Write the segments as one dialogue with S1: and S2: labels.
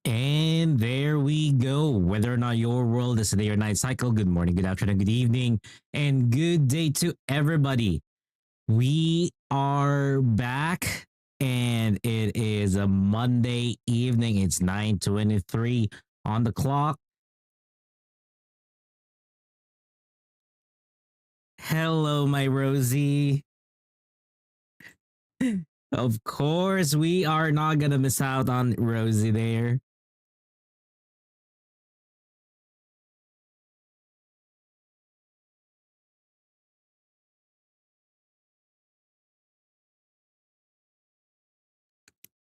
S1: And there we go. Whether or not your world is a day or night cycle, good morning, good afternoon, good evening, and good day to everybody. We are back and it is a Monday evening. It's 9:23 on the clock. Hello, my Rosie. Of course, we are not going to miss out on Rosie there.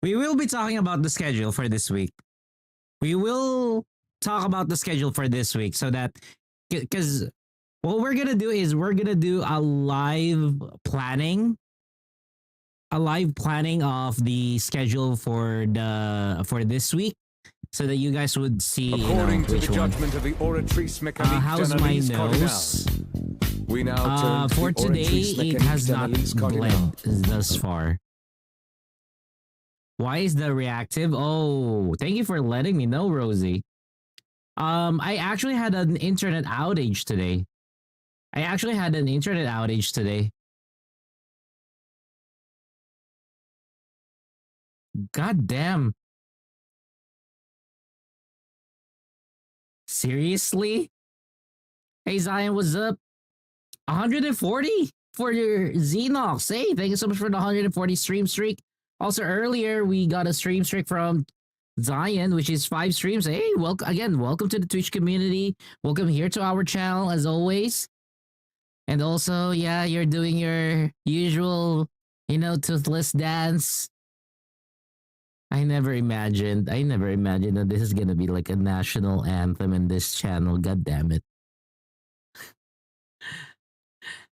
S1: We will be talking about the schedule for this week. We will talk about the schedule for this week so that because what we're gonna do is we're gonna do a live planning of the schedule for this week, so that you guys would see.
S2: According to the
S1: one.
S2: judgment of the Oratrice Mécanique
S1: How's my
S2: d'Analyse
S1: nose?
S2: Cardinale, we now turn to
S1: For
S2: the
S1: today,
S2: Oratrice
S1: it
S2: Mécanique
S1: has not
S2: d'Analyse
S1: bled
S2: Cardinale.
S1: thus far. Why is the reactive? Oh, thank you for letting me know, Rosie. I actually had an internet outage today. God damn. Seriously? Hey Zion, what's up? 140 for your Xenox. Hey, thank you so much for the 140 stream streak. Also, earlier we got a stream streak from Zion, which is 5 streams. Hey, welcome to the Twitch community. Welcome here to our channel as always. And also, yeah, you're doing your usual, toothless dance. I never imagined that this is gonna be like a national anthem in this channel. God damn it.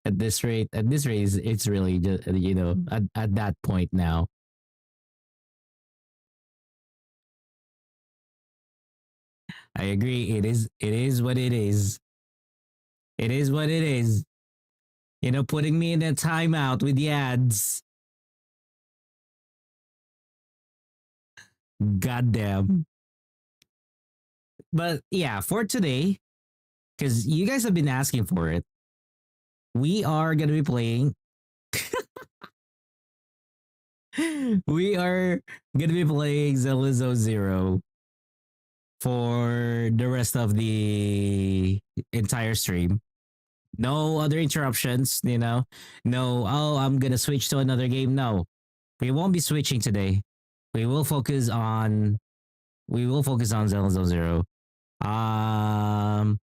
S1: At this rate, it's really just, at that point now. I agree. It is what it is. It is what it is. Putting me in a timeout with the ads. Goddamn. But yeah, for today, because you guys have been asking for it, we are gonna be playing. We are gonna be playing Zelda Zero. for the rest of the entire stream. No other interruptions, you know. No, oh, I'm gonna switch to another game. No, we won't be switching today. We will focus on Zelda Zone Zero. Um,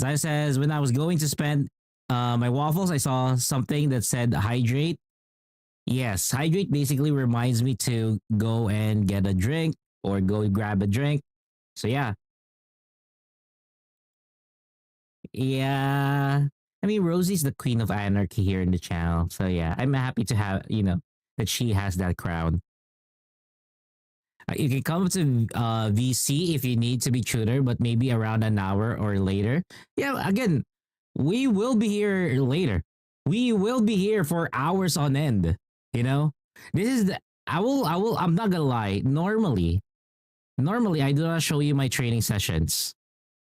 S1: Zai says when I was going to spend my waffles, I saw something that said hydrate. Yes, hydrate basically reminds me to go and get a drink or go grab a drink. So yeah, yeah. I mean, Rosie's the queen of anarchy here in the channel. So yeah, I'm happy to have, that she has that crown. You can come to VC if you need to be tutor, but maybe around an hour or later. Yeah, again, we will be here later. We will be here for hours on end. You know, this is the. I'm not gonna lie. Normally, I do not show you my training sessions.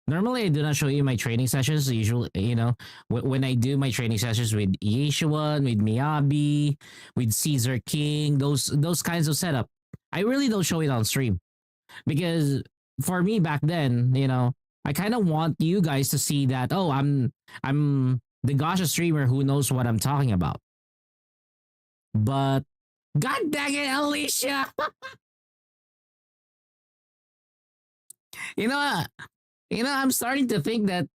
S1: Normally, I do not show you my training sessions. Usually, when I do my training sessions with Yeshuan, with Miyabi, with Caesar King, those kinds of setup, I really don't show it on stream because for me back then, I kind of want you guys to see that. Oh, I'm the Gasha streamer who knows what I'm talking about. But God dang it, Alicia! you know, I'm starting to think that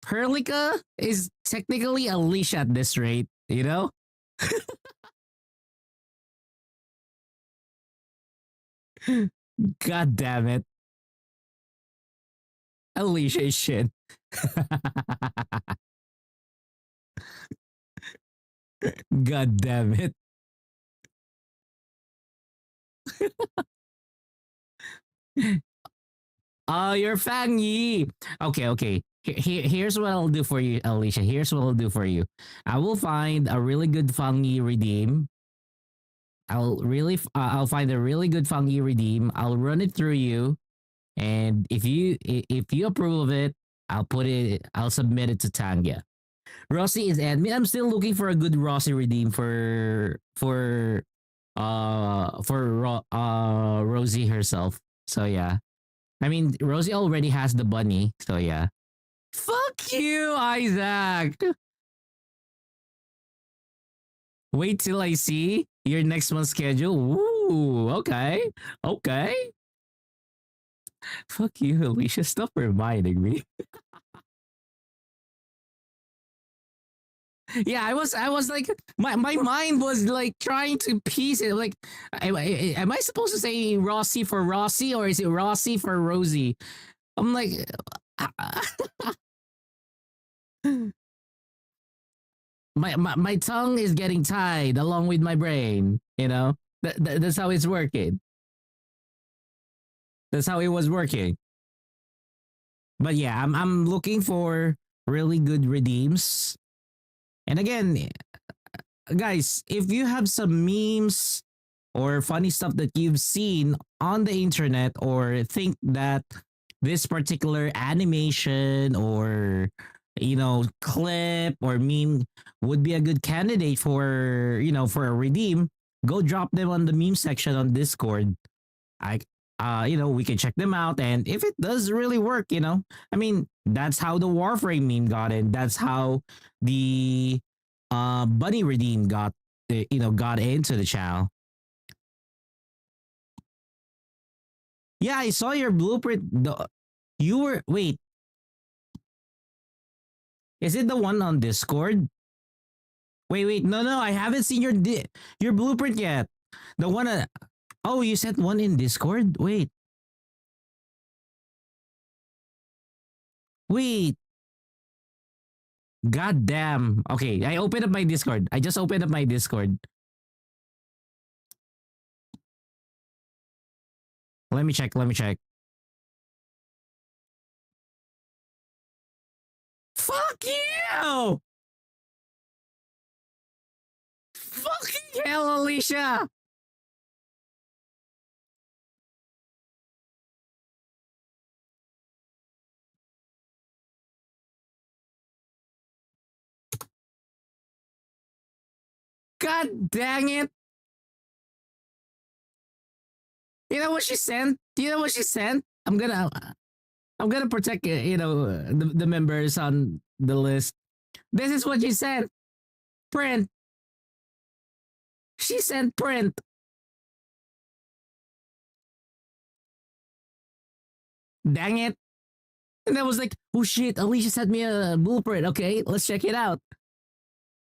S1: Perlica is technically Alicia at this rate, God damn it. Alicia is shit. God damn it. Oh, you're Fang Yi. Okay. Here's what I'll do for you, Alicia. Here's what I'll do for you. I will find a really good Fang Yi redeem. I'll find a really good Fang Yi redeem. I'll run it through you, and if you approve of it, I'll submit it to Tanya. Rossi is admin. I'm still looking for a good Rossi redeem for Rosie herself. So yeah. I mean, Rosie already has the bunny, so yeah. Fuck you, Isaac. Wait till I see your next month's schedule. Ooh, okay. Fuck you, Alicia. Stop reminding me. Yeah, I was like, my mind was like trying to piece it. Like, am I supposed to say Rossi for Rossi or is it Rossi for Rosie? I'm like, my tongue is getting tied along with my brain. That's how it's working. That's how it was working. But yeah, I'm looking for really good redeems. And again, guys, if you have some memes or funny stuff that you've seen on the internet or think that this particular animation or clip or meme would be a good candidate for a redeem, go drop them on the meme section on Discord. We can check them out, and if it does really work, I mean, that's how the Warframe meme got in. That's how the Bunny redeem got into the channel. Yeah, I saw your blueprint. Wait. Is it the one on Discord? Wait. No, I haven't seen your blueprint yet. The one oh, you sent one in Discord? Wait. God damn. Okay, I opened up my Discord. I just opened up my Discord. Let me check. Fuck you! Fucking hell, Alicia! God dang it! You know what she sent? You know what she sent? I'm gonna protect the members on the list. This is what she sent. Print. She sent print. Dang it. And I was like, oh shit, Alicia sent me a blueprint. Okay, let's check it out.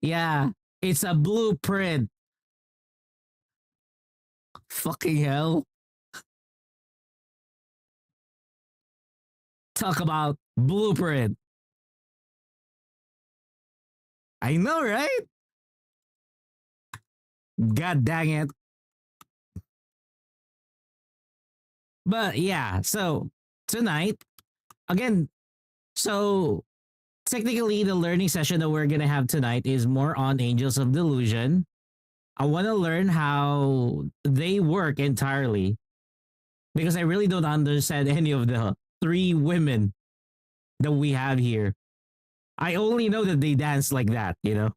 S1: Yeah, it's a blueprint. Fucking hell. Talk about blueprint. I know, right? God dang it. But yeah, so tonight, again, so technically the learning session that we're gonna have tonight is more on Angels of Delusion. I want to learn how they work entirely because I really don't understand any of the three women that we have here. I only know that they dance like that, you know?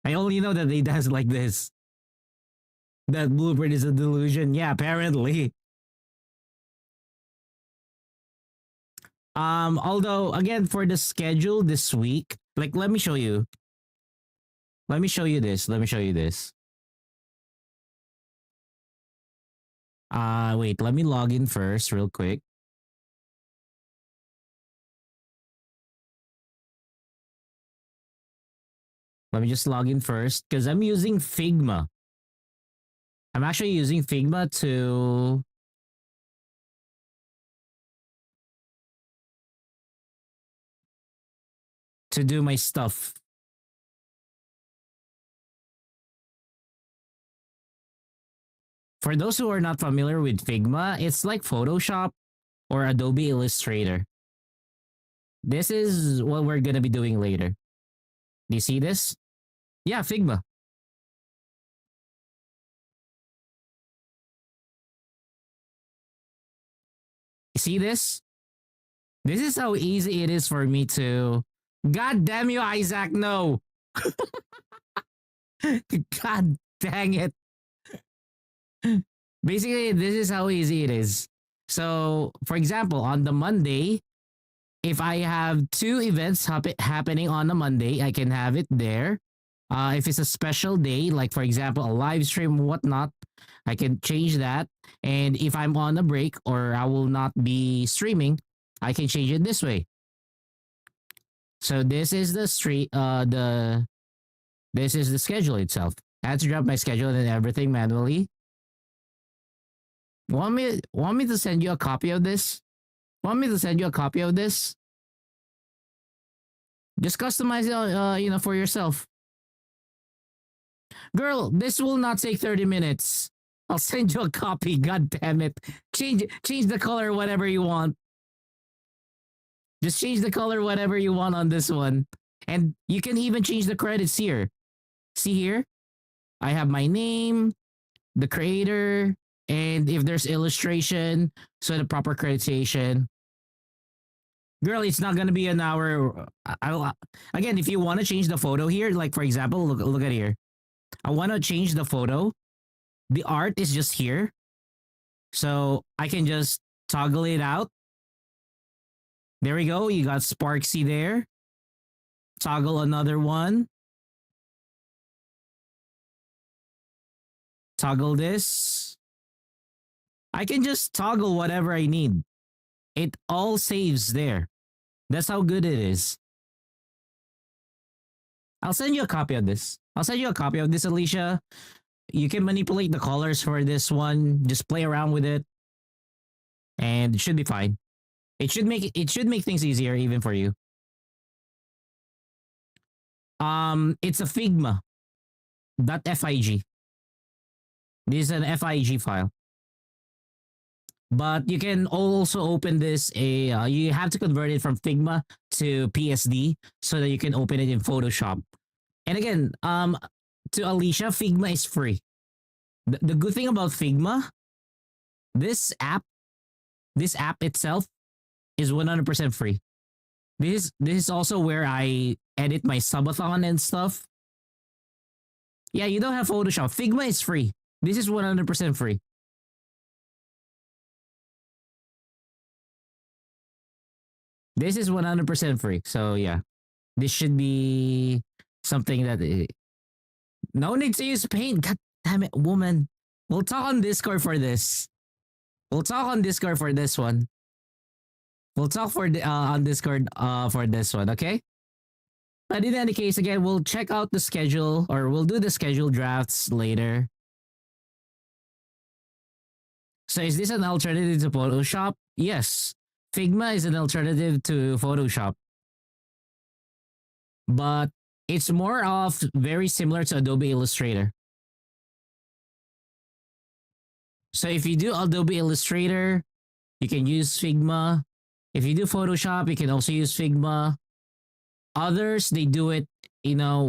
S1: I only know that they dance like this. That blueprint is a delusion. Yeah, apparently. Although again for the schedule this week, like let me show you. Let me show you this. Let me show you this. Wait, let me log in first real quick. Let me just log in first because I'm using Figma. I'm actually using Figma to do my stuff. For those who are not familiar with Figma, it's like Photoshop or Adobe Illustrator. This is what we're gonna be doing later. Do you see this? Yeah, Figma. See this? This is how easy it is for me to... God damn you, Isaac, no! God dang it. Basically, this is how easy it is. So, for example, on the Monday, if I have two events happening on a Monday, I can have it there. If it's a special day, like for example, a live stream, whatnot, I can change that. And if I'm on a break or I will not be streaming, I can change it this way. So this is the this is the schedule itself. I had to drop my schedule and everything manually. Want me to send you a copy of this? Want me to send you a copy of this? Just customize it, for yourself. Girl, this will not take 30 minutes. I'll send you a copy. God damn it. Change the color, whatever you want. Just change the color, whatever you want on this one. And you can even change the credits here. See here? I have my name, the creator, and if there's illustration, so the proper accreditation. Girl, it's not gonna be an hour. Again, if you want to change the photo here, like for example, look at here. I want to change the photo. The art is just here. So I can just toggle it out. There we go. You got Sparksy there. Toggle another one. Toggle this. I can just toggle whatever I need. It all saves there. That's how good it is. I'll send you a copy of this. I'll send you a copy of this, Alicia. You can manipulate the colors for this one. Just play around with it. And it should be fine. It should make things easier even for you. It's a Figma. .fig. This is an FIG file. But you can also open this you have to convert it from Figma to PSD so that you can open it in Photoshop. And again, to Alicia, Figma is free. The good thing about Figma, this app itself is 100% free. This is also where I edit my subathon and stuff. Yeah, you don't have Photoshop. Figma is free. This is 100% free. This is 100% free. So yeah, this should be something that no need to use paint. God damn it, woman. We'll talk on Discord for this. We'll talk on Discord for this one. We'll talk on Discord for this one, okay? But in any case, again, we'll check out the schedule or we'll do the schedule drafts later. So is this an alternative to Photoshop? Yes. Figma is an alternative to Photoshop. But it's more of very similar to Adobe Illustrator. So if you do Adobe Illustrator, you can use Figma. If you do Photoshop, you can also use Figma. Others, they do it,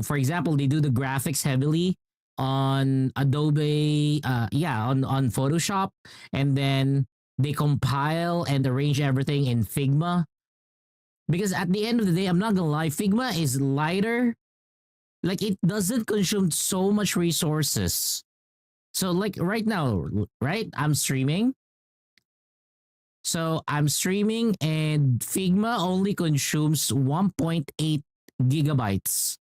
S1: for example, they do the graphics heavily on Adobe, on Photoshop, and then they compile and arrange everything in Figma. Because at the end of the day, I'm not gonna lie, Figma is lighter. Like it doesn't consume so much resources. So like right now, right? I'm streaming. So I'm streaming and Figma only consumes 1.8 gigabytes.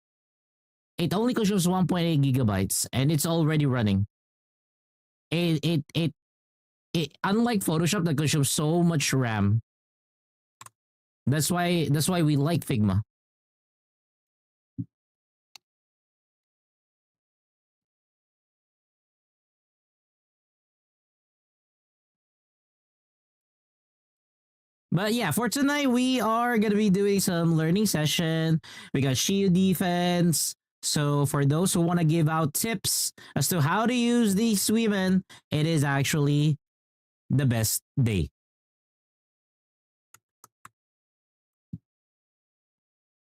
S1: It only consumes 1.8 gigabytes and it's already running. It unlike Photoshop that consumes so much RAM. That's why we like Figma. But yeah, for tonight, we are going to be doing some learning session. We got shield defense. So for those who want to give out tips as to how to use these women, it is actually the best day.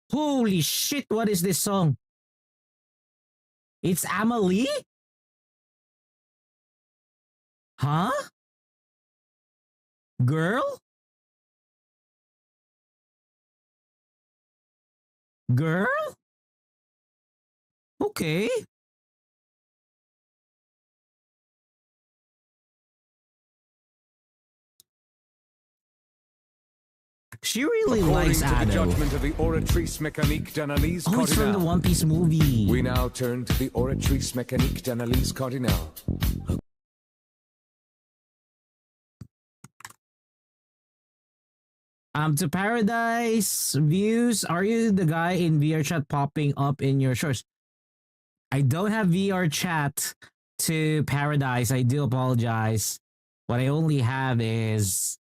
S1: Holy shit, what is this song? It's Amelie? Huh? Girl? Girl? Okay. She really
S2: According
S1: likes
S2: to the
S1: Ado.
S2: judgment of the Oratrice Mécanique d'Analyse
S1: Oh, it's from the
S2: Cardinal.
S1: One Piece movie.
S2: We now turn to the Oratrice Mécanique d'Analyse Cardinal.
S1: To Paradise Views, are you the guy in VR chat popping up in your shorts? I don't have VR chat to Paradise. I do apologize. What I only have is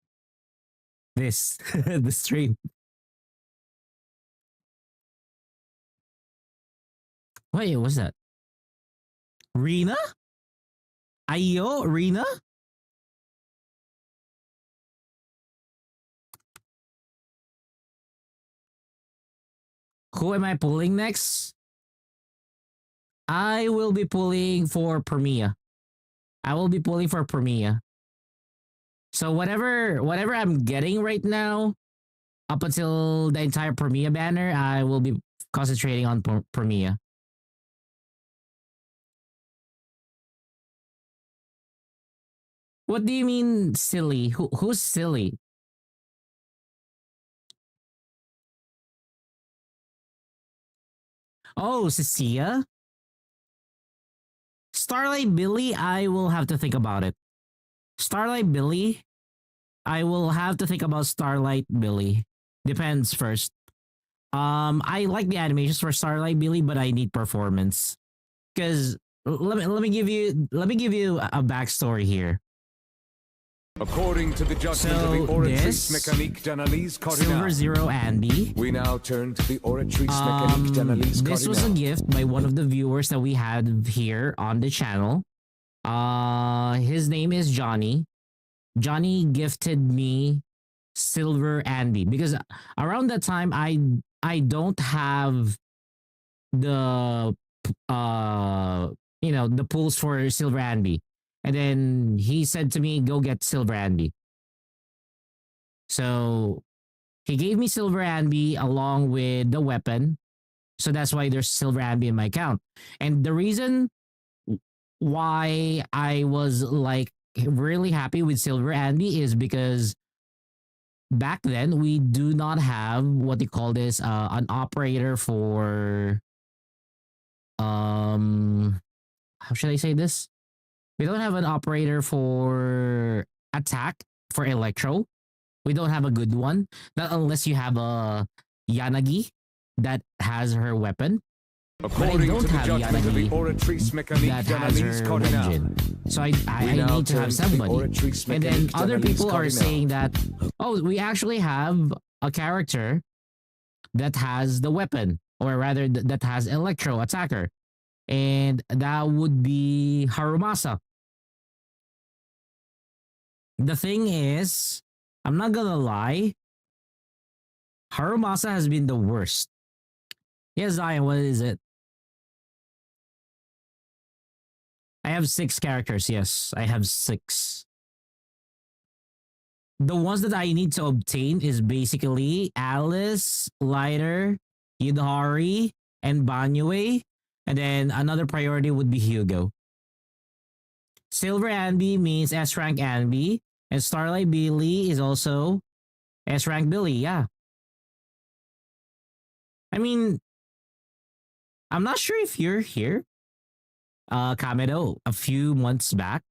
S1: this, the stream. Wait, what's that? Rena? Ayo, Rena? Who am I pulling next? I will be pulling for Premia. I will be pulling for Premia. So whatever I'm getting right now, up until the entire Premia banner, I will be concentrating on Premia. What do you mean silly? Who's silly? Oh, Cecilia? Starlight Billy, I will have to think about it. Starlight Billy, I will have to think about Starlight Billy. Depends first. I like the animations for Starlight Billy, but I need performance. Because let me give you a backstory here.
S2: According to the judgment
S1: So
S2: of the Oratrice
S1: this,
S2: Mécanique d'Analyse Cardinal.
S1: Silver Zero Andy.
S2: We now turn to the Oratrice Mécanique d'Analyse Cardinal.
S1: This was a gift by one of the viewers that we had here on the channel. His name is Johnny. Johnny gifted me Silver Andy because around that time I don't have the the pools for Silver Andy. And then he said to me, go get Silver Andy. So he gave me Silver Andy along with the weapon. So that's why there's Silver Andy in my account. And the reason why I was like really happy with Silver Andy is because back then we do not have what they call this an operator for how should I say this? We don't have an operator for attack for Electro. We don't have a good one. Not unless you have a Yanagi that has her weapon. But I
S2: According
S1: don't
S2: to the
S1: have
S2: judgment of the
S1: Yanagi
S2: Oratrice Mécanique
S1: that has
S2: d'Analyse
S1: her
S2: Cardinale.
S1: engine. So I
S2: We now
S1: need to
S2: turn
S1: have
S2: to the
S1: somebody.
S2: Oratrice
S1: And then
S2: Mécanique
S1: other
S2: d'Analyse
S1: people are
S2: Cardinale.
S1: saying that, oh, we actually have a character that has the weapon, or rather that has Electro attacker. And that would be Harumasa. The thing is, I'm not gonna lie, Harumasa has been the worst. Yes, Zion, what is it? I have 6 characters. Yes, I have 6. The ones that I need to obtain is basically Alice, Lighter, Yudhari, and Banyue. And then another priority would be Hugo. Silver Anby means S rank Anby. And Starlight Billy is also S rank Billy. Yeah. I mean, I'm not sure if you're here, Kamedo, a few months back.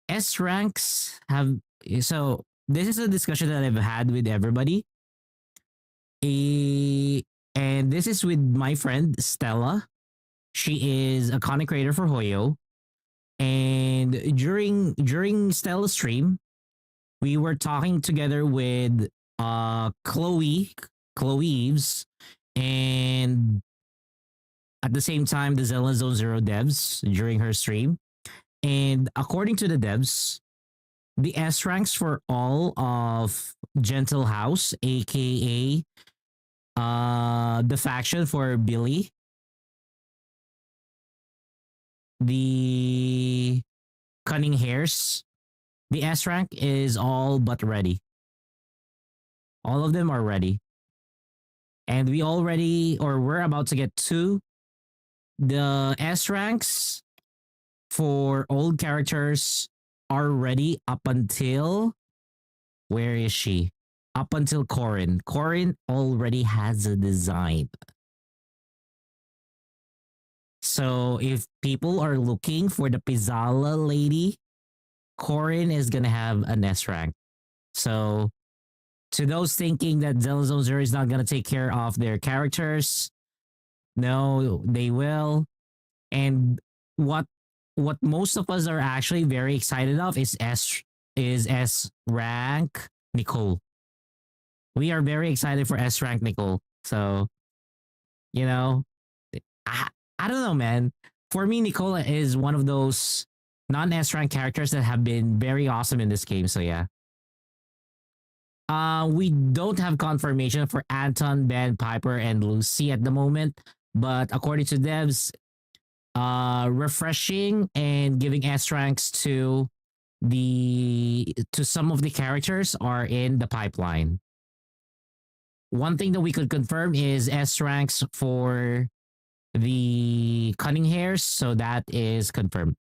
S1: S ranks have, so this is a discussion that I've had with everybody. And this is with my friend Stella. She is a content creator for Hoyo. And during Stella's stream, we were talking together with Chloe Eves, and at the same time the Zelda Zone Zero devs during her stream. And according to the devs, the S ranks for all of Gentle House, aka the faction for Billy, the Cunning Hairs, the S rank is all but ready. All of them are ready. And we already, or we're about to get to the S ranks for old characters are ready up until, where is she? Up until Corin. Corin already has a design. So if people are looking for the Pizala lady, Corin is gonna have an S rank. So to those thinking that Zelda Zone Zero is not gonna take care of their characters, no, they will. And what most of us are actually very excited of is S rank Nicole. We are very excited for S rank Nicole. So, you know, I don't know, man. For me, Nicola is one of those non S rank characters that have been very awesome in this game. So yeah. We don't have confirmation for Anton, Ben, Piper, and Lucy at the moment, but according to devs, refreshing and giving S ranks to some of the characters are in the pipeline. One thing that we could confirm is S ranks for the Cunning Hairs, so that is confirmed.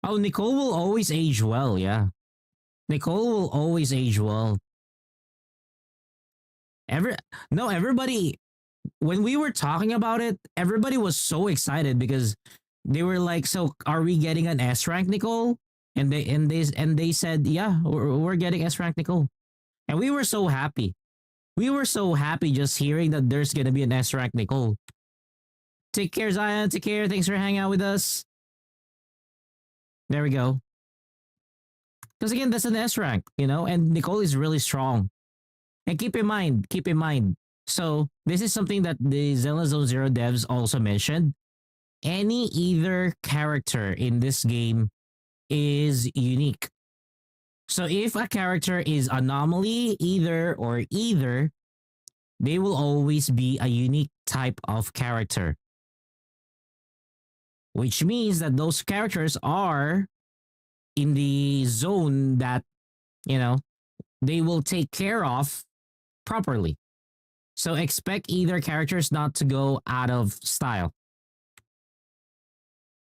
S1: Oh, Nicole will always age well, yeah. Nicole will always age well. Everybody, when we were talking about it, everybody was so excited because they were like, "So, are we getting an S rank, Nicole?" And they said, "Yeah, we're getting S rank, Nicole." And we were so happy. We were so happy just hearing that there's gonna be an S rank, Nicole. Take care, Zion. Take care. Thanks for hanging out with us. There we go. Because again, that's an S rank, you know, and Nicole is really strong. And keep in mind. So this is something that the Zelda Zone Zero devs also mentioned. Any either character in this game is unique. So if a character is anomaly, either, they will always be a unique type of character. Which means that those characters are in the zone that, you know, they will take care of properly. So expect either characters not to go out of style.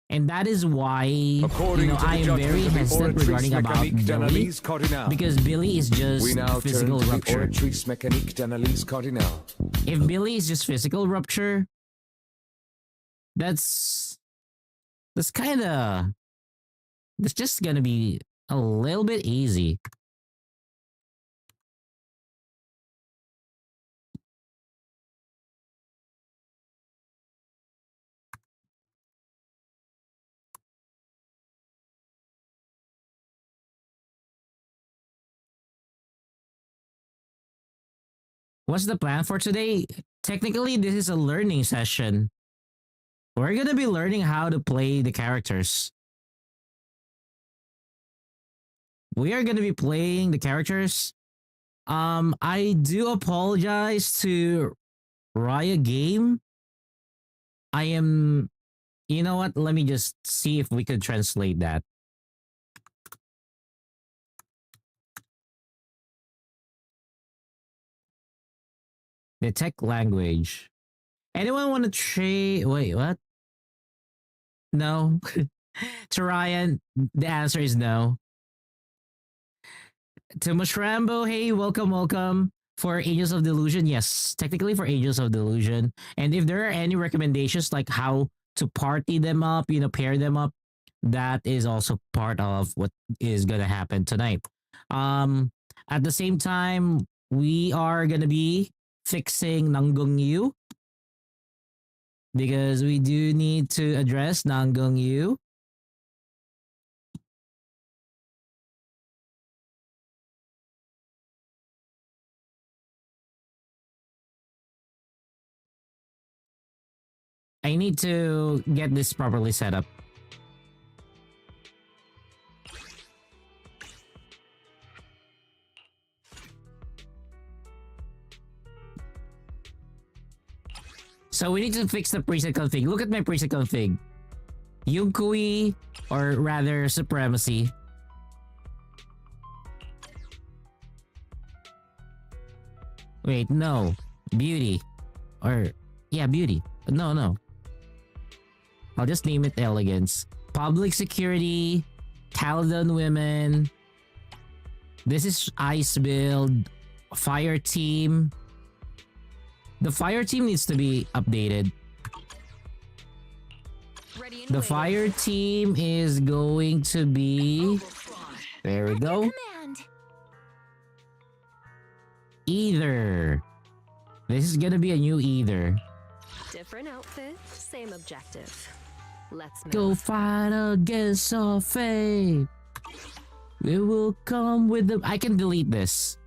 S1: And that is why,
S2: According to
S1: I
S2: the
S1: am very
S2: judgment of the
S1: hesitant
S2: Oratrice
S1: regarding about
S2: Mécanique
S1: Billy.
S2: d'Analyse Cardinale.
S1: Because Billy is just
S2: We now
S1: physical
S2: turn to
S1: rupture.
S2: the Oratrice Mécanique d'Analyse Cardinale.
S1: If Billy is just physical rupture, that's kind of, that's just gonna be a little bit easy. What's the plan for today? Technically, this is a learning session. We're gonna be learning how to play the characters. We are gonna be playing the characters. I do apologize to Riot Game. I am, you know what? Let me just see if we could translate that. The tech language. Anyone want to trade? Wait, what? No. To Ryan, the answer is no. To Mushrambo, hey, welcome. For Angels of Delusion, yes, technically for Angels of Delusion. And if there are any recommendations like how to party them up, pair them up, that is also part of what is gonna happen tonight. At the same time, we are gonna be fixing Nanggong Yu because we do need to address Nanggong Yu. I need to get this properly set up. So we need to fix the preset config. Look at my preset config. Yunkui, or rather Supremacy. Wait, no. Beauty. Or, yeah, Beauty. No. I'll just name it Elegance. Public Security. Caledon Women. This is Ice Build. Fire Team. The fire team needs to be updated. The fire team is going to be... There we go. Either. This is gonna be a new either.
S3: Different outfit, same objective. Let's move.
S1: Go fight against our fate. We will come with the... I can delete this.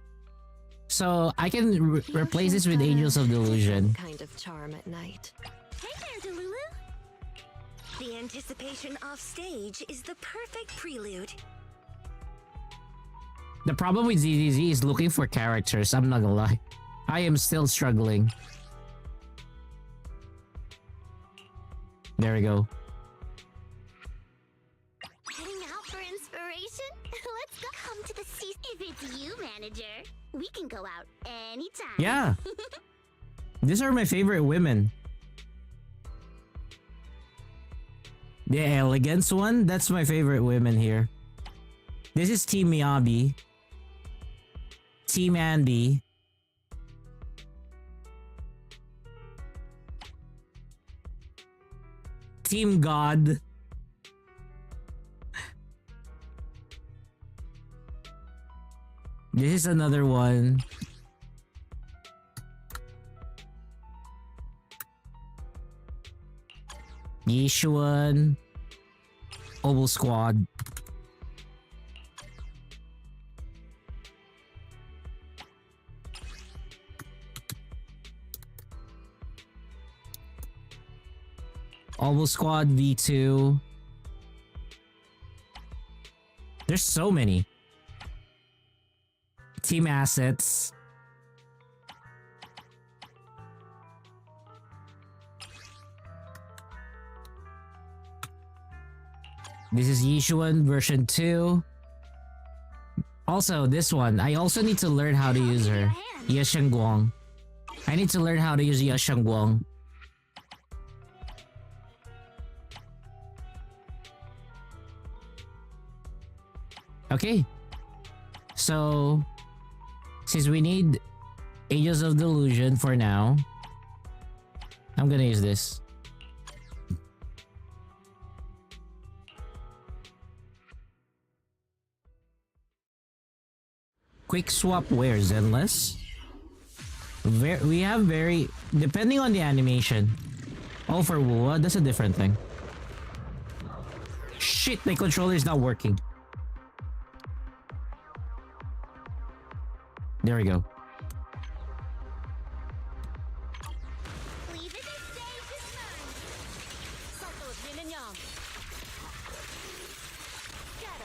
S1: So I can replace this with Angels of Delusion.
S3: Kind of charm at night.
S4: Hey there, Delulu. The anticipation off stage is the perfect prelude.
S1: The problem with ZZZ is looking for characters. I'm not gonna lie. I am still struggling. There we go.
S4: Heading out for inspiration? Let's go. Come to the seat. If it's you, manager, we can go out anytime.
S1: Yeah. These are my favorite women. The Elegance one, that's my favorite women here. This is Team Miyabi. Team Andy. Team God. This is another one. Yishuan. Oval Squad. Oval Squad V2. There's so many. Team Assets. This is Yishuan version 2. Also, this one. I also need to learn how to use her. Yasheng Guang. I need to learn how to use Yasheng Guang. Okay. So, since we need Ages of Delusion for now, I'm gonna use this. Quick swap wears endless. We have very, depending on the animation. Oh, for Wua, that's a different thing. Shit, my controller is not working. There we go.
S4: Leave it and stay this time.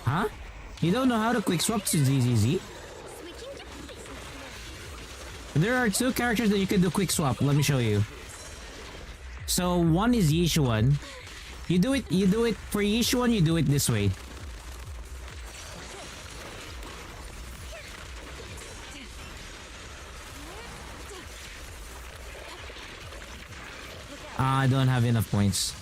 S1: Huh? You don't know how to quick swap to ZZZ?
S4: Switching to business mode.
S1: There are two characters that you can do quick swap. Let me show you. So one is Yishuan. You do it for Yishuan, you do it this way. I don't have enough points.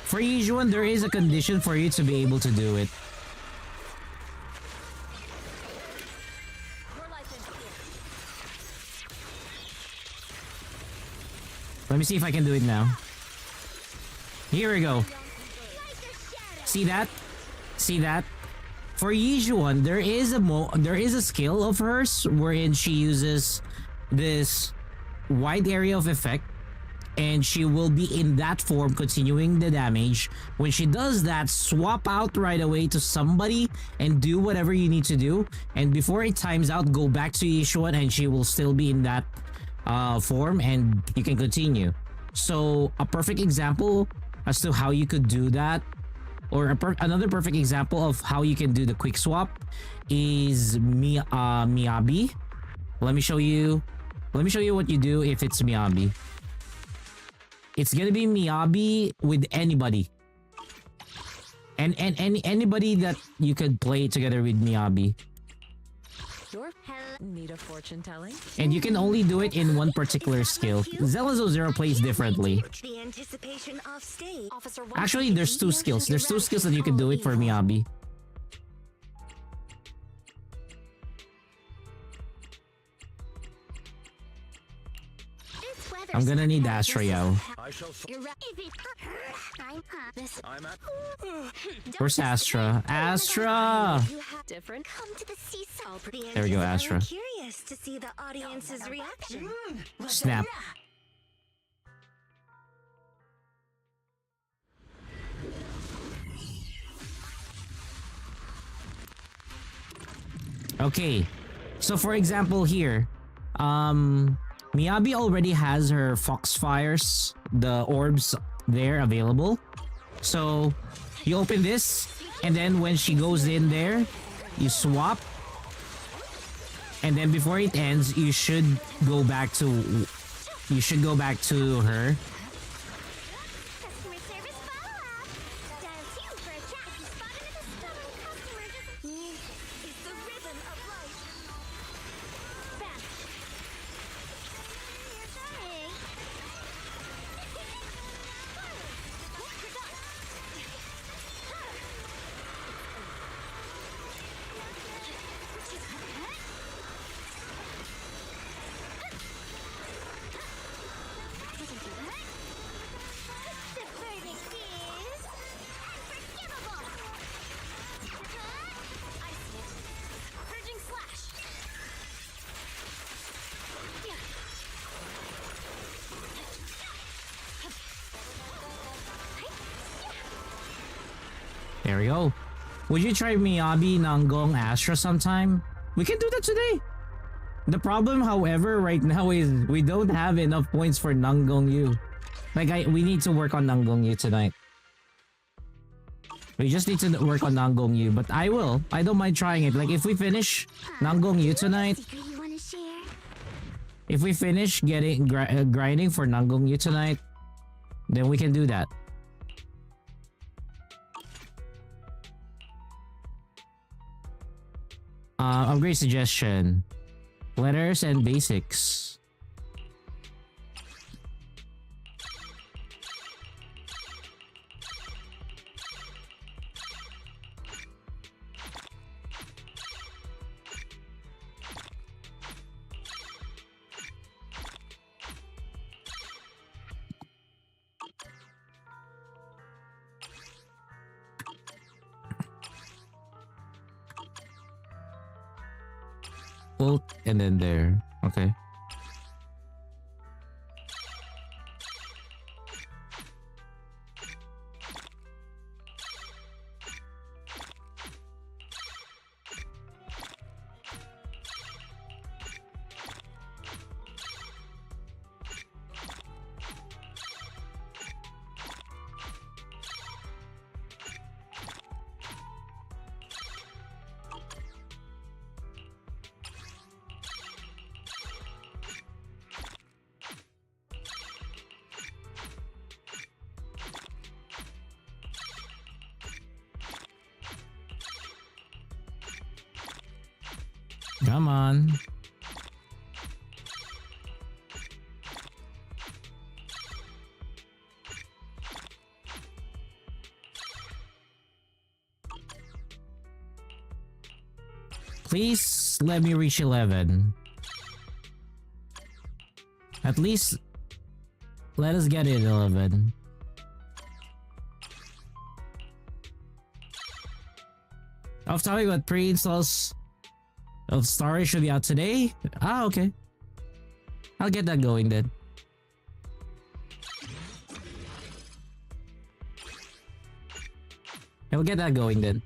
S1: For Yishuan, there is a condition for you to be able to do it. Let me see if I can do it now. Here we go. See that? See that? For Yishuan, there is a skill of hers wherein she uses this wide area of effect, and she will be in that form continuing the damage. When she does that, swap out right away to somebody and do whatever you need to do, and before it times out, go back to Yishuan and she will still be in that form and you can continue. So a perfect example as to how you could do that, or another perfect example of how you can do the quick swap, is Miyabi. Let me show you what you do if it's Miyabi. It's gonna be Miyabi with anybody, and anybody that you could play together with Miyabi.
S3: Your need a fortune telling?
S1: And you can only do it in one particular skill. Zelazo Zero plays differently.
S5: The anticipation of state.
S3: Officer
S1: Actually, there's two skills. There's two skills that you can do it for Miyabi.
S4: This weather's
S1: I'm gonna need
S4: not
S1: Astra Yao.
S2: I shall.
S4: If it,
S2: I'm at.
S1: Where's Astra? Astra!
S4: You have
S3: different.
S4: come to the seaside.
S1: There we go,
S5: I'm
S1: Astra.
S5: curious to see the audience's reaction.
S1: Snap. Okay, so for example here, Miyabi already has her Foxfires, the orbs there available. So you open this, and then when she goes in there, you swap, and then before it ends, you should go back to her.
S4: Customer service follow-up. Dial 2 for a chat if you spot another stubborn customer.
S5: It's the rhythm of life.
S4: Vanish. You're sorry. The verdict is unforgivable. I see it. Purging slash.
S1: There we go. Would you try Miyabi, Nanggong, Astra sometime? We can do that today. The problem, however, right now is we don't have enough points for Nanggong Yu. Like, we need to work on Nanggong Yu tonight. We just need to work on Nanggong Yu, but I will. I don't mind trying it. Like, if we finish Nanggong Yu tonight,
S4: Secret you want to share?
S1: if we finish getting grinding for Nanggong Yu tonight, then we can do that. Upgrade suggestion. Letters and basics. And then there. Okay. Come on. Please let me reach 11. At least let us get it 11. Off topic, but pre-installs of Starry should be out today? Ah, okay. I'll get that going then. I'll get that going then.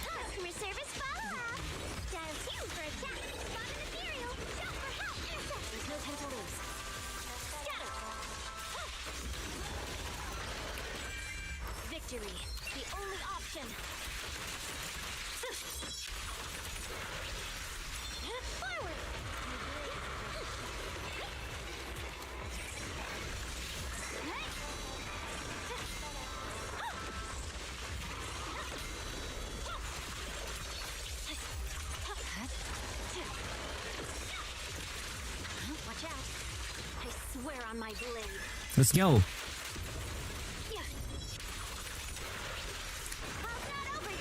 S4: Customer service follow-up. Dial 2 for attack. Spot an ethereal. Shout for help. Intercept.
S5: There's no time to lose.
S4: Scatter.
S5: Victory, the only option.
S4: Forward.
S5: Watch out. I swear on my blade.
S1: Let's go.
S4: How's that over?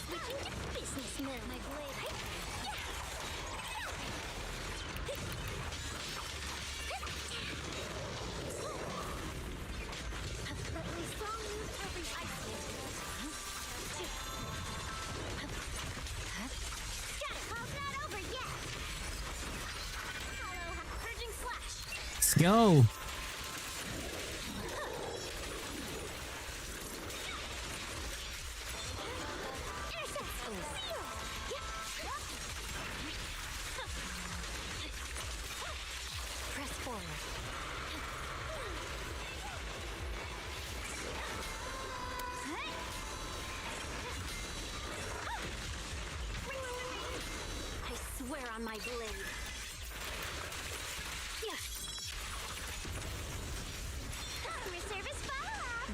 S4: Switching to business mode.
S5: My blade.
S4: But we saw you every ice Scatter. How's not over yet? Hello, purging slash.
S1: Let's go.
S4: Intercept. Seal.
S5: Press forward. I swear on my blade. Customer service follow-up.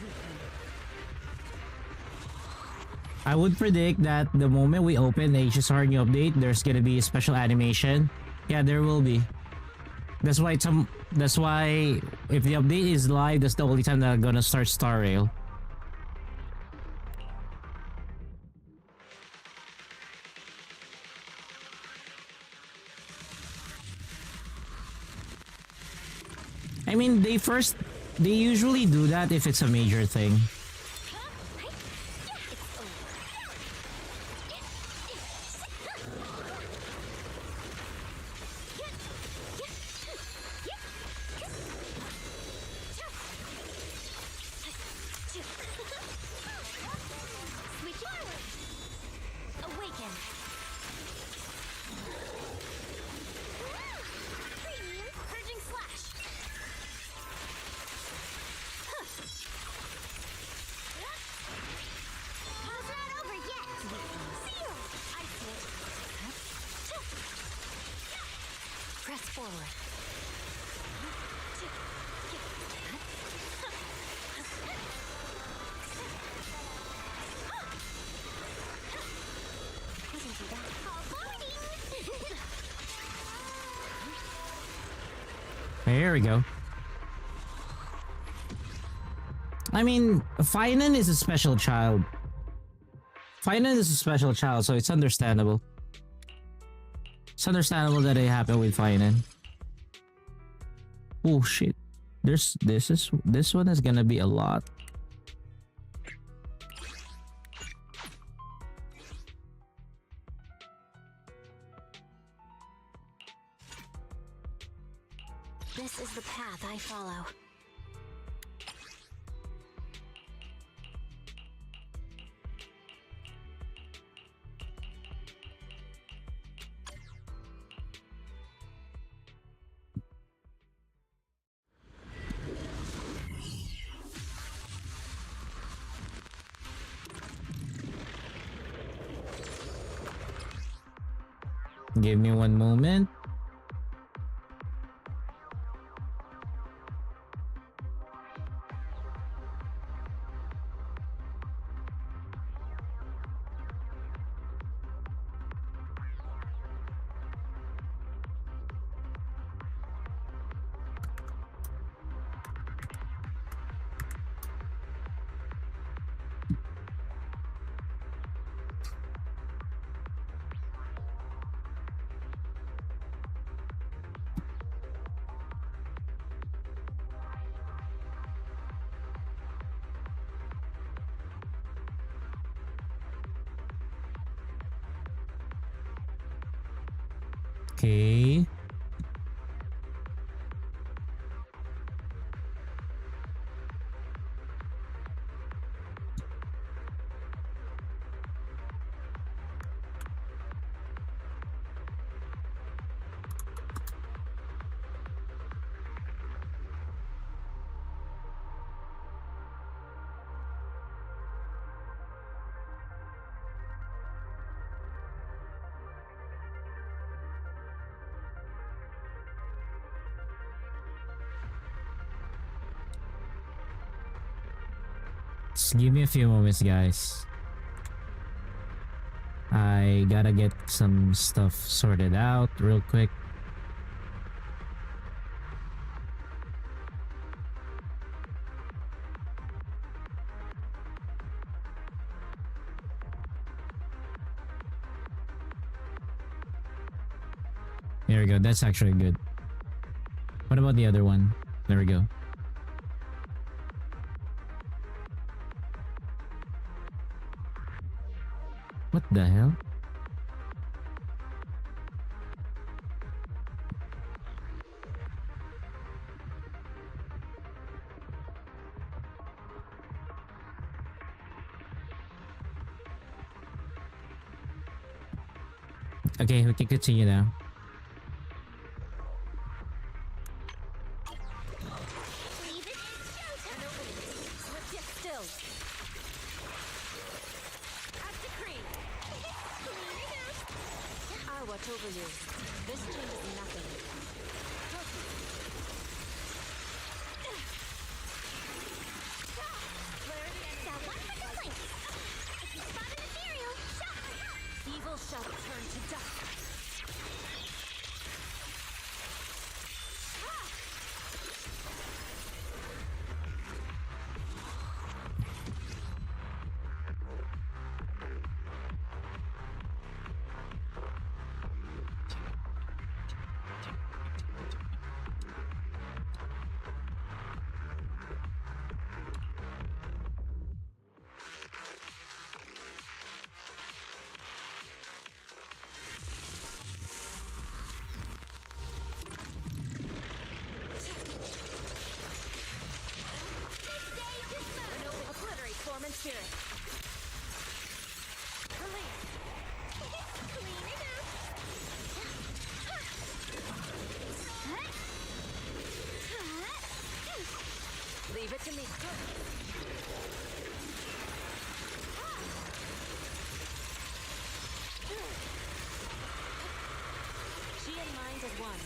S1: I would predict that the moment we open the HSR new update, there's gonna be a special animation. Yeah, there will be. That's why that's why if the update is live, that's the only time that I'm gonna start Star Rail. I mean, they usually do that if it's a major thing.
S5: forward. Wasn't too bad.
S1: Here we go. I mean, Finan is a special child. Finan is a special child, so it's understandable. It's understandable that it happened with Finan. Oh shit. This one is gonna be a lot.
S5: This is the path I follow.
S1: Give me one moment. Okay. Just give me a few moments, guys. I gotta get some stuff sorted out real quick. There we go. That's actually good. What about the other one? There we go. What the hell? Okay, we can continue now.
S5: Watch over you. This changes nothing. Evil shall turn to dust. Spirit. Leave it to me. She and mine as one.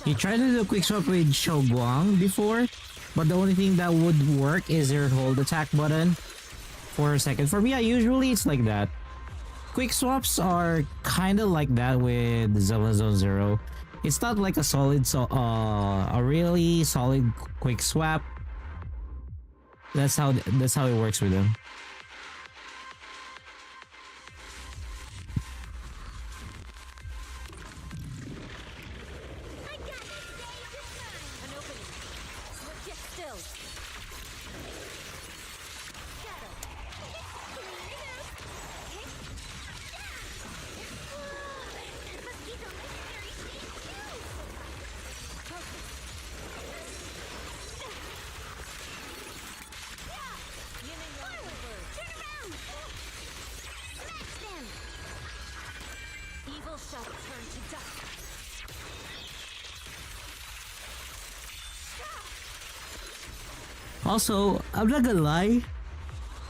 S1: You tried to do a quick swap with Shoguang before, but the only thing that would work is her hold attack button for a second. For me, usually it's like that. Quick swaps are kind of like that with Zelda Zone Zero. It's not like a a really solid quick swap. That's how it works with them.
S5: An opening. Get still. Shadow. Yin and yang converge.
S4: Turn around! Smash them!
S5: Evil shall turn to dust.
S1: Also, I'm not gonna lie.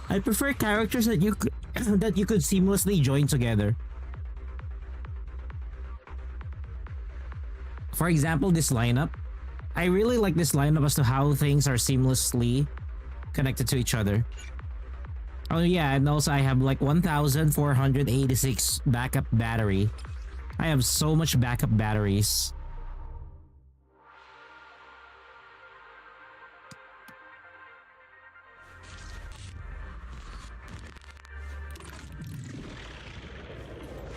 S1: I prefer characters that you that you could seamlessly join together. For example, this lineup. I really like this lineup as to how things are seamlessly connected to each other. Oh yeah, and also I have like 1,486 backup battery. I have so much backup batteries.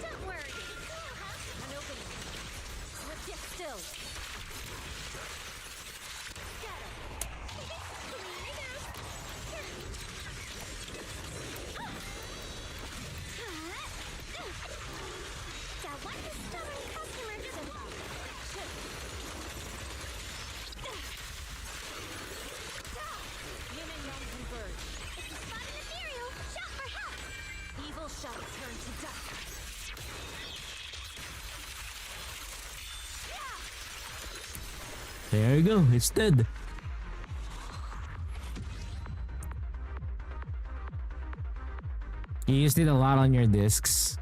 S4: Don't worry.
S5: An opening. Get still. Shadow.
S4: That one is stubborn customer doesn't
S5: Yin and yang converge.
S4: If you spot an ethereal, shout for help!
S5: Evil shall turn to dust.
S1: There you go, it's dead. You used it a lot on your discs.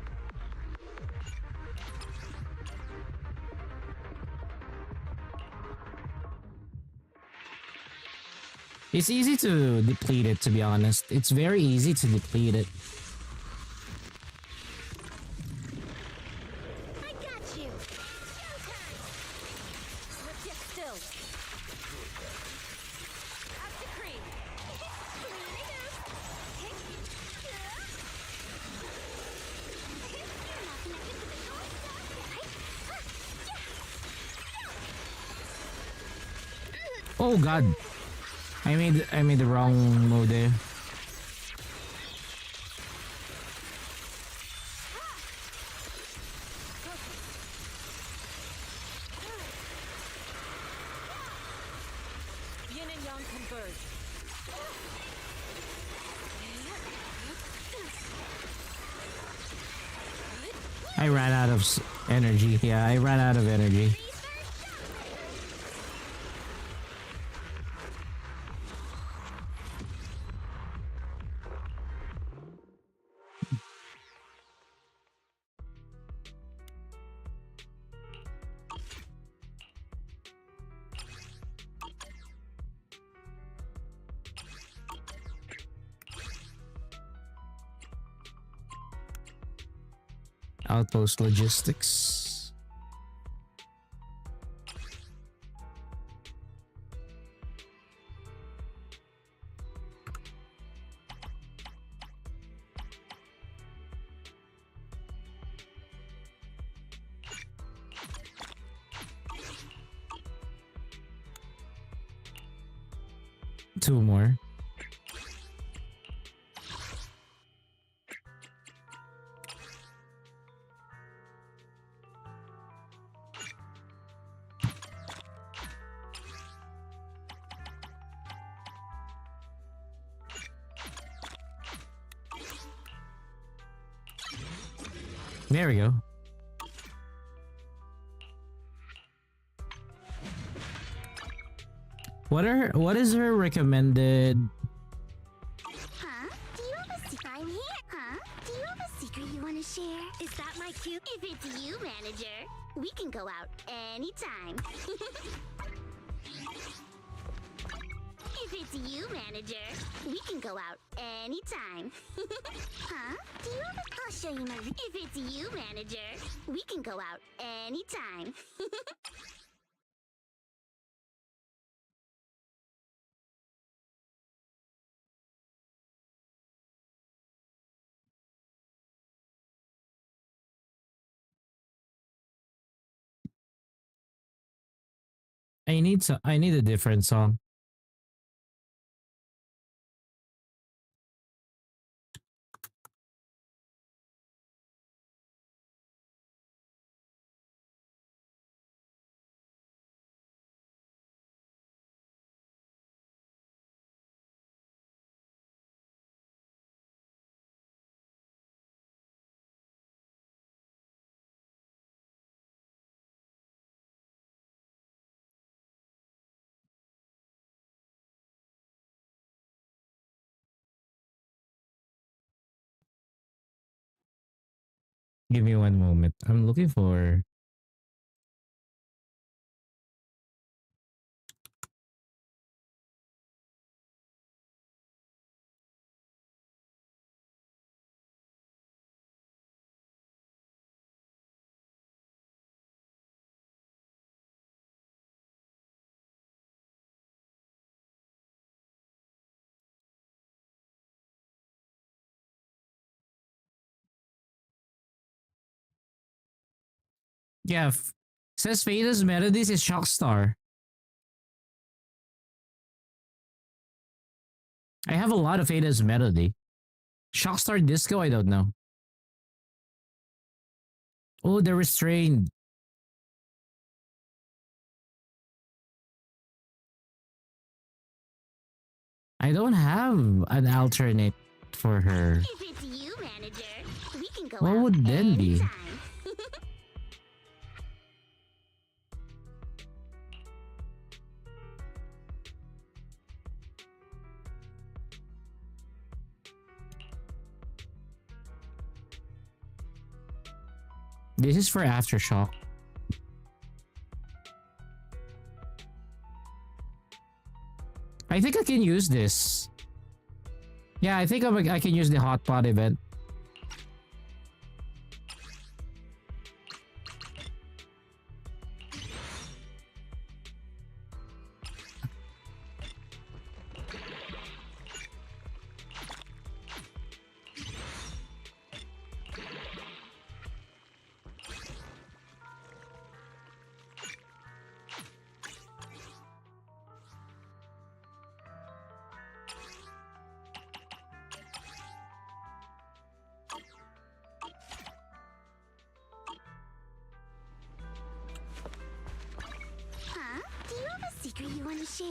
S1: It's easy to deplete it, to be honest. It's very easy to deplete it.
S4: I got you! Showtime!
S5: Get still. Out to cream.
S1: Oh god. I made the wrong move there.
S5: Yin and yang converge.
S1: I ran out of energy. Yeah, I ran out of energy. Outpost logistics. Two more. There we go. What is her recommended?
S4: Huh? Do you have a secret? I'm here. Huh? Do you have a secret you want to share? Is that my cue? If it's you, manager, we can go out anytime. If it's you, manager, we can go out anytime. Huh? Do you have a... I'll show you my... If it's you, manager, we can go out anytime.
S1: I need a different song. Give me one moment. I'm looking for. Yeah, says Fada's melodies is Shockstar. I have a lot of Fada's melody. Shockstar Disco, I don't know. Oh, the restrained. I don't have an alternate for her.
S4: If it's you, manager, we can go
S1: What
S4: out
S1: would then be?
S4: anytime.
S1: This is for Aftershock. I think I can use this. Yeah, I think I can use the hotpot event.
S4: Huh? Do you have a secret you want to share?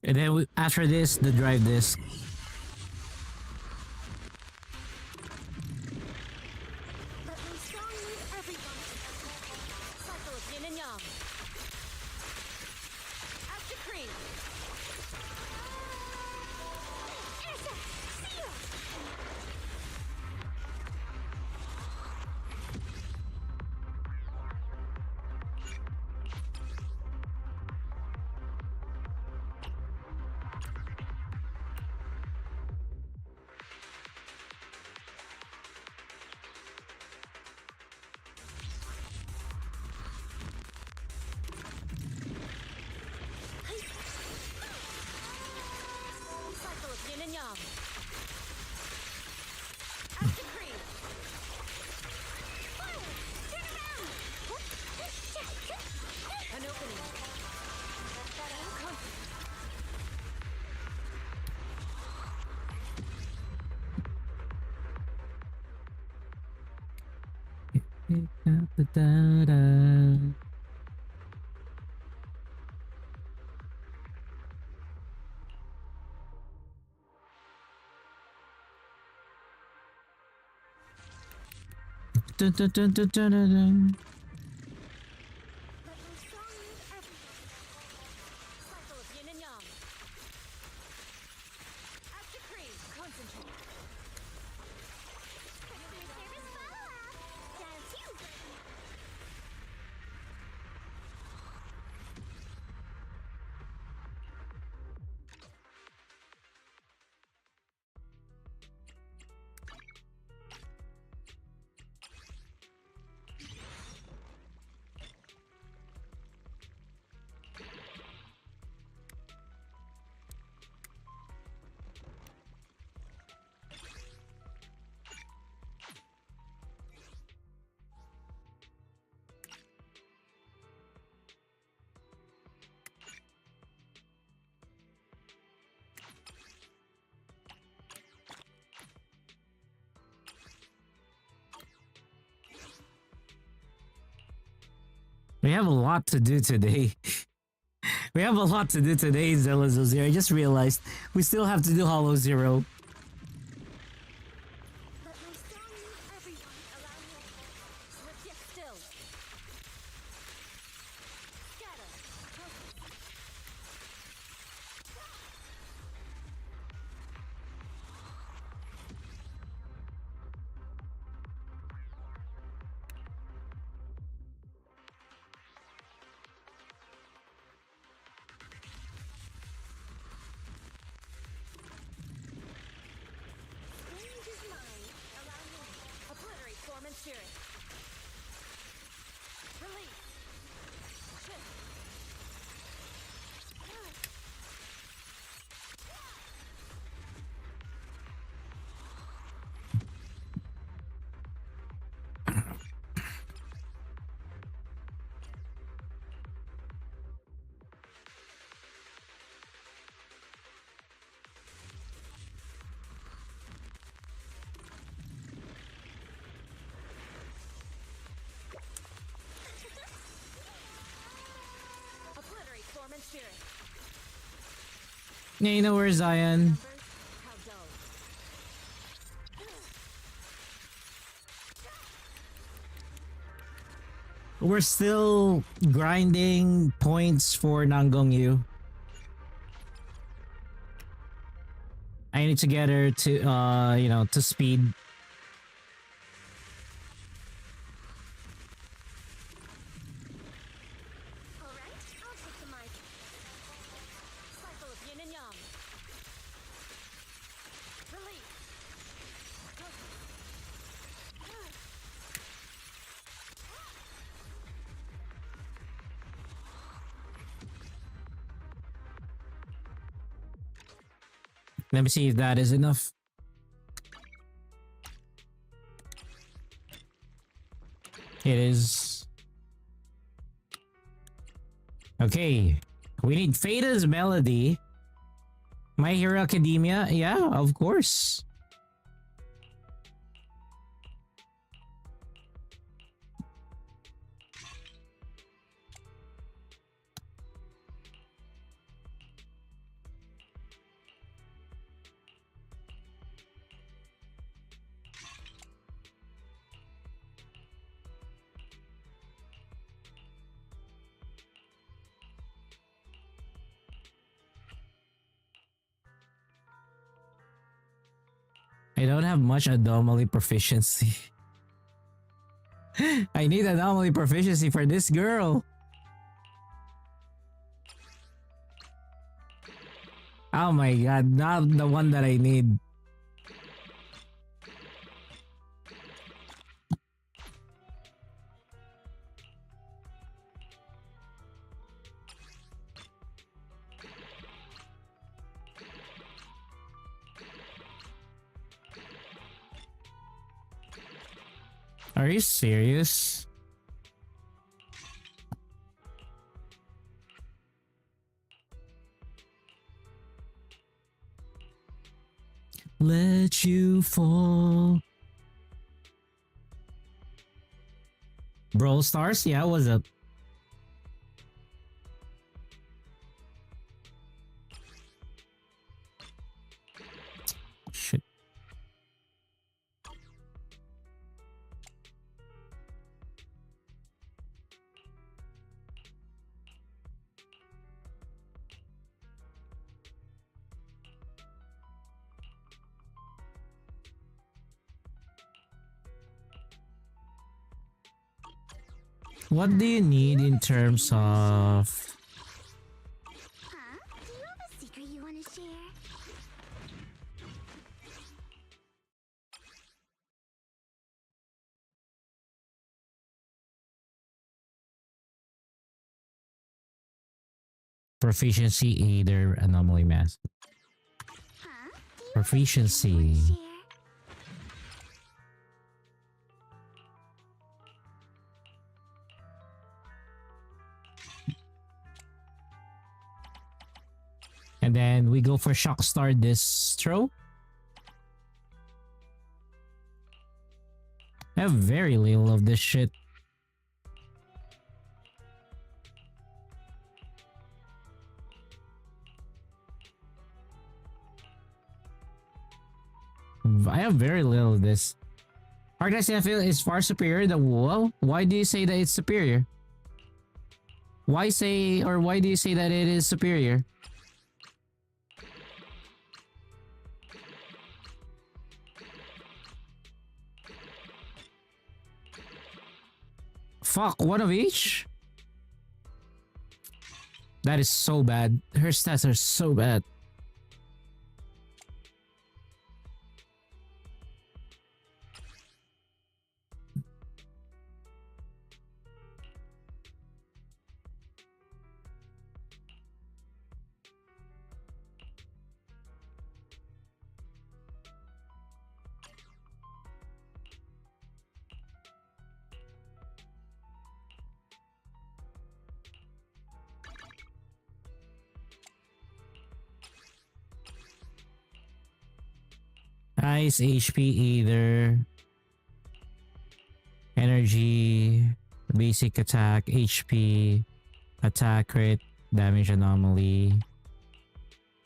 S1: And then after this, the drive disc.
S5: Let me strong move everyone. Cycle of yin and yang. As decreed.
S4: Ersa, see ya!
S1: Dun, dun, dun, dun, dun, dun, dun.
S5: Let my song move everyone. Cycle of yin and yang. As decreed, concentrate.
S4: Customer service follow-up. Down two.
S1: We have a lot to do today. We have a lot to do today, Zealous of Zero. I just realized we still have to do Hollow Zero.
S5: Let my song move everyone. Allow me. Lift yet still. Scatter. Focus. Range is mine. Allow me. Obliterate form and spirit. Release. Shift. Obliterate form and spirit.
S1: Yeah, you know where Zion?
S5: Numbers. How dull.
S1: We're still grinding points for Nanggong Yu. I need to get her to, to speed.
S5: All right, I'll take the mic. Cycle of yin and yang. Release.
S1: Let me see if that is enough. It is. Okay. We need Fada's Melody. My Hero Academia. Yeah, of course. I don't have much anomaly proficiency. I need anomaly proficiency for this girl. Oh my god, not the one that I need. Are you serious? Let you fall. Brawl Stars? Yeah, what's up? Shit. What do you need in terms of
S4: Huh? Do you have a secret you want to share?
S1: proficiency, either anomaly mask?
S4: Huh? Do you
S1: Proficiency.
S4: have a secret you want to share?
S1: And then we go for Shockstar Distro. I have very little of this shit. I have very little of this. Arctic Zenfil is far superior than WoW. Why do you say that it's superior? Why do you say that it is superior? Fuck, one of each? That is so bad. Her stats are so bad. Ice, HP either. Energy, basic attack, HP, attack rate, damage anomaly.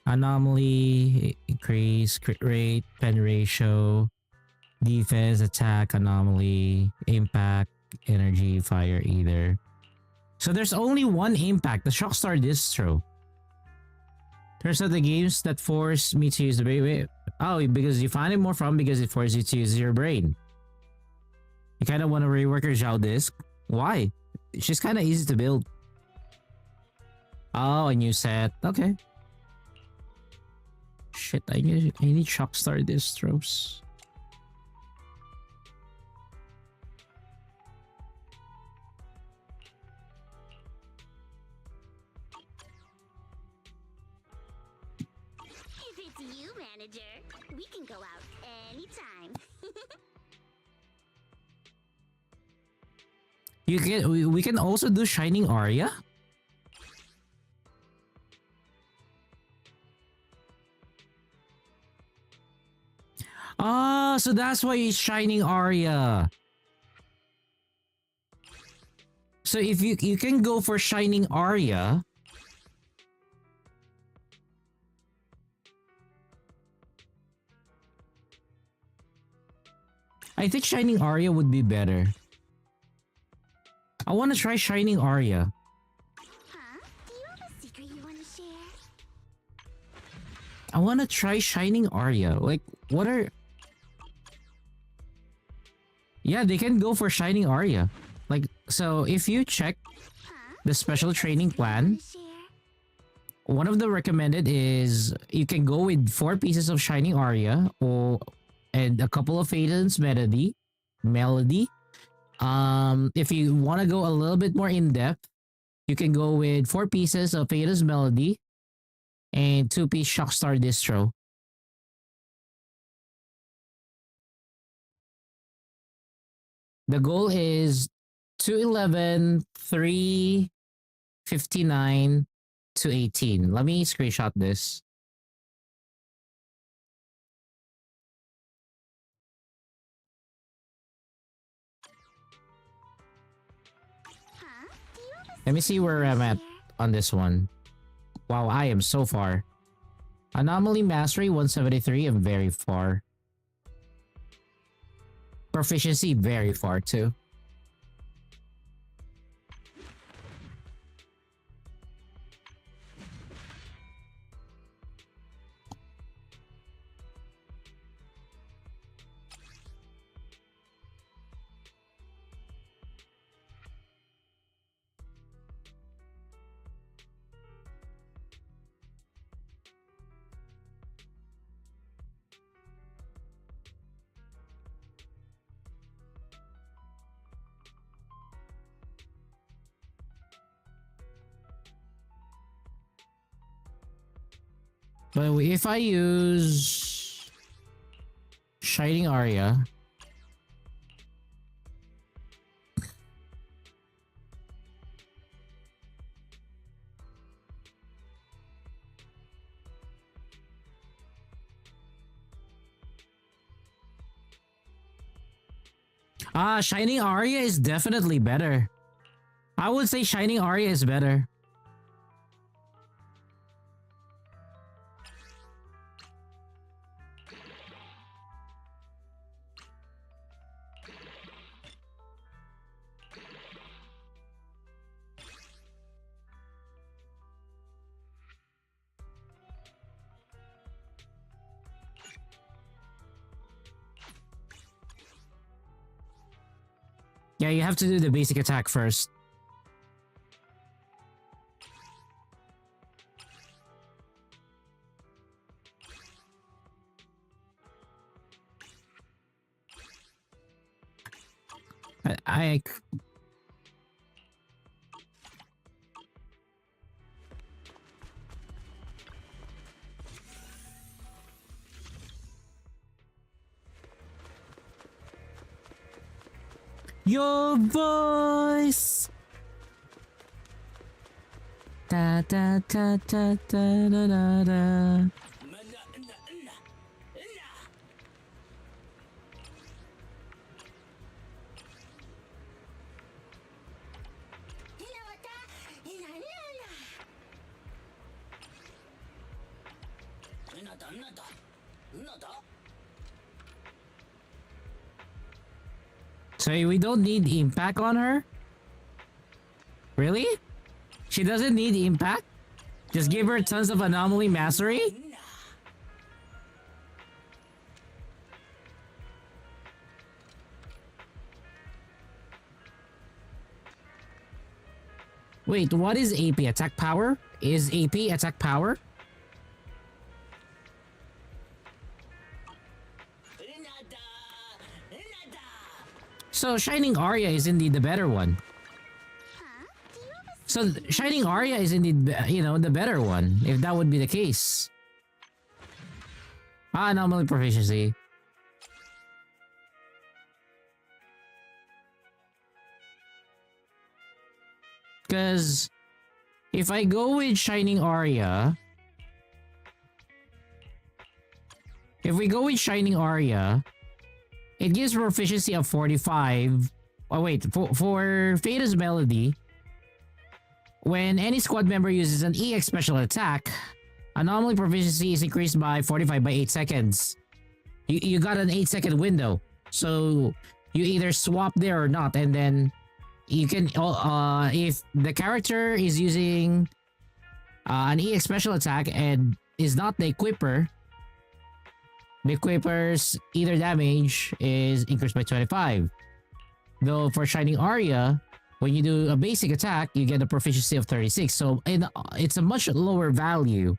S1: Anomaly, increase, crit rate, pen ratio, defense, attack, anomaly, impact, energy, fire either. So there's only one impact, the Shockstar Distro. Turns out the games that force me to use the brain. Oh, because you find it more fun because it forces you to use your brain. You kind of want to rework your Zhao disc. Why? It's just kind of easy to build. Oh, a new set. Okay. Shit, I need Shockstar Distros.
S4: If it's you, manager, we can go out anytime.
S1: We can also do Shining Aria. Ah, so that's why it's Shining Aria. So if you can go for Shining Aria. I think Shining Aria would be better. I want to try Shining Aria.
S4: Huh? Do you have a secret you want to share?
S1: I want to try Shining Aria. Like, what are... Yeah, they can go for Shining Aria. Like, so if you check
S4: Huh?
S1: the special training plan,
S4: Want to share?
S1: one of the recommended is you can go with 4 pieces of Shining Aria and a couple of Phaeton's Melody. If you want to go a little bit more in depth, you can go with 4 pieces of Phaeton's Melody and 2-piece Shockstar Distro. The goal is 211, 359 to 18. Let me screenshot this. Let me see where I'm at on this one. Wow, I am so far. Anomaly Mastery 173, I'm very far. Proficiency, very far too. But if I use Shining Aria, Shining Aria is definitely better. I would say Shining Aria is better. Yeah, you have to do the basic attack first. I Your voice. Da da da da da da da da. So we don't need impact on her? Really? She doesn't need impact? Just give her tons of anomaly mastery? Wait, what is AP? Attack power? Is AP attack power? So Shining Aria is indeed the better one. So Shining Aria is indeed, you know, the better one, if that would be the case. Anomaly proficiency. Because if I go with Shining Aria, if we go with Shining Aria, it gives proficiency of 45. Oh wait, for Fata's Melody, when any squad member uses an EX special attack, anomaly proficiency is increased by 45 by 8 seconds. You got an 8-second window, so you either swap there or not, and then you can if the character is using an EX special attack and is not the equipper, the equipper's either damage is increased by 25. Though for Shining Aria, when you do a basic attack, you get a proficiency of 36. So it's a much lower value.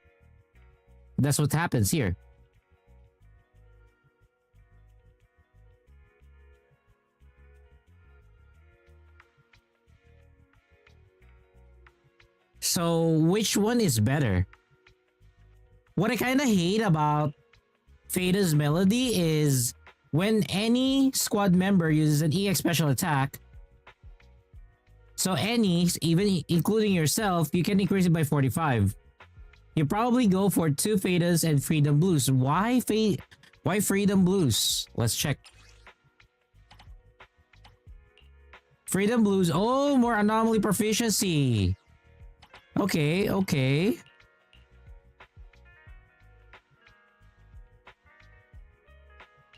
S1: That's what happens here. So which one is better? What I kind of hate about Fata's Melody is when any squad member uses an EX special attack, so any, even including yourself, you can increase it by 45. You probably go for 2 Fatas and Freedom Blues. Why Freedom Blues? Let's check. Freedom Blues. Oh, more anomaly proficiency. Okay, okay.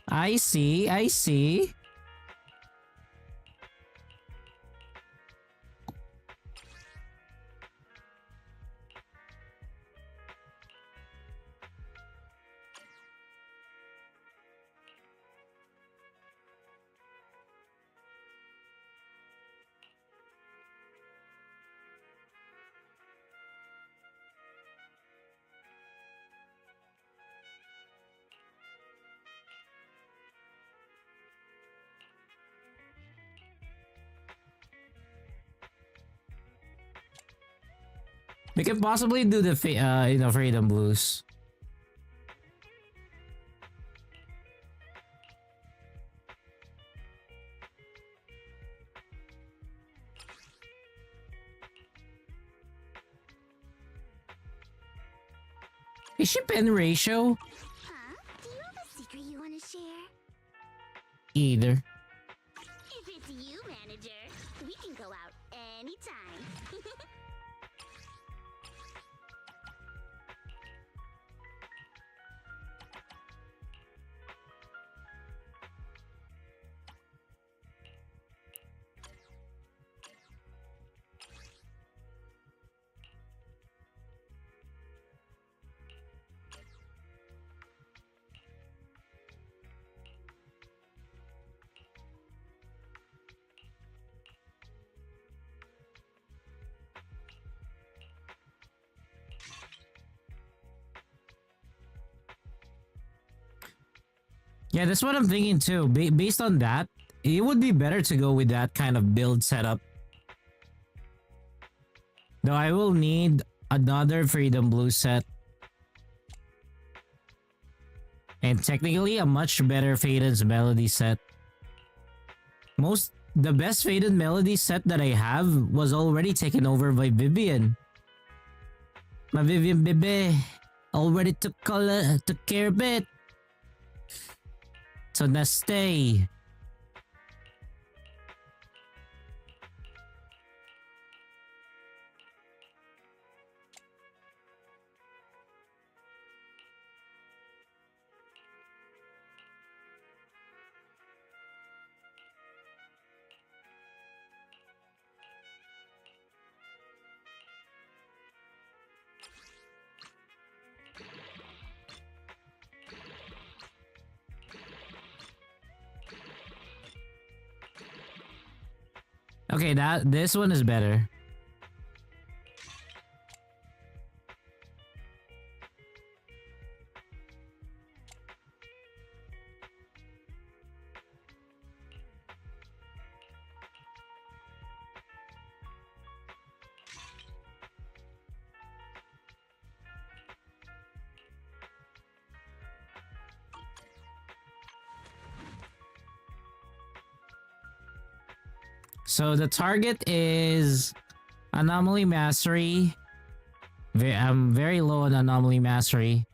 S1: I see, I see. We could possibly do the Freedom Blues. Is she pen ratio?
S4: Huh? Do you have a secret you want to share?
S1: Either.
S4: If it's you, manager, we can go out anytime.
S1: Yeah, that's what I'm thinking too. Based on that, it would be better to go with that kind of build setup. Though I will need another Freedom Blue set. And technically a much better Faden's Melody set. The best Faded Melody set that I have was already taken over by Vivian. My Vivian Bebe already took care of it. So now stay. Okay, this one is better. So the target is Anomaly Mastery. I'm very low on Anomaly Mastery.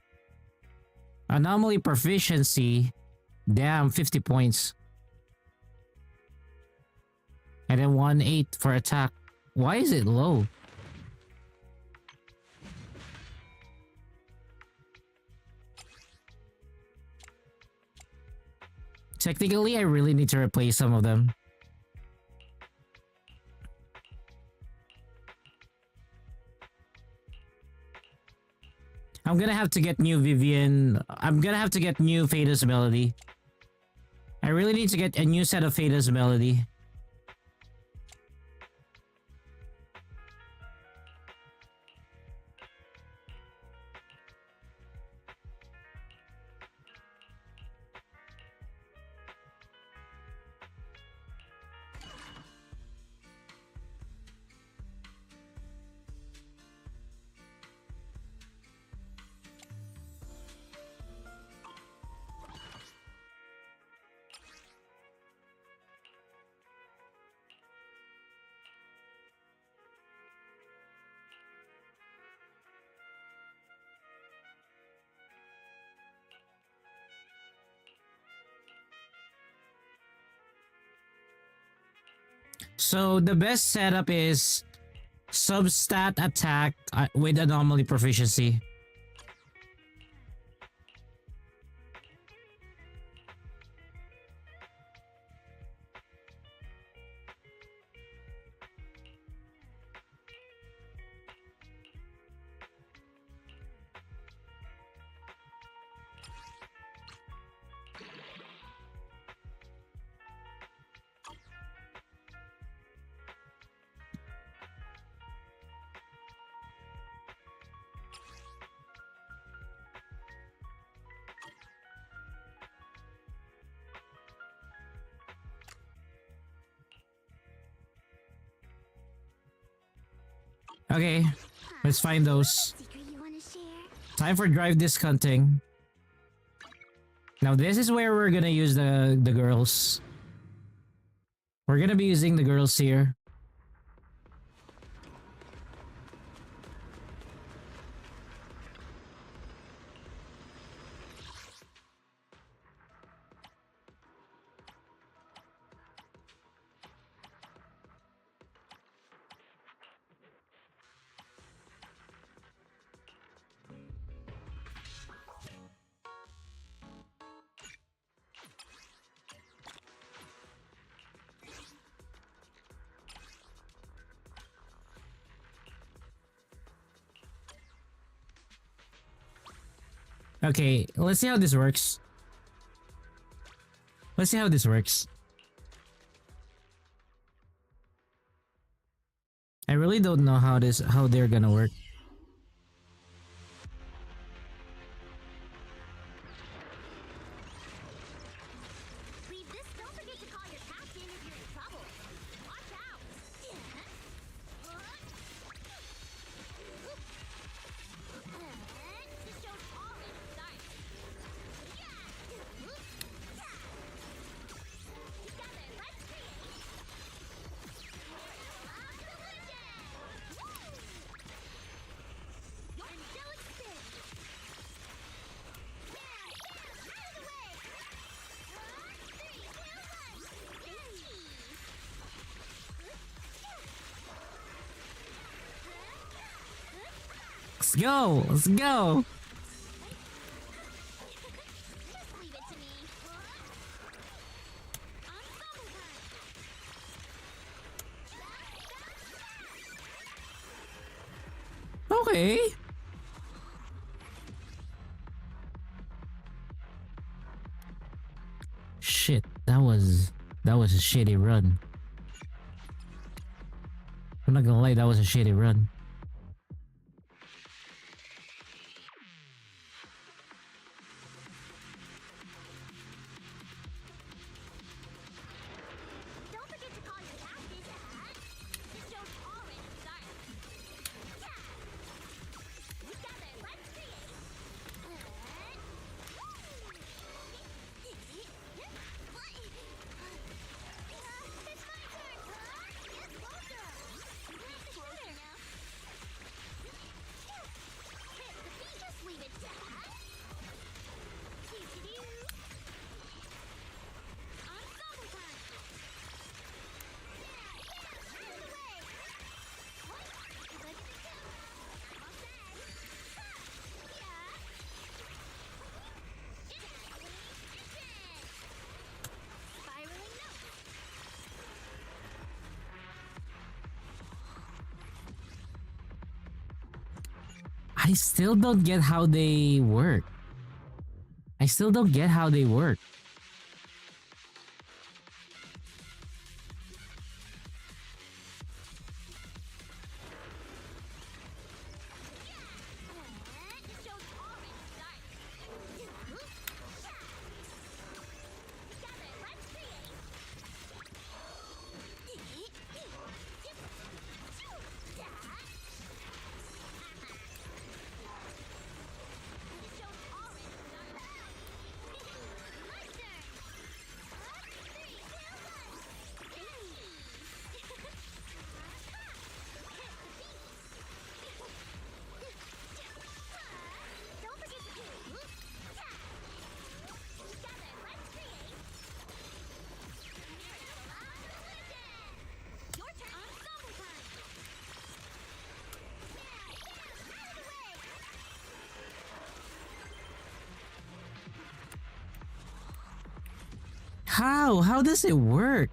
S1: Anomaly Proficiency. Damn, 50 points. And then 1-8 for attack. Why is it low? Technically, I really need to replace some of them. I'm gonna have to get new Vivian. I'm gonna have to get new Fader's Melody. I really need to get a new set of Fader's Melody. So the best setup is substat attack with anomaly proficiency. Okay, let's find those.
S4: Secret you wanna share?
S1: Time for drive discounting. Now this is where we're gonna use the girls. We're gonna be using the girls here. Okay, let's see how this works. Let's see how this works. I really don't know how they're gonna work.
S4: Leave this. Don't forget to call your captain if you're in trouble. Watch out. This show's already started. Together, let's create a solution. Angelic spin. Out of the way. 3, 2, 1.
S1: Let's go! Let's go!
S4: Just leave it to me. Ensemble time.
S1: Okay. Shit, that was a shitty run. I'm not gonna lie, that was a shitty run.
S4: Don't forget to call your captain. This show's already started. Together, let's create. It's my turn. Get closer. Closer now. Hit the beat. Just leave it to us. Ensemble time.
S1: I still don't get how they work. I still don't get how they work. How? How does it work?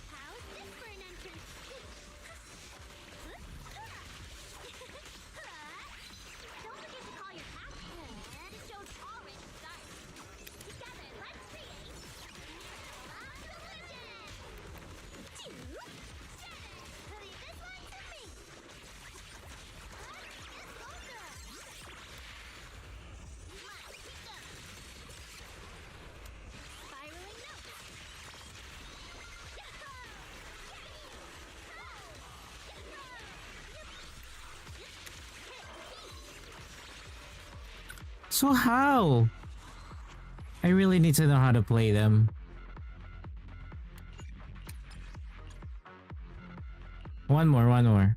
S4: How's this for an entrance? Don't forget to call your captain. The show's already started. Together, let's create a solution. 2, 7. Leave this one to me. It's over. Let's go. Spiraling notes.
S1: So how? I really need to know how to play them. One more, one more.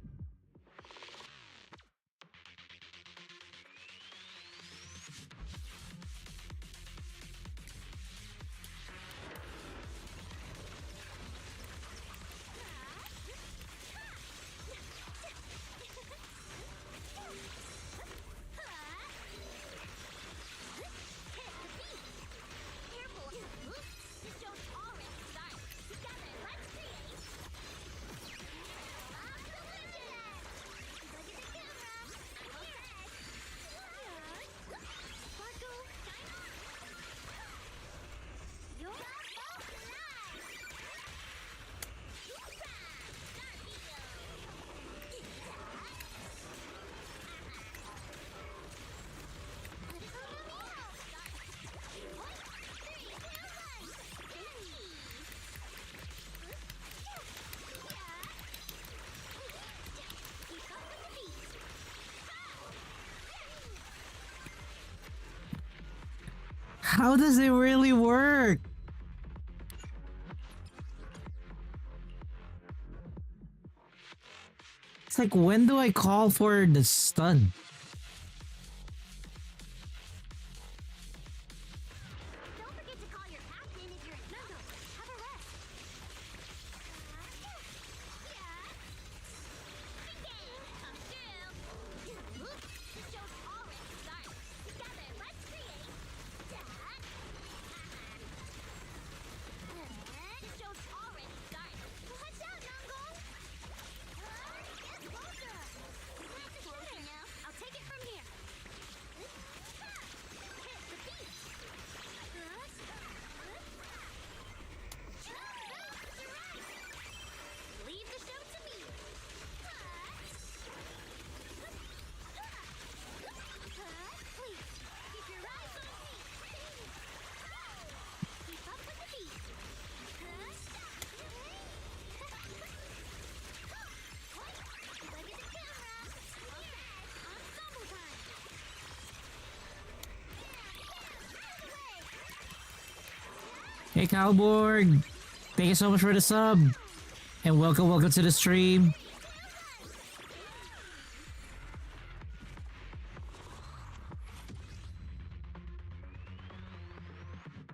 S1: How does it really work? It's like, when do I call for the stun?
S4: Don't forget to call your captain if you're in trouble. Have a rest. Come through. The show's already started. Together, let's create. The show's already started. Watch out, Nongo. It's Volta. That's a shooter now. I'll take it from here. Hit the beat. Leave the show to me. Please, keep your eyes on me. Keep up with the beat. Look at the camera. Ensemble time.
S1: Hey Calborg, thank you so much for the sub. And welcome to the stream.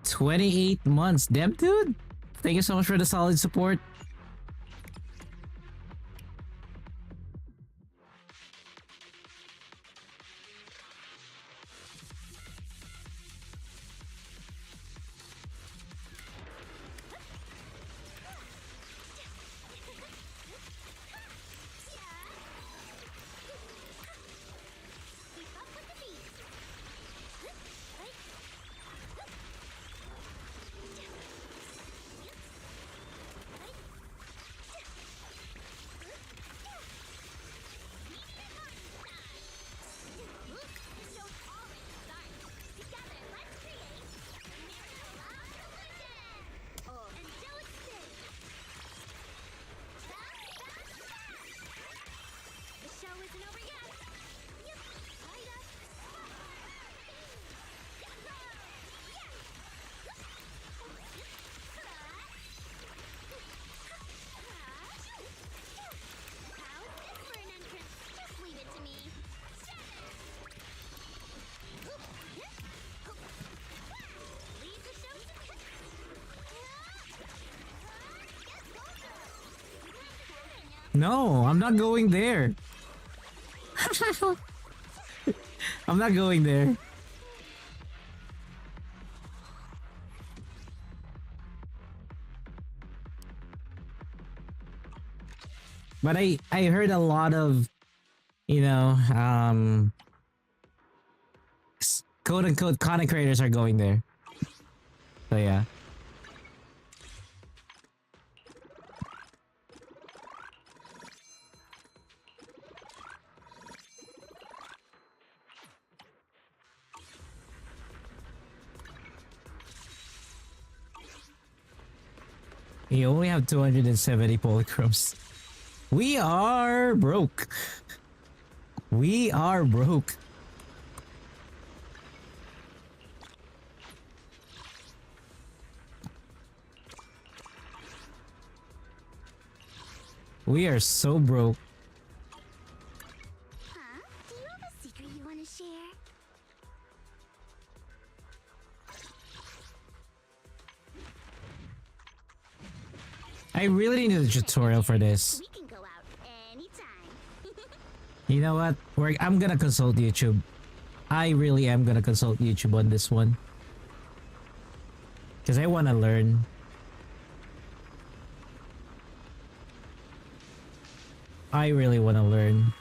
S1: $28 months, damn dude. Thank you so much for the solid support.
S4: Keep up with the beat.
S1: No, I'm not going there. I'm not going there. But I heard a lot of, you know, quote unquote content creators are going there. So yeah. You only have 270 polychromes. We are broke. We are broke. We are so broke.
S4: Huh? Do you have a secret you want to share?
S1: I really need a tutorial for this.
S4: We can go out anytime.
S1: You know what? I'm gonna consult YouTube. I really am gonna consult YouTube on this one. Because I want to learn. I really want to learn.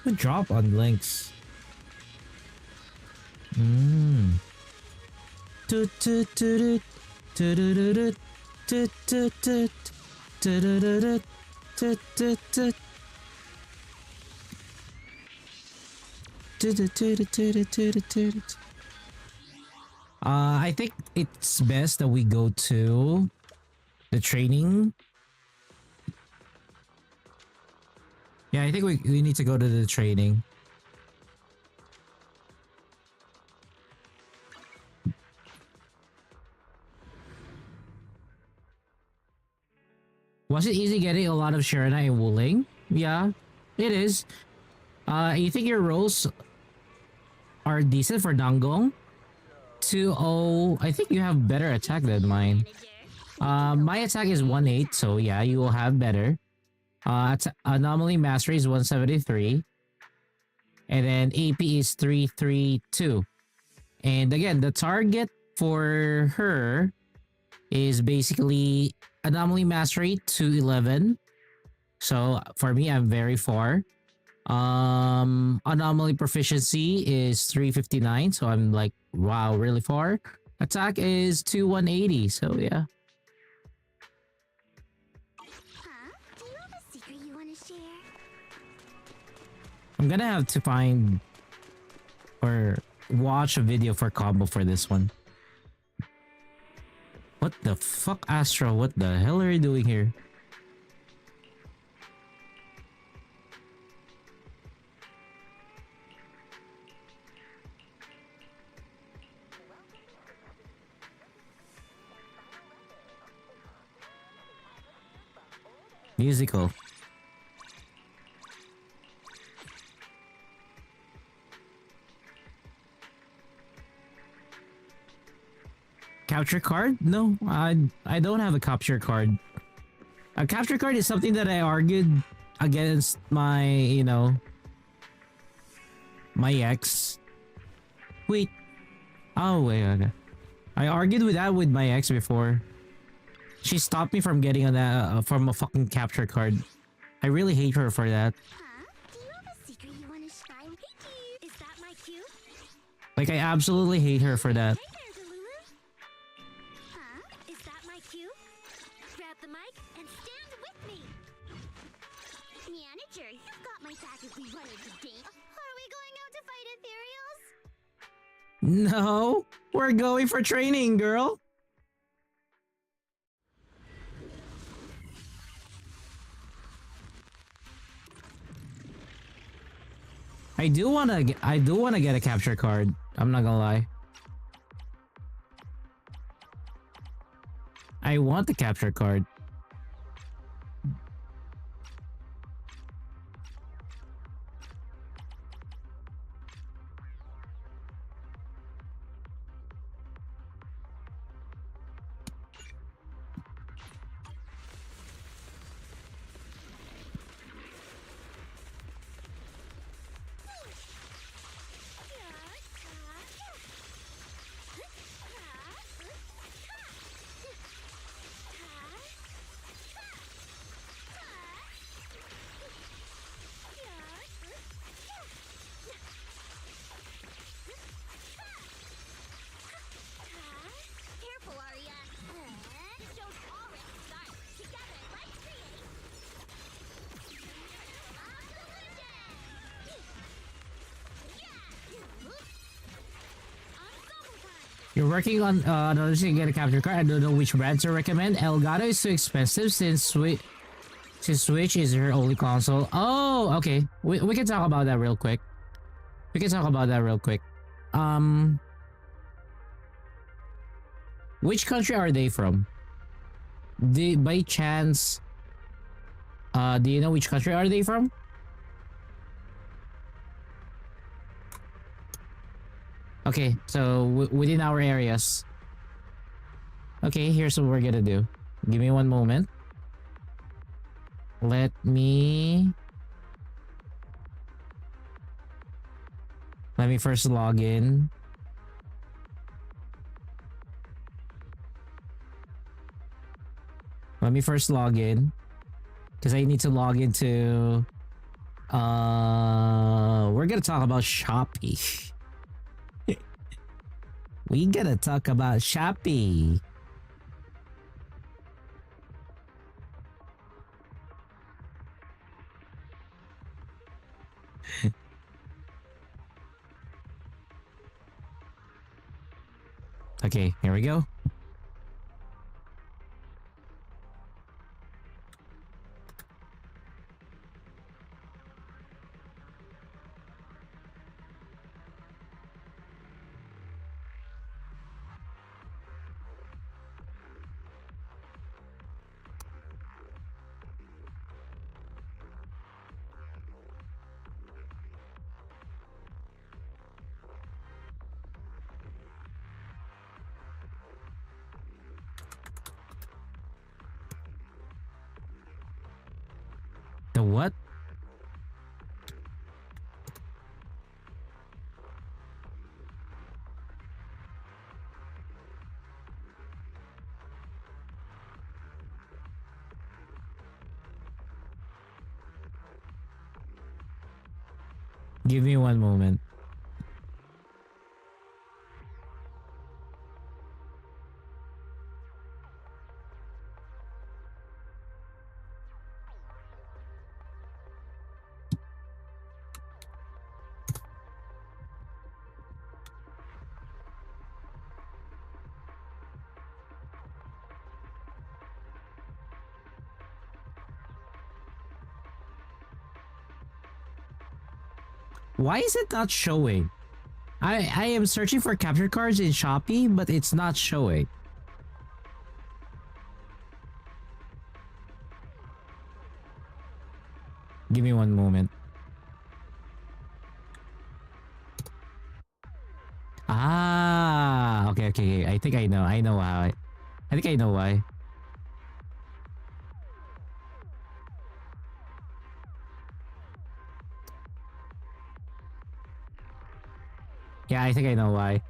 S1: Good drop on links. I think it's best that we go to the training. Yeah, I think we need to go to the training. Was it easy getting a lot of Sharana and Wuling? Yeah, it is. You think your rolls are decent for Dangong? 2-0. I think you have better attack than mine. My attack is 1-8, so yeah, you will have better. Anomaly Mastery is 173. And then AP is 332. And again, the target for her is basically Anomaly Mastery 211. So for me, I'm very far. Anomaly Proficiency is 359. So I'm like, wow, really far. Attack is 180. So yeah.
S4: Huh? Do you have a secret you want to share?
S1: I'm gonna have to find or watch a video for combo for this one. What the fuck, Astro? What the hell are you doing here? Musical. Capture card? No, I don't have a capture card. A capture card is something that I argued against my, you know, my ex. Wait. Oh, wait, okay. I argued with that with my ex before. She stopped me from getting on that from a fucking capture card. I really hate her for that.
S4: Huh? Do you have a secret you want to share? I'm picky. Is that my cue?
S1: Like, I absolutely hate her for that.
S4: Hey there, Delulu. Huh? Is that my cue? Grab the mic and stand with me. Manager, you've got my back if we run into date. Are we going out to fight ethereals?
S1: No, we're going for training, girl. I do wanna get a capture card. I'm not gonna lie. I want the capture card. You're working on another thing to get a capture card. I don't know which brand to recommend. Elgato is too expensive since Switch is her only console. Oh, okay. We can talk about that real quick. Which country are they from? By chance, do you know which country are they from? Okay, so within our areas. Okay, here's what we're gonna do. Give me one moment. Let me first log in. Because I need to log into we're gonna talk about Shopee. We gotta talk about Shopee. Okay, here we go. The what? Give me one moment. Why is it not showing? I am searching for capture cards in Shopee, but it's not showing. Give me one moment. Ah, okay. I think I know. I know how. I think I know why. Yeah, I think I know why.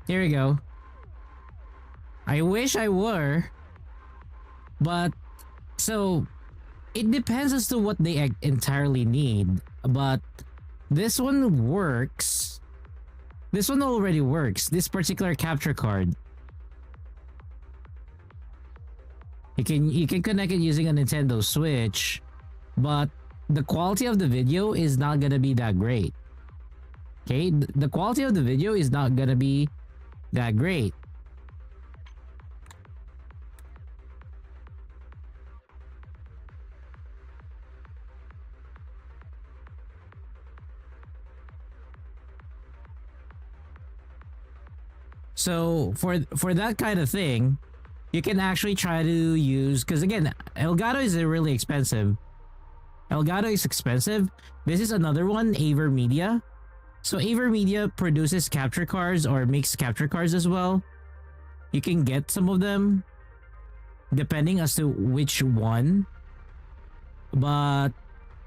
S1: Here we go. I wish I were, but so it depends as to what they entirely need. But this one works. This one already works. This particular capture card. You can connect it using a Nintendo Switch, but the quality of the video is not gonna be that great. Okay, the quality of the video is not gonna be that great. So for that kind of thing, you can actually try to use, because again, Elgato is really expensive. Elgato is expensive. This is another one, AverMedia. So AverMedia produces capture cards or makes capture cards as well. You can get some of them depending as to which one. But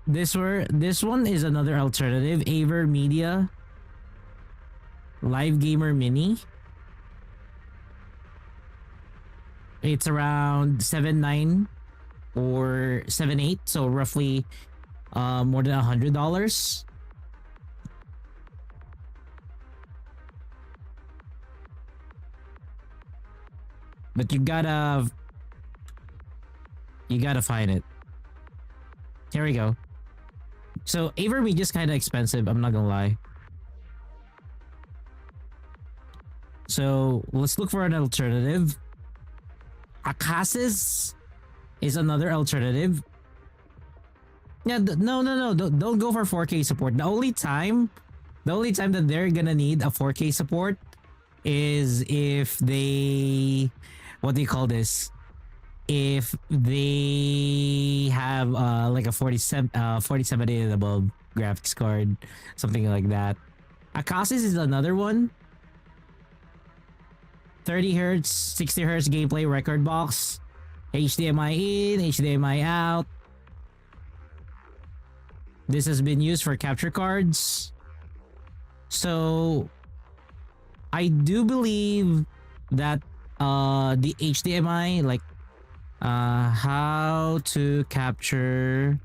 S1: This one is another alternative. Aver Media Live Gamer Mini. It's around 7.9 or 7.8, so roughly more than $100. But you gotta find it. Here we go. So Averme just kind of expensive, I'm not gonna lie. So let's look for an alternative. Akasis is another alternative. Yeah, no, don't go for 4K support. The only time that they're gonna need a 4K support is if they, what do you call this? If they have like a 4070 and above graphics card, something like that. Akasis is another one. 30 hertz, 60 hertz gameplay record box, HDMI in, HDMI out. This has been used for capture cards. So I do believe that the HDMI, like how to capture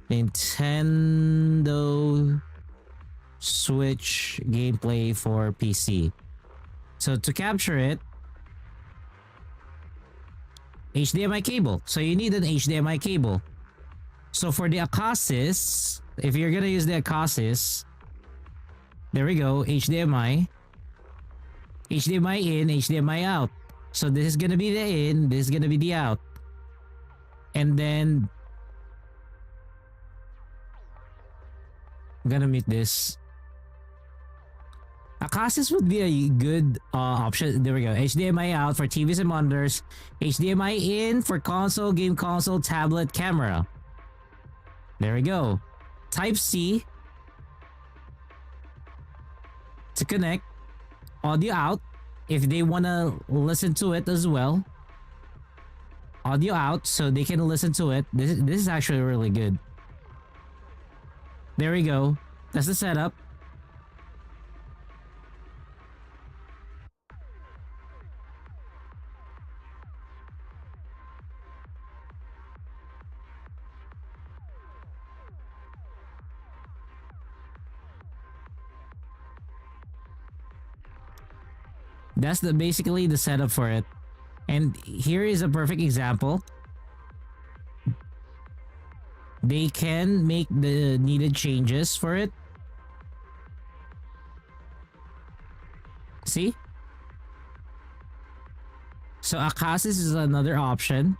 S1: Nintendo Switch gameplay for PC. So to capture it, HDMI cable. So you need an HDMI cable. So for the Akasis, if you're gonna use the Akasis, there we go, HDMI. HDMI in, HDMI out. So this is gonna be the in, this is gonna be the out. And then I'm gonna mute this. Akasis would be a good option. There we go. HDMI out for TVs and monitors. HDMI in for console, game console, tablet, camera. There we go. Type C to connect. Audio out if they want to listen to it as well. Audio out so they can listen to it. This is actually really good. There we go. That's the setup. That's basically the setup for it. And here is a perfect example. They can make the needed changes for it. See? So Akasis is another option.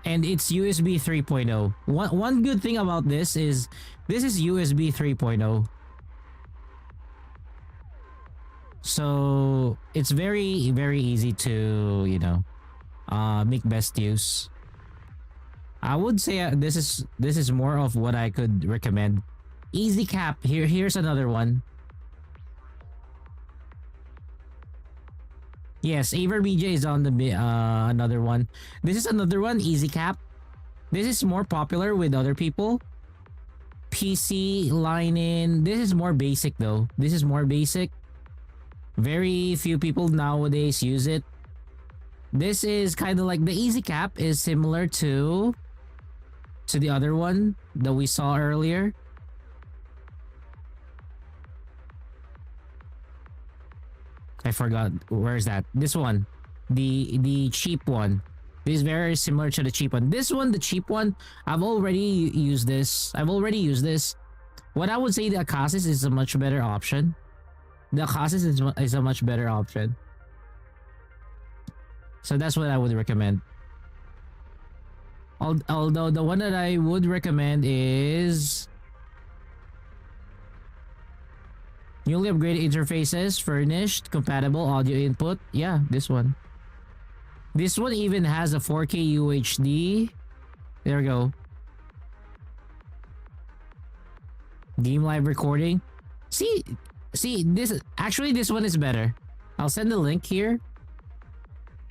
S1: And it's USB 3.0. One good thing about this is USB 3.0. So it's very, very easy to, you know, make best use. I would say this is more of what I could recommend. Easy Cap. Here's another one. Yes, AverMedia is on the another one. This is another one, Easy Cap. This is more popular with other people. PC line in. This is more basic though. This is more basic. Very few people nowadays use it. This is kind of like the Easy Cap is similar to the other one that we saw earlier. I forgot, where is that? This one, the cheap one. This is very similar to the cheap one. This one, the cheap one, I've already used this. What I would say, the Akasis is a much better option. The Akasis is a much better option. So that's what I would recommend. Although the one that I would recommend is newly upgraded interfaces, furnished, compatible audio input. Yeah, this one. This one even has a 4K UHD. There we go. Game live recording. See, this one is better. I'll send the link here.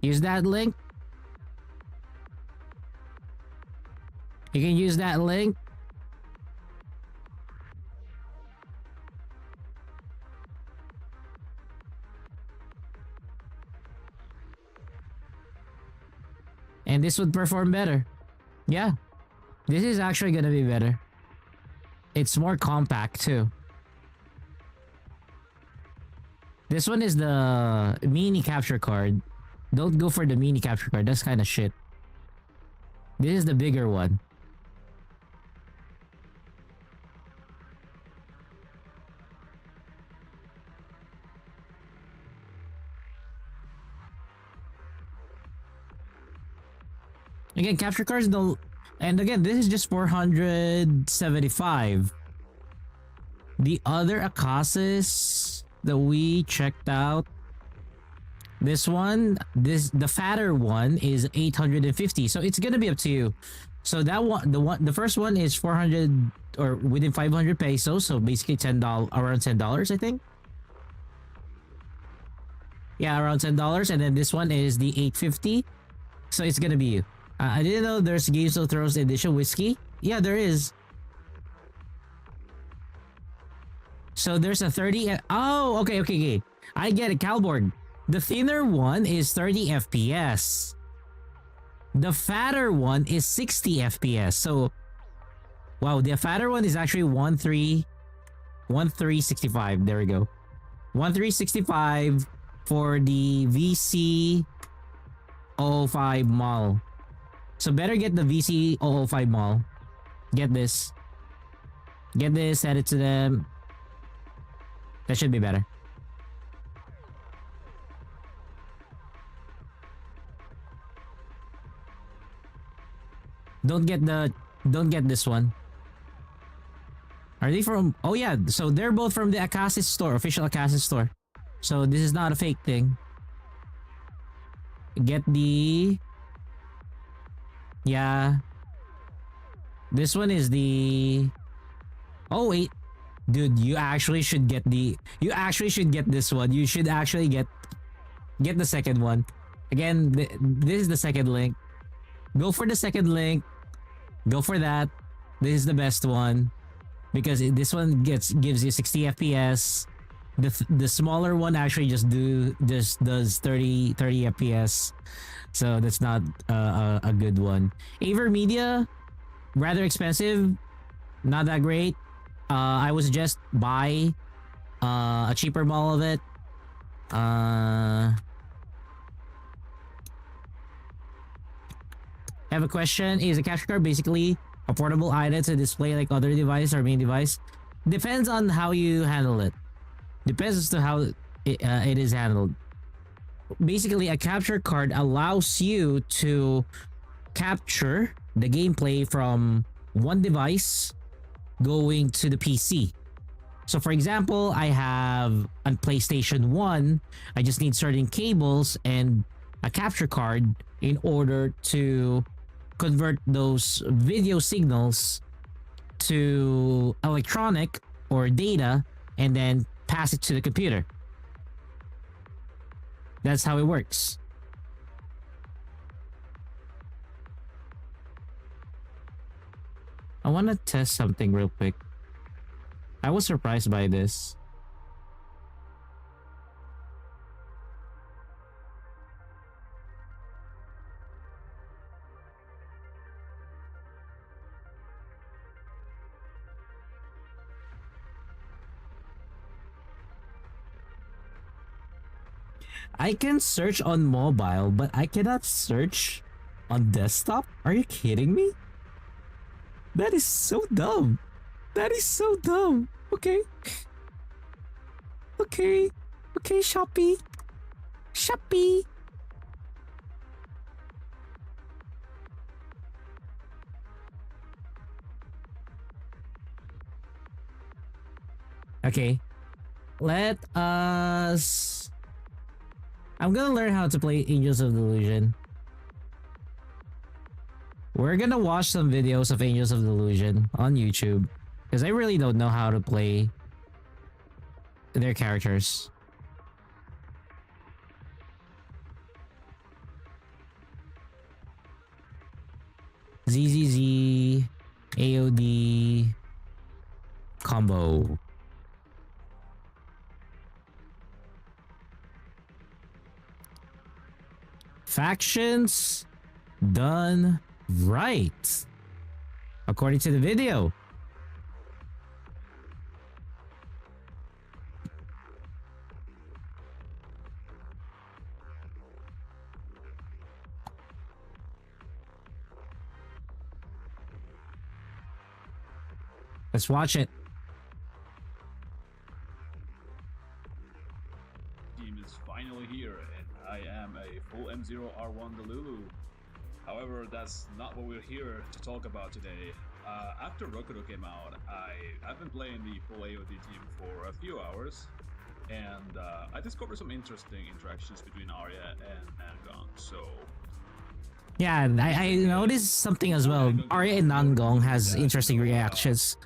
S1: Use that link. You can use that link. And this would perform better. Yeah. This is actually gonna be better. It's more compact too. This one is the mini capture card. Don't go for the mini capture card. That's kind of shit. This is the bigger one. Again, capture cards don't... And again, this is just 475. The other Akasis that we checked out, this one, the fatter one is 850. So it's gonna be up to you. So that one, the first one is 400 or within 500 pesos. So basically $10, around $10, I think. Yeah, around $10. And then this one is the 850. So it's gonna be you. I didn't know there's Games of Thrones edition whiskey. Yeah, there is. So there's a 30. Oh, okay. I get it, Calborg. The thinner one is 30 FPS. The fatter one is 60 FPS. So, wow, the fatter one is actually 1365. There we go. 1365 for the VC005 Mall. So better get the VC005 Mall. Get this. Get this, send it to them. That should be better. Don't get this one. Are they from... Oh yeah, so they're both from the Akasis store, official Akasis store. So this is not a fake thing. Get the... Yeah. This one is the... Oh wait. Dude, you actually should get the... You actually should get this one. You should actually get the second one. Again, this is the second link. Go for the second link. Go for that. This is the best one. Because this one gives you 60 FPS. The smaller one actually just does 30 FPS. So that's not a good one. AverMedia, rather expensive. Not that great. I would suggest buy a cheaper model of it. I have a question. Is a capture card basically a portable item to display like other device or main device? Depends on how you handle it. Depends as to how it is handled. Basically, a capture card allows you to capture the gameplay from one device going to the PC. So for example, I have on PlayStation 1, I just need certain cables and a capture card in order to convert those video signals to electronic or data and then pass it to the computer. That's how it works. I want to test something real quick. I was surprised by this. I can search on mobile, but I cannot search on desktop? Are you kidding me? That is so dumb. That is so dumb. Okay. Okay, Shopee. Shopee. Okay. Let us... I'm gonna learn how to play Angels of Delusion. We're gonna watch some videos of Angels of Delusion on YouTube. Because I really don't know how to play their characters. ZZZ AOD combo. Factions done right, according to the video. Let's watch it.
S6: Team is finally here, and I am a full M0R1 Delulu. However, that's not what we're here to talk about today. After Rokudo came out, I've been playing the full AOD team for a few hours, and I discovered some interesting interactions between Arya and Nangon. So
S1: Yeah, I noticed something as well. Arya and Nangong has interesting reactions.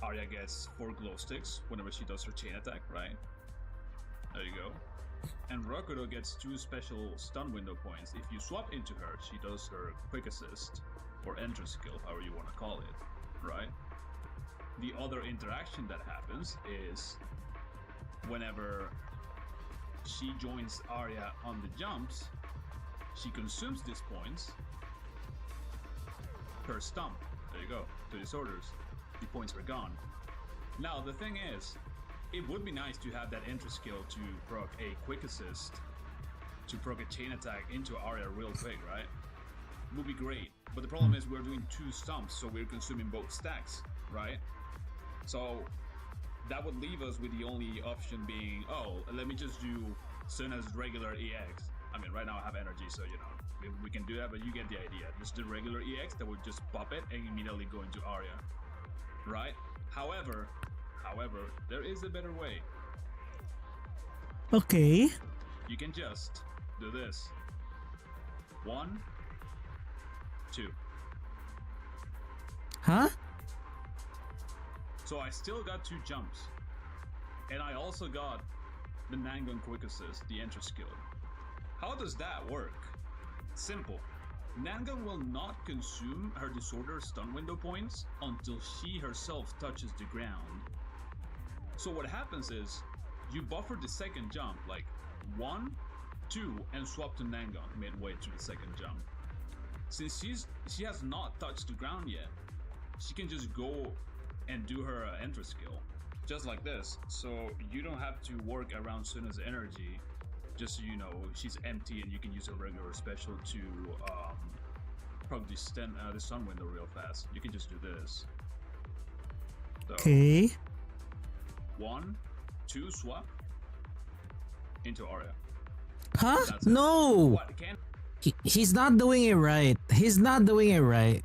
S6: Arya gets 4 glow sticks whenever she does her chain attack, right? There you go. And Rokudo gets 2 special stun window points. If you swap into her, she does her quick assist or enter skill, however you want to call it, right? The other interaction that happens is whenever she joins Arya on the jumps, she consumes these points per stump. There you go, to disorders. The points are gone. Now the thing is, it would be nice to have that enter skill to proc a quick assist, to proc a chain attack into Arya real quick, right? Would be great. But the problem is we're doing 2 stumps, so we're consuming both stacks, right? So that would leave us with the only option being, oh, let me just do Sunna's regular EX. I mean, right now I have energy, so you know, we can do that, but you get the idea. Just the regular EX that would just pop it and immediately go into Arya, right? However, there is a better way.
S1: Okay.
S6: You can just do this. 1, 2.
S1: Huh?
S6: So I still got 2 jumps. And I also got the Nangon quick assist, the enter skill. How does that work? Simple. Nangon will not consume her disorder stun window points until she herself touches the ground. So what happens is, you buffer the second jump, like 1, 2, and swap to Nangon midway through the second jump. Since she has not touched the ground yet, she can just go and do her enter skill, just like this. So you don't have to work around Sunna's energy. Just so you know, she's empty and you can use a regular special to probably the stun window real fast. You can just do this. So,
S1: Okay.
S6: 1, 2, swap into Arya.
S1: Huh?
S6: That's it.
S1: No!
S6: What can
S1: He's not doing it right. He's not doing it right.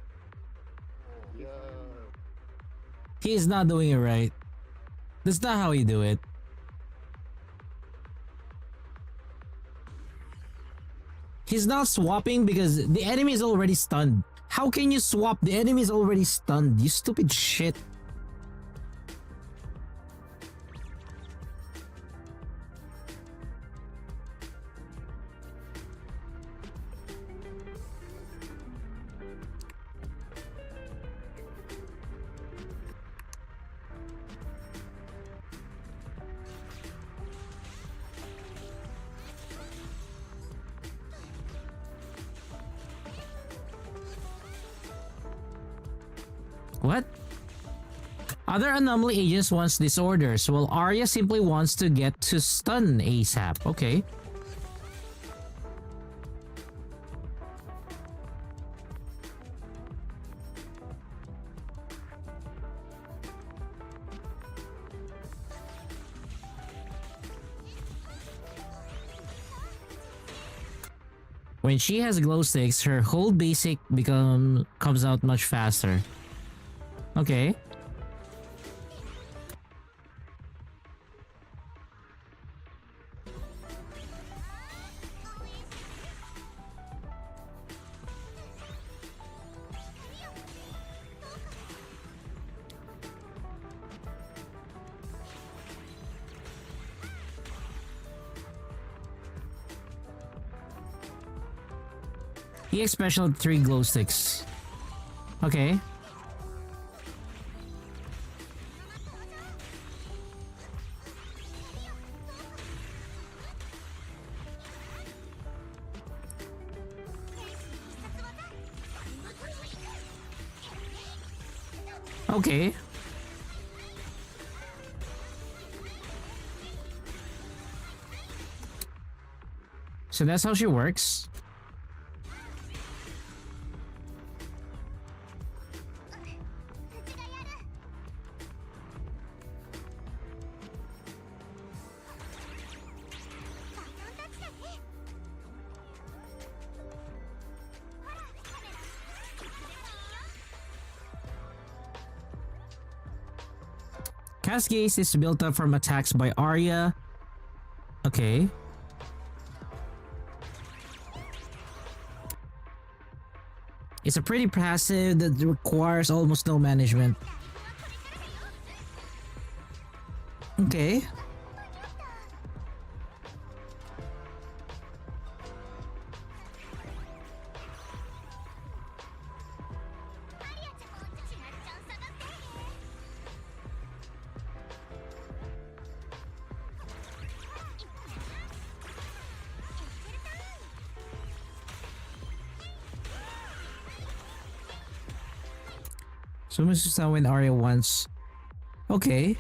S1: He's not doing it right. That's not how you do it. He's not swapping because the enemy is already stunned. How can you swap? The enemy is already stunned. You stupid shit. What? Other anomaly agents wants disorders, while Arya simply wants to get to stun ASAP. Okay. When she has glow sticks, her whole basic comes out much faster. Okay. EX special 3 glow sticks. Okay. Okay. So that's how she works. Cascade is built up from attacks by Arya. Okay. It's a pretty passive that requires almost no management. Okay. So Mr. Sun when Arya wants. Okay.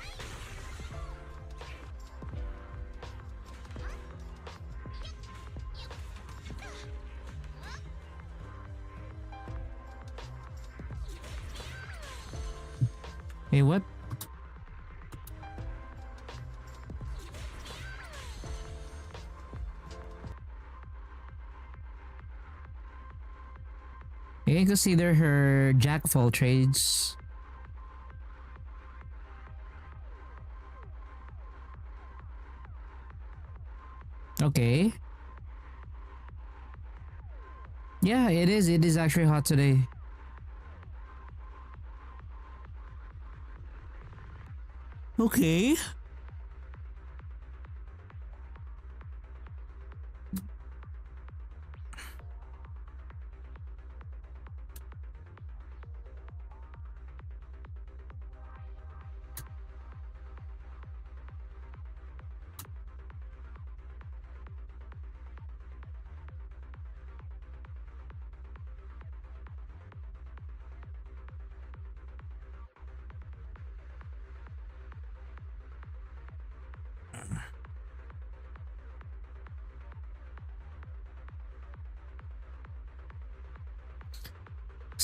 S1: Hey, what? You can consider her jack of all trades. Okay. Yeah, it is. It is actually hot today. Okay.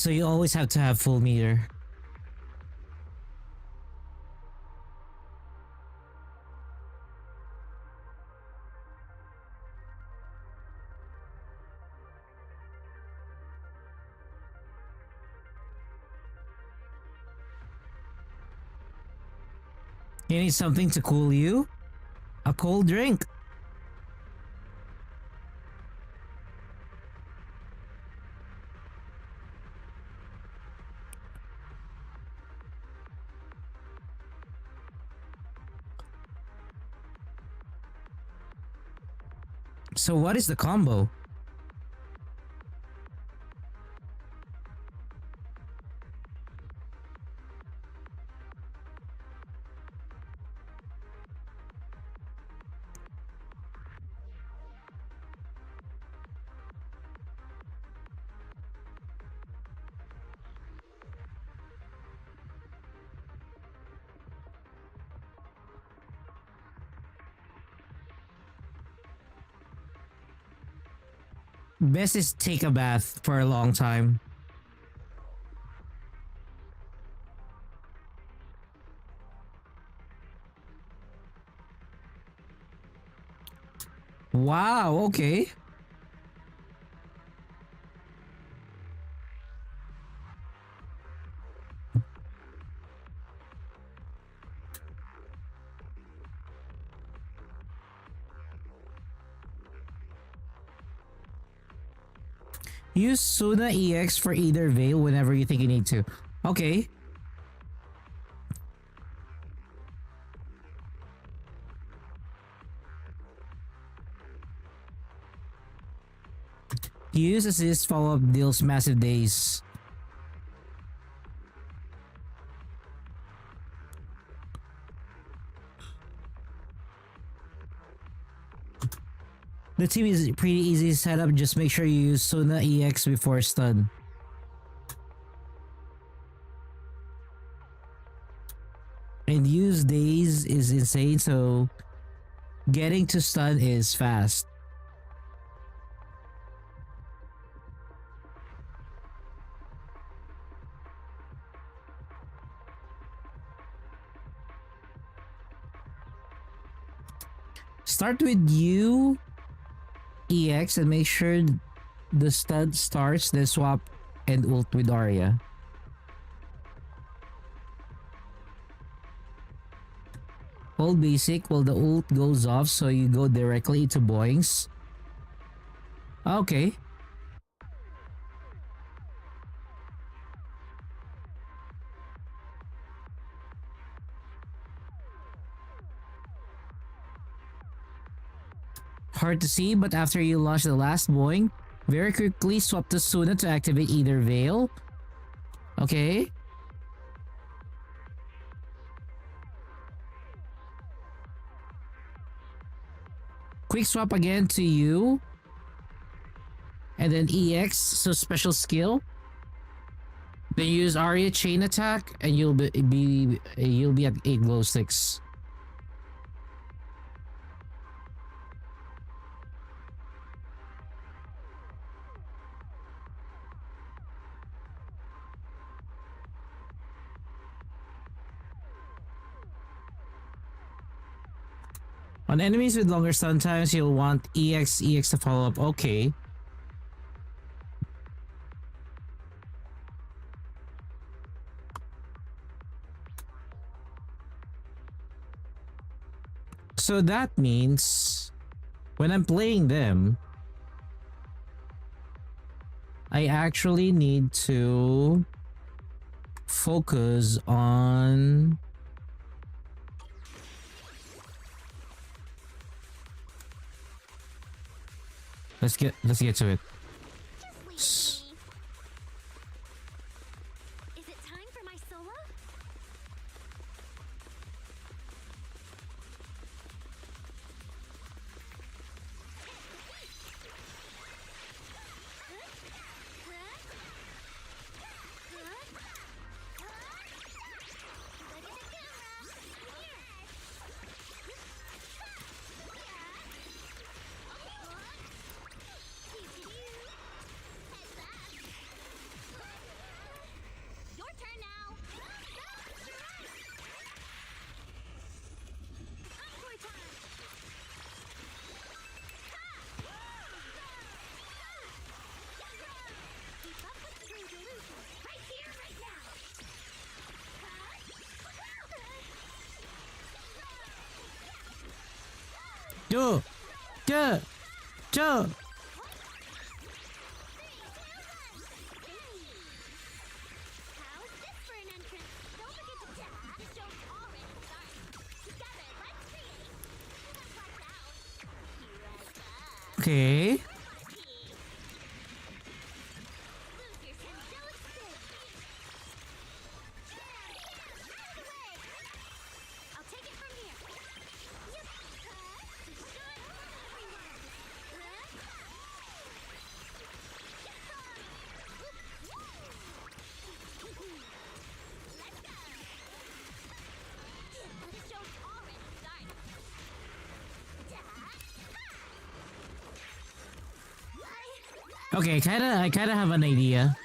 S1: So you always have to have full meter. You need something to cool you? A cold drink. So what is the combo? Best is take a bath for a long time. Wow, okay. Use Suna EX for either Veil whenever you think you need to. Okay. Use assist follow-up deals massive days. The team is pretty easy to set up. Just make sure you use Suna EX before stun. And use daze is insane, so getting to stun is fast. Start with you EX and make sure the stun starts, then swap and ult with Arya. Hold basic while the ult goes off so you go directly to Boings. Okay. Hard to see, but after you launch the last Boing, very quickly swap to Suna to activate either Veil. Okay. Quick swap again to you. And then EX, so special skill. Then use Arya chain attack and you'll be at 8 glow sticks. On enemies with longer stun times, you'll want EX to follow up. Okay. So that means when I'm playing them, I actually need to focus on Let's get to it.
S5: Just leave me. Is it time for my solo? Your turn now. Encore time. Keep up with the dreams illusion. Right here, right now.
S1: Joe! Joe! Joe!
S5: How's this for an entrance? Don't forget to tap. The show's already started. Together, let's create. Let's watch out.
S1: Okay.
S5: Lose your angelic spirit. I'll take it from here. Yep. Destroy everyone. Let's go. The show's already started.
S1: Okay, I kinda have an idea.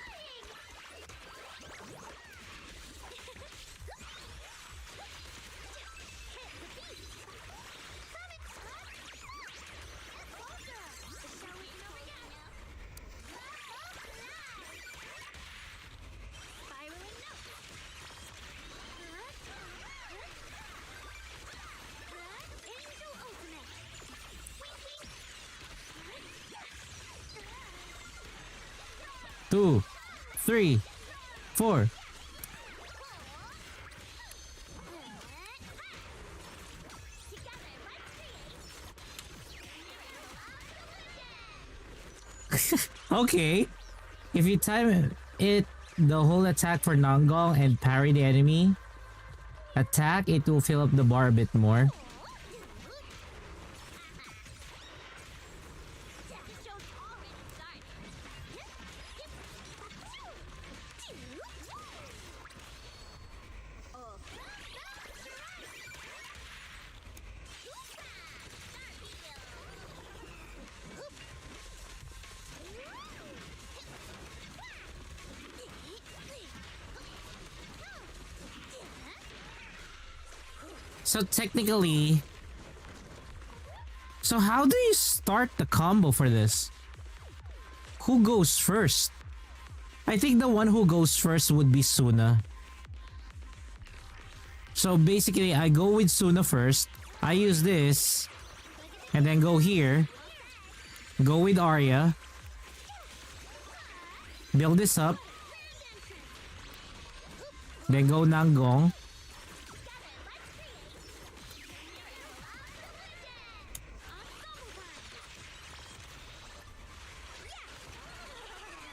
S1: Two, 3, 4. Okay. If you time it, the whole attack for Nongong and parry the enemy attack, it will fill up the bar a bit more. So technically, so how do you start the combo for this? Who goes first? I think the one who goes first would be Suna. So basically, I go with Suna first. I use this, and then go here. Go with Arya. Build this up. Then go Nanggong.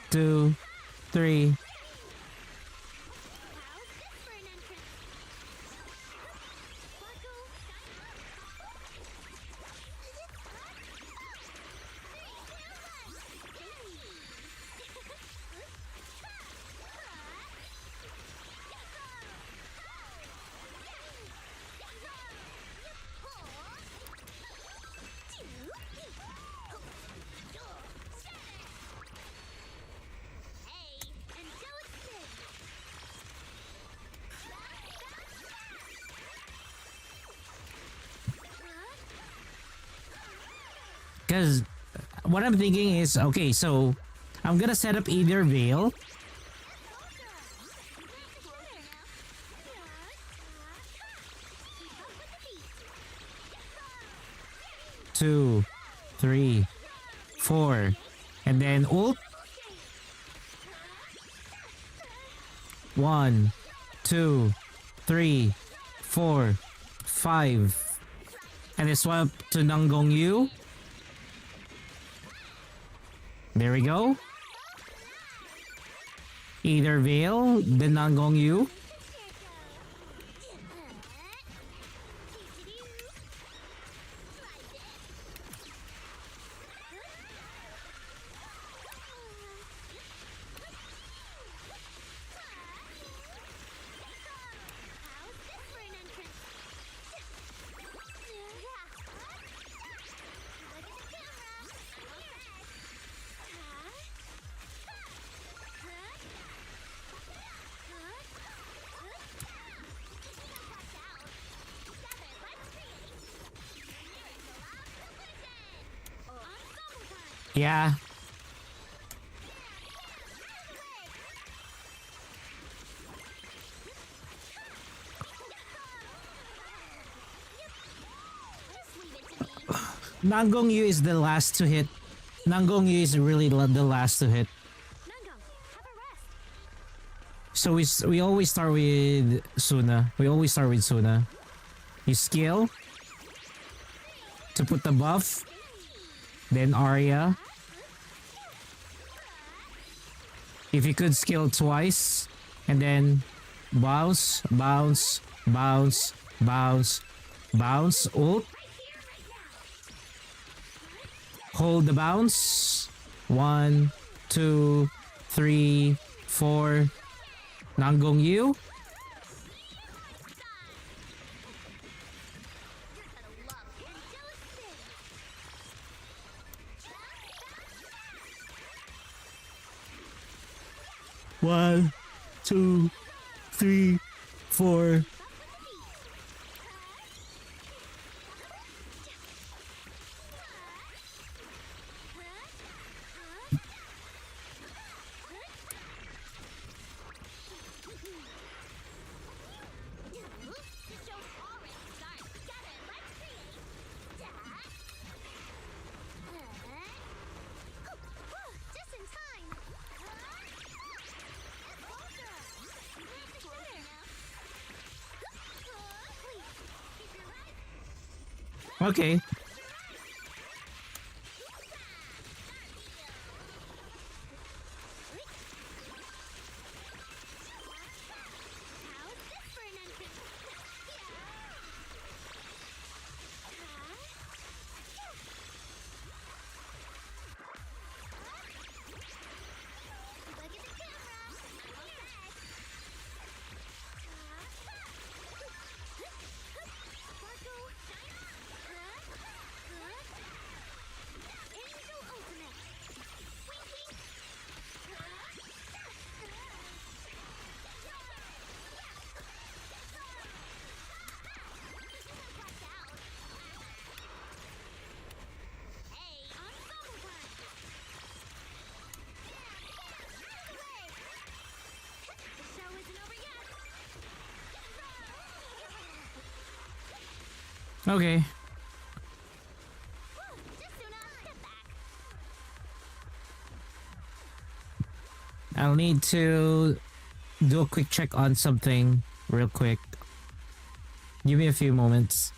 S1: Two, three. Because what I'm thinking is, okay, so I'm gonna set up either Veil. Two, three, four, and then ult. 1, 2, 3, 4, 5. And then swap to Nanggong Yu. There we go. Either Veil, then Nanggong Yu. Yeah. Nanggong Yu is the last to hit. Nanggong Yu is really the last to hit. So we always start with Suna. We always start with Suna. You skill to put the buff. Then Arya. If you could skill twice. And then bounce, bounce, bounce, bounce, bounce, ult. Hold the bounce. 1, 2, 3, 4. Nanggong Yu. One, 2, 3, 4.
S5: Just in time.
S1: Okay. Okay.
S5: Just Suna, step back.
S1: I'll need to do a quick check on something real quick. Give me a few moments.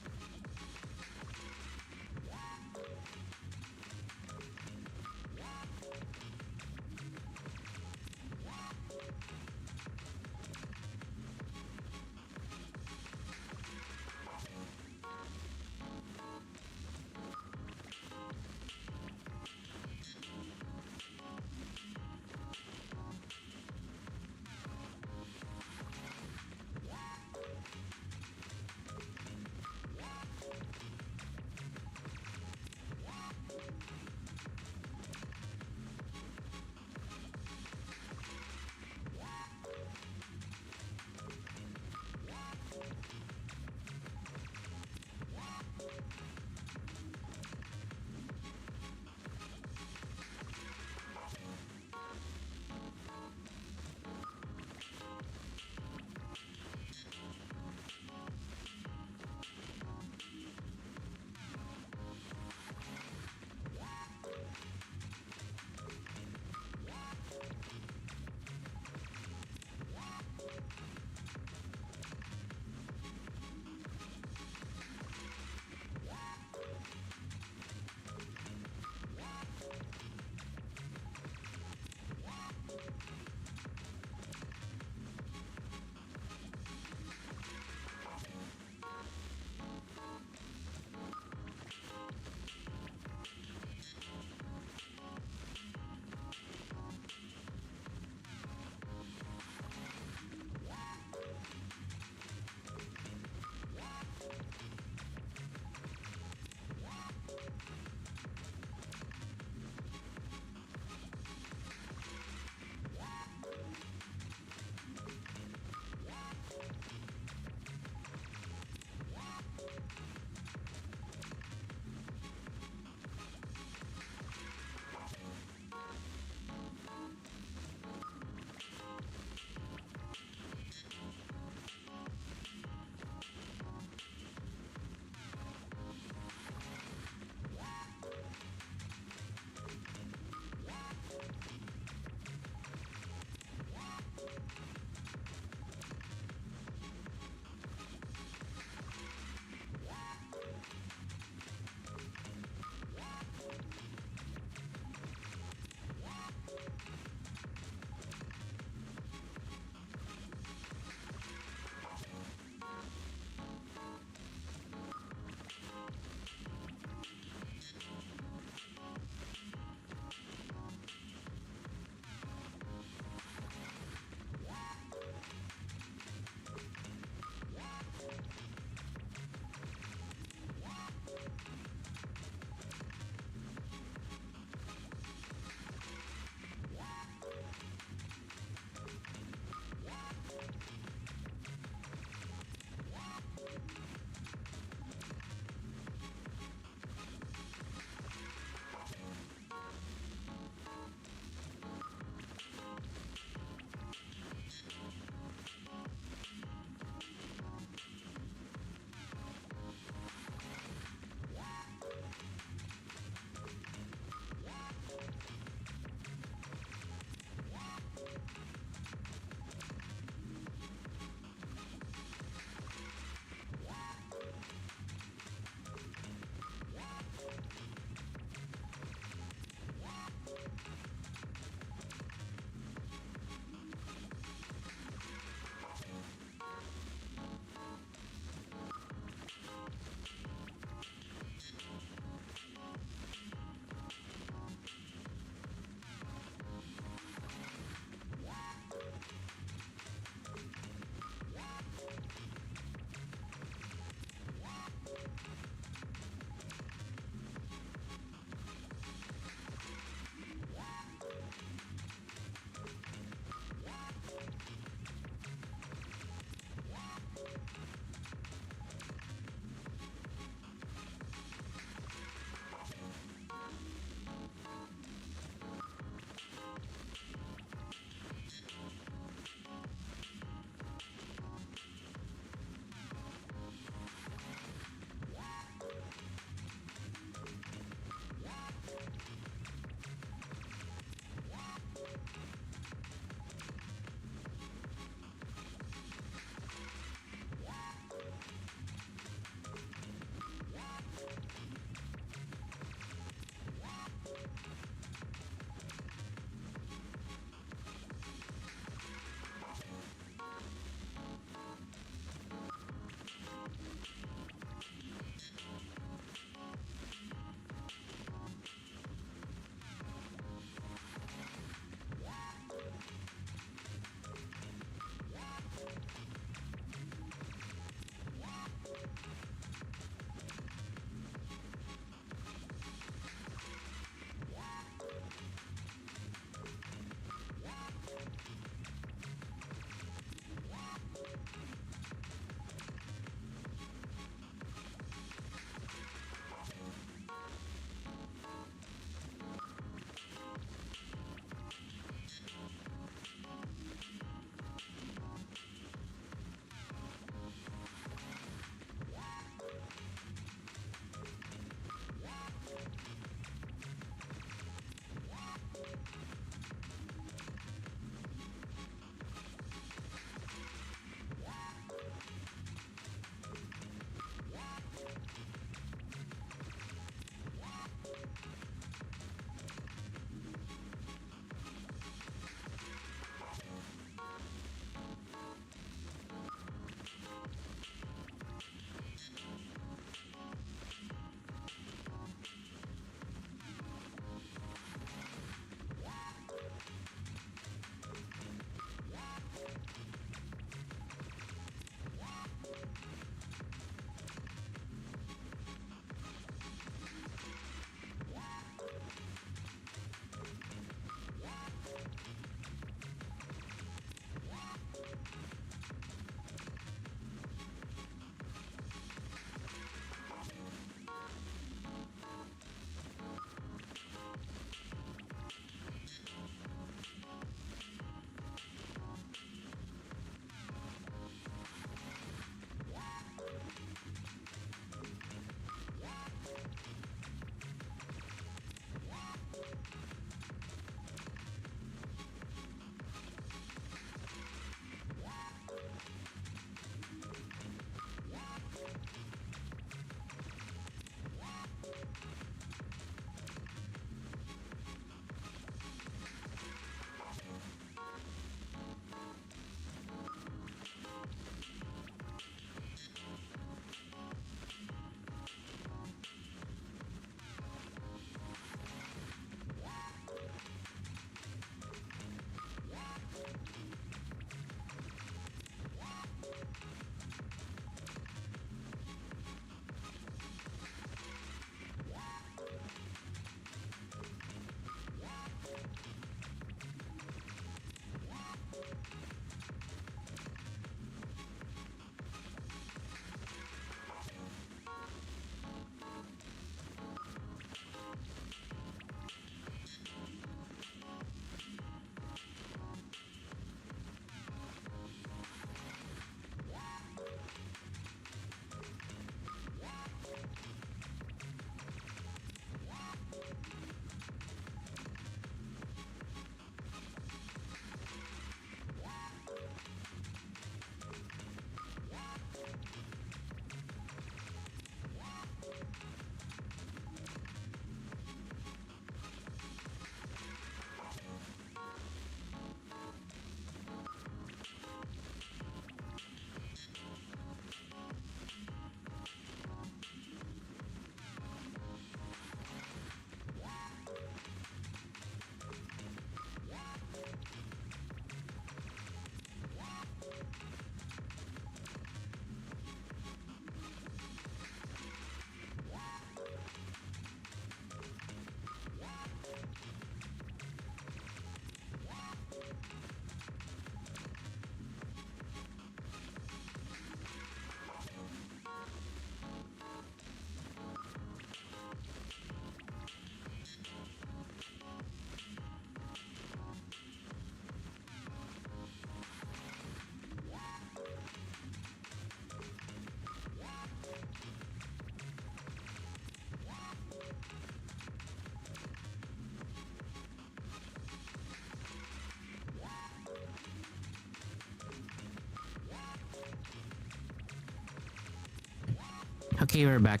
S1: Okay, we're back.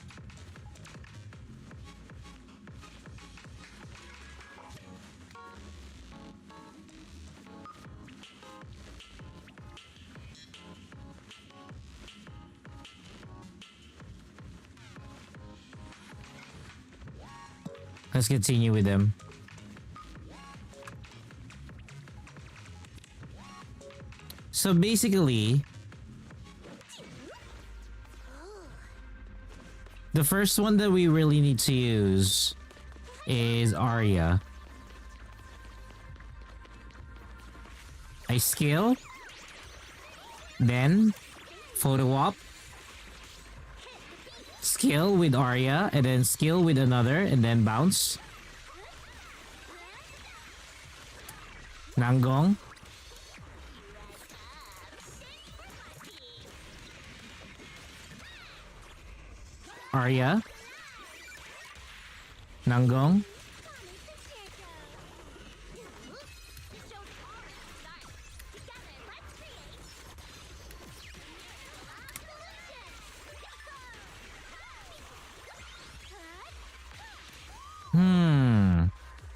S1: Let's continue with them. So basically, the first one that we really need to use is Arya. I skill, then photo op, skill with Arya, and then skill with another, and then bounce. Nanggong. Arya. Nanggong.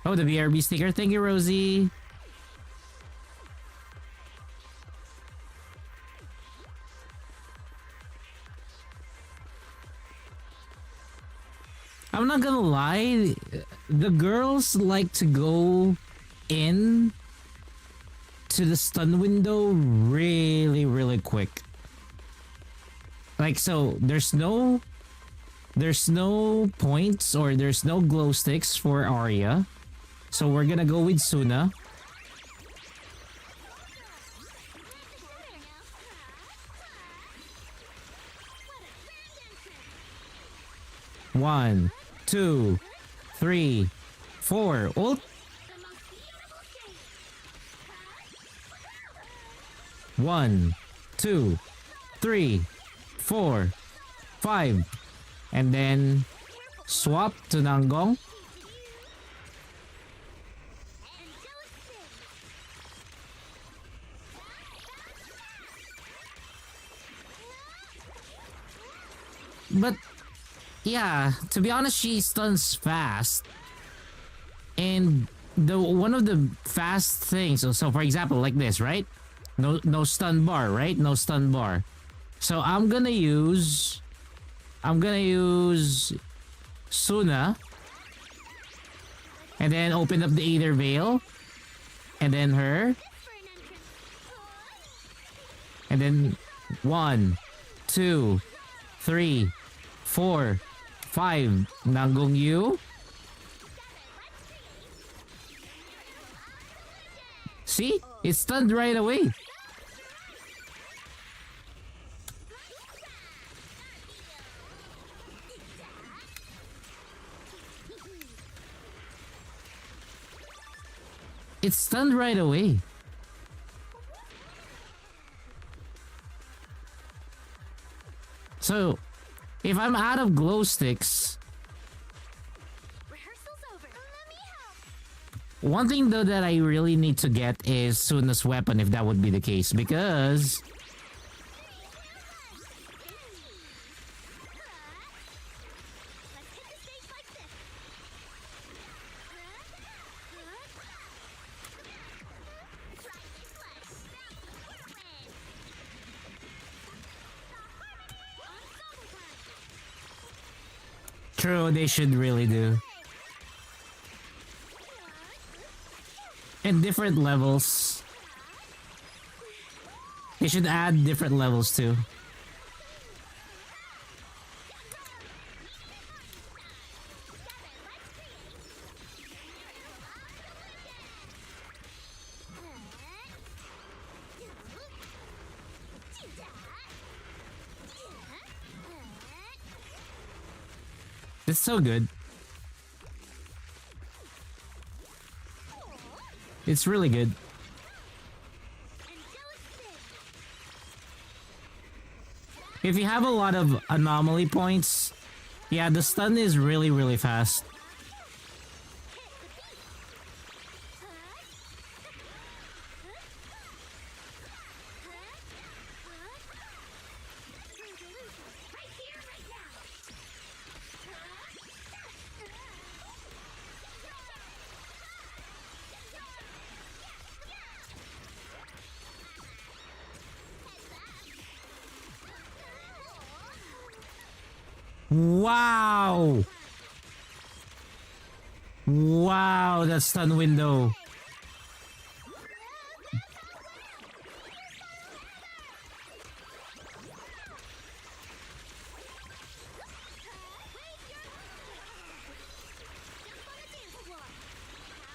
S1: Oh, the BRB sticker. Thank you, Rosie. I'm not gonna lie, the girls like to go in to the stun window really quick. Like, so there's no points or there's no glow sticks for Arya. So we're gonna go with Suna. One, 2, 3, 4. Ult. 1, 2, 3, 4, 5. And then swap to Nanggong. But yeah, to be honest, she stuns fast. And the one of the fast things, so for example, like this, right? No stun bar, right? No stun bar. So I'm gonna use Suna. And then open up the Aether Veil. And then her. And then 1, 2, 3, 4, 5. Nanggong Yu. See? It's stunned right away. It's stunned right away. So, if I'm out of glow sticks,
S5: Rehearsal's over. Let me help.
S1: one thing though that I really need to get is Suna's weapon, if that would be the case, because
S5: Let's hit the stage like this.
S1: true, they should really do. And different levels. They should add different levels too. It's so good. It's really good. If you have a lot of anomaly points, yeah, the stun is really fast.
S5: Right here, right now.
S1: Wow! Wow, that stun window.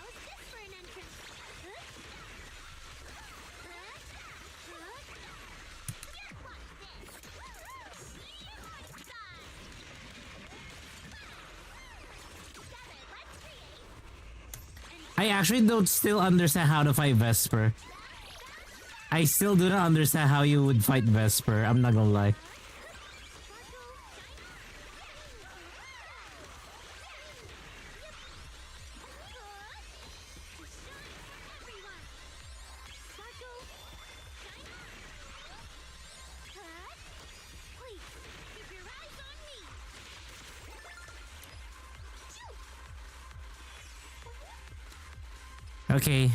S5: How's this for an entrance?
S1: I actually don't still understand how to fight Vesper. I still do not understand how you would fight Vesper. I'm not gonna lie.
S5: Please, keep your eyes on me.
S1: Okay.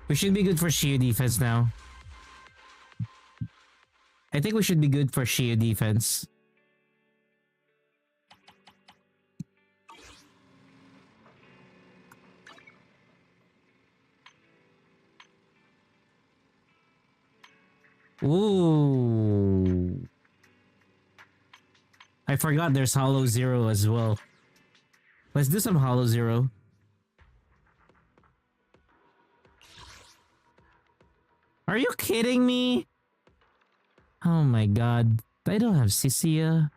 S1: We should be good for shield defense now. I think we should be good for shield defense. Ooh. I forgot there's Hollow Zero as well. Let's do some Hollow Zero. Are you kidding me? Oh my god. I don't have Cisia.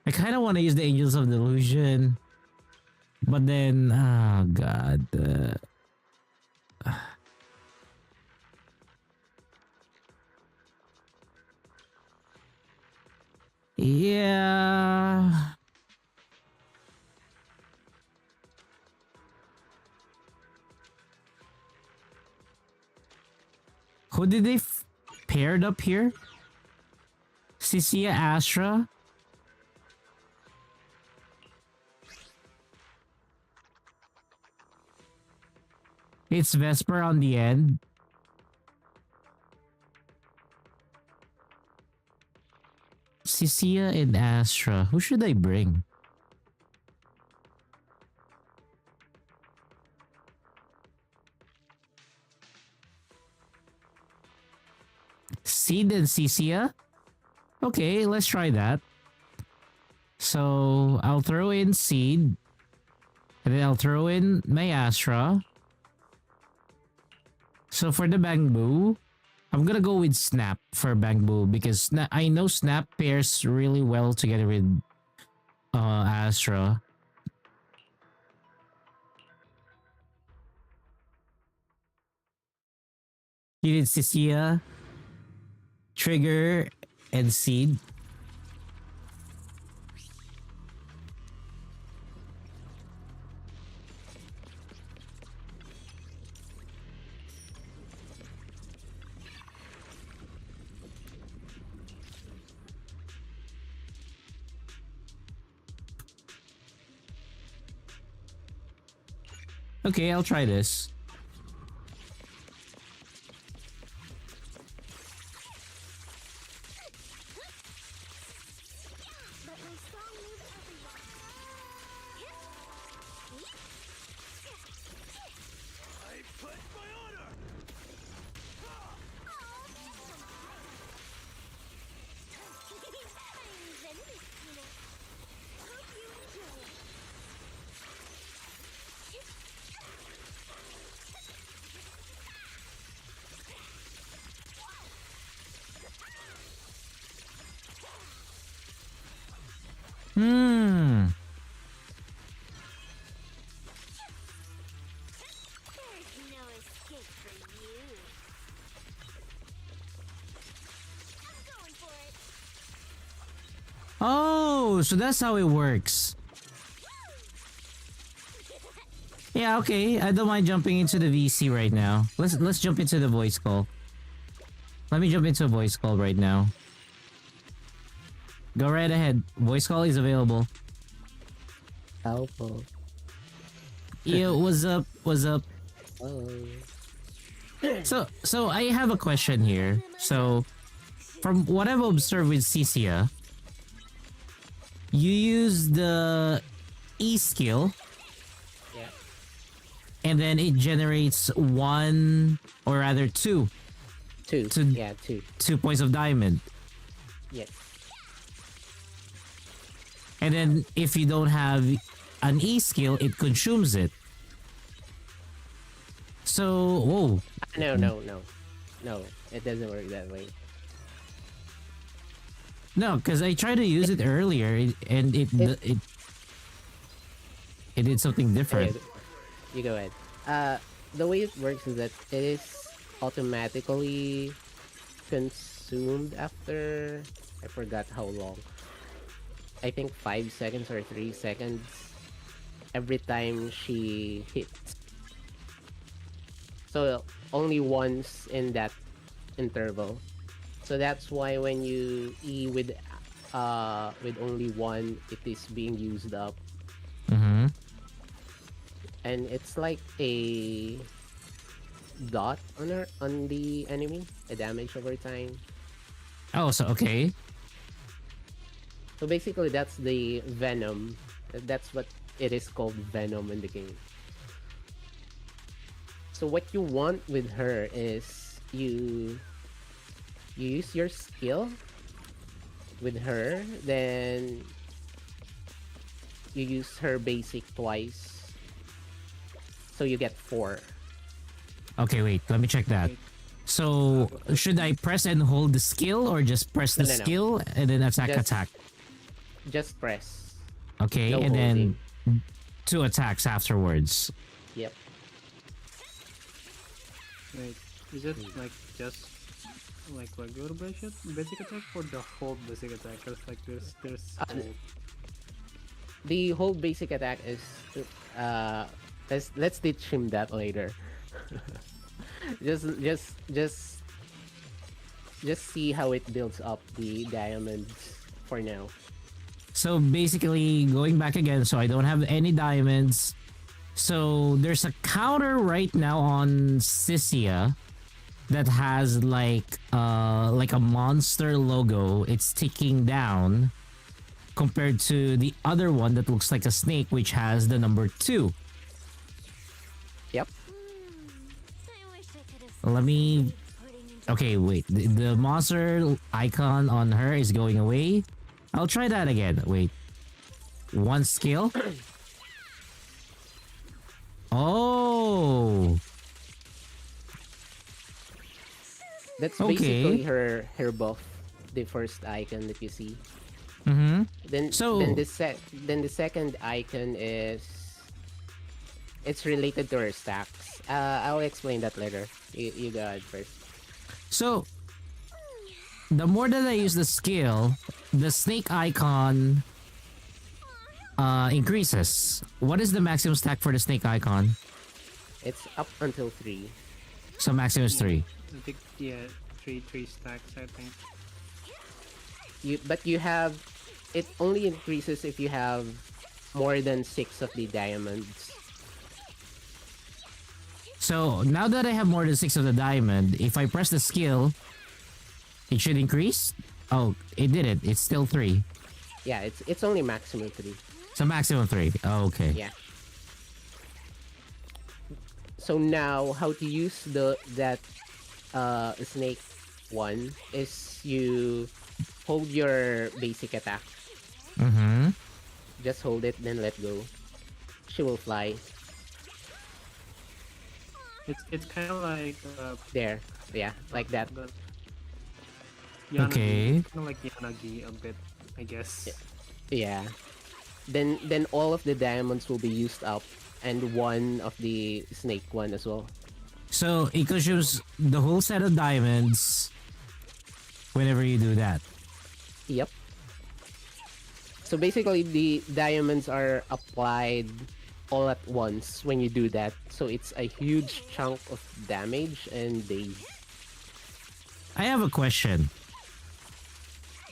S1: I kind of want to use the Angels of Delusion. But then, oh god. Yeah. Who did they paired up here? Cisia, Astra? It's Vesper on the end. Cisia and Astra. Who should I bring? Seed and Cisia? Okay, let's try that. So, I'll throw in Seed. And then I'll throw in my Astra. So for the Bangbu, I'm gonna go with Snap for Bangbu because I know Snap pairs really well together with Astra. You did Cisia, Trigger, and Seed. Okay, I'll try this.
S5: But my strong move everywhere.
S7: I put my order!
S5: I'm inventive, Hope you enjoy it.
S1: Hmm.
S5: There's no escape for you. I'm going for it.
S1: Oh, so that's how it works. Yeah, okay. I don't mind jumping into the VC right now. Let's jump into the voice call. Let me jump into a voice call right now. Go right ahead. Voice call is available.
S8: Helpful.
S1: Yo, what's up? What's up?
S8: Oh.
S1: So I have a question here. So from what I've observed with Cisia, you use the E skill
S8: Yeah.
S1: and then it generates one or rather two
S8: Two.
S1: To-
S8: Yeah, two.
S1: 2 points of diamond.
S8: Yes.
S1: And then if you don't have an E skill, it consumes it. So, whoa.
S8: No, no, no. No, it doesn't work that way.
S1: No, because I tried to use it earlier and it did something different.
S8: Okay, you go ahead. The way it works is that it is automatically consumed after I forgot how long. I think 5 seconds or 3 seconds every time she hits. So only once in that interval. So that's why when you E with only one, it is being used up.
S1: Mm-hmm.
S8: And it's like a dot on the enemy, a damage over time.
S1: Oh, so okay.
S8: So basically that's the venom. That's what it is called, venom in the game. So what you want with her is you use your skill with her, then you use her basic twice. So you get 4.
S1: Okay, wait. Let me check that. So, should I press and hold the skill or just press the
S8: No.
S1: skill and then attack?
S8: Just press.
S1: Okay,
S8: No
S1: and then
S8: holding.
S1: 2 attacks afterwards.
S8: Yep.
S9: Wait, is it like just like regular basic attack or the whole basic attack? Cause like there's
S8: The whole basic attack is let's teach him that later. just see how it builds up the diamonds for now.
S1: So basically, going back again, so I don't have any diamonds. So there's a counter right now on Cisia that has like a monster logo. It's ticking down compared to the other one that looks like a snake, which has the number 2.
S8: Yep.
S5: I wish I could have
S1: Let me.
S5: putting into
S1: Okay, wait. The monster icon on her is going away. I'll try that again. Wait. 1 skill. Oh.
S8: That's
S1: Okay.
S8: basically her buff, the first icon that you see.
S1: Mm-hmm.
S8: Then
S1: So-
S8: then the second icon is it's related to her stacks. I'll explain that later. You go ahead first.
S1: So, the more that I use the skill, the snake icon increases. What is the maximum stack for the snake icon?
S8: It's up until 3.
S1: So maximum is 3.
S9: I think three stacks I think.
S8: But you have it only increases if you have more than 6 of the diamonds.
S1: So now that I have more than 6 of the diamond, if I press the skill, it should increase? Oh, it didn't. It's still 3.
S8: Yeah, it's only maximum 3.
S1: So maximum 3. Oh, okay.
S8: Yeah. So now how to use that snake one is you hold your basic attack.
S1: Mm-hmm.
S8: Just hold it, then let go. She will fly.
S9: It's kind of like
S8: There. Yeah, like that.
S9: but
S1: Okay.
S9: kind of like Yanagi a bit, I guess.
S8: Yeah. Then all of the diamonds will be used up, and one of the snake one as well.
S1: So it consumes the whole set of diamonds whenever you do that.
S8: Yep. So basically, the diamonds are applied all at once when you do that. So it's a huge chunk of damage and days.
S1: I have a question.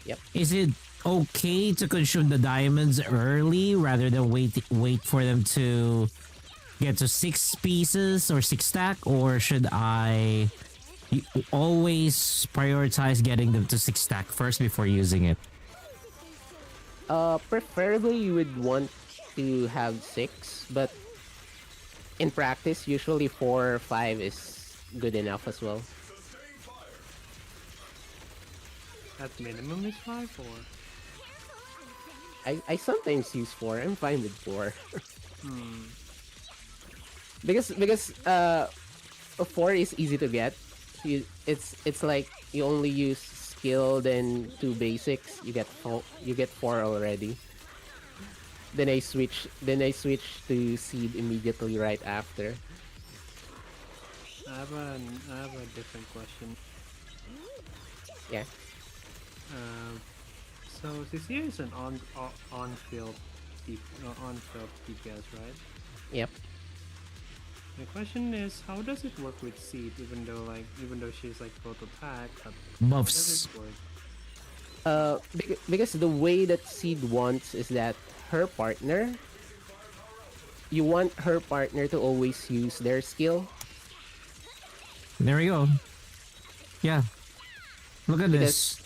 S8: Yep.
S1: Is it okay to consume the diamonds early rather than wait for them to get to 6 pieces or 6 stack, or should I always prioritize getting them to 6 stack first before using it?
S8: Preferably you would want to have 6, but in practice, usually 4 or 5 is good enough as well.
S9: At minimum is 5 or?
S8: I sometimes use 4. I'm fine with 4.
S9: Hmm.
S8: because 4 is easy to get. It's like you only use skill, then 2 basics, you get 4 already. Then I switch to seed immediately right after.
S9: I have a different question.
S8: Yeah.
S9: So CCA is an on-field DPS, right?
S8: Yep.
S9: The question is, how does it work with Seed? Even though she's like both attack, but
S1: Buffs.
S9: how does it work?
S8: Because the way that Seed wants is that you want her partner to always use their skill.
S1: There we go. Yeah. Look at this.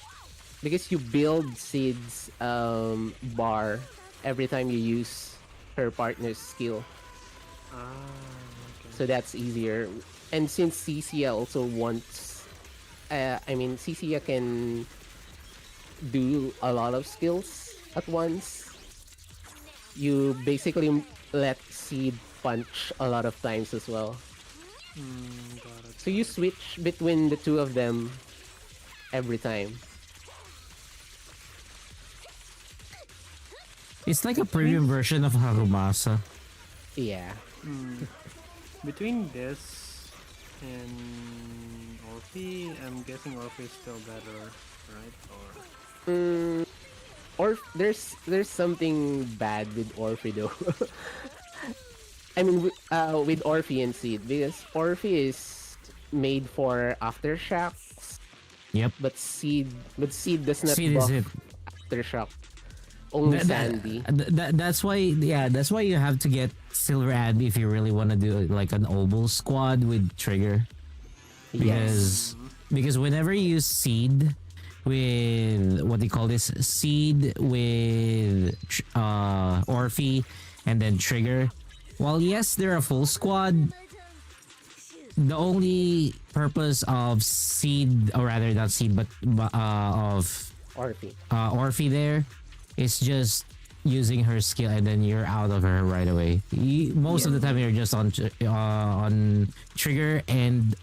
S8: Because you build Seed's bar every time you use her partner's skill.
S9: Ah, okay.
S8: So that's easier. And since Ccia also wants... Ccia can do a lot of skills at once. You basically let Seed punch a lot of times as well.
S9: Got it.
S8: So you switch between the two of them every time.
S1: It's like a premium version of Harumasa.
S8: Yeah.
S9: Between this and Orphe, I'm guessing Orphe is still better, right?
S8: Or there's something bad with Orphe though. I mean, with Orphe and Seed, because Orphe is made for aftershocks,
S1: Yep.
S8: but Seed does not
S1: Seed is
S8: buff
S1: it.
S8: aftershock. Only Sandy.
S1: That's why you have to get Silver Abby if you really want to do like an Obel squad with Trigger.
S8: Yes.
S1: Because whenever you use Seed with what they call this, Seed with Orphe and then Trigger, while yes they're a full squad, the only purpose of Seed, or rather not Seed but of Orphe there is just using her skill, and then you're out of her right away. Most of the time you're just on Trigger and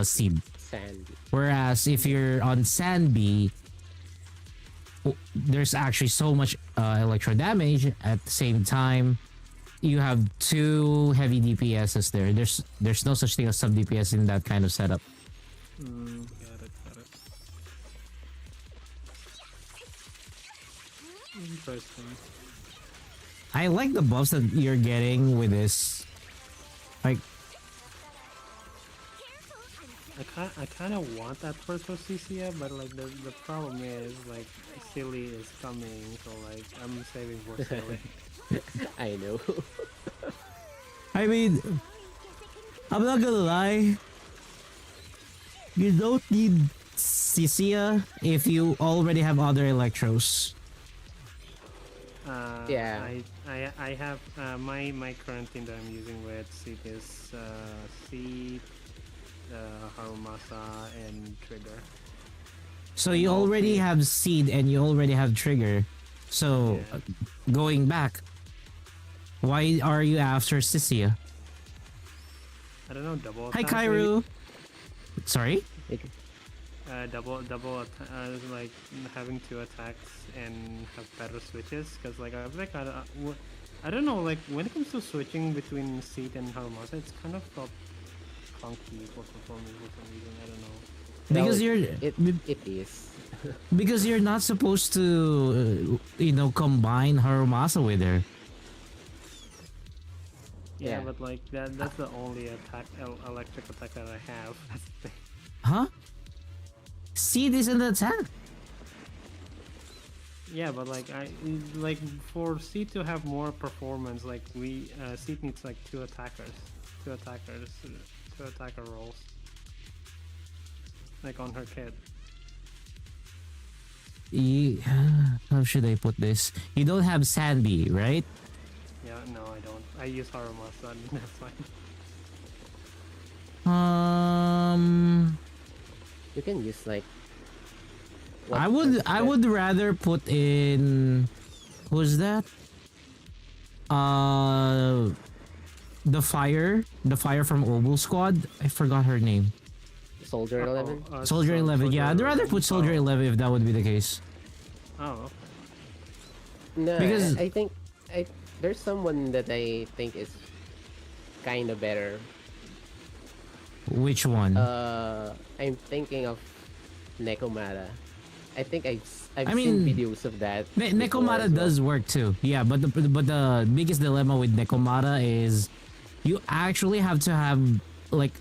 S1: Seed.
S8: Sandy.
S1: Whereas if you're on Sandy, there's actually so much electro damage. At the same time, you have 2 heavy DPSs there. There's no such thing as sub DPS in that kind of setup.
S9: Got it. Interesting.
S1: I like the buffs that you're getting with this. Like,
S9: I kind of want that first for CCA, but like the problem is like Silly is coming, so like I'm saving for Silly.
S8: I know.
S1: I mean, I'm not gonna lie. You don't need Cisia if you already have other Electros.
S8: Yeah.
S9: I have my current team that I'm using with Seed is Seed, Harumasa, and Trigger.
S1: So you already have Seed and you already have Trigger. So going back, why are you after Cisia?
S9: I don't know, double
S1: Hi
S9: attack.
S1: Kairu. Sorry?
S9: Like having 2 attacks and have better switches, because like I don't know, like when it comes to switching between Seed and Harumasa, it's kind of felt clunky for me for some reason. I don't know.
S1: Because
S8: It is.
S1: because you're not supposed to combine Harumasa with her.
S9: Yeah,
S8: Yeah.
S9: but like that's the only electric attack that I have. That's the thing.
S1: Huh? Seed isn't an attack.
S9: Yeah, but like like for Seed to have more performance, like Seed needs like two attacker roles, like on her kit.
S1: How should I put this? You don't have Sandy, right?
S9: Yeah, no, I don't. I use Haruma, so that's fine.
S8: You can use like.
S1: I would rather put in who's that? The fire from Oval Squad. I forgot her name.
S8: Soldier 11.
S1: Soldier 11. Yeah, I'd rather put Soldier 11 if that would be the case.
S9: Oh, okay.
S8: No,
S1: Because-
S8: I think there's someone that I think is kind of better.
S1: Which one?
S8: I'm thinking of Nekomata. I think I've
S1: I
S8: seen
S1: mean,
S8: videos of that. before
S1: Nekomata
S8: as well.
S1: does work too. Yeah, but the biggest dilemma with Nekomata is you actually have to have like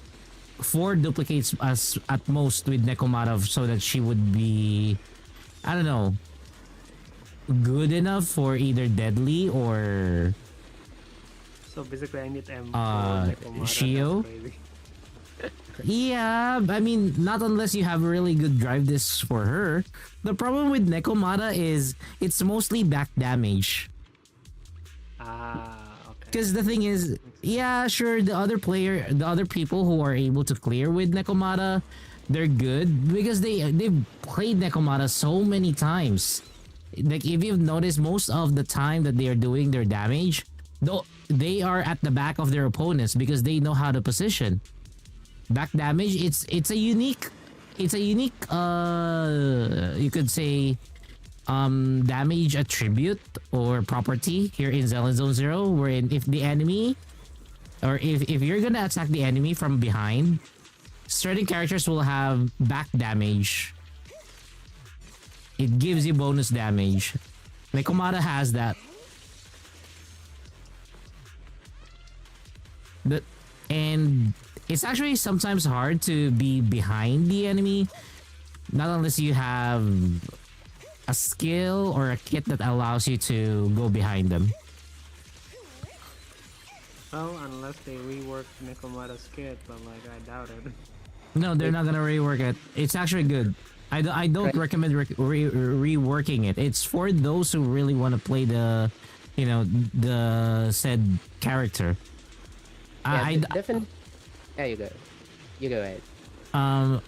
S1: 4 duplicates as at most with Nekomata so that she would be, I don't know, good enough for either deadly or
S9: So basically, I need M4 Nekomata.
S1: Shio?
S9: That's crazy.
S1: Yeah, I mean, not unless you have really good drive discs for her. The problem with Nekomata is it's mostly back damage.
S9: Ah, okay.
S1: Because the thing is, yeah, sure, the other people who are able to clear with Nekomata, they're good because they've played Nekomata so many times. Like if you've noticed, most of the time that they are doing their damage, though they are at the back of their opponents because they know how to position. Back damage, it's a unique you could say damage attribute or property here in Zenless Zone Zero, wherein if the enemy or if you're gonna attack the enemy from behind, certain characters will have back damage. It gives you bonus damage. Nekomata has that. And it's actually sometimes hard to be behind the enemy, not unless you have a skill or a kit that allows you to go behind them.
S9: Well, unless they rework Nekomata's kit, but like I doubt it.
S1: No, they're not gonna rework it. It's actually good. I don't recommend reworking it. It's for those who really want to play the said character.
S8: Yeah, definitely. Yeah, you go ahead.
S1: I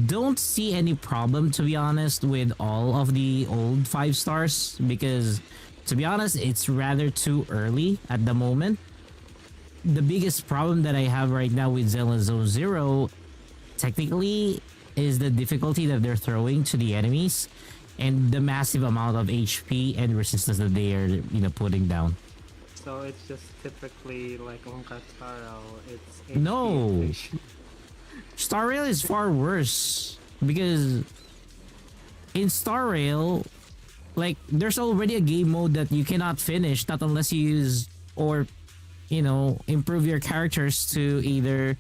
S1: don't see any problem, to be honest, with all of the old 5 stars because, to be honest, it's rather too early at the moment. The biggest problem that I have right now with Zenless Zone Zero, technically, is the difficulty that they're throwing to the enemies and the massive amount of HP and resistance that they are, putting down.
S9: So it's just typically like on Kataro, it's HP
S1: No.
S9: inflation.
S1: Star Rail is far worse because in Star Rail, like there's already a game mode that you cannot finish not unless you use or improve your characters to either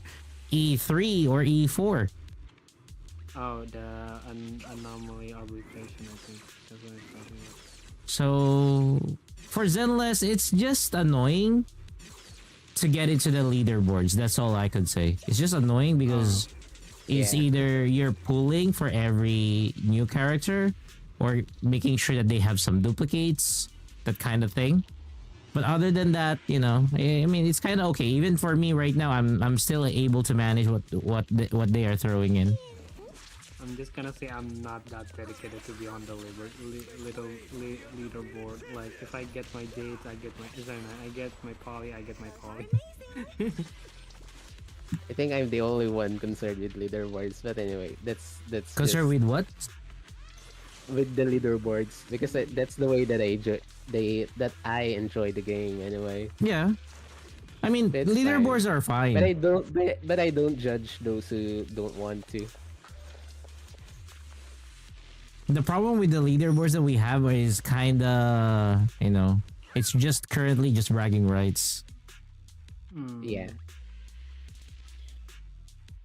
S1: E3 or E4.
S9: Oh, the anomaly arbitration, I think. That's what it's talking about.
S1: So for Zenless, it's just annoying to get into the leaderboards. That's all I could say. It's just annoying because it's either you're pulling for every new character or making sure that they have some duplicates, that kind of thing. But other than that, I mean, it's kind of okay. Even for me right now, I'm still able to manage what they are throwing in.
S9: I'm just gonna say I'm not that dedicated to be on the leaderboard. Like if I get my Jades, I get my Zena. I get my Poly, I get my Poly.
S8: I think I'm the only one concerned with leaderboards, but anyway, that's
S1: Concerned with what?
S8: with the leaderboards because that's the way that I enjoy the game anyway.
S1: Yeah. I mean,
S8: It's
S1: leaderboards
S8: fine.
S1: are fine.
S8: But I don't judge those who don't want to.
S1: The problem with the leaderboards that we have is kind of, it's just currently just bragging rights.
S8: Yeah.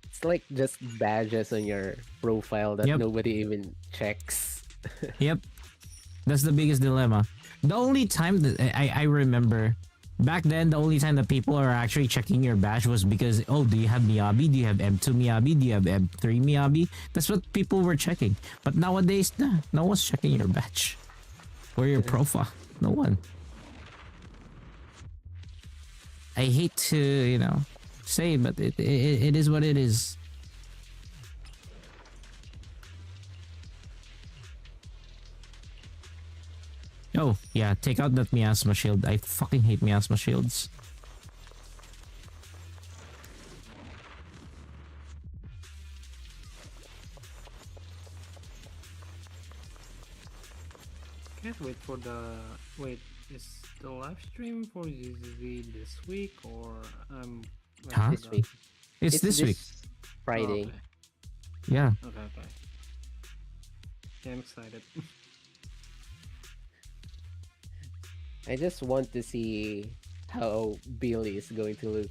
S8: It's like just badges on your profile that
S1: Yep.
S8: nobody even checks.
S1: Yep. That's the biggest dilemma. The only time that I remember back then, the only time that people are actually checking your badge was because, oh, do you have Miyabi? Do you have M2 Miyabi? Do you have M3 Miyabi? That's what people were checking. But nowadays, nah, no one's checking your badge or your profile. No one. I hate to, say it, but it is what it is. Oh, yeah, take out that Miasma shield. I fucking hate Miasma shields.
S9: Can't wait for the... Wait, is the live stream for ZZZ this week or... I
S1: Huh?
S8: This week.
S1: It's this week.
S8: Friday.
S9: Okay.
S1: Yeah.
S9: Okay. Yeah, I'm excited.
S8: I just want to see how Billy is going to look.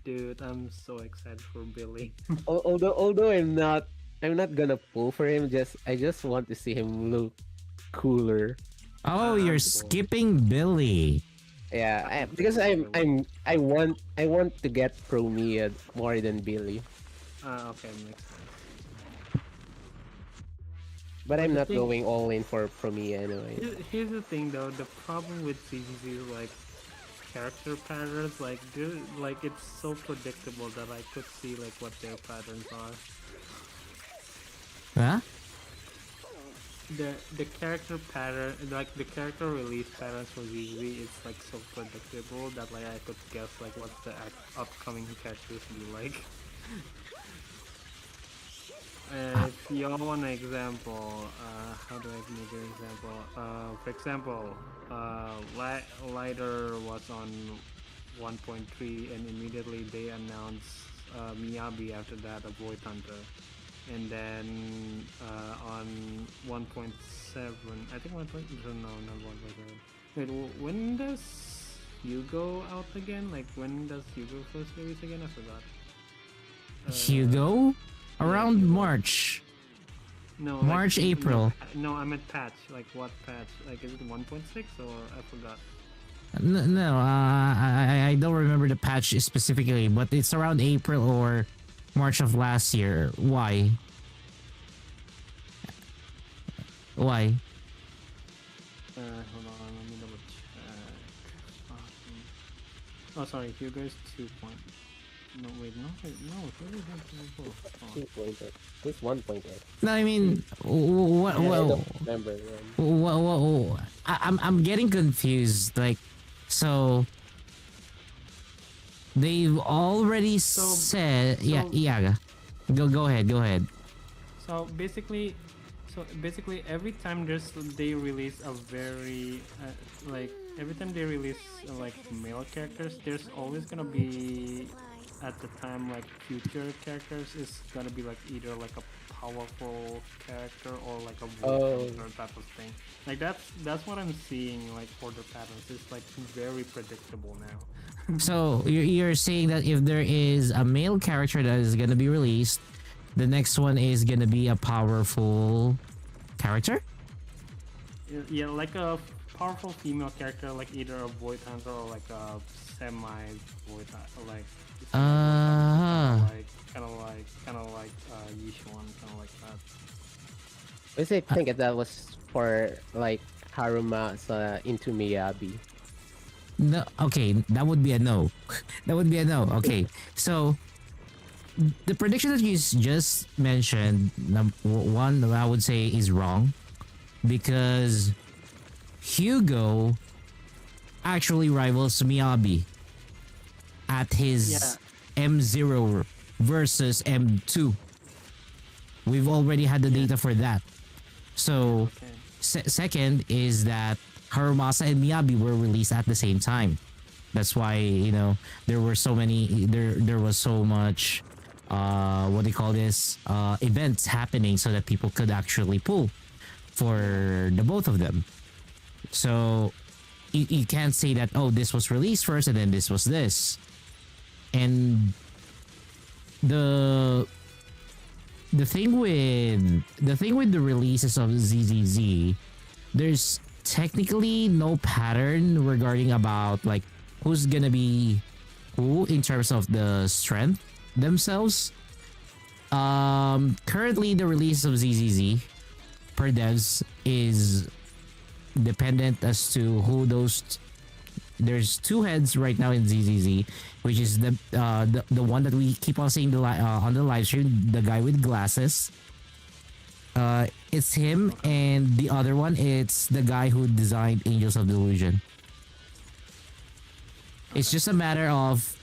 S9: Dude, I'm so excited for Billy.
S8: Although I'm not gonna pull for him. I just want to see him look cooler.
S1: Oh, you're skipping Billy.
S8: Yeah, because I want to get Promia more than Billy.
S9: Okay, makes sense.
S8: But I'm
S9: the
S8: not
S9: thing-
S8: going all in for Promia anyway.
S9: Here's the thing though, the problem with CGC is like character patterns, like it's so predictable that I could see like what their patterns are.
S1: Huh?
S9: The character pattern, like the character release patterns for ZZ is like so predictable that like I could guess like what the upcoming characters be like. If y'all want an example, how do I make an example? For example, Lighter was on 1.3 and immediately they announced Miyabi after that, a Void Hunter. And then on 1.7, I think 1. No, not 1.7. Wait, when does Hugo out again? Like when does Hugo first release again? I forgot.
S1: Hugo? Around
S9: Hugo.
S1: March.
S9: No,
S1: March, April.
S9: No, I meant patch. Like what patch? Like is it 1.6 or I forgot?
S1: No, I don't remember the patch specifically, but it's around April or March of last year. Why? Why?
S9: Hold on, let me double check. Oh, sorry, Hugo is 2 point. No, wait, no, Hugo is
S8: 2.8. This 1.8.
S1: No, I mean, what?
S8: I don't remember.
S1: I'm getting confused. Like, so they've already said, yeah. Go ahead.
S9: So basically, every time they release a very every time they release like male characters, there's always gonna be at the time like future characters is gonna be like either like a powerful character or like a voice type of thing. Like that's what I'm seeing like for the patterns. It's like very predictable now.
S1: So you're saying that if there is a male character that is gonna be released, the next one is gonna be a powerful character?
S9: Yeah, like a powerful female character, like either a Void Hunter or like a semi-Void Hunter, like kind of like Yishuan, kind of like that.
S8: I think that was for like Haruma into Miyabi.
S1: No, okay, that would be a no. That would be a no. Okay, so the prediction that you just mentioned, one I would say is wrong, because Hugo actually rivals Miyabi at his M0 versus M2. We've already had the data for that. So second is that Harumasa and Miyabi were released at the same time. That's why, there were so many, there was so much what do you call this, events happening so that people could actually pull for the both of them. So you can't say that, oh, this was released first and then this was this. And the thing with the releases of ZZZ, there's technically no pattern regarding about like who's gonna be who in terms of the strength themselves. Currently the release of ZZZ per devs is dependent as to who those. There's two heads right now in ZZZ, which is the one that we keep on seeing on the live stream, the guy with glasses. It's him, and the other one, it's the guy who designed Angels of Delusion. It's just a matter of,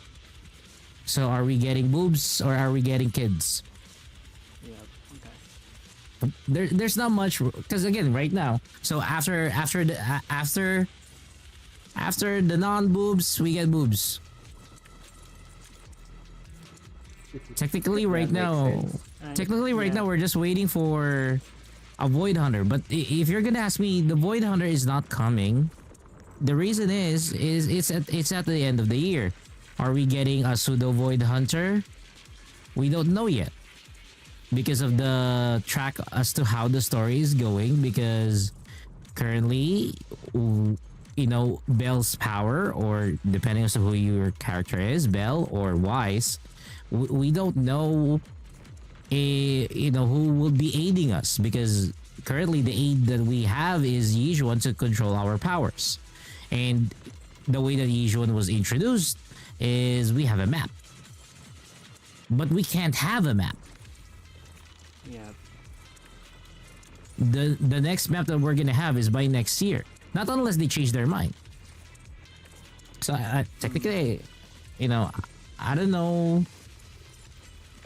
S1: so are we getting boobs or are we getting kids?
S9: Yeah. Okay.
S1: There's not much, because again, right now, so after the non-boobs, we get boobs. Technically, right
S8: That makes
S1: now,
S8: sense.
S1: now, we're just waiting for a Void Hunter. But if you're gonna ask me, the Void Hunter is not coming. The reason is it's at the end of the year. Are we getting a pseudo Void Hunter? We don't know yet because of the track as to how the story is going. Because currently, you know, Bell's power, or depending on who your character is, Bell or Wise, we don't know, you know, who will be aiding us, because currently the aid that we have is Yijuan to control our powers. And the way that Yijuan was introduced is we have a map. But we can't have a map.
S9: Yeah.
S1: The next map that we're gonna have is by next year. Not unless they change their mind. So technically, you know, I don't know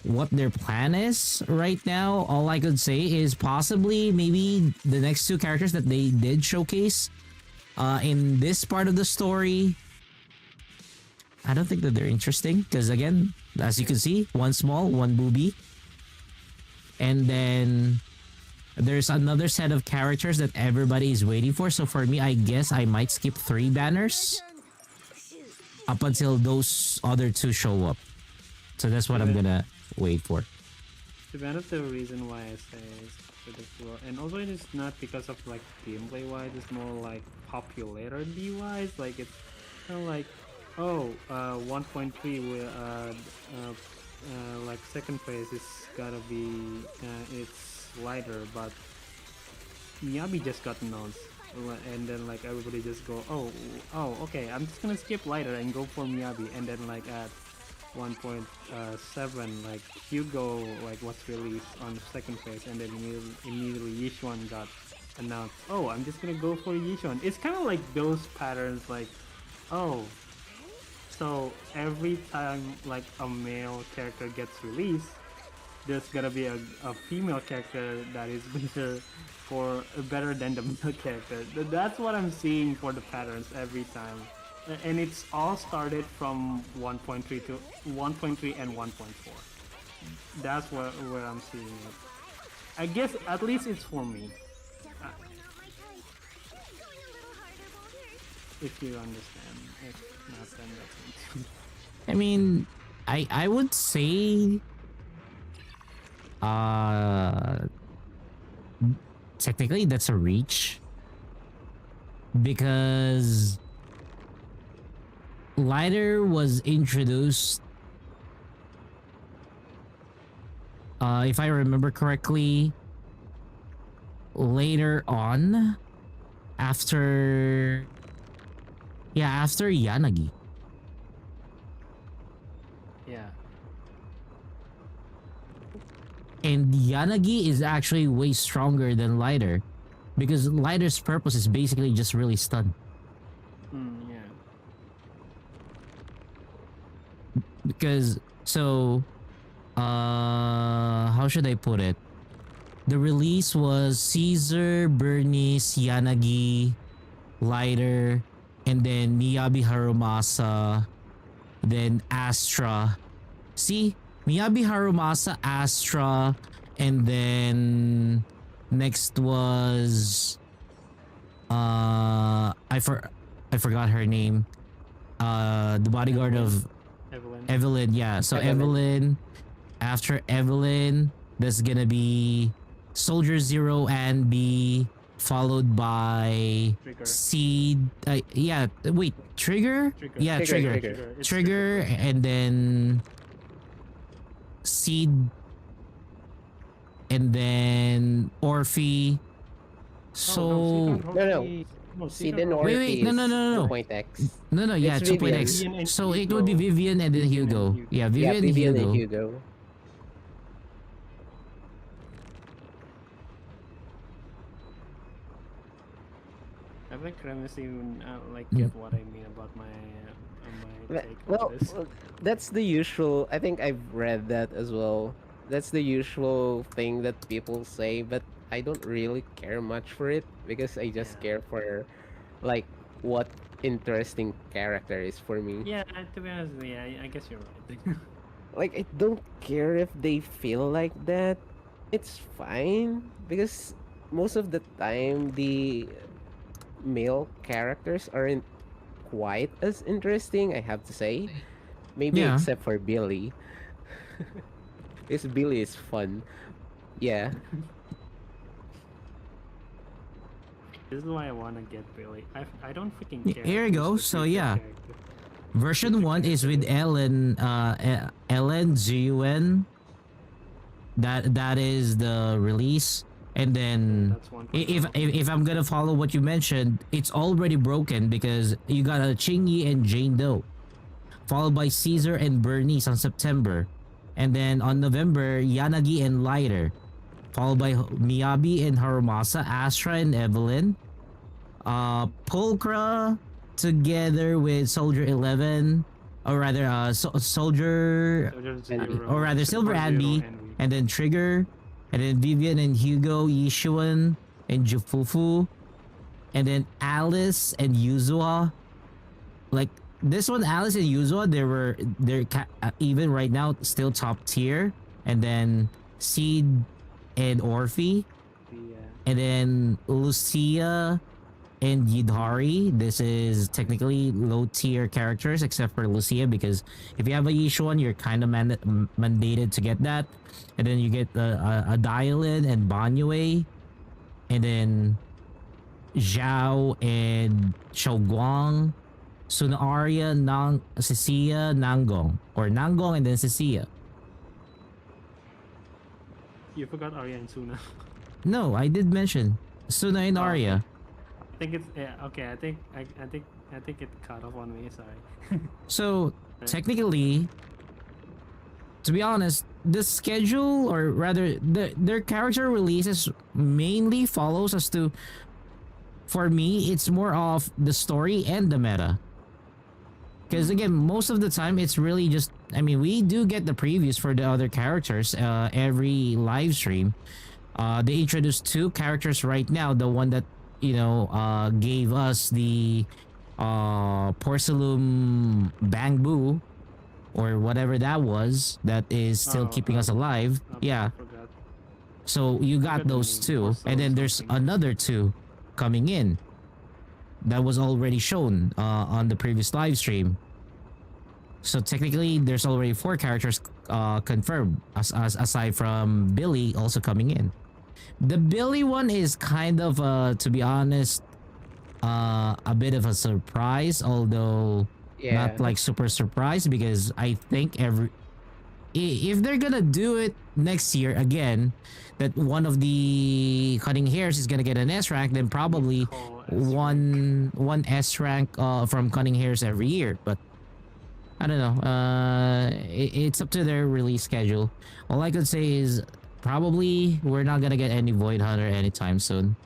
S1: what their plan is right now. All I could say is possibly maybe the next two characters that they did showcase in this part of the story, I don't think that they're interesting, because again, as you can see, one small, one booby. And then there's another set of characters that everybody is waiting for. So for me, I guess I might skip 3 banners up until those other 2 show up. So that's what I'm gonna wait for.
S9: To be honest, the reason why I say is for the floor, and also it is not because of like gameplay wise, it's more like popularity wise. Like it's kind of like, oh, 1.3 will like second place is gotta be it's lighter, but Miyabi just got announced, and then like everybody just go, oh, okay, I'm just gonna skip lighter and go for Miyabi, and then like at 1.7, like Hugo like was released on second place, and then immediately Yichuan got announced. Oh, I'm just gonna go for Yichuan. It's kind of like those patterns, like, oh, so every time like a male character gets released, there's gonna be a female character that is better than the male character. That's what I'm seeing for the patterns every time. And it's all started from 1.3 to 1.3 and 1.4. That's where I'm seeing it. I guess at least it's for me. If you understand. If not, then that's it.
S1: I mean, I would say technically that's a reach, because Lighter was introduced, if I remember correctly, later on, after Yanagi.
S9: Yeah.
S1: And Yanagi is actually way stronger than Lighter, because Lighter's purpose is basically just really stun.
S9: Yeah.
S1: Because, so, how should I put it? The release was Caesar, Bernice, Yanagi, Lighter, and then Miyabi Harumasa, then Astra. See? Miyabi Harumasa, Astra, and then next was I forgot her name. The bodyguard of Evelyn, yeah. So Evelyn. After Evelyn, there's gonna be Soldier Zero and B, followed by
S9: Trigger.
S1: Seed. Yeah, wait, Trigger?
S9: Trigger.
S1: Yeah,
S8: Trigger,
S1: Trigger.
S9: It's
S1: Trigger, and then Seed, and then Orphe. So
S8: Seed and
S1: Wait,
S8: Orphe
S1: wait, no, no,
S8: is
S1: no, no.
S8: 2.x.
S1: no, yeah,
S8: It's
S1: 2.x.
S9: Vivian and
S1: So it
S9: Hugo.
S1: would be Vivian and then
S9: Vivian and
S1: Hugo.
S9: Hugo.
S1: Yeah,
S8: Yeah,
S1: Vivian,
S8: Vivian
S1: and
S8: and
S1: Hugo.
S8: Hugo.
S9: I think Remus even get what I mean about my
S8: But-
S9: take
S8: Well,
S9: on this.
S8: that's the usual. I think I've read that as well. That's the usual thing that people say, but I don't really care much for it because I just
S9: Yeah.
S8: care for like what interesting character is for me.
S9: Yeah, to be honest, yeah, I guess you're right.
S8: Like I don't care if they feel like that. It's fine because most of the time the male characters aren't quite as interesting, I have to say. Maybe
S1: Yeah.
S8: except for Billy. Because Billy is fun. Yeah.
S9: This is why I wanna get Billy. I don't freaking care.
S1: Here you go,
S9: who's the
S1: so
S9: future
S1: yeah.
S9: character.
S1: Version 1 is with Ellen, Ellen Zuen. That is the release. And then
S9: That's one.
S1: if I'm gonna follow what you mentioned, it's already broken because you got a Chingy and Jane Doe, followed by Caesar and Bernice on September, and then on November Yanagi and Lighter, followed by Miyabi and Harumasa, Astra and Evelyn, Pulcra together with Soldier 11, or rather Soldier, or rather Silver Anby, and then Trigger, and then Vivian and Hugo, Yishuan and Jufufu, and then Alice and Yuzua. Like this one, Alice and Yuzua, even right now still top tier, and then Seed and Orphe, and then Lucia and Yidhari. This is technically low tier characters except for Lucia, because if you have a Yishuan, you're kind of mandated to get that. And then you get a Dialin and Banyue, and then Zhao and Shouguang, Sunaria, Cecilia, Nangong, or Nangong and then Cecilia.
S9: You forgot Arya and Suna.
S1: No, I did mention Suna and
S9: Oh,
S1: Arya.
S9: I think it's okay. I think it cut off on me. Sorry.
S1: So technically, to be honest, the schedule, or rather their character releases, mainly follows as to, for me, it's more of the story and the meta. Because again, most of the time it's really just, I mean, we do get the previews for the other characters every live stream. They introduced 2 characters right now. The one that, gave us the Porcelain Bangbu, or whatever that was, that is still keeping us alive. Yeah.
S9: I forgot.
S1: So you got
S9: Forgot the
S1: those
S9: name.
S1: 2,
S9: Marcel
S1: and then there's
S9: something.
S1: another 2 coming in that was already shown on the previous live stream. So technically, there's already 4 characters confirmed, aside from Billy also coming in. The Billy one is kind of, to be honest, a bit of a surprise, although
S8: Yeah.
S1: not like super surprised, because I think if they're gonna do it next year again, that one of the Cutting Hairs is gonna get an S rank, then probably
S9: Call S
S1: one S rank from Cutting Hairs every year. But I don't know. It's up to their release schedule. All I could say is probably we're not gonna get any Void Hunter anytime soon.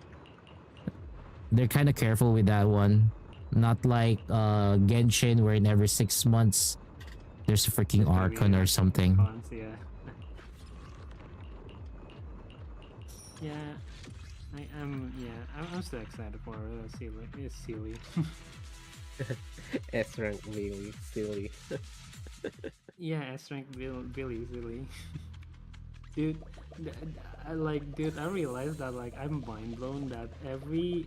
S1: They're kind of careful with that one. Not like Genshin, where in every 6 months there's a freaking Archon or something.
S9: Cons, yeah. Yeah, I'm still excited for Sealy. It's Sealy.
S8: S rank Billy, silly.
S9: Yeah, S rank Billy, silly. Dude, I realized that I'm mind blown that every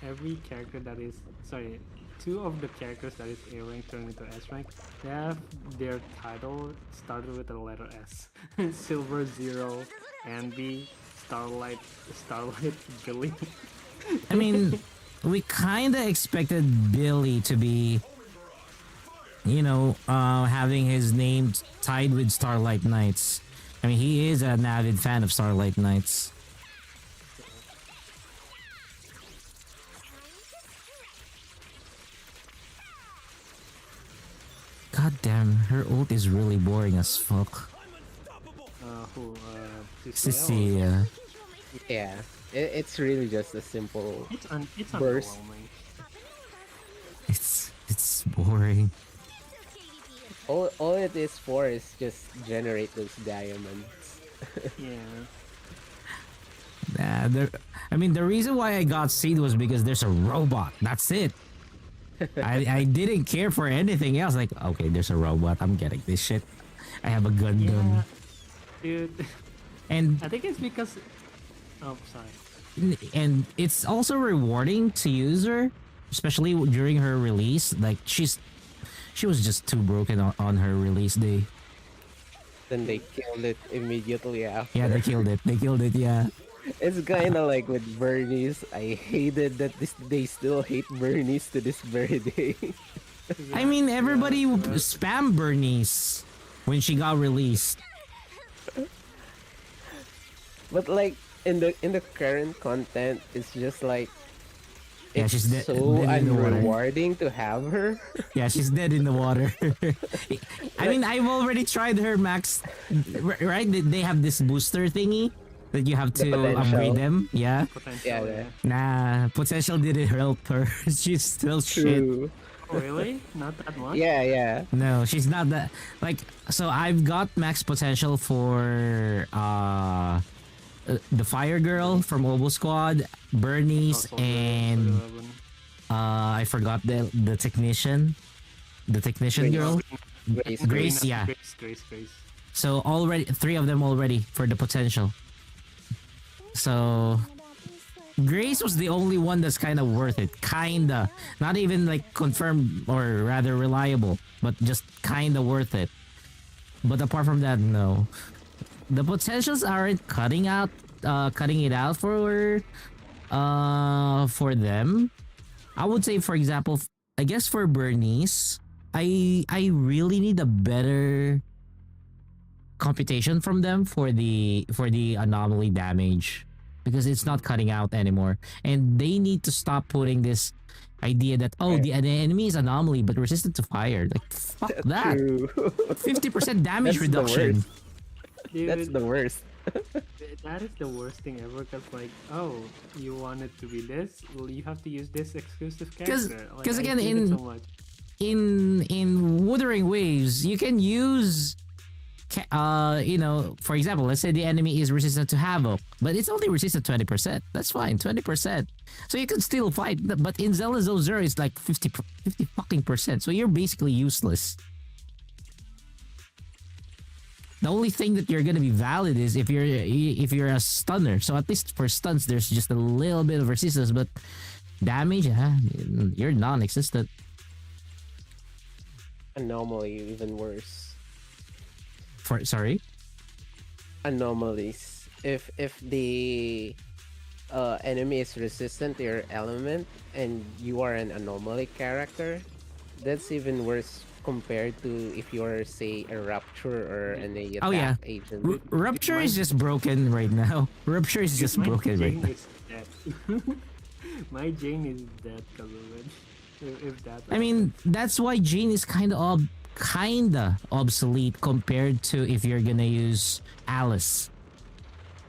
S9: every character that is, sorry, 2 of the characters that is A rank turned into S rank, they have their title started with the letter S. Silver Zero, Anby, Starlight Billy.
S1: I mean, we kind of expected Billy to be, having his name tied with Starlight Knights. I mean, he is an avid fan of Starlight Knights. God damn, her ult is really boring as fuck.
S9: Who?
S1: Cecilia.
S8: Yeah, it's really just a simple
S9: It's
S8: burst.
S9: underwhelming.
S1: It's boring.
S8: All it is for is just generate those diamonds.
S9: Yeah.
S1: I mean, the reason why I got Seed was because there's a robot. That's it. I didn't care for anything else. Like, okay, there's a robot. I'm getting this shit. I have a Gundam.
S9: Dude.
S1: And
S9: I think it's because. Oh, sorry.
S1: and it's also rewarding to use her, especially during her release. Like, she was just too broken on her release day.
S8: Then they killed it immediately after.
S1: Yeah, they killed it. They killed it. Yeah.
S8: It's kind of like with Bernice. I hated that they still hate Bernice to this very day.
S1: I mean, everybody spam Bernice when she got released.
S8: But like in the current content, it's just like
S1: Yeah,
S8: it's
S1: she's
S8: so
S1: dead in the water.
S8: unrewarding to have her.
S1: Yeah, she's dead in the water. I mean, I've already tried her max. Right? They have this booster thingy that you have
S8: The
S1: to
S8: potential.
S1: upgrade them. Yeah.
S9: Potential.
S8: Yeah,
S1: Nah, potential didn't help her. She's still shit.
S8: True.
S9: Oh, really? Not that much?
S8: Yeah.
S1: No, she's not that. Like, so I've got max potential for the Fire Girl from Obo Squad, Bernice,
S9: Also,
S1: and I forgot the technician,
S8: Grace.
S1: girl.
S8: Grace.
S1: Grace, yeah.
S9: Grace.
S1: So already 3 of them already for the potential. So Grace was the only one that's kind of worth it. Kinda. Not even like confirmed or rather reliable, but just kinda worth it. But apart from that, no. The potentials aren't cutting it out for them. I would say, for example, I guess for Bernice, I really need a better computation from them for the anomaly damage, because it's not cutting out anymore, and they need to stop putting this idea that the enemy is anomaly but resistant to fire. Like, fuck that.
S8: True.
S1: 50% damage
S8: That's the
S1: reduction.
S8: worst.
S9: Dude,
S8: That's the worst.
S9: that is the worst thing ever. Cause like, oh, you want it to be this? Well, you have to use this exclusive
S1: 'Cause-
S9: character. Like,
S1: 'cause
S9: I
S1: again,
S9: hate it
S1: in-
S9: so much.
S1: In Wuthering Waves, you can use for example, let's say the enemy is resistant to Havoc, but it's only resistant 20%. That's fine, 20%. So you can still fight, but in Zelda Zone Zero, it's like 50 fucking percent. So you're basically useless. The only thing that you're gonna be valid is if you're a stunner. So at least for stuns, there's just a little bit of resistance, but damage, you're non-existent.
S8: Anomaly, even worse.
S1: Sorry?
S8: Anomalies. If the enemy is resistant to your element and you are an anomaly character, that's even worse compared to if you're, say, a Rapture or an attack
S1: Oh, yeah.
S8: agent.
S1: Rupture is just broken right now. Rupture is just
S9: My
S1: broken right
S9: Jane
S1: now.
S9: is dead. My Jane is dead because of it. If that.
S1: I mean, that's why Jane is kinda obsolete compared to if you're gonna use Alice.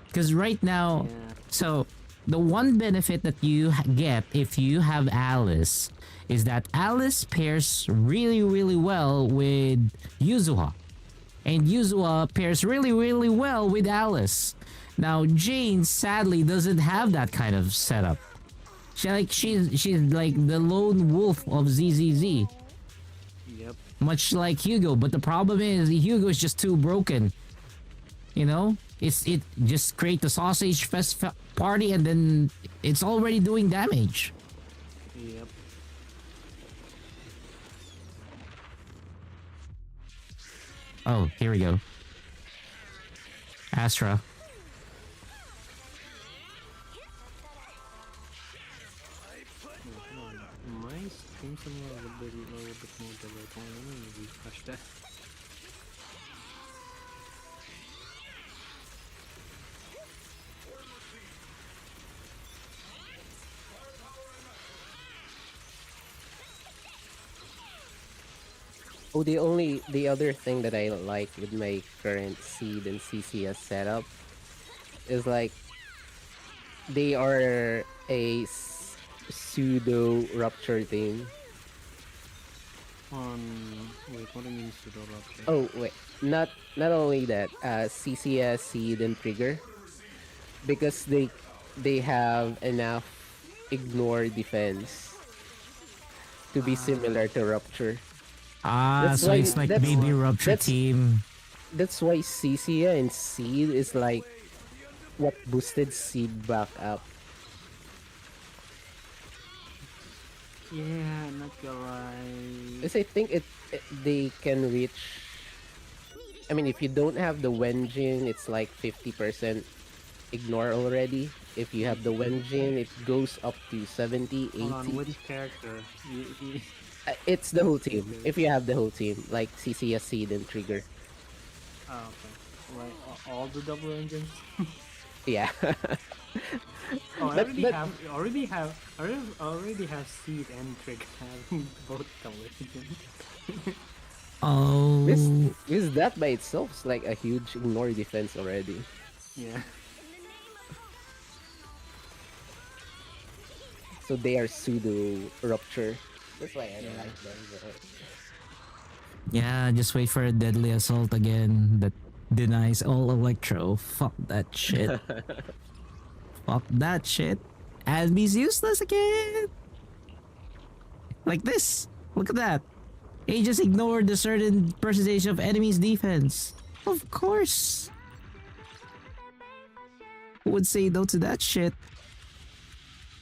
S1: Because right now,
S9: Yeah.
S1: so the one benefit that you get if you have Alice is that Alice pairs really, really well with Yuzuha. And Yuzuha pairs really, really well with Alice. Now, Jane sadly doesn't have that kind of setup. She's like the lone wolf of ZZZ.
S9: Yep.
S1: Much like Hugo, but the problem is Hugo is just too broken. You know, it just create the sausage fest party and then it's already doing damage.
S9: Yep.
S1: Oh, here we go. Astra.
S9: move the red one. Let me refresh that.
S8: Oh, the other thing that I like with my current seed and CCS setup is like they are a pseudo rupture team.
S9: Wait, what do you mean pseudo rupture?
S8: Oh wait, not only that, CCS, seed, and trigger, because they have enough ignore defense to be similar to rupture. That's
S1: So
S8: why-
S1: it's like
S8: that's-
S1: baby rupture
S8: that's-
S1: team.
S8: That's why CCA and seed is like what boosted seed back up.
S9: Yeah, not gonna lie.
S8: Because I think they can reach. I mean, if you don't have the Wenjin, it's like 50% ignore already. If you have the Wenjin, it goes up to 70, 80.
S9: Hold on, which character?
S8: It's the whole team. If you have the whole team, like CCS, seed, and trigger.
S9: Oh, okay. Like all the double engines.
S8: Yeah.
S9: Oh, I
S8: But-
S9: already have seed and trigger having both double engines.
S1: Oh,
S8: Because that by itself is like a huge ignore defense already.
S9: Yeah.
S8: So they are pseudo rupture. That's why I like them.
S1: yeah. Just wait for a deadly assault again that denies all electro. Fuck that shit. Fuck that shit. Adby's useless again. Like this. Look at that. He just ignored a certain percentage of enemy's defense. Of course. Who would say no to that shit?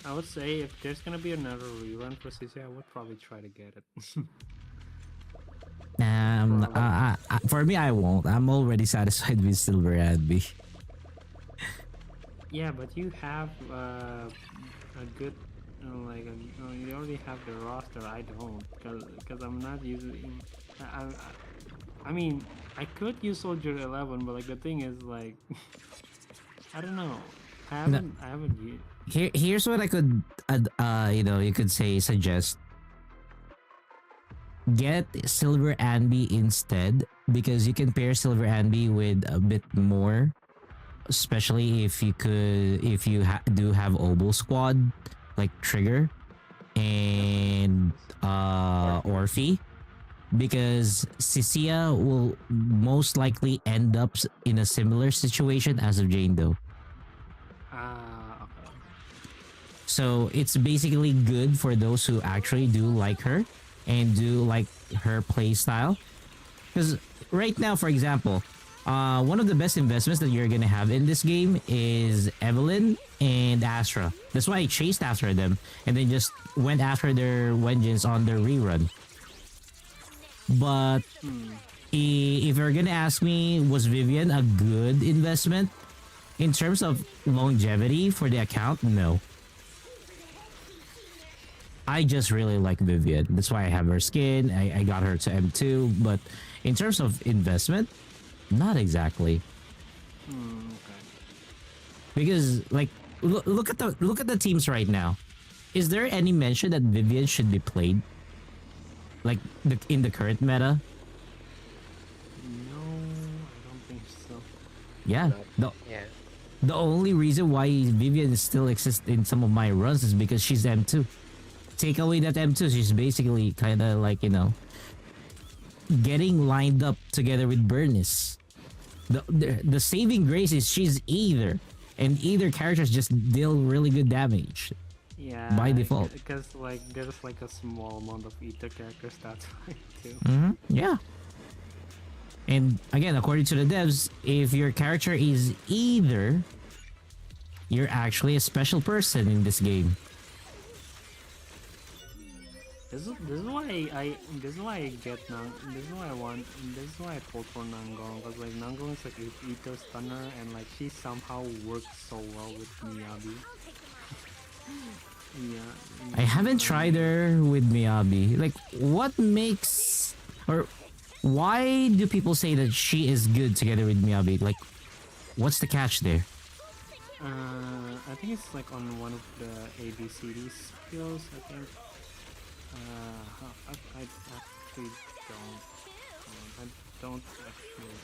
S9: I would say if there's gonna be another rerun for CC, I would probably try to get it.
S1: For me, I won't. I'm already satisfied with Silver Adby.
S9: Yeah, but you have a good, you already have the roster. I don't, cause I'm not using. I mean, I could use Soldier 11, but like the thing is like, I don't know. I haven't used.
S1: Here's what I could, you could say, suggest. Get Silver Anby instead, because you can pair Silver Anby with a bit more, especially if you do have Obo Squad like Trigger and Orphe, because Cecilia will most likely end up in a similar situation as of Jane Doe.
S9: Okay.
S1: So it's basically good for those who actually do like her and do like her play style. Because right now, for example, one of the best investments that you're gonna have in this game is Evelyn and Astra. That's why I chased after them and then just went after their vengeance on their rerun. But if you're gonna ask me, was Vivian a good investment in terms of longevity for the account? No. I just really like Vivian. That's why I have her skin. I got her to M2. But in terms of investment, not exactly.
S9: Okay.
S1: Because like look at the teams right now. Is there any mention that Vivian should be played? Like in the current meta?
S9: No, I don't think so.
S1: Yeah. The only reason why Vivian still exists in some of my runs is because she's M2. Take away that M2, she's basically kind of like, getting lined up together with Bernice. The saving grace is she's either, and either characters just deal really good damage.
S9: Yeah.
S1: By default.
S9: Because like there's like a small amount of ether characters, that's why too.
S1: Yeah. And again, according to the devs, if your character is either, you're actually a special person in this game.
S9: This is why I get Nang. This is why I want. This is why I pulled for Nangong, because like Nangong is like an ether stunner, and like she somehow works so well with Miyabi. Yeah.
S1: I haven't tried her with Miyabi. Like, what makes or why do people say that she is good together with Miyabi? Like, what's the catch there?
S9: I think it's like on one of the ABCD skills. I think. I actually don't. I don't actually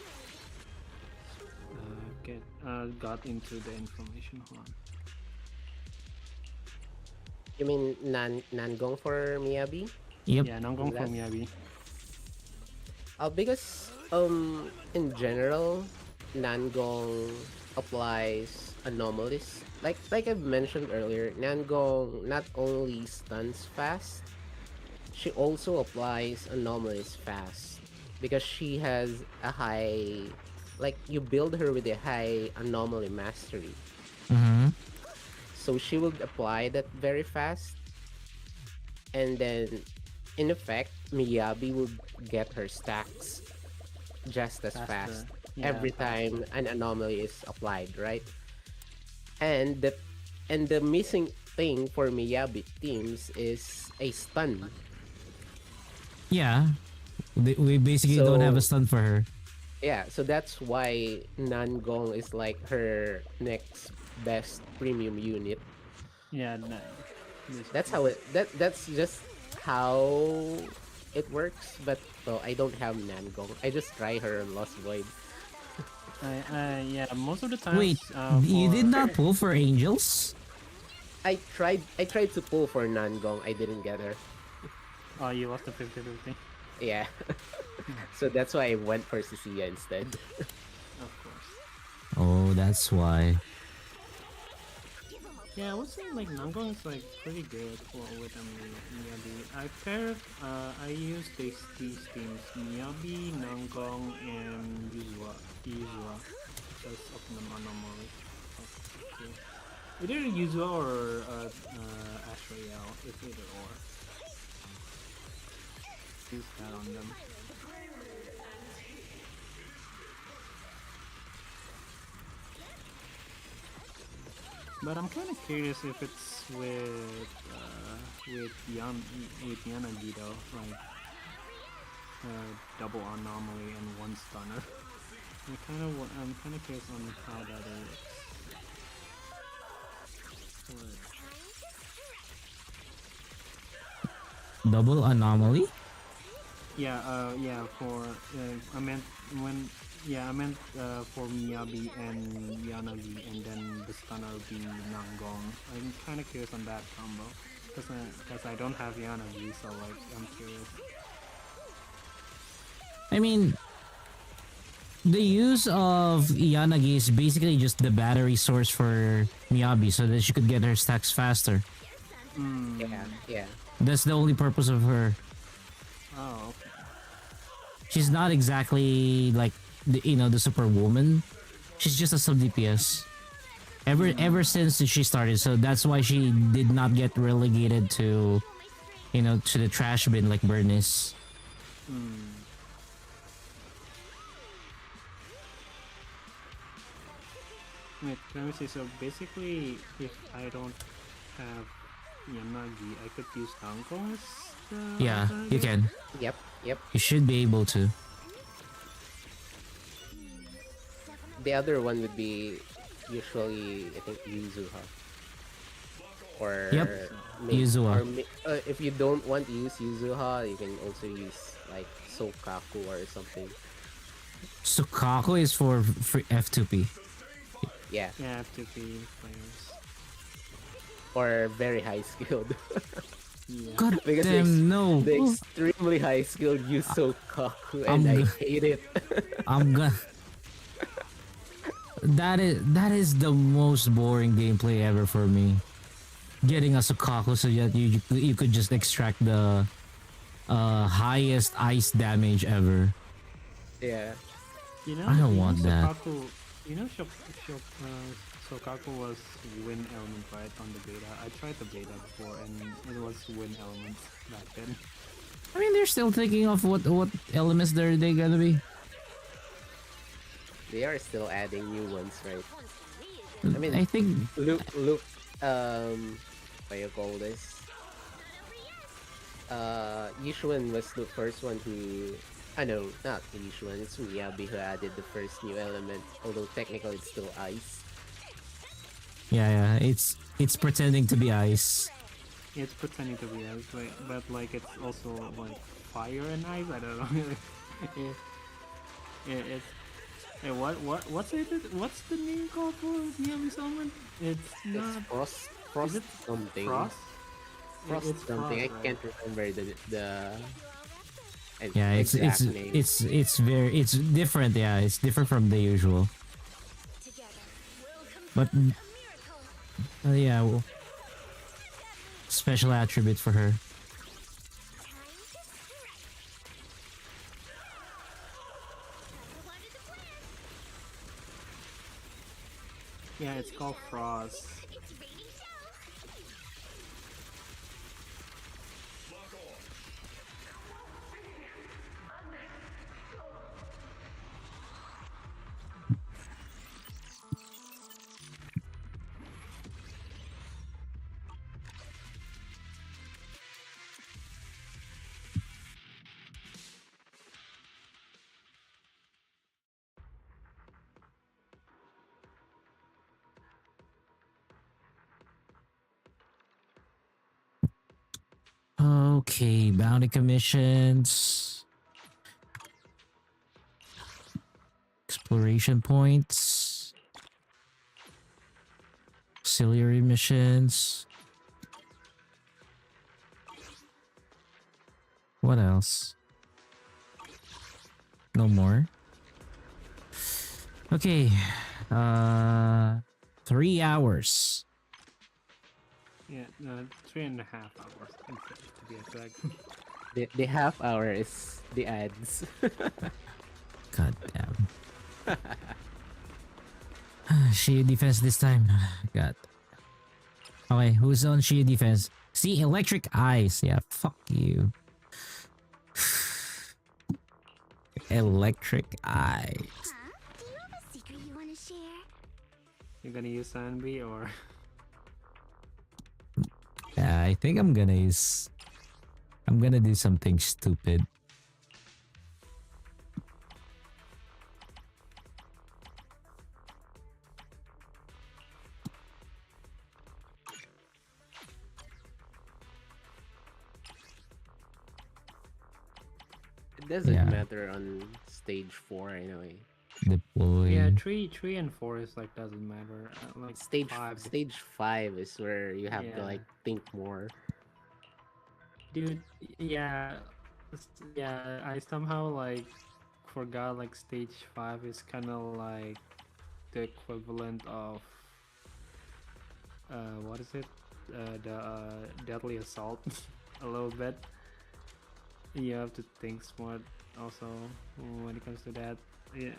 S9: got into the information. Hold on.
S8: You mean Nangong for Miyabi?
S1: Yep.
S9: Yeah, Nangong
S8: That-
S9: from Miyabi.
S8: Because in general, Nangong applies anomalies. Like I've mentioned earlier, Nangong not only stuns fast, she also applies anomalies fast because she has a high, like you build her with a high anomaly mastery.
S1: Mm-hmm.
S8: So she will apply that very fast, and then in effect, Miyabi will get her stacks just as
S9: Faster.
S8: fast
S9: Yeah,
S8: every time an anomaly is applied, right? And the missing thing for Miyabi teams is a stun.
S1: Yeah. We basically don't have a
S8: So-
S1: stun for her.
S8: Yeah, so that's why Nangong is like her next best premium unit.
S9: Yeah, no,
S8: That's how that's just how it works. But well, I don't have Nangong. I just try her on Lost Void.
S9: yeah, most of the time.
S1: Wait, you did not pull for Angels?
S8: I tried to pull for Nangong. I didn't get her.
S9: Oh, you lost the 50-50.
S8: Yeah. So that's why I went for Cecilia instead.
S9: Of course.
S1: Oh, that's why.
S9: Yeah, I would say like Nangong is like pretty good with Miyabi. I use these teams: Miyabi, Nangong, and Yuzua because of the anomaly. Okay. Either Yuzua or Ashrael, if either or. Use that on them. But I'm kind of curious if it's with Yanagi though, like double anomaly and one stunner. I'm kind of curious on how that works.
S1: Double anomaly?
S9: Yeah, I meant for Miyabi and Yanagi, and then the stunner being Nangong. I'm kind of curious on that combo, because I don't have Yanagi, so like I'm curious.
S1: I mean, the use of Yanagi is basically just the battery source for Miyabi so that she could get her stacks faster.
S8: Yeah.
S1: That's the only purpose of her.
S9: Oh, okay.
S1: She's not exactly like the superwoman. She's just a sub DPS. Ever since she started, so that's why she did not get relegated to to the trash bin like Bernice.
S9: Wait, let me see. So basically, if I don't have Yanagi, I could use Nangong as the
S1: Yeah, you
S9: alternative?
S1: can.
S8: Yep.
S1: You should be able to.
S8: The other one would be usually I think Yuzuha. Or
S1: Yep, Yuzuha.
S8: If you don't want to use Yuzuha, you can also use like Sokaku or something.
S1: Sukaku is for F2P.
S8: Yeah,
S9: Yeah, F2P players.
S8: or very high skilled.
S9: Yeah.
S1: God
S8: Because
S1: damn, no.
S8: The extremely high skilled use Sokaku,
S1: I'm
S8: and I
S1: g-
S8: hate it.
S1: I'm gonna. That is the most boring gameplay ever for me. Getting a Sukaku so that you could just extract the highest ice damage ever.
S8: Yeah.
S9: You know,
S1: I don't
S9: you
S1: want
S9: know
S1: that.
S9: Sokaku, Sokaku was wind element right on the beta. I tried the beta before and it was wind element back then.
S1: I mean, they're still thinking of what elements they gonna be.
S8: They are still adding new ones, right?
S1: I think
S8: Look, what you call this? Yishuan was the first one who. I know, not Yishuan, it's Miyabi who added the first new element, although technically it's still ice.
S1: Yeah, it's pretending to be ice.
S9: It's pretending to be ice, but like it's also like fire and ice. I don't know. It's what's it? What's the name called for Miyabi's element? It's
S8: It's
S9: not
S8: frost
S9: it
S8: something.
S9: frost.
S8: Frost
S9: It's
S8: something. I
S9: frost, right?
S8: can't remember the
S1: Yeah,
S8: exact name.
S1: it's different. Yeah, it's different from the usual. But yeah, well, special attribute for her.
S9: Yeah, it's called frost.
S1: Okay, bounty commissions, exploration points, auxiliary missions. What else? No more. Okay, 3 hours.
S9: Yeah, 3.5 hours to be exact.
S8: The half hour is the ads.
S1: God damn. Shield defense this time. God. Okay, who's on shield defense? See, electric eyes. Yeah, fuck you. Electric eyes.
S4: Huh? Do you have a secret you want to share?
S9: You're gonna use Sanbi or
S1: Yeah, I think I'm gonna use. I'm gonna do something stupid.
S8: It doesn't
S1: Yeah.
S8: matter on stage 4 anyway.
S1: Deploy.
S9: yeah, 3 and 4 is like doesn't matter. Like
S8: Stage
S9: 5,
S8: stage 5 is where you have to
S9: Yeah.
S8: like think more.
S9: dude. Yeah, yeah. I somehow like forgot like stage 5 is kind of like the equivalent of what is it? The deadly assault a little bit. You have to think smart also when it comes to that. Yeah,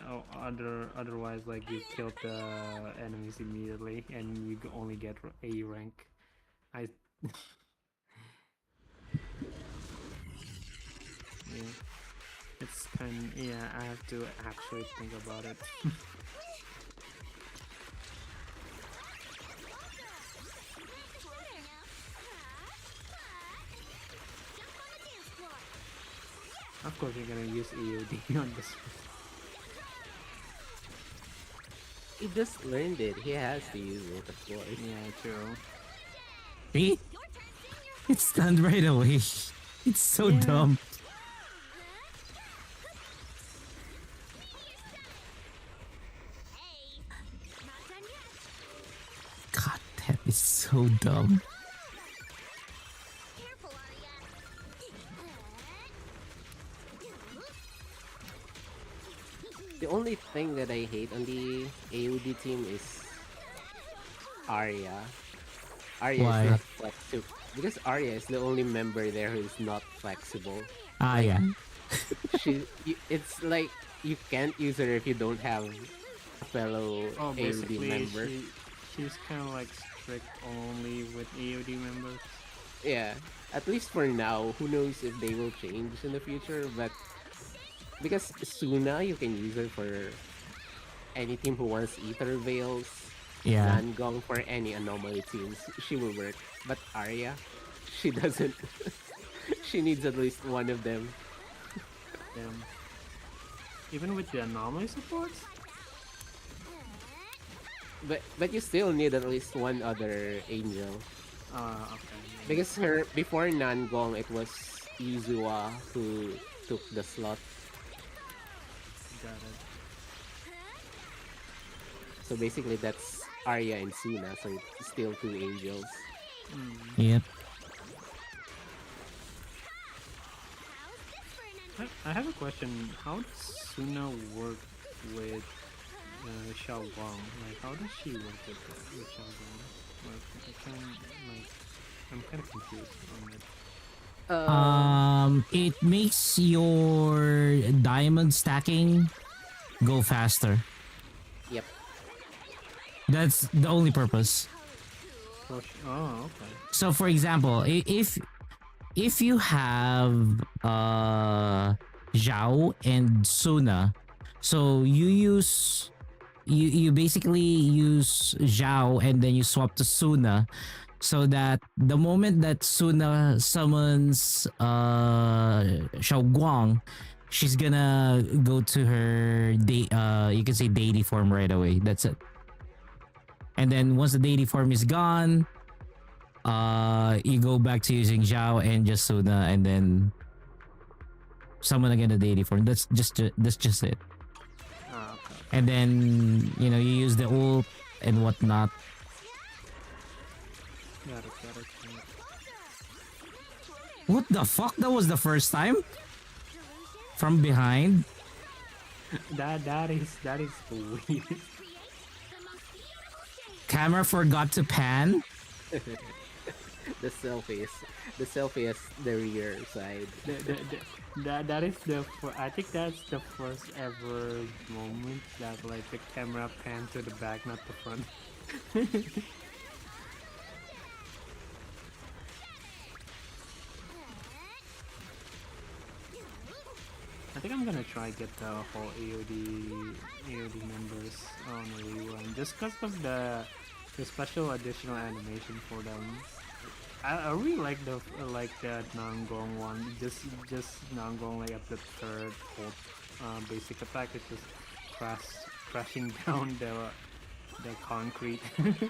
S9: otherwise like you kill the enemies immediately and you only get A rank. I yeah, it's kind yeah. I have to actually think about it. Of course, you're gonna use EOD on this one.
S8: He just learned it. He has to use it, of course.
S9: Yeah, true.
S1: See? It's stunned right away. It's so
S9: Yeah.
S1: dumb. God, that is so dumb.
S4: Careful,
S8: The only thing that I hate on the AOD team is Arya. Arya
S1: Why?
S8: is not flexible. Because Arya is the only member there who is not flexible.
S1: Ah, yeah.
S8: It's like you can't use her if you don't have a fellow
S9: Oh,
S8: AOD
S9: basically,
S8: member.
S9: she's kind of like strict only with EOD members.
S8: Yeah, at least for now. Who knows if they will change in the future, but because Suna, you can use her for any team who wants Ether Veils.
S1: Yeah.
S8: Nangong for any anomaly teams, she will work. But Arya, she doesn't. She needs at least one of them.
S9: Damn. Even with the anomaly supports?
S8: But you still need at least one other angel.
S9: Okay.
S8: Because her before Nangong it was Yuzua who took the slot.
S9: Got it.
S8: So basically that's Arya and Suna, so it's still two angels.
S1: Yep.
S9: I have a question. How does Suna work with Xiao Guang? Like, how does she work with Xiao Guang? Like, I'm kind of confused on it.
S1: It makes your diamond stacking go faster.
S8: Yep.
S1: That's the only purpose.
S9: Oh, okay.
S1: So for example, if you have Zhao and Suna, so you basically use Zhao and then you swap to Suna, so that the moment that Suna summons Xiao Guang, she's gonna go to her you can say deity form right away. That's it. And then once the deity form is gone, you go back to using Zhao and just Suna, and then summon again the deity form. That's just it.
S9: Okay.
S1: And then you use the ult and whatnot.
S9: Got it.
S1: What the fuck? That was the first time? From behind?
S9: That is weird.
S1: Camera forgot to pan?
S8: The selfie is the rear side.
S9: That is I think that's the first ever moment that like the camera panned to the back, not the front. I think I'm gonna try get the whole AOD members on a rerun just because of the special additional animation for them. I really like the Nangong one. Just Nangong like at the third, fourth basic attack. It's just crashing down the concrete.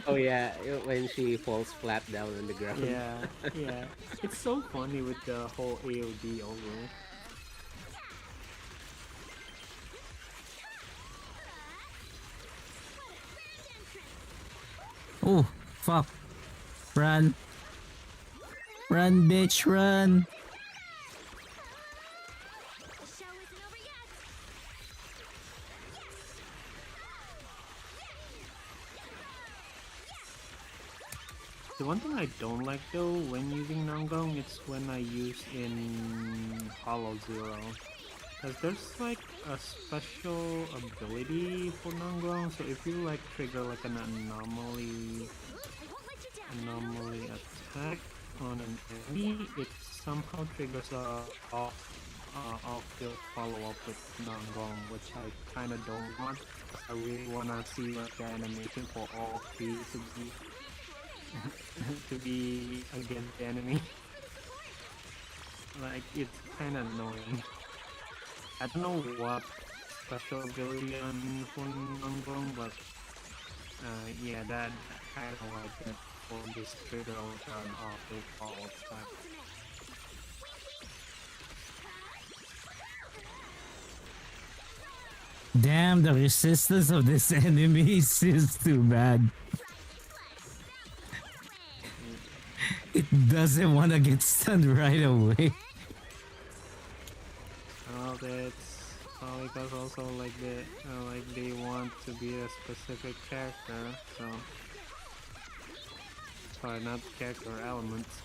S8: Oh yeah, when she falls flat down on the ground.
S9: Yeah. It's so funny with the whole AOD over.
S1: Oh, fuck. Run. Run, bitch, run.
S5: The show isn't over yet.
S9: The one thing I don't like though when using Nangong, it's when I use in Hollow Zero. Because there's like a special ability for Nangong, so if you like trigger like an anomaly attack on an enemy, it somehow triggers a off-field follow-up with Nangong, which I kinda don't want. I really wanna see like the animation for all three to be against the enemy. Like it's kinda annoying. I don't know what special ability I'm for Nangong, but yeah, that kind of like that for this trigger with an off-field follow-up attack.
S1: Damn, the resistance of this enemy is too bad. It doesn't want to get stunned right away.
S9: Oh, that's probably because also like they want to be a specific character, so sorry, not character, elements.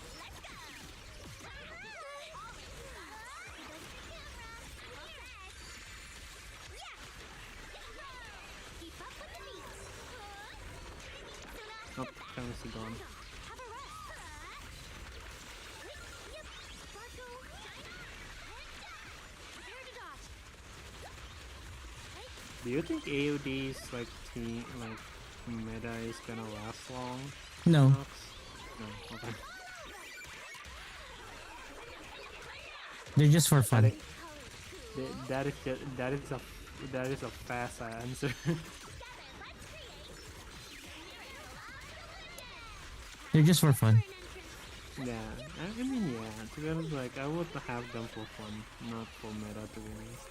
S9: Oh, chance is gone. Do you think AOD's like meta is gonna last long.
S1: No.
S9: Nox? No, okay.
S1: They're just for fun.
S9: That is a fast answer.
S1: They're just for fun.
S9: Yeah, I mean, yeah. To be honest, like I would have them for fun, not for meta. To be honest.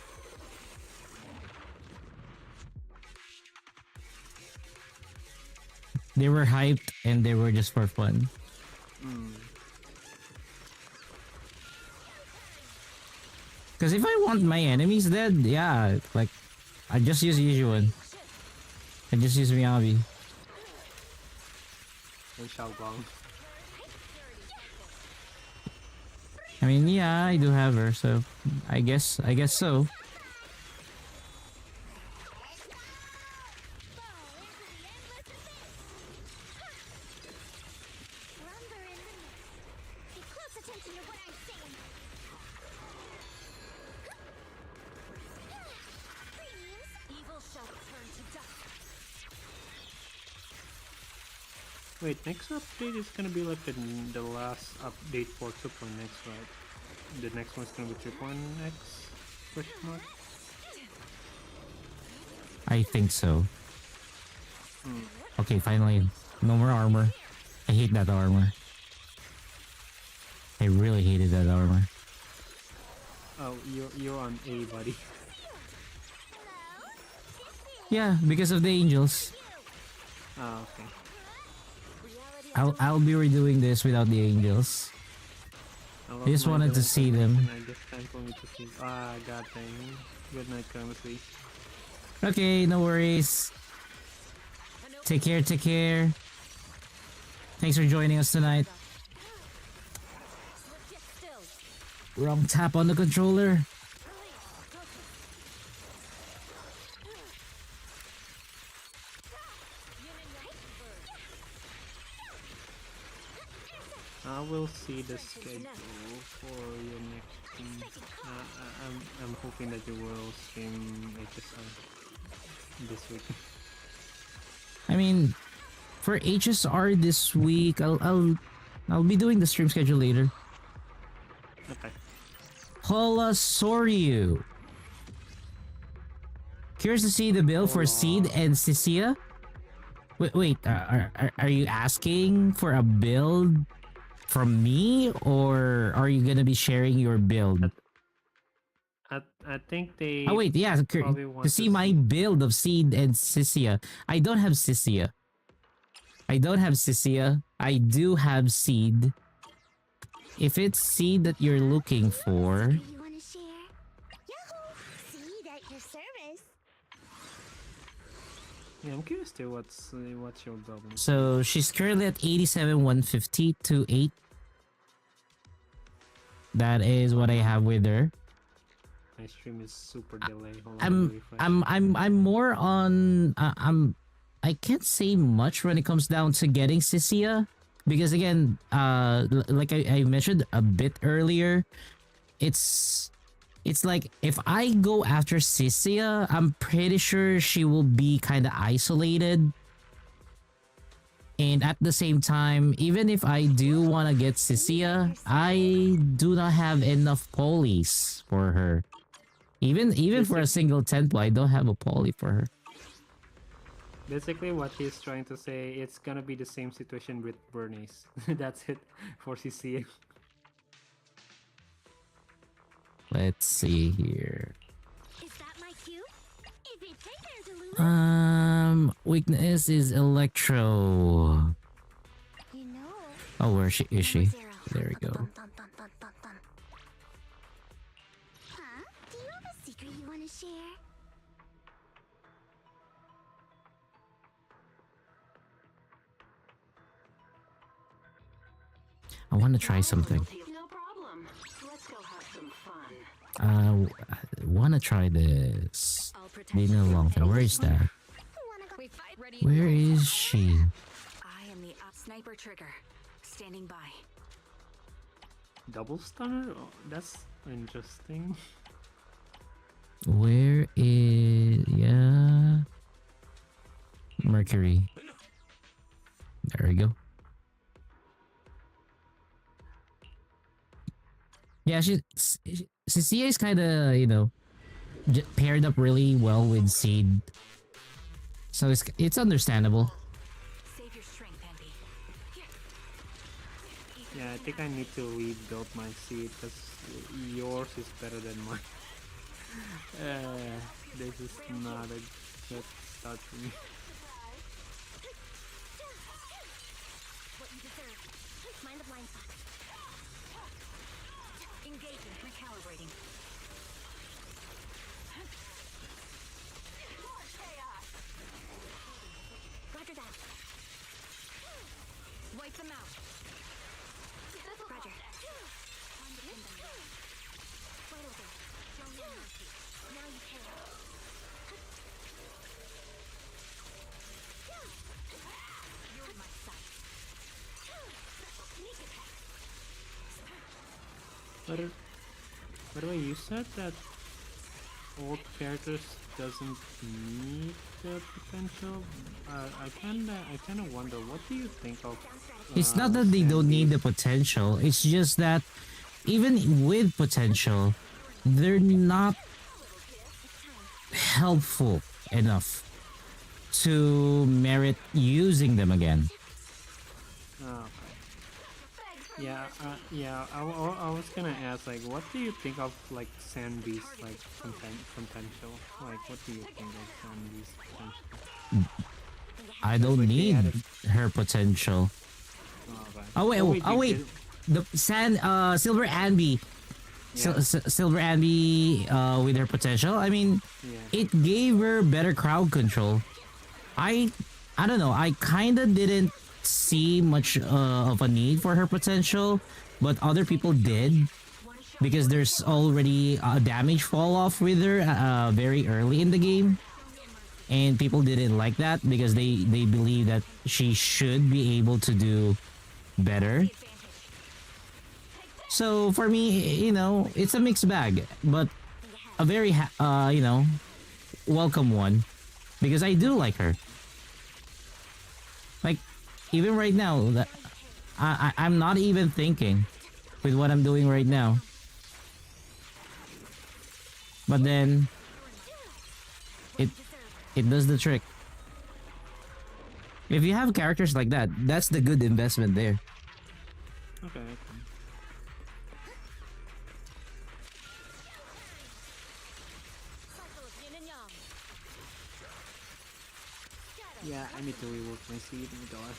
S1: They were hyped and they were just for fun.
S9: Mm.
S1: Because if I want my enemies dead, yeah, like, I just use Yizhuan. I just use Miyabi.
S9: And Xiaoguang.
S1: I mean, yeah, I do have her, so I guess so.
S5: Lumber in the mist. Pay close attention to what I'm saying. Dreams. Evil shall turn to dust.
S9: Wait, next update is gonna be like the last update for 2.x, right? The next one's gonna be 3.x? Question mark?
S1: I think so.
S9: Mm.
S1: Okay, finally, no more armor. I hate that armor. I really hated that armor.
S9: Oh, you're on A, buddy.
S1: Yeah, because of the angels.
S9: Ah, okay.
S1: I'll be redoing this without the angels.
S9: I
S1: just
S9: love my
S1: wanted to
S9: villain
S1: see them.
S9: collection, I just time for me to see. Ah, god dang. Good night, Kamasi.
S1: Okay, no worries. Take care, take care. Thanks for joining us tonight. Wrong tap on the controller.
S9: I will see the schedule for your next stream. I'm hoping that you will stream HSR this week.
S1: I mean, for HSR this week, I'll be doing the stream schedule later.
S9: Okay.
S1: Holosauryu. Curious to see the build for Seed and Sisia. Wait, are you asking for a build from me, or are you gonna be sharing your build?
S9: I think they.
S1: Oh wait, yeah,
S9: probably
S1: to
S9: want
S1: see my build of Seed and Sisia. I don't have Sisia. I do have Seed. If it's Seed that you're looking for,
S5: You want to share? Yahoo! See at your service.
S9: Yeah, I'm curious too. What's your build?
S1: so she's currently at 87, 150 to 8. That is what I have with her.
S9: My stream is super delayed. Hold on, let me refresh.
S1: I'm more on I can't say much when it comes down to getting Sisia, because again, like I mentioned a bit earlier, it's like if I go after Sisia, I'm pretty sure she will be kind of isolated. And at the same time, even if I do want to get Sisia, I do not have enough polys for her. Even for a single 10 I don't have a poly for her.
S9: Basically, what he's trying to say, it's gonna be the same situation with Bernice. That's it for CC.
S1: Let's see here.
S5: Is that my cue? If it's there's a lure.
S1: Weakness is Electro.
S5: You know.
S1: Oh, where is she? There we go.
S4: Huh? Do you have a secret you want to share?
S1: I want to try something.
S3: No problem. Let's go have some fun.
S1: Want to try this.
S3: I'll protect
S1: Been a
S3: you
S1: long
S3: from
S1: time. Where is that?
S5: Wanna go?
S3: We fight ready.
S1: Where is she?
S3: I am the sniper trigger. Standing by.
S9: Double stunner? Oh, that's interesting.
S1: Where is... yeah... Mercury. There we go. Yeah, Cecilia is kind of, you know, paired up really well with Seed. So it's understandable.
S5: Save your strength, Envy.
S9: Yeah, I think I need to rebuild my seed because yours is better than mine. This is not a good start for me.
S5: What you deserve. Mind the blind spot. Engaging, recalibrating. Roger that. Wipe them out. Roger. Right over. Show me mercy. Now you can. You're in my sight. Sneak attack.
S9: By the way, you said that old characters doesn't need the potential. I kinda wonder, what do you think of?
S1: It's not that they don't need the
S9: Sandy's-
S1: potential. It's just that even with potential, they're not helpful enough to merit using them again.
S9: Oh, okay. Yeah. I was gonna ask, like, what do you think of like Sandy's like potential? Like, what do you think of Sandy's potential?
S1: I don't
S9: Like they
S1: need
S9: added-
S1: her potential.
S9: Oh, okay.
S1: Oh wait,
S9: you
S1: wait.
S9: did-
S1: The Silver Anby.
S9: Yeah.
S1: Silver Anby with her potential. I mean,
S9: Yeah.
S1: it gave her better crowd control. I don't know. I kind of didn't see much of a need for her potential, but other people did because there's already a damage fall off with her very early in the game, and people didn't like that because they believe that she should be able to do better. So for me, you know, it's a mixed bag, but a very you know, welcome one because I do like her. Like even right now, that I'm not even thinking with what I'm doing right now. But then it does the trick. If you have characters like that, that's the good investment there.
S9: Okay.
S5: Cycle of yin and yang.
S9: Yeah, I need to rework my seed. Oh my god.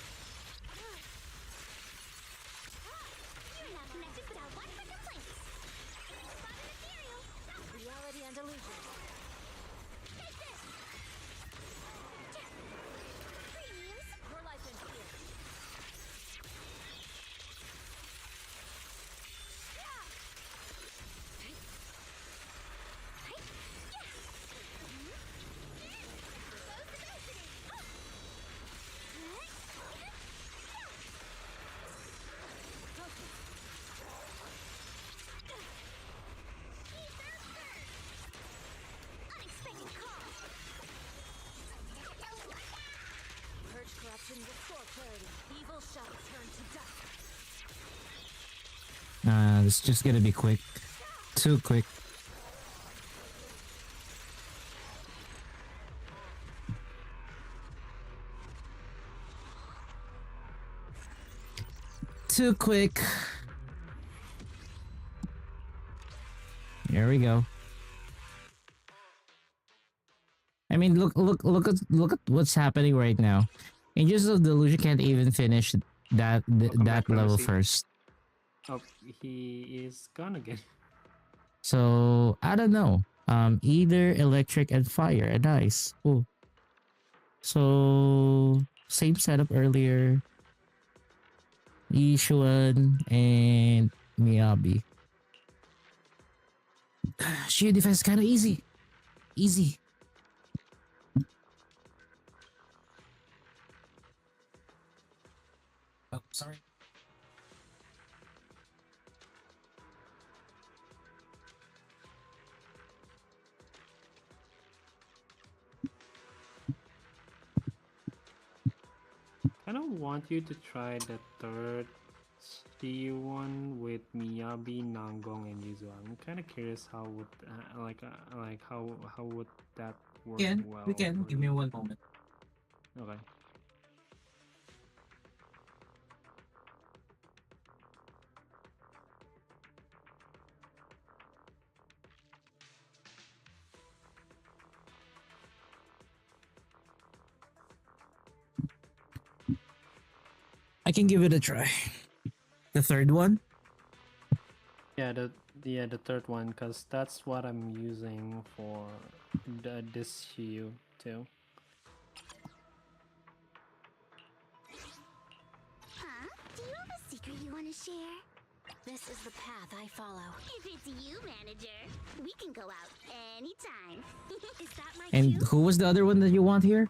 S5: You're not connected without one for complaints. Spotted ethereal. Reality and illusion. Take this. Premiums. Your life ends here. Unexpected call. Purge corruption, restore clarity. Evil shall turn to dust.
S1: It's just gonna be quick. Too quick. Too quick. There we go. I mean, look at what's happening right now. Angels of Delusion can't even finish that
S9: Welcome
S1: that
S9: back,
S1: level
S9: Rosie.
S1: first.
S9: Oh, he is gone again.
S1: So I don't know. Either electric and fire and ice. Ooh. So same setup earlier. Yishuan and Miyabi. Shield defense kind of easy. Easy. Oh, sorry.
S9: Kind kind of want you to try the third Shiyu one with Miyabi, Nangong, and Yuzu. I'm kind of curious how would how would that work well?
S1: We can.
S9: for
S1: Give me
S9: you?
S1: one moment.
S9: Okay.
S1: I can give it a try. The third one?
S9: Yeah, the third one, cause that's what I'm using for this Shiyu too.
S4: Huh? Do you have a secret you want to share?
S3: This is the path I follow.
S4: If it's you, manager, we can go out anytime.
S3: Is that my
S1: And
S3: cue?
S1: who was the other one that you want here?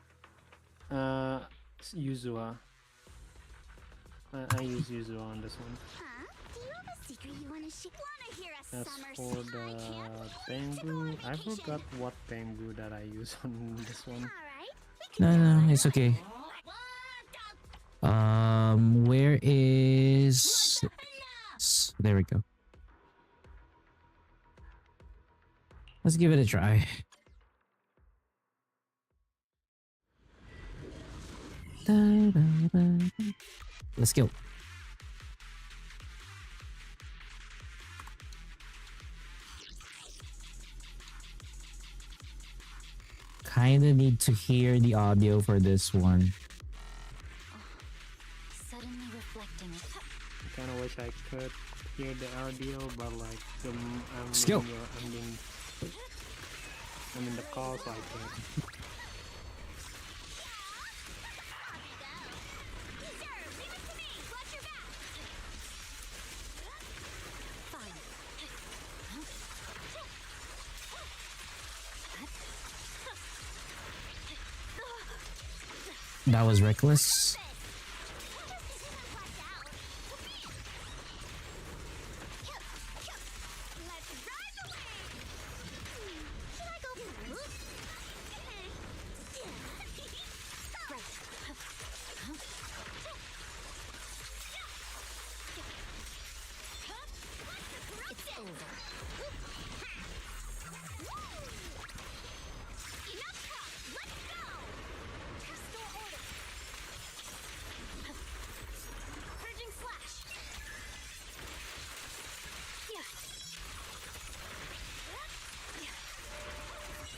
S9: Yuzua. I use Yuzua on this one.
S4: Huh? Do you have a secret you want to share? Wanna hear a
S9: As
S4: summer
S9: for
S4: song? I can't
S9: the
S4: wait to go on
S9: Pengu, I
S4: vacation.
S9: forgot what Pengu that I use on this one.
S4: Alright, we can
S1: No,
S4: go
S1: no,
S4: on
S1: it's okay. Where is... There we go. Let's give it a try. Let's go. Kinda need to hear the audio for this one.
S3: Suddenly reflecting.
S9: I kind of wish I could hear the audio, but like
S1: Let's go.
S9: I'm in the call, so I can't.
S1: That was reckless.
S3: It's over.
S5: Purging slash.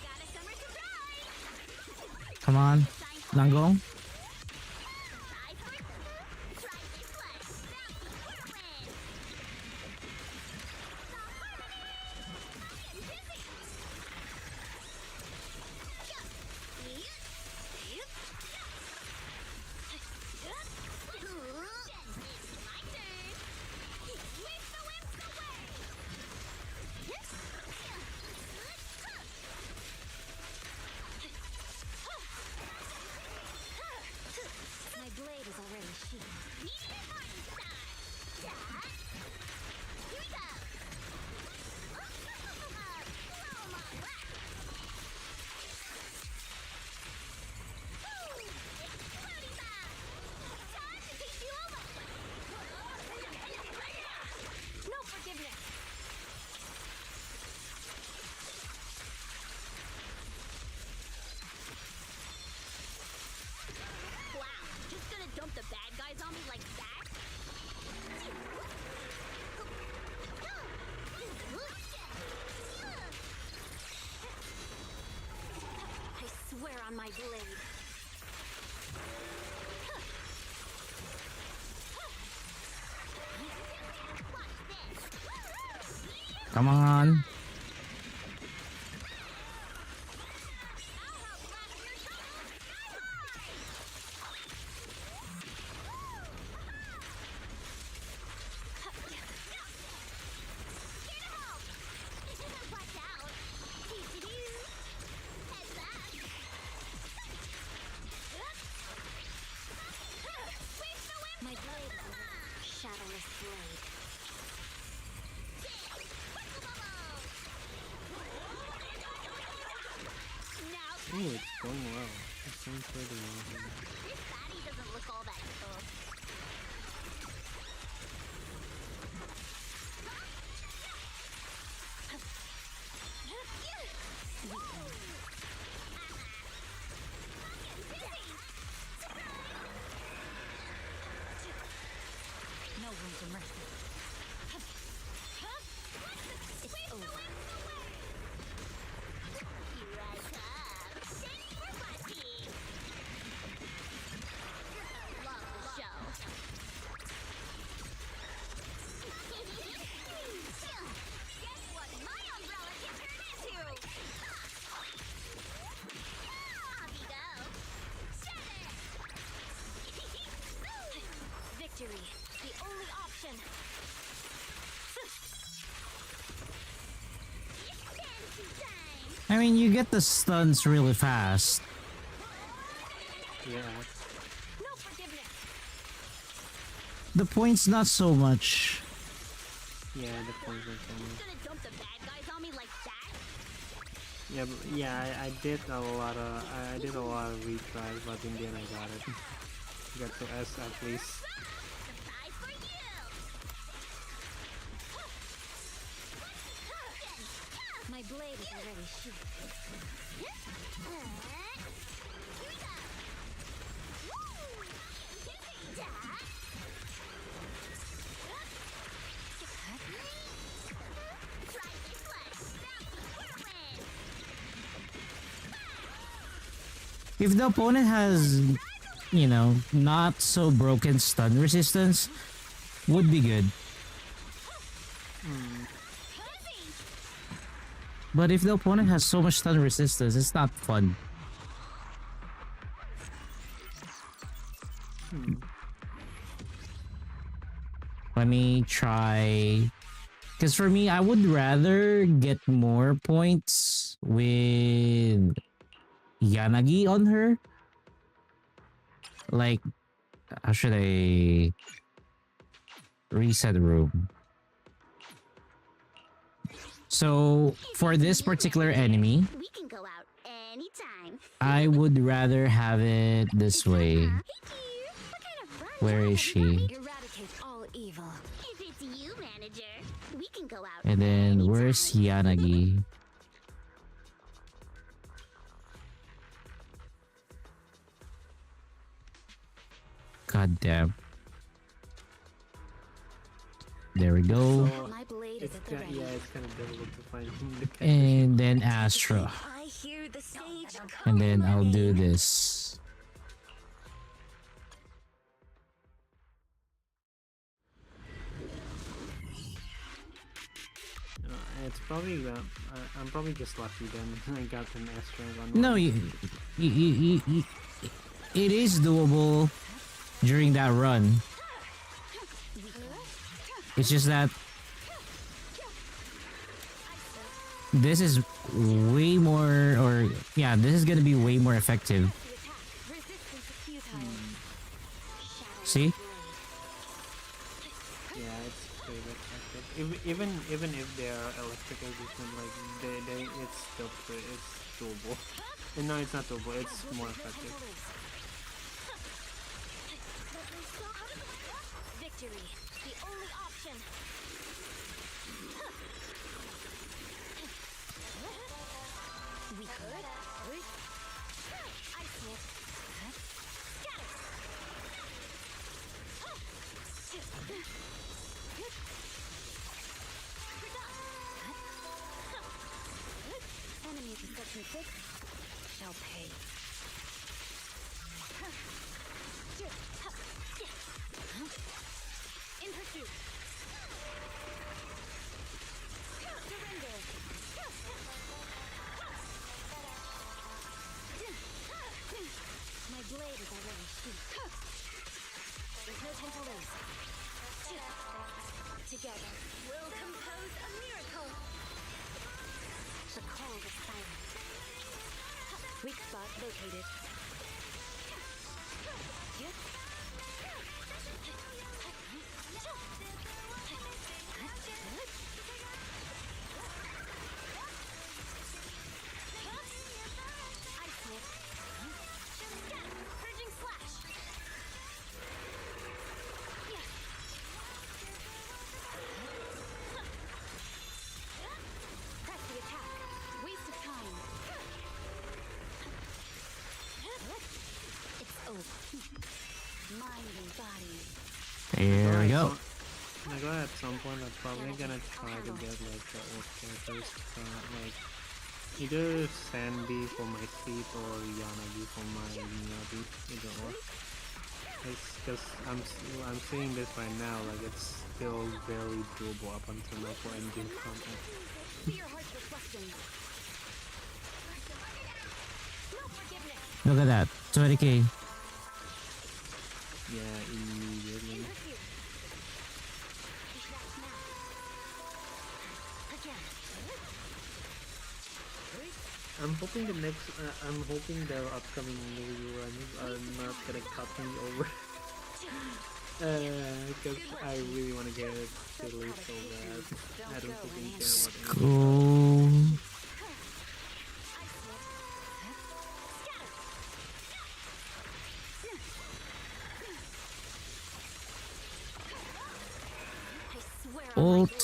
S5: Got a summer surprise.
S1: Come on, Nangong.
S3: My blade is already sheathed.
S5: No forgiveness.
S4: Wow, just gonna dump the bad guys on me like that?
S3: I swear on my blade.
S1: Come on.
S3: My blade is a shadowless blade.
S9: Ooh, it's going well. It seems pretty well.
S4: This baddie doesn't look
S5: call that
S3: No room for mercy. It's over.
S4: Here I come. Shiny for watching. Love the show. Guess what my umbrella can turn into? Off you go. Shut it.
S5: victory. The only option.
S4: Fantasy time.
S1: I mean, you get the stuns really fast.
S9: Yeah.
S5: No forgiveness.
S1: The point's not so much.
S9: Yeah, the points are coming.
S4: Gonna dump the bad guys on me like that?
S9: Yeah, but yeah, I did a lot of retries, but in the end I got it. Got to S at least.
S4: Surprise for you.
S5: My blade is already sheathed.
S4: Here we go. Woo! Try this flush. Whirlwind.
S1: If the opponent has, you know, not so broken stun resistance, would be good. But if the opponent has so much stun resistance, it's not fun. Let me try. Because for me, I would rather get more points with Yanagi on her. Like, how should I reset the room? So, for this particular enemy,
S4: We can go out anytime.
S1: I would rather have it this way.
S4: Hey, dear. What kind of run
S1: Where is she?
S5: Eradicate all evil.
S4: If it's you, manager, we can go out
S1: And then, where's
S4: anytime.
S1: Yanagi? God damn. There we go.
S9: So
S5: My blade is
S9: it's
S5: at the ready.
S9: yeah, it's kind of difficult to find the character.
S1: And then Astra.
S5: I hear the stage.
S1: And then I'll do this.
S9: It's probably I'm probably just lucky then. I got an Astra one.
S1: No, it is doable during that run. It's just that this is way more, or yeah, this is gonna be way more effective.
S5: Resistance is futile.
S1: See?
S9: Yeah, it's pretty effective. Even if they are electrical resistant, like it's still it's doable. And no, it's not doable. It's more effective.
S5: Victory. The only option. We could. I see it. Enemies in section 6 shall pay. In pursuit. Surrender. My blade is already sheathed. There's no time to lose. Together, we'll compose a miracle. The call is silent. Weak spot located. I see it. Purging slash.
S1: There we go.
S9: I go at some point. I'm probably gonna try to get like the old characters, like either Sandy for my seat or Yanagi for my Miyabi, either or. Because I'm seeing this right now, like it's still very doable up until now for endgame content.
S1: Look at that. 20k.
S9: Yeah, immediately. I'm hoping I'm hoping the upcoming new runs are not gonna cut me over. Because I really want to get Fiddly so bad. I don't fucking care about
S1: Go. Ult.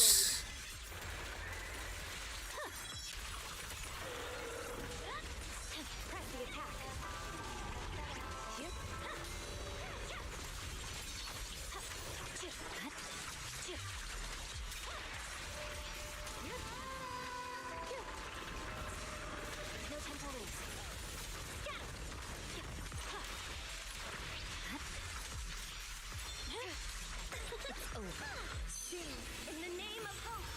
S5: In the name of hope.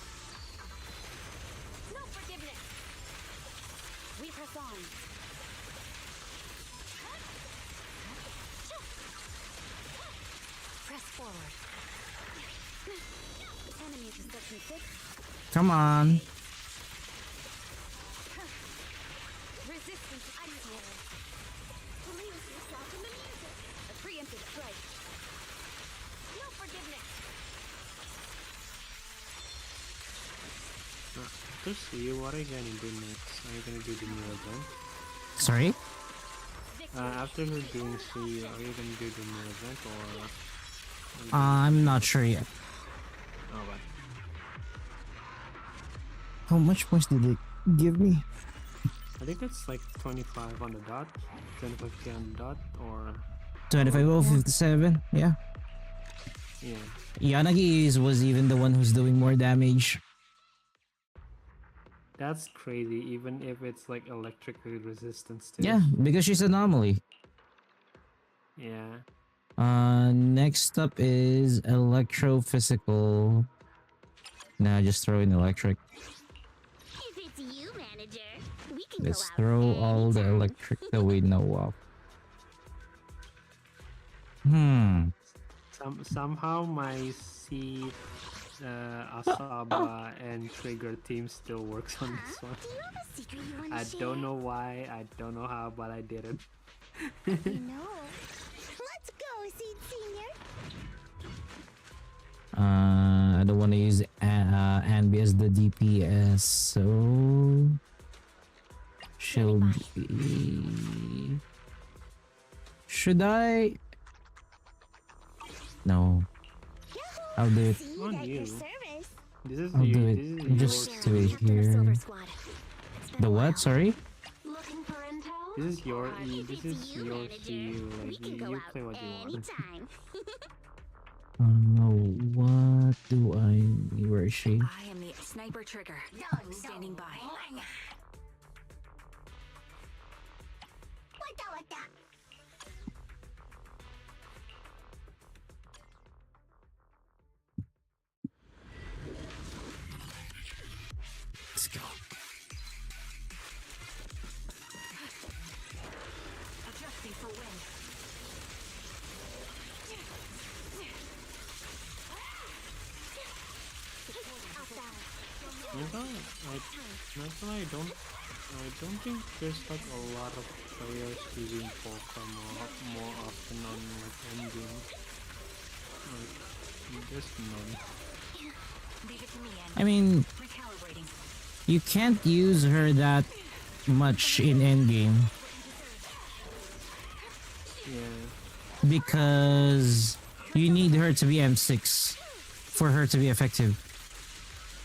S5: No forgiveness. We press on. Press forward. Enemy perception 6.
S1: Come on.
S5: Resistance activated. Lose yourself in the music. A preemptive strike. No forgiveness.
S9: Let's see, what are you gonna do next? Are you gonna do the new event?
S1: Sorry?
S9: After you're doing C, are you gonna do the new event or?
S1: I'm not sure yet.
S9: Oh, right.
S1: How much points did it give me?
S9: I think it's like 25 on the dot, 25k on the dot, or
S1: 25 over 57. Yeah.
S9: yeah.
S1: Yanagi was even the one who's doing more damage.
S9: That's crazy, even if it's like electrically resistant still.
S1: Yeah, because she's anomaly.
S9: Yeah.
S1: Next up is electrophysical. Nah, just throw in electric.
S4: If it's you, manager, we can
S1: Let's
S4: go out
S1: throw all the
S4: anytime.
S1: electric that we know of.
S9: Somehow my C, Asaba and Trigger team still works on this one.
S4: Do you have a secret you want to
S9: I
S4: share?
S9: don't know why, I don't know how, but I did it.
S4: You know. Let's go, Seed Senior.
S1: I don't want to use Anby as the DPS, so she'll be. Should I? No. I'll do it.
S4: See
S9: On
S4: at your
S9: you.
S4: service.
S9: This is
S1: I'll
S9: you,
S1: do
S9: this
S1: it.
S9: is
S1: Just
S9: yours.
S1: do it
S3: Captain of Silver
S1: here.
S3: Squad. It's been
S1: The
S3: a
S1: what?
S3: while.
S1: Sorry?
S3: Looking for intel?
S9: This is your E,
S4: If
S9: this
S4: it's
S9: is
S4: you,
S9: your
S4: manager,
S9: CU,
S4: we
S9: like
S4: can
S9: you
S4: go out
S9: play what you want.
S4: anytime.
S1: What do I? Where is she?
S3: I am the sniper trigger. I'm standing by.
S4: Like that.
S1: Let's go.
S3: Adjusting for wind.
S9: I don't think there's like a lot of players using Pokemon more often on like endgame. Like, there's none.
S3: Leave it to me, and
S1: I mean,
S3: recalibrating.
S1: you can't use her that much in endgame
S9: Yeah.
S1: because you need her to be M6 for her to be effective.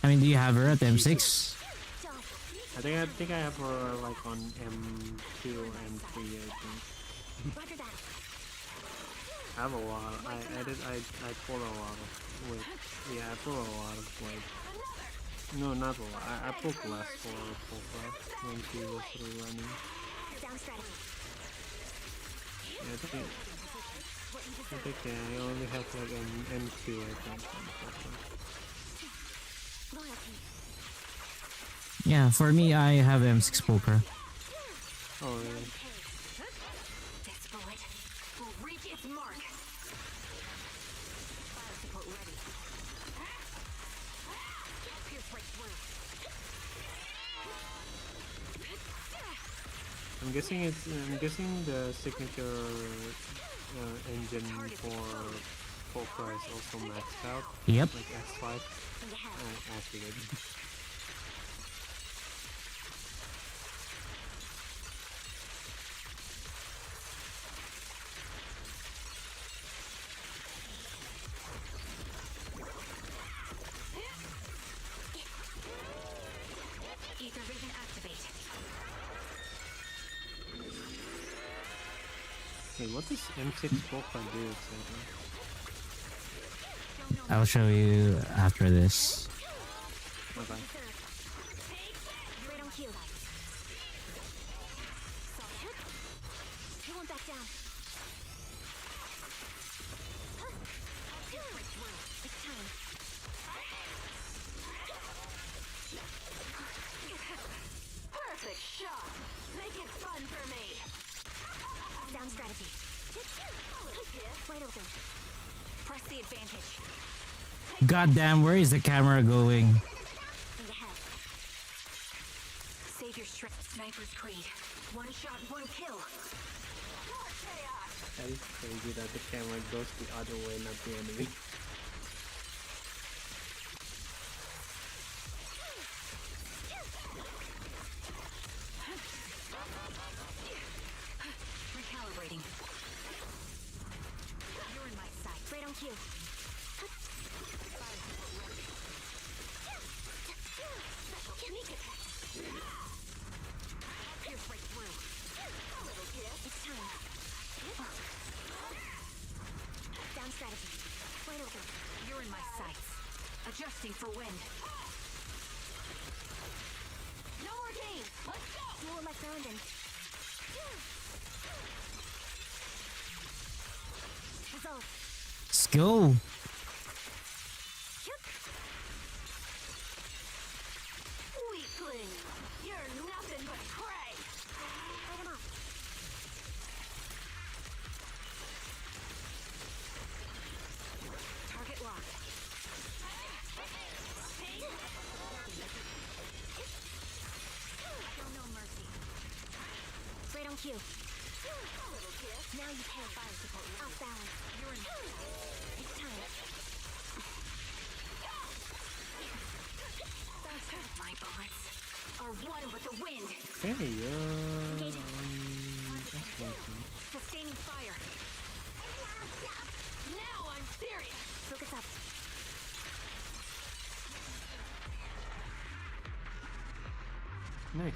S1: I mean, do you have her at M6?
S9: I think I have her like on M2 or M3, I think.
S5: Roger that.
S9: have a lot. I pull a lot of weight. Yeah, I pull a lot of weight. No, not a lot. I pulled less for when she was rerunning. Yeah, I think yeah, I only have like an M2 I think.
S1: Yeah, for me, I have M6 poker.
S9: Oh really?
S5: This bullet will reach its mark. Fire support ready. Pierce right through.
S9: I'm guessing the signature engine for Poker is also maxed out.
S1: Yep.
S9: Like S5. I figured.
S5: Ether vision activate.
S9: Hey, what does M6 Poker do exactly?
S1: I'll show you after this.
S9: Okay.
S5: Right on cue. You won't back down. It's time. Perfect shot. Make it fun for me. Down strategy. Wide open. Press the advantage.
S1: Goddamn, where is the camera going?
S5: Think ahead. Save your strength. Sniper's Creed. One shot, one kill.
S9: That is crazy that the camera goes the other way, not the enemy.
S5: Recalibrating. You're in my sight. Right on cue. Sneak attack. Pierce right through. It's time. Down strategy. Wide open. You're in my sights. Adjusting for wind. No more games. Let's go. You were my friend and resolve.
S1: Let's go.
S5: Weakling. You're nothing but prey. Light him up. Target locked. Show no mercy. Right on cue. Now you pay fire support. Off balance. You're in. It's time. My bullets are one with the wind.
S9: Hey,
S5: Sustaining fire. Now I'm serious. Focus up.
S9: nice.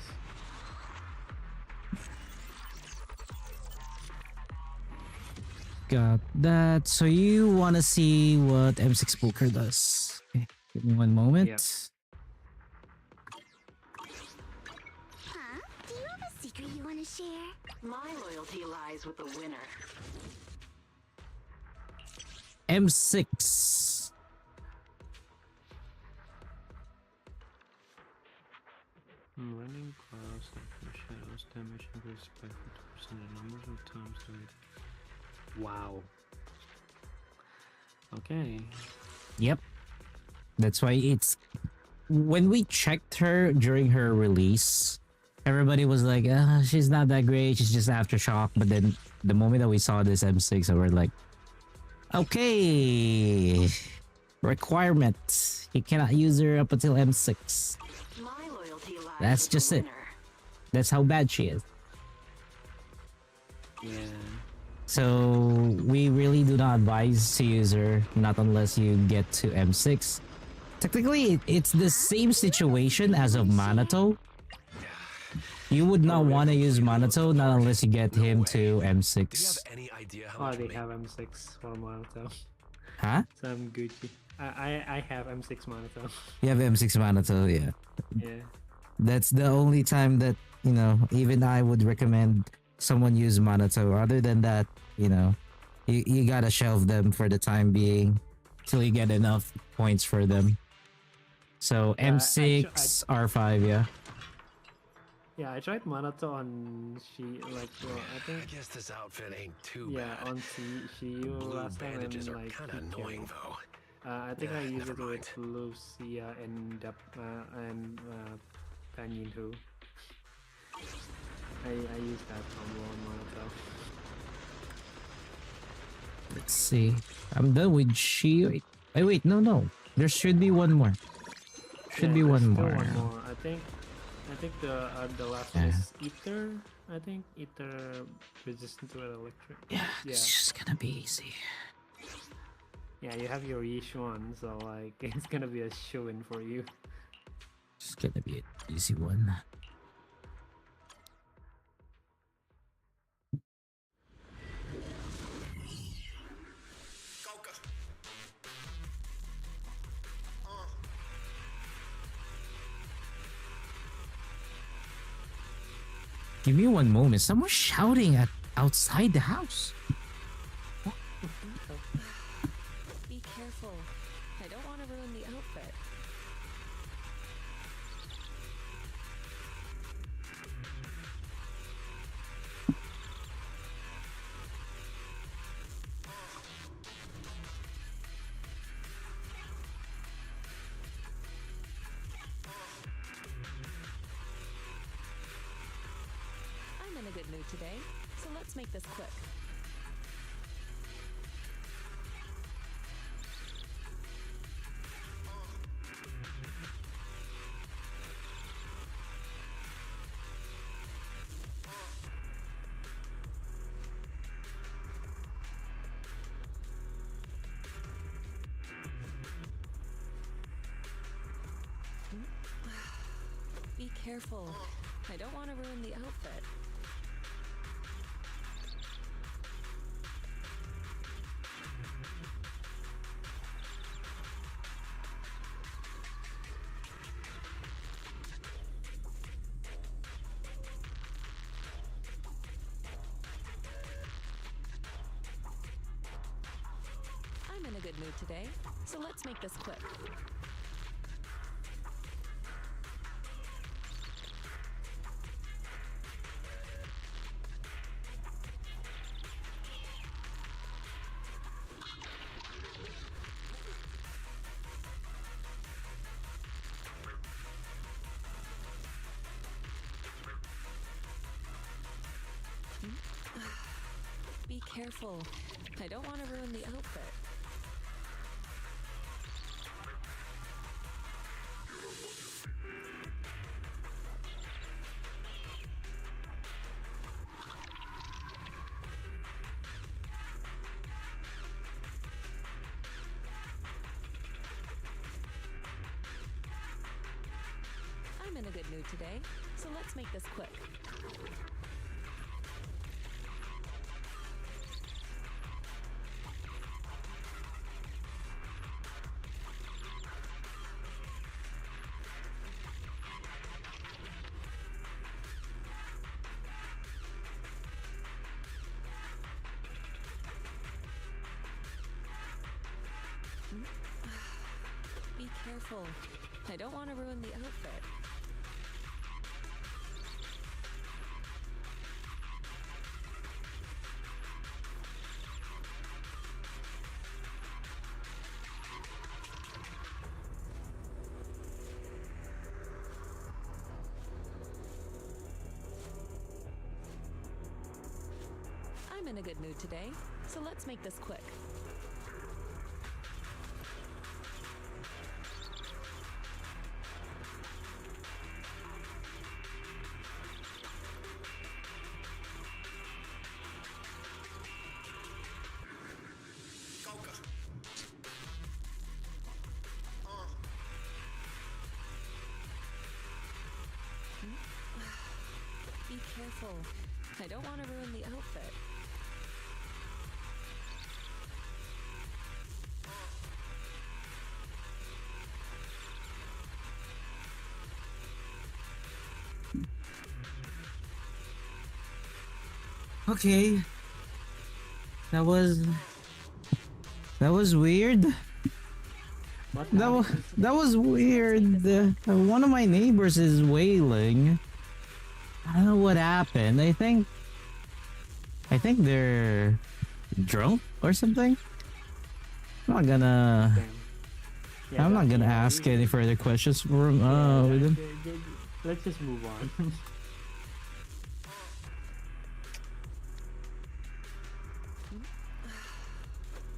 S1: Got that. So you want to see what M6 poker does? Okay, give me one moment.
S9: Yep.
S4: Huh? Do you have a secret you want to share?
S5: My loyalty lies with the winner.
S1: M6.
S9: Running clouds and shadows damage increases by 50% the numbers of times Wow. Okay.
S1: Yep. That's why it's when we checked her during her release, everybody was like, she's not that great, she's just aftershock. But then the moment that we saw this M6, we were like, okay, requirement. You cannot use her up until M6.
S5: My loyalty lies
S1: That's
S5: with
S1: just
S5: the
S1: it.
S5: winner.
S1: That's how bad she is.
S9: Yeah.
S1: So we really do not advise to use her, not unless you get to M6. Technically, it's the same situation as of Manato. You would not
S9: Oh, yeah.
S1: want to use Monato not unless you get him to
S7: Do you have
S1: M6.
S7: any idea how
S9: Oh,
S7: much
S9: they
S7: money?
S9: have M6 for Monato.
S1: Huh?
S9: So I'm Gucci. I have M6 Monato.
S1: You have M6 Monato, yeah.
S9: Yeah.
S1: That's the only time that, even I would recommend someone use Monato. Other than that, you gotta shelve them for the time being till you get enough points for them. So
S9: Yeah,
S1: M6, R5, yeah.
S9: Yeah, I tried Monato on I
S7: I
S9: think
S7: guess this outfit ain't too
S9: yeah
S7: bad.
S9: on Shiyu
S7: Blue
S9: last time and
S7: bandages are
S9: like
S7: kind of
S9: he
S7: annoying
S9: killed.
S7: though.
S9: I think I used
S7: Never
S9: it
S7: mind.
S9: with Lucia and Pan Yinhu. I used that combo on Monato.
S1: Let's see. I'm done with Shiyu. Wait, no. There should be one more. Should
S9: Yeah,
S1: be
S9: there's
S1: one
S9: still
S1: more.
S9: one more. I think the last one
S1: Yeah.
S9: is Ether. I think Ether resistant to electric.
S1: Yeah,
S9: Yeah.
S1: it's just gonna be easy.
S9: Yeah, you have your Yishuan, so like it's gonna be a show-in for you.
S1: It's gonna be an easy one. Give me one moment. Someone's shouting at outside the house.
S3: Be careful. I don't want to ruin the outfit. I'm in a good mood today, so let's make this quick. Be careful. I don't want to ruin the outfit. I'm in a good mood today, so let's make this quick. Be careful. I don't want to ruin the outfit. I'm in a good mood today, so let's make this quick. Be careful. I don't want to ruin the outfit. I'm in a good mood today, so let's make this quick. careful. I don't want to ruin the outfit.
S1: Okay. That was weird.
S9: What
S1: That was weird. One of my neighbors is wailing. I don't know what happened. I think they're drunk or something. I'm not gonna I'm not gonna ask any further questions from with them.
S9: Let's just move on.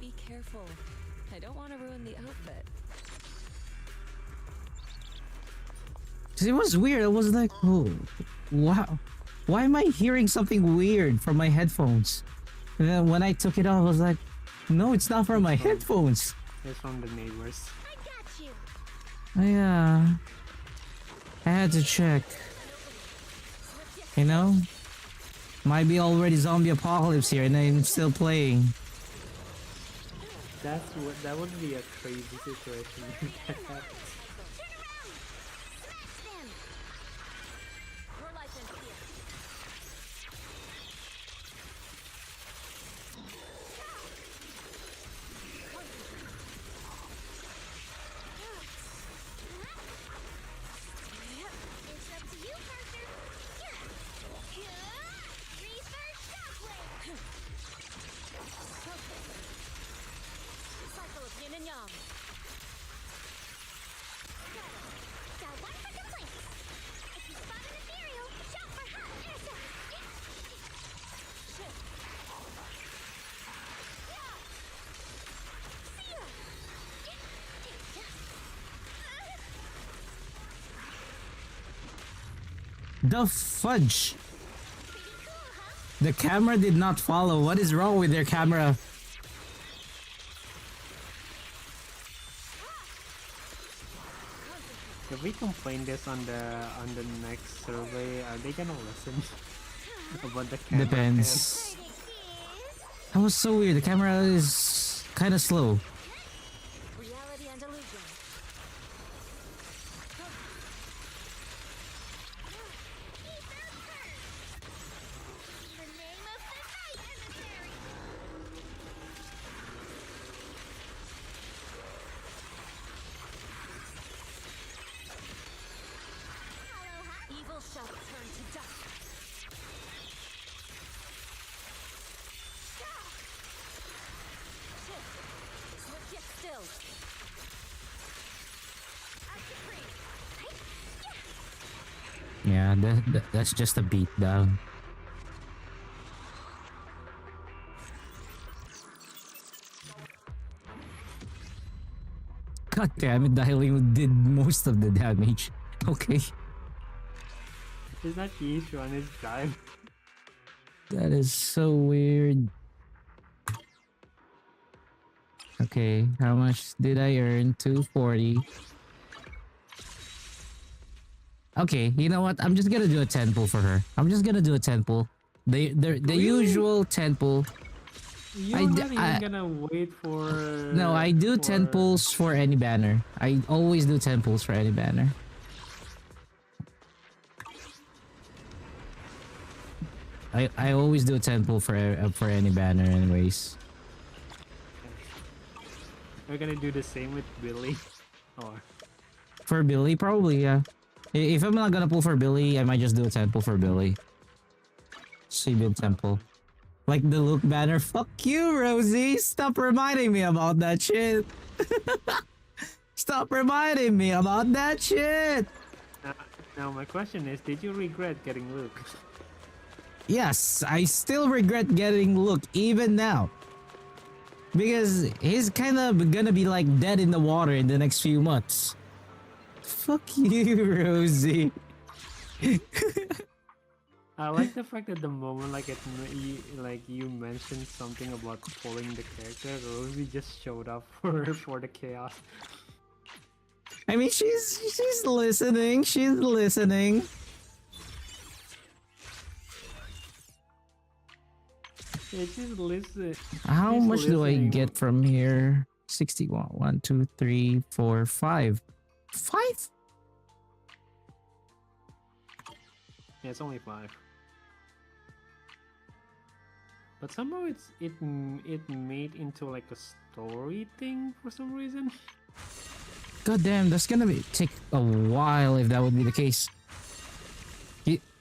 S3: Be careful. I don't want to ruin the outfit.
S1: It was weird. I was like, oh, wow. Why am I hearing something weird from my headphones? And then when I took it off, I was like, no, it's not from my headphones.
S9: It's from the neighbors.
S5: I got you.
S1: Yeah. I had to check. You know? Might be already zombie apocalypse here and I'm still playing.
S9: That would be a crazy situation.
S5: Turn around. Smash them. Your life ends here. It's up to you, Parker. Reverse shockwave.
S3: Cycle of yin and yang.
S5: Got one for complaints. If you spot an ethereal, shout for help. Intercept. Shit. See ya.
S1: The fudge! The camera did not follow. What is wrong with their camera?
S9: If we complain this on the next survey, are they gonna listen about the camera?
S1: Depends. That was so weird. The camera is kind of slow.
S3: Reality and illusion.
S5: The name of the night, emissary.
S3: Evil shall turn to dust. Shit. Get still.
S1: Yeah, that's just a beat down. God damn it, Dialing did most of the damage. Okay.
S9: Is that Yish on his drive?
S1: That is so weird. Okay, how much did I earn? 240. Okay, you know what? I'm just gonna do a 10 pull for her. I'm just gonna do a 10 pull. The usual 10 pull.
S9: You're not even gonna wait for...
S1: No, I do 10 pulls for any banner. I always do 10 pulls for any banner. I always do a 10 pull for any banner anyways.
S9: We're gonna do the same with Billy. Or...
S1: For Billy, probably, yeah. If I'm not gonna pull for Billy, I might just do a 10 pull for Billy. Shibin Temple. Like the Luke banner. Fuck you, Rosie! Stop reminding me about that shit! Stop reminding me about that shit!
S9: Now my question is, did you regret getting Luke?
S1: Yes, I still regret getting Luke even now. Because he's kind of gonna be like dead in the water in the next few months. Fuck you, Rosie.
S9: I like the fact that the moment you mentioned something about pulling the character, Rosie just showed up for the chaos.
S1: I mean, she's listening. She's listening.
S9: It's just listen.
S1: How
S9: He's
S1: much do I
S9: listening.
S1: get from here? 61. 1, 2, 3, 4, 5. 5?
S9: Yeah, it's only 5. But somehow it made into like a story thing for some reason.
S1: God damn, that's gonna take a while if that would be the case.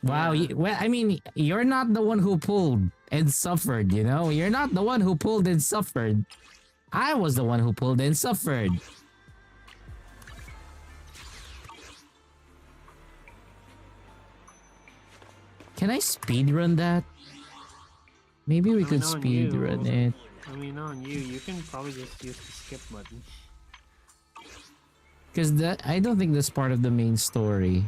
S1: Wow,
S9: Yeah.
S1: well, I mean, you're not the one who pulled and suffered, you know? You're not the one who pulled and suffered. I was the one who pulled and suffered. Can I speedrun that? Maybe we could
S9: on
S1: speedrun
S9: you.
S1: it.
S9: I mean, on you can probably just use the skip button.
S1: Because that I don't think that's part of the main story.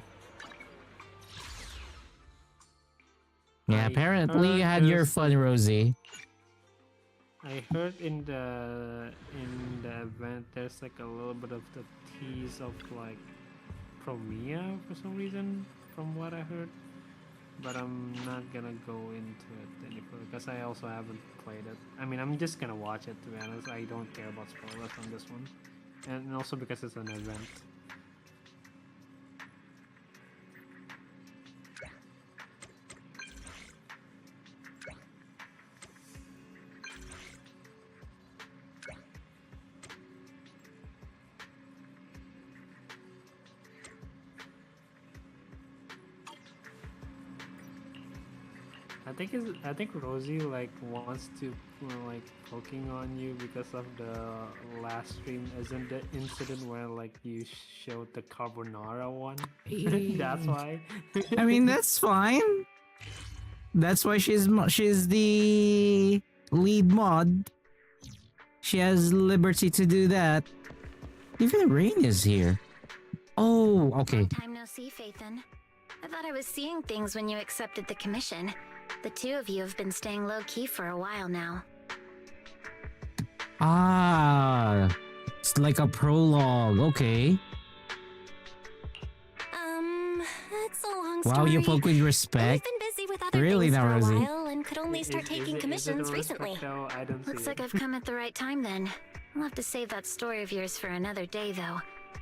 S1: Yeah,
S9: I
S1: apparently you
S9: heard
S1: had your
S9: there's-
S1: fun, Rosie.
S9: I heard in the event there's like a little bit of the tease of like Promia for some reason, from what I heard. But I'm not gonna go into it any further because I also haven't played it. I mean, I'm just gonna watch it to be honest. I don't care about spoilers on this one, and also because it's an event. I think Rosie like wants to like poking on you because of the last stream, isn't the incident where like you showed the carbonara one? That's why.
S1: I mean, that's fine. That's why she's the lead mod. She has liberty to do that. Even Rain is here. Oh, okay.
S4: Time no see, Phaethon. I thought I was seeing things when you accepted the commission. The two of you have been staying low-key for a while now.
S1: Ah, it's like a prologue. Okay.
S5: It's a long
S1: Wow,
S5: story.
S1: you poke with
S5: We've
S1: respect.
S5: been busy with other
S1: Really
S5: things
S1: now,
S5: for a
S1: Rosie?
S5: while and could only start taking
S9: Is it
S5: commissions
S9: a respect
S5: recently.
S9: though? I don't
S4: Looks
S9: see
S4: like
S9: it.
S4: I've come at the right time then. I'll have to save that story of yours for another day, though.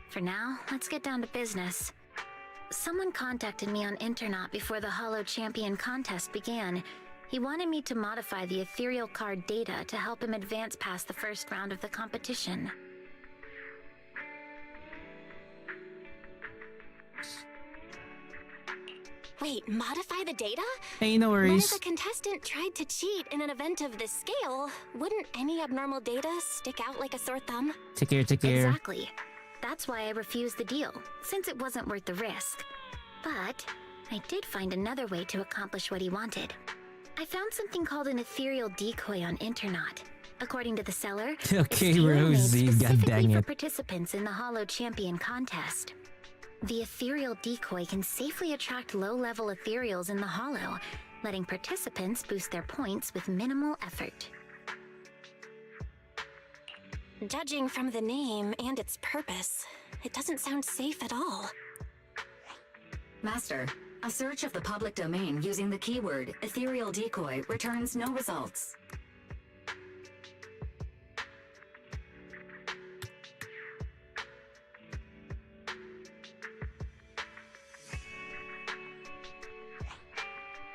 S4: For now, let's get down to business. Someone contacted me on Internaut before the Hollow Champion contest began. He wanted me to modify the ethereal card data to help him advance past the first round of the competition.
S5: Wait, modify the data?
S1: Hey, no
S5: When
S1: worries.
S5: if a contestant tried to cheat in an event of this scale, wouldn't any abnormal data stick out like a sore thumb?
S1: Take care, take care.
S4: Exactly. That's why I refused the deal, since it wasn't worth the risk. But I did find another way to accomplish what he wanted. I found something called an ethereal decoy on Internaut. According to the seller,
S1: Okay,
S4: it's tailor-made
S1: Rosie, god
S4: specifically
S1: dang
S4: for
S1: it.
S4: participants in the Hollow Champion contest. The ethereal decoy can safely attract low-level ethereals in the Hollow, letting participants boost their points with minimal effort.
S5: Judging from the name and its purpose, it doesn't sound safe at all.
S10: Master, a search of the public domain using the keyword ethereal decoy returns no results.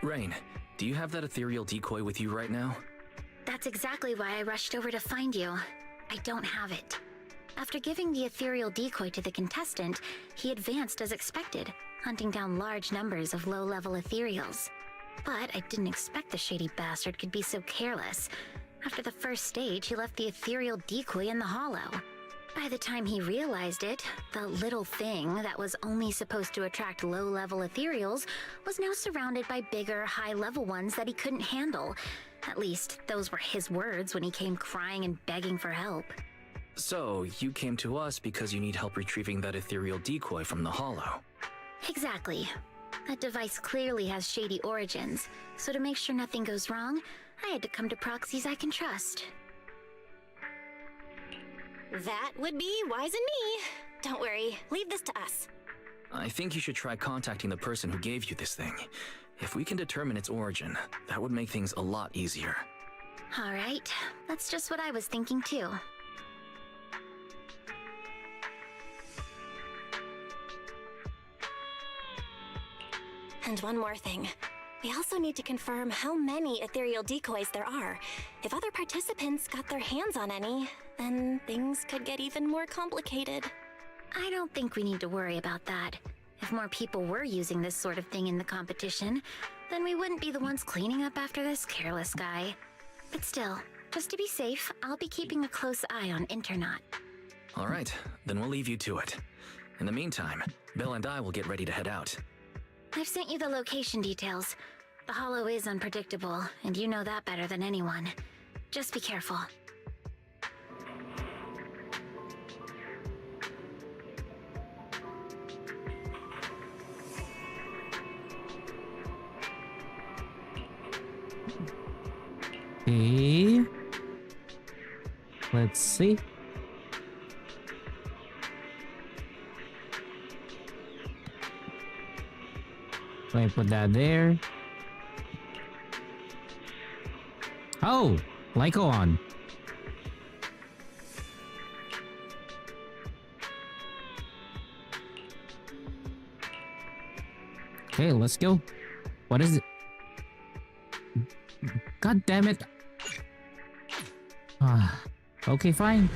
S11: Rain, do you have that ethereal decoy with you right now?
S4: That's exactly why I rushed over to find you. I don't have it. After giving the ethereal decoy to the contestant, he advanced as expected, hunting down large numbers of low-level ethereals. But I didn't expect the shady bastard could be so careless. After the first stage, he left the ethereal decoy in the hollow. By the time he realized it, the little thing that was only supposed to attract low-level ethereals was now surrounded by bigger, high-level ones that he couldn't handle. At least, those were his words when he came crying and begging for help.
S11: So, you came to us because you need help retrieving that ethereal decoy from the Hollow.
S4: Exactly. That device clearly has shady origins, so to make sure nothing goes wrong, I had to come to proxies I can trust.
S5: That would be wise in me. Don't worry, leave this to us.
S11: I think you should try contacting the person who gave you this thing. If we can determine its origin, that would make things a lot easier.
S4: All right, that's just what I was thinking too.
S5: And one more thing. We also need to confirm how many ethereal decoys there are. If other participants got their hands on any, then things could get even more complicated.
S4: I don't think we need to worry about that. If more people were using this sort of thing in the competition, then we wouldn't be the ones cleaning up after this careless guy. But still, just to be safe, I'll be keeping a close eye on Internaut.
S11: All right, then we'll leave you to it. In the meantime, Bill and I will get ready to head out.
S4: I've sent you the location details. The Hollow is unpredictable, and you know that better than anyone. Just be careful.
S1: Okay. Let's see. Let me put that there. Oh, Lycoon. Okay, let's go. What is it? God damn it. Okay, fine.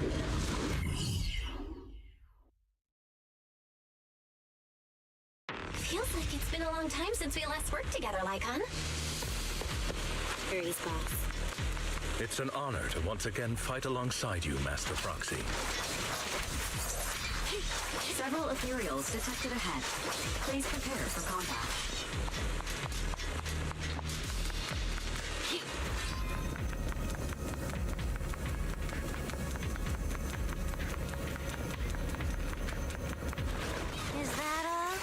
S5: Feels like it's been a long time since we last worked together, Lycon. Aries boss.
S7: It's an honor to once again fight alongside you, Master Proxy.
S10: Several ethereals detected ahead. Please prepare for combat.
S5: Is that all?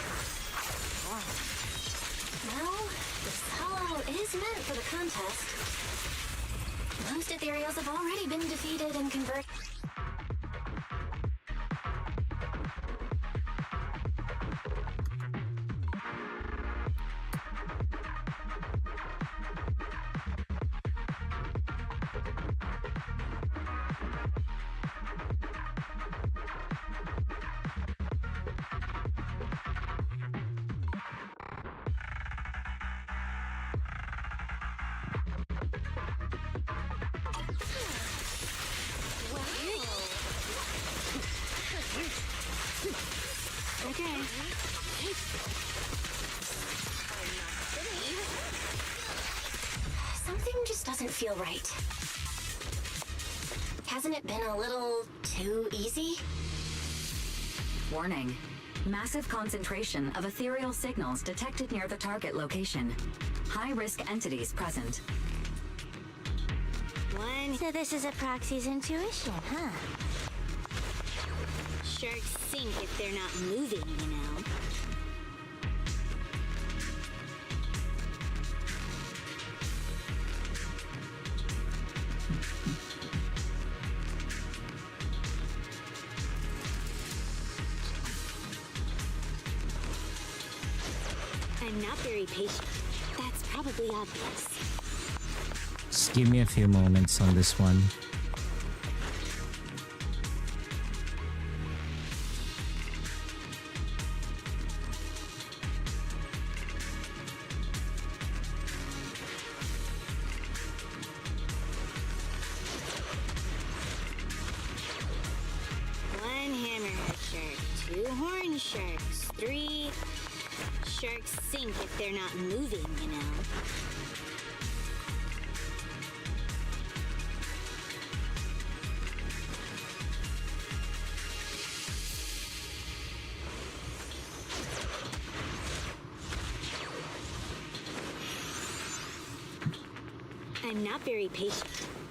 S5: Well, this hollow is meant for the contest. Most ethereals have already been defeated and converted. Okay. Something just doesn't feel right. Hasn't it been a little too easy?
S10: Warning. Massive concentration of ethereal signals detected near the target location. High-risk entities present.
S5: So this is a proxy's intuition, huh? Sharks sink if they're not moving, you know. I'm not very patient. That's probably obvious.
S1: Just give me a few moments on this one.
S5: One hammerhead shark, two horn sharks, three sharks sink if they're not moving, you know. I'm not very patient.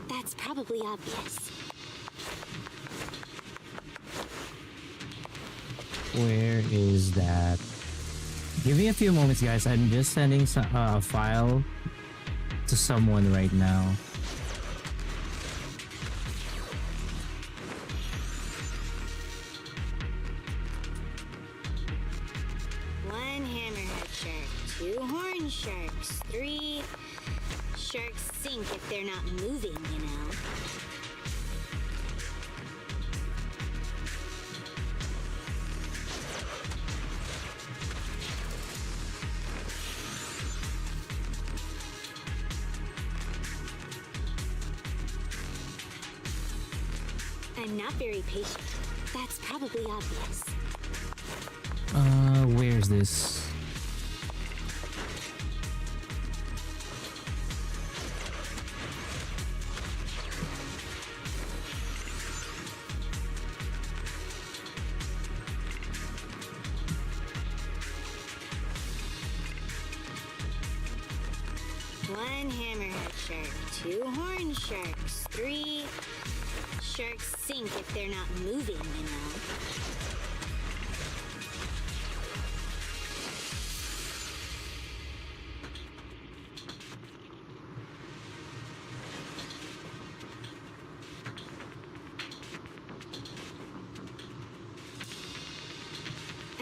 S5: That's probably obvious.
S1: Where is that? Give me a few moments, guys. I'm just sending a file to someone right now.
S5: One hammerhead shark, two horn sharks, three
S4: Sharks sink if they're not moving, you know. I'm not very patient. That's probably obvious.
S1: Where's this?
S4: One hammerhead shark, 2 horn sharks, 3... Sharks sink if they're not moving, you know.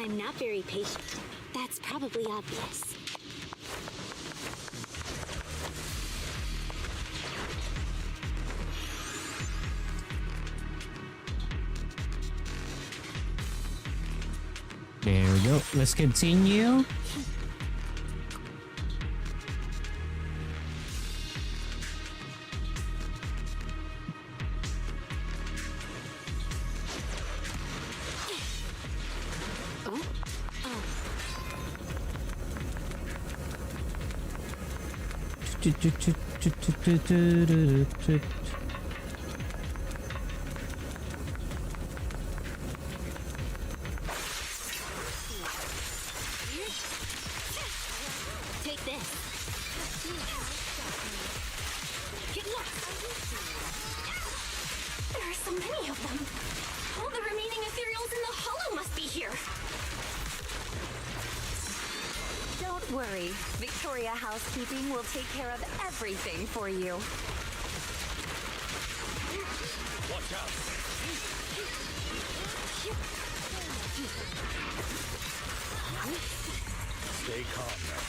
S4: I'm not very patient. That's probably obvious.
S1: There we go. Let's continue.
S4: Take this. Get lost.
S5: There are so many of them. All the remaining ethereals in the hollow must be here.
S10: Don't worry. Victoria Housekeeping will take care of everything for you.
S7: Watch out! Stay calm now.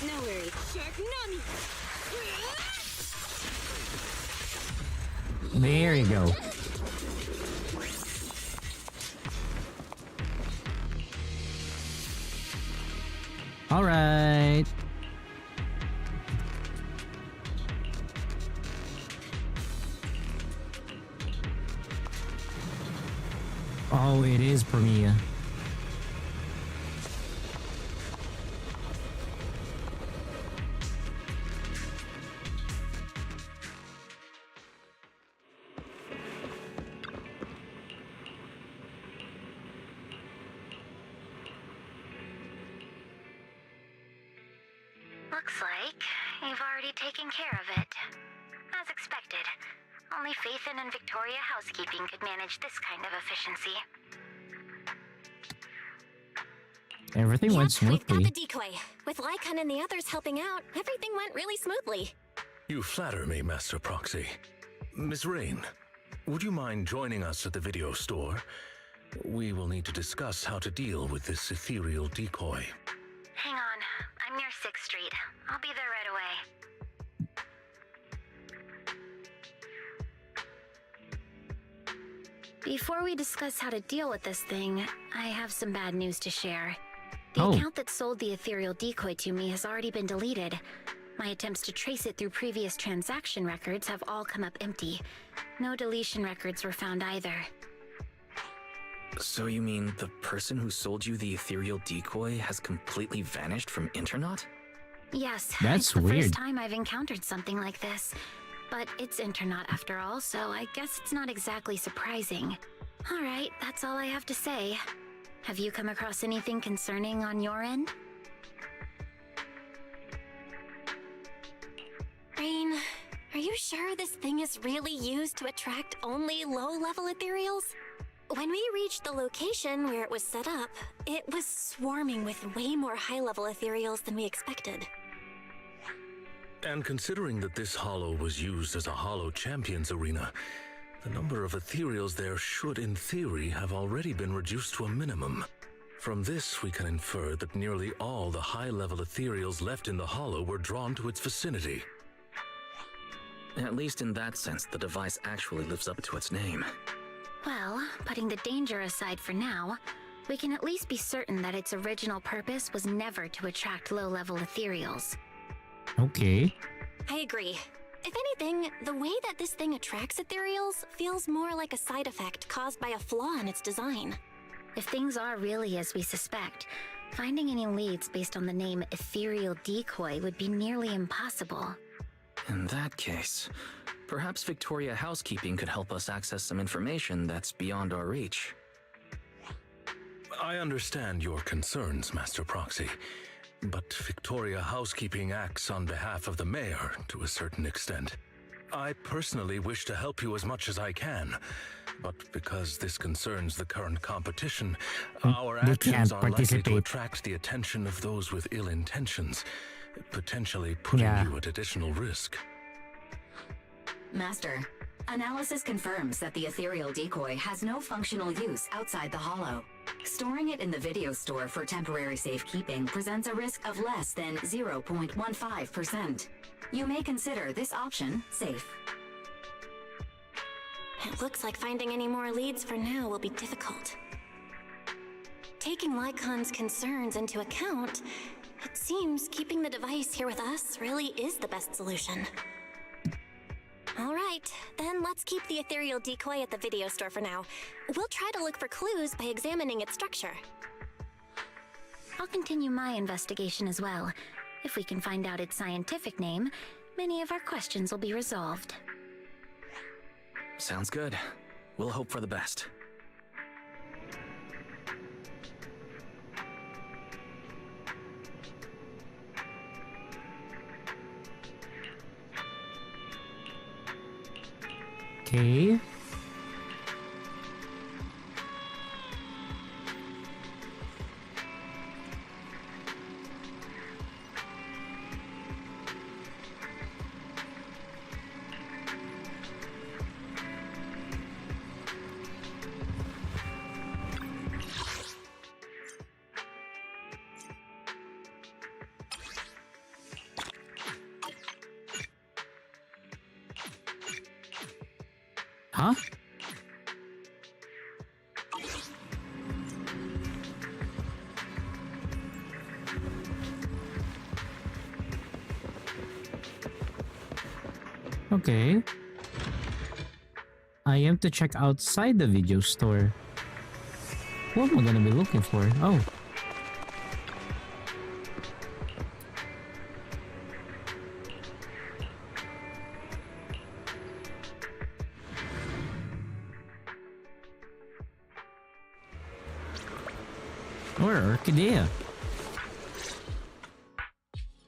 S4: No worries. Shark Nami!
S1: There you go. All right. Oh, it is Premia.
S4: Looks like you've already taken care of it. As expected. Only Phaethon and Victoria Housekeeping could manage this kind of efficiency.
S1: Everything went
S5: We've got
S1: smoothly.
S5: the decoy. With Lycon and the others helping out, everything went really smoothly.
S7: You flatter me, Master Proxy. Miss Rain, would you mind joining us at the video store? We will need to discuss how to deal with this ethereal decoy.
S4: Hang on. I'm near 6th Street. I'll be there right away. Before we discuss how to deal with this thing, I have some bad news to share. The account that sold the ethereal decoy to me has already been deleted. My attempts to trace it through previous transaction records have all come up empty. No deletion records were found either.
S11: So you mean the person who sold you the ethereal decoy has completely vanished from Internaut?
S4: Yes,
S1: That's
S4: it's the
S1: weird.
S4: first time I've encountered something like this. But it's Internaut after all, so I guess it's not exactly surprising. Alright, that's all I have to say. Have you come across anything concerning on your end?
S5: Rain, are you sure this thing is really used to attract only low-level ethereals? When we reached the location where it was set up, it was swarming with way more high-level ethereals than we expected.
S7: And considering that this hollow was used as a hollow champions arena, the number of ethereals there should in theory have already been reduced to a minimum. From this, we can infer that nearly all the high-level ethereals left in the Hollow were drawn to its vicinity.
S11: At least in that sense, the device actually lives up to its name.
S4: Well, putting the danger aside for now, we can at least be certain that its original purpose was never to attract low-level ethereals.
S1: Okay.
S5: I agree. If anything, the way that this thing attracts ethereals feels more like a side effect caused by a flaw in its design.
S4: If things are really as we suspect, finding any leads based on the name Ethereal Decoy would be nearly impossible.
S11: In that case, perhaps Victoria Housekeeping could help us access some information that's beyond our reach.
S7: I understand your concerns, Master Proxy, but Victoria Housekeeping acts on behalf of the Mayor to a certain extent. I personally wish to help you as much as I can, but because this concerns the current competition, our actions are likely to attract the attention of those with ill intentions, potentially putting you at additional risk.
S10: Master, analysis confirms that the ethereal decoy has no functional use outside the Hollow. Storing it in the video store for temporary safekeeping presents a risk of less than 0.15%. You may consider this option safe.
S5: It looks like finding any more leads for now will be difficult. Taking Lycon's concerns into account, it seems keeping the device here with us really is the best solution. All right, then let's keep the ethereal decoy at the video store for now. We'll try to look for clues by examining its structure.
S4: I'll continue my investigation as well. If we can find out its scientific name, many of our questions will be resolved.
S11: Sounds good. We'll hope for the best.
S1: Okay. Huh? Okay. I am to check outside the video store. What am I gonna be looking for? Oh. Or Orchidea.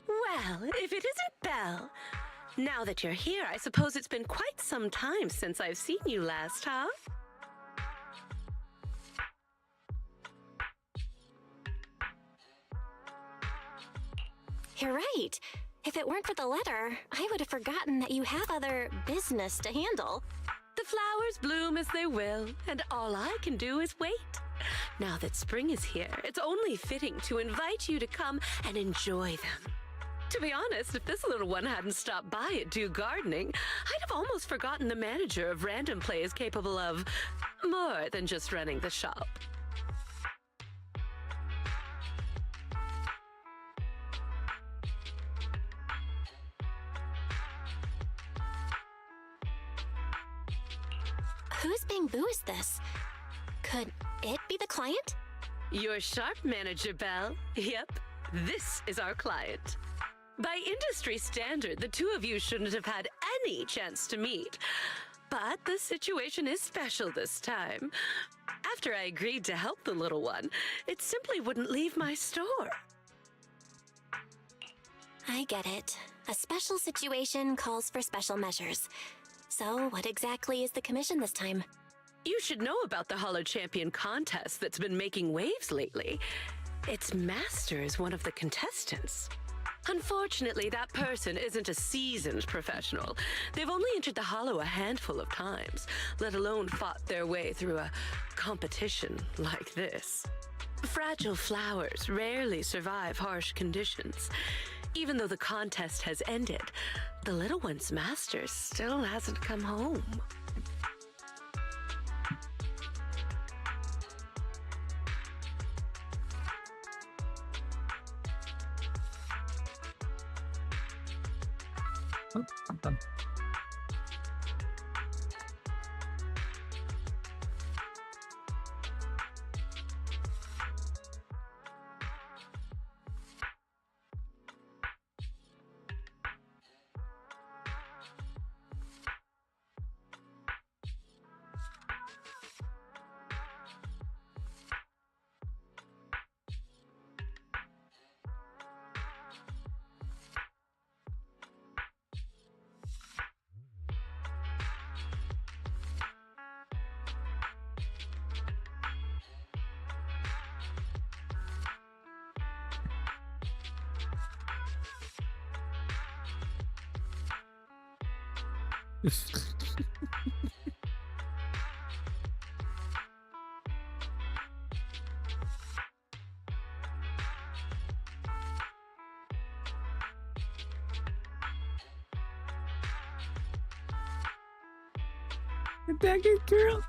S12: Well, if it isn't Belle. Now that you're here, I suppose it's been quite some time since I've seen you last, huh?
S5: You're right. If it weren't for the letter, I would have forgotten that you have other business to handle.
S12: The flowers bloom as they will, and all I can do is wait. Now that spring is here, it's only fitting to invite you to come and enjoy them. To be honest, if this little one hadn't stopped by at Do Gardening, I'd have almost forgotten the manager of Random Play is capable of more than just running the shop.
S5: Whose bamboo is this? Could it be the client?
S12: You're sharp, Manager Belle. Yep, this is our client. By industry standard, the two of you shouldn't have had any chance to meet. But the situation is special this time. After I agreed to help the little one, it simply wouldn't leave my store.
S5: I get it. A special situation calls for special measures. So what exactly is the commission this time?
S12: You should know about the Hollow Champion contest that's been making waves lately. Its master is one of the contestants. Unfortunately, that person isn't a seasoned professional. They've only entered the Hollow a handful of times, let alone fought their way through a competition like this. Fragile flowers rarely survive harsh conditions. Even though the contest has ended, the little one's master still hasn't come home.
S1: Oh, I'm done. Dang it, girl.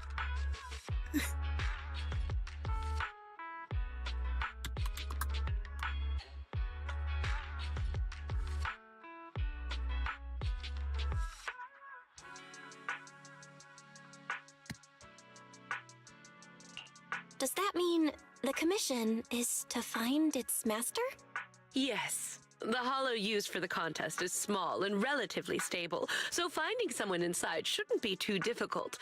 S5: Does that mean the commission is to find its master?
S12: Yes. The hollow used for the contest is small and relatively stable, so finding someone inside shouldn't be too difficult.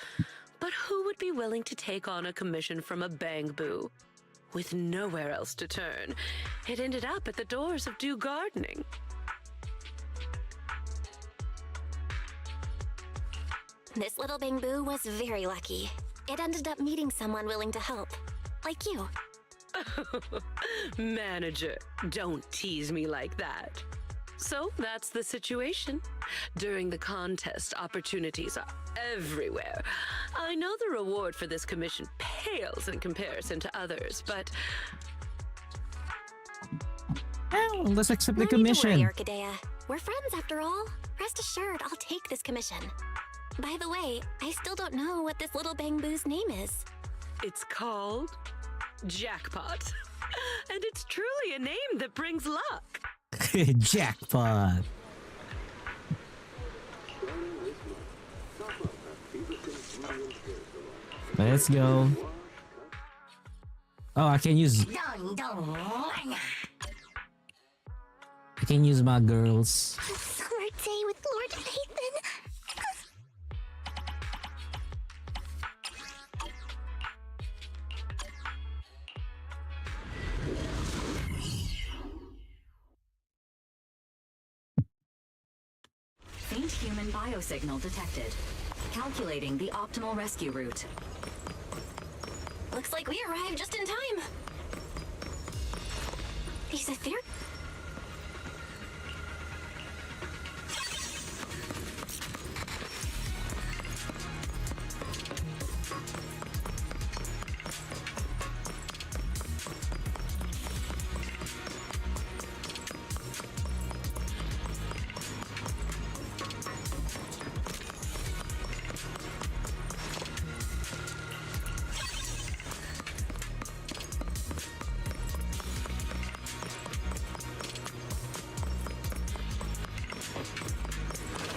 S12: But who would be willing to take on a commission from a Bangboo? With nowhere else to turn, it ended up at the doors of Dew Gardening.
S5: This little Bangboo was very lucky. It ended up meeting someone willing to help. Like you.
S12: Manager, don't tease me like that. So that's the situation. During the contest, opportunities are everywhere. I know the reward for this commission pales in comparison to others, but...
S1: Oh, let's accept the
S5: No need to worry,
S1: commission.
S5: Orchidea. We're friends after all. Rest assured, I'll take this commission. By the way, I still don't know what this little Bangboo's name is.
S12: It's called Jackpot. And it's truly a name that brings luck.
S1: Jackpot. Let's go. Oh, I can use my girls.
S4: A summer day with Lord Nathan.
S10: Faint human biosignal detected. Calculating the optimal rescue route.
S5: Looks like we arrived just in time. These etheric...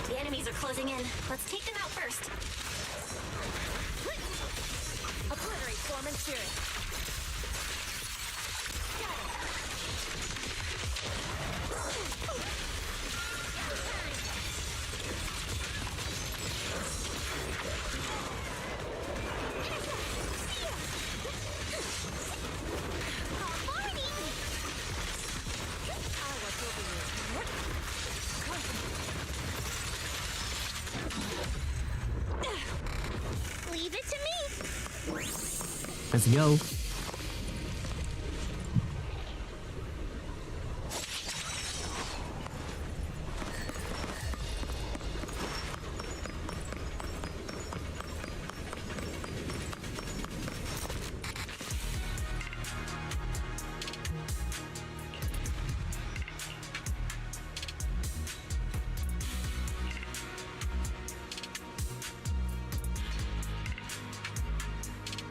S5: The enemies are closing in. Let's take them out first. Obliterate form and spirit.
S4: Leave it to me.
S1: Let's go.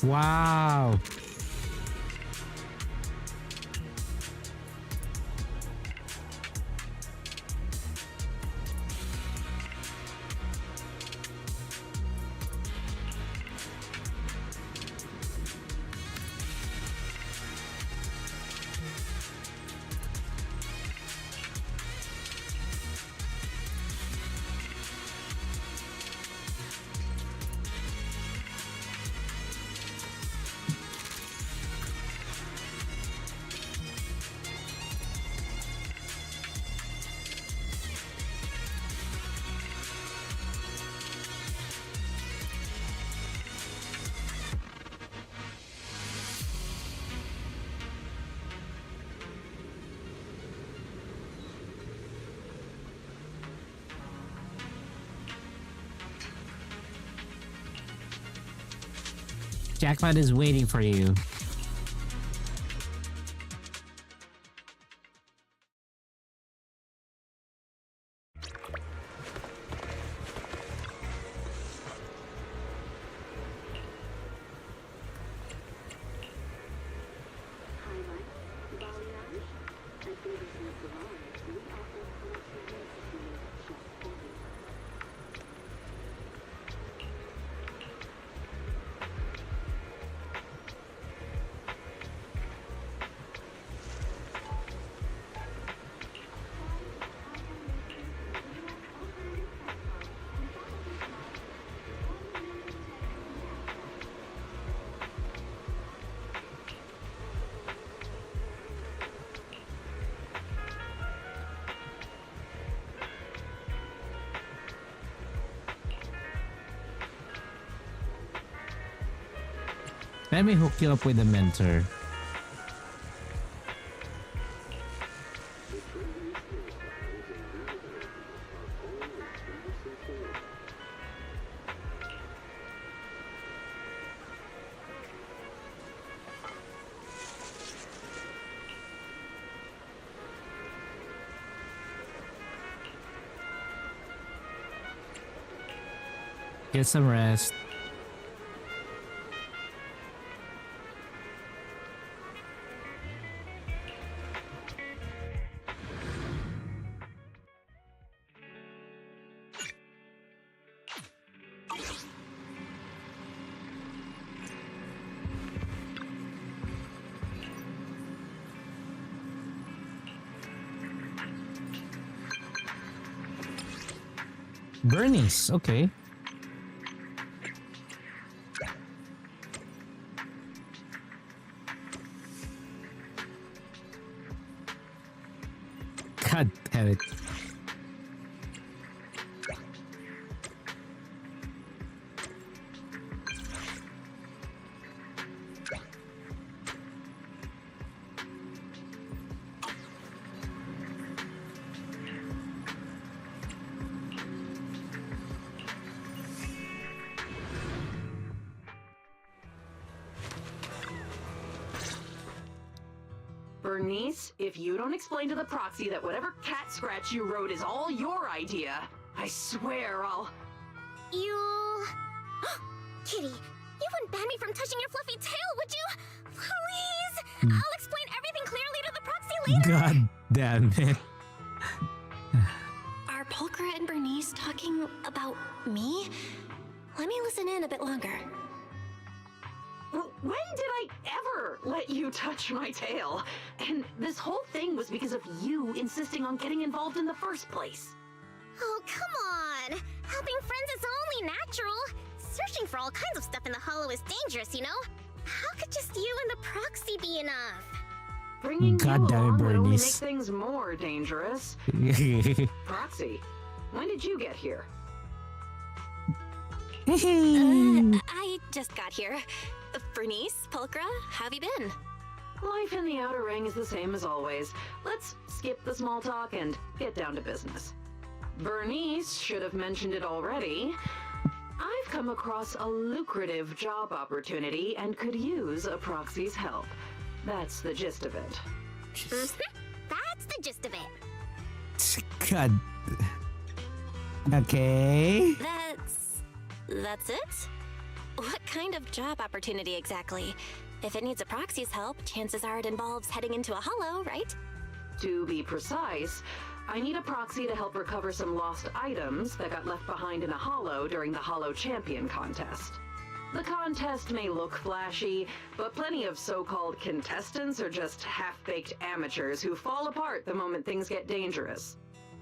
S1: Wow. Jackpot is waiting for you. Let me hook you up with a mentor. Get some rest. Bernice, okay. God damn it.
S13: Bernice, if you don't explain to the proxy that whatever cat scratch you wrote is all your idea, I swear I'll...
S4: You... Kitty, you wouldn't ban me from touching your fluffy tail, would you? Please! I'll explain everything clearly to the proxy later!
S1: God damn it.
S5: Are Pulchra and Bernice talking about me? Let me listen in a bit longer.
S13: When did I ever let you touch my tail? And this whole thing was because of you insisting on getting involved in the first place.
S4: Oh, come on! Helping friends is only natural. Searching for all kinds of stuff in the Hollow is dangerous, you know? How could just you and the proxy be enough?
S13: Bringing
S1: God
S13: you
S1: damn it,
S13: along would only make
S1: Bernice.
S13: things more dangerous. Proxy, when did you get here?
S5: I just got here. Bernice, Pulchra, how have you been?
S13: Life in the Outer Ring is the same as always. Let's skip the small talk and get down to business. Bernice should have mentioned it already. I've come across a lucrative job opportunity and could use a proxy's help. That's the gist of it.
S4: That's the gist of it.
S1: God. Okay.
S5: That's it? What kind of job opportunity exactly? If it needs a proxy's help, chances are it involves heading into a hollow, right?
S13: To be precise, I need a proxy to help recover some lost items that got left behind in a hollow during the Hollow Champion contest. The contest may look flashy, but plenty of so-called contestants are just half-baked amateurs who fall apart the moment things get dangerous.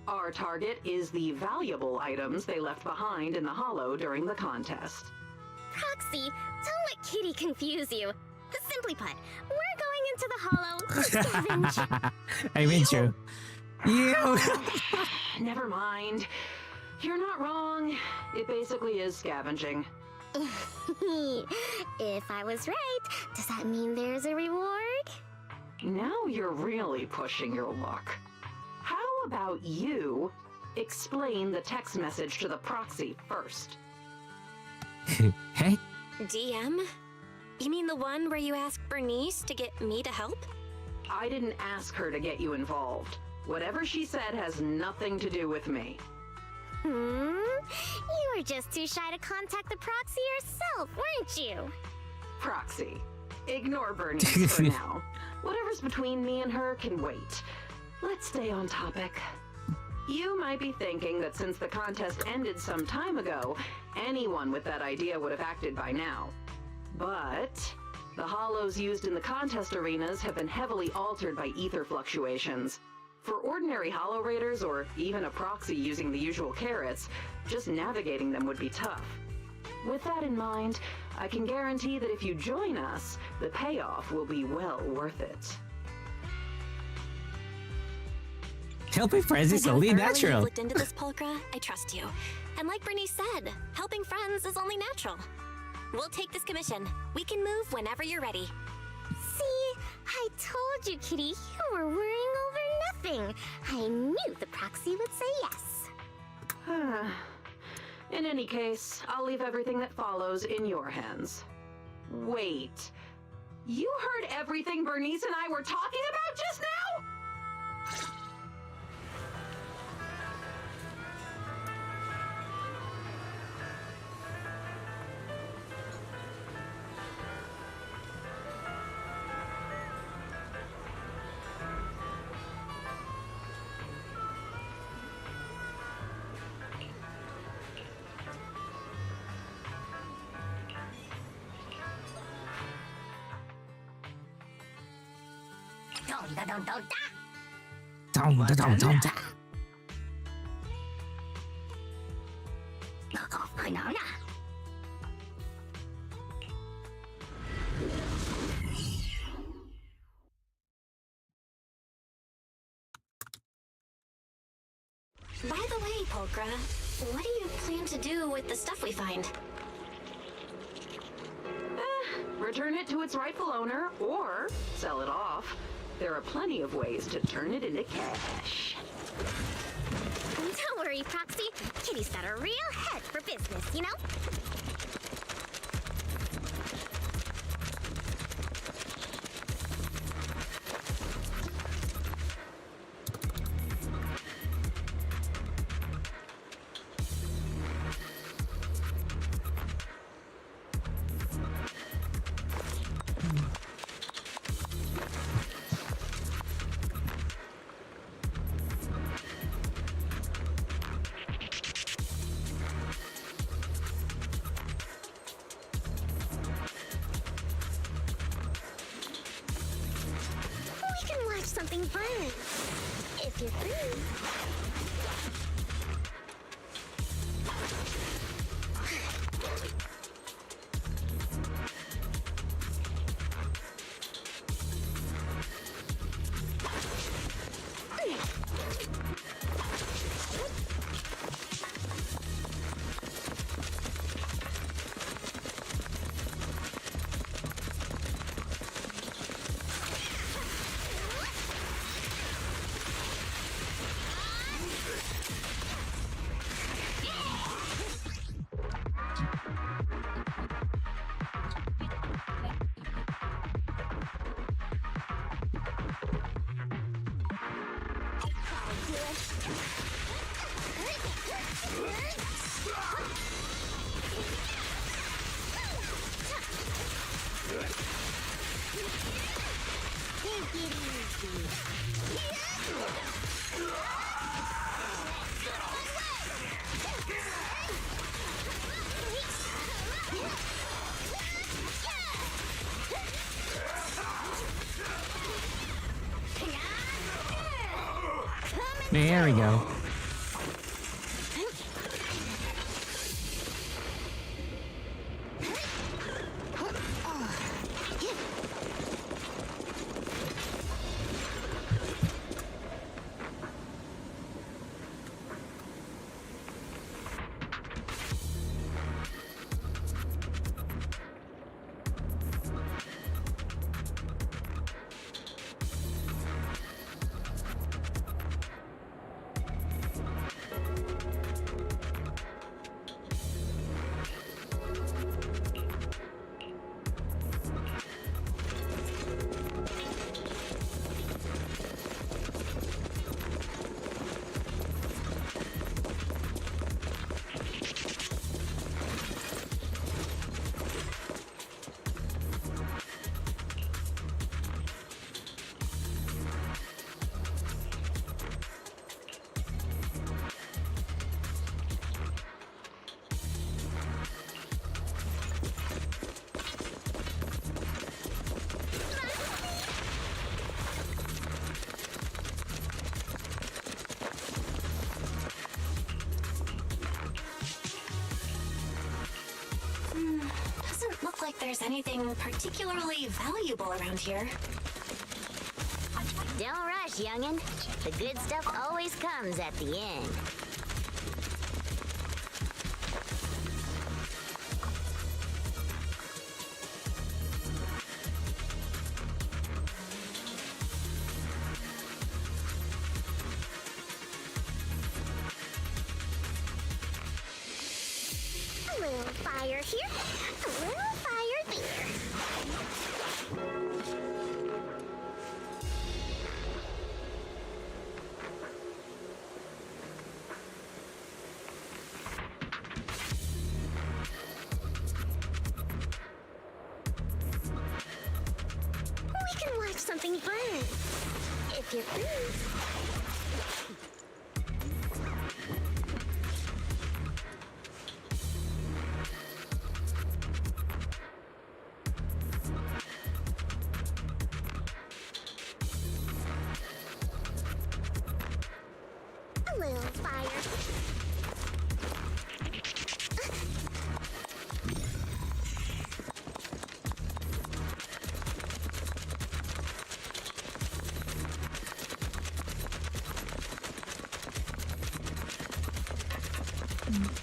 S13: Our target is the valuable items they left behind in the hollow during the contest.
S4: Proxy, don't let Kitty confuse you. Simply put, we're going into the hollow to scavenge.
S1: I mean, true. You.
S13: Never mind. You're not wrong. It basically is scavenging.
S4: If I was right, does that mean there's a reward?
S13: Now you're really pushing your luck. How about you explain the text message to the proxy first?
S1: Hey?
S5: DM? You mean the one where you asked Bernice to get me to help?
S13: I didn't ask her to get you involved. Whatever she said has nothing to do with me.
S4: You were just too shy to contact the proxy yourself, weren't you?
S13: Proxy. Ignore Bernice for now. Whatever's between me and her can wait. Let's stay on topic. You might be thinking that since the contest ended some time ago, anyone with that idea would have acted by now. But the hollows used in the contest arenas have been heavily altered by ether fluctuations. For ordinary hollow raiders, or even a proxy using the usual carrots, just navigating them would be tough. With that in mind, I can guarantee that if you join us, the payoff will be well worth it.
S1: Helping friends is only natural.
S5: You've looked into this, Pulchra. I trust you. And like Bernice said, helping friends is only natural. We'll take this commission. We can move whenever you're ready.
S4: See, I told you, Kitty, you were worrying over nothing. I knew the proxy would say yes.
S13: In any case, I'll leave everything that follows in your hands. Wait, you heard everything Bernice and I were talking about just now?
S5: By the way, Pulchra, what do you plan to do with the stuff we find?
S13: Return it to its rightful owner, or sell it off. There are plenty of ways to turn it into cash.
S4: Don't worry, Proxy. Kitty's got a real head for business, you know? Something fun, if you're free.
S1: There we go.
S5: Doesn't look like there's anything particularly valuable around here.
S4: Don't rush, youngin'. The good stuff always comes at the end. A little fire here, a little fire there. We can watch something burn. If you're free. A little fire.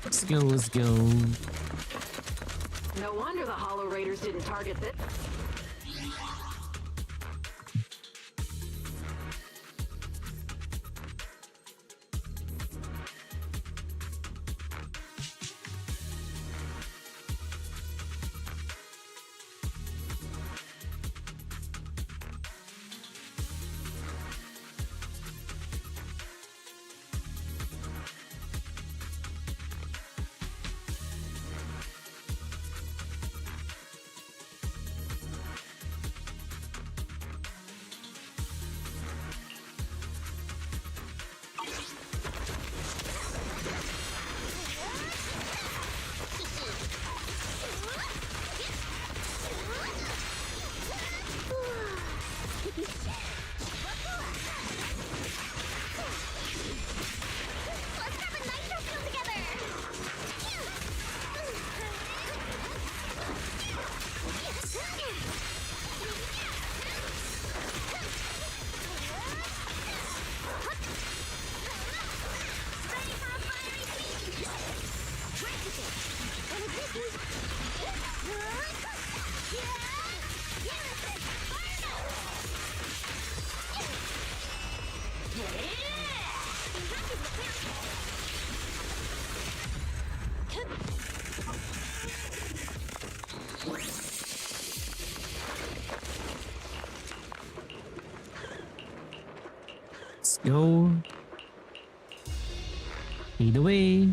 S1: Let's go, let's go.
S13: No wonder the Hollow Raiders didn't target this. Let's grab a nitro fuel together!
S1: Let's go. Lead the way.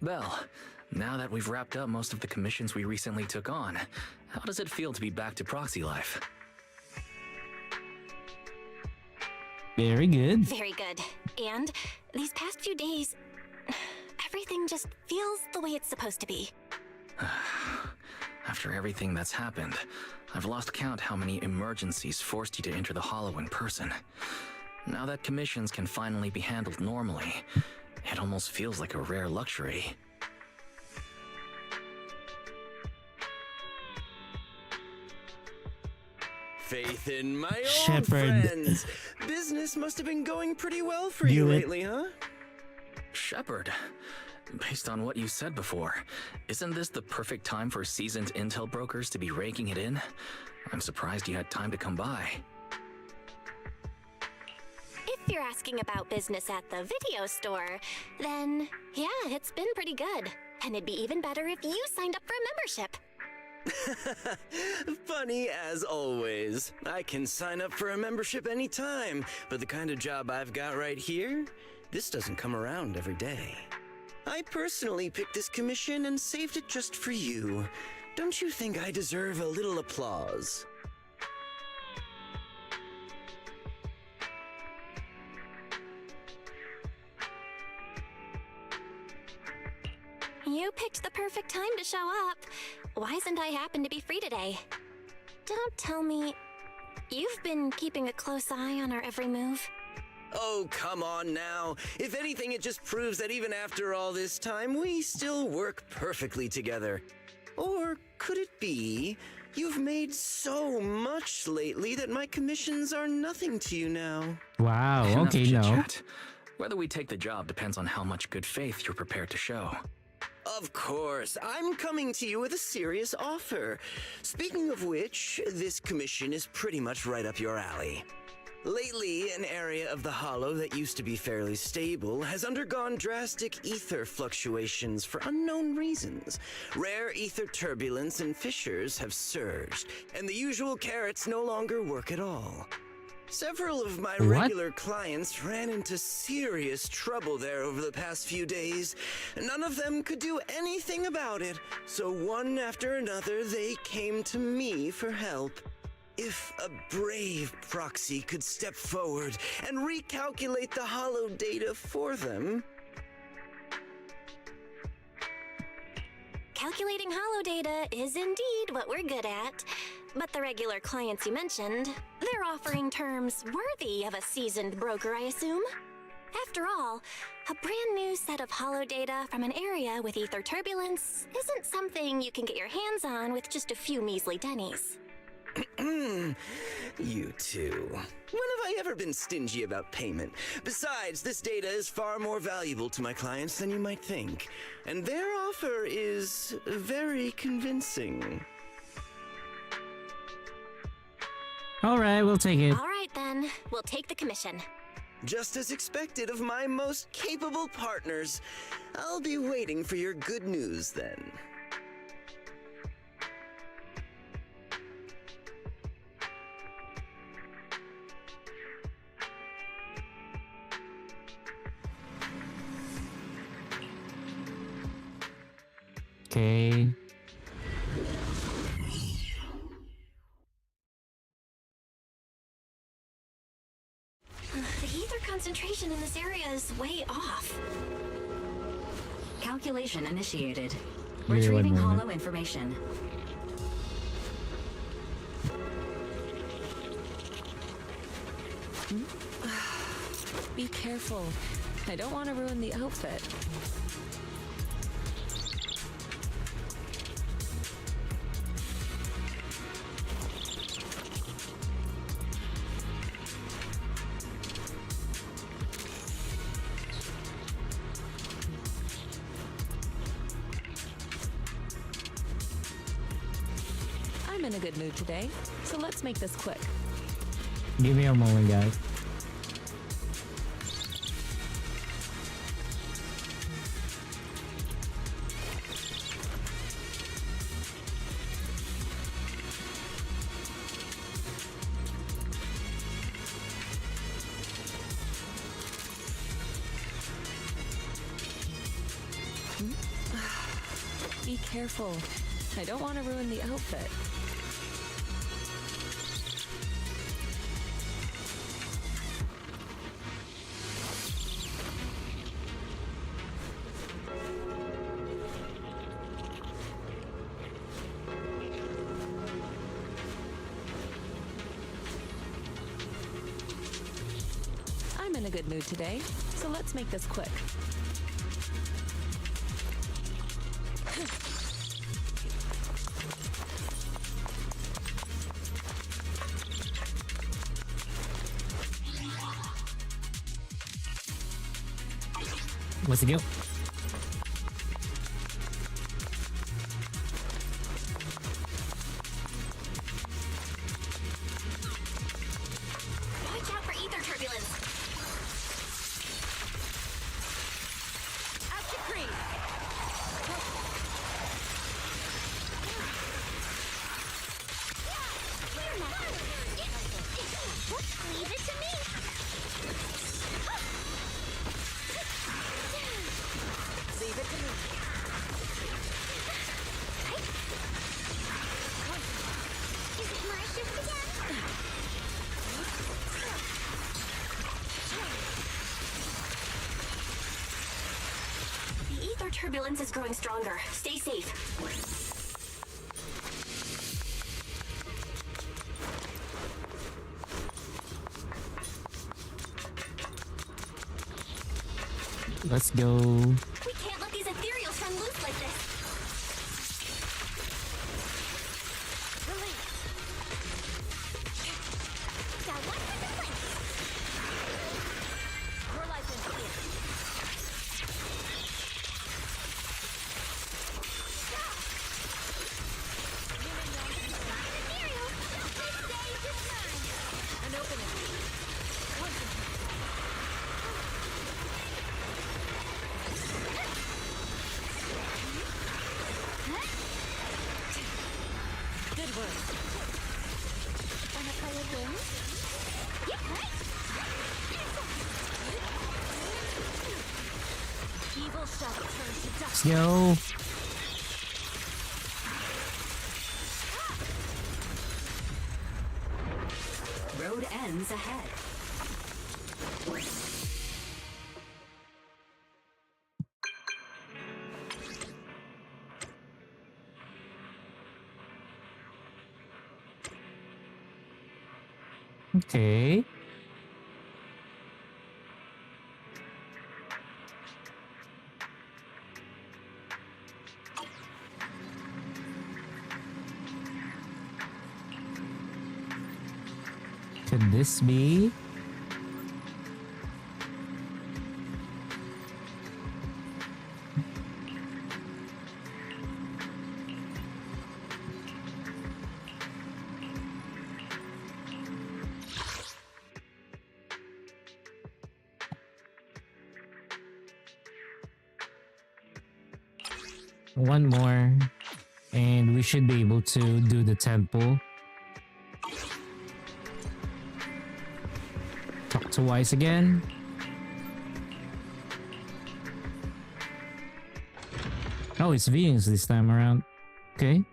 S11: Belle, now that we've wrapped up most of the commissions we recently took on, how does it feel to be back to Proxy life?
S1: Very good.
S5: Very good. And these past few days, everything just feels the way it's supposed to be.
S11: After everything that's happened, I've lost count how many emergencies forced you to enter the Hollow in person. Now that commissions can finally be handled normally, it almost feels like a rare luxury.
S14: Faith in my old
S1: Shepard.
S14: friends. Business must have been going pretty well for you
S1: Do it.
S14: lately, huh?
S11: Shepard, based on what you said before, isn't this the perfect time for seasoned intel brokers to be raking it in? I'm surprised you had time to come by.
S5: If you're asking about business at the video store, then yeah, it's been pretty good. And it'd be even better if you signed up for a membership.
S14: Funny as always. I can sign up for a membership anytime, but the kind of job I've got right here, this doesn't come around every day. I personally picked this commission and saved it just for you. Don't you think I deserve a little applause?
S5: You picked the perfect time to show up. Why isn't I happen to be free today? Don't tell me you've been keeping a close eye on our every move.
S14: Oh, come on now. If anything, it just proves that even after all this time, we still work perfectly together. Or could it be you've made so much lately that my commissions are nothing to you now?
S1: Wow,
S11: Enough
S1: okay, no.
S11: chit-chat. Whether we take the job depends on how much good faith you're prepared to show.
S14: Of course, I'm coming to you with a serious offer. Speaking of which, this commission is pretty much right up your alley. Lately, an area of the Hollow that used to be fairly stable has undergone drastic ether fluctuations for unknown reasons. Rare ether turbulence and fissures have surged, and the usual carrots no longer work at all. Several of my
S1: What?
S14: regular clients ran into serious trouble there over the past few days. None of them could do anything about it, so one after another they came to me for help. If a brave proxy could step forward and recalculate the Hollow data for them.
S5: Calculating hollow data is indeed what we're good at. But the regular clients you mentioned, they're offering terms worthy of a seasoned broker, I assume. After all, a brand new set of hollow data from an area with ether turbulence isn't something you can get your hands on with just a few measly pennies.
S14: You two. When have I ever been stingy about payment? Besides, this data is far more valuable to my clients than you might think. And their offer is very convincing.
S1: All right, we'll take it.
S5: All right then, we'll take the commission.
S14: Just as expected of my most capable partners. I'll be waiting for your good news then.
S1: Okay.
S5: The ether concentration in this area is way off.
S10: Calculation initiated.
S1: Give me one
S10: Retrieving
S1: moment.
S10: hollow information.
S3: Be careful. I don't want to ruin the outfit. I'm in a good mood today, so let's make this quick.
S1: Give me a moment, guys.
S3: Be careful. I don't want to ruin the outfit. I'm in a good mood today, so let's make this quick.
S1: What's the deal?
S5: Watch out for ether turbulence.
S3: Up to cream.
S4: Leave it to me.
S3: Leave it to me.
S4: Is it my shift again?
S5: The ether turbulence is growing stronger. Stay safe.
S1: Let's go.
S5: We can't let these ethereals run loose like this.
S4: Release. Got one for the plate.
S3: Your license here.
S4: Ethereal. This stage is mine.
S3: An opening. Good work.
S4: Wanna play a game?
S3: Evil shall turn to dust.
S1: Let's go.
S10: Road ends ahead.
S1: Okay. Could this be? One more, and we should be able to do the temple. Talk to Wise again. Oh, it's Venus this time around. Okay.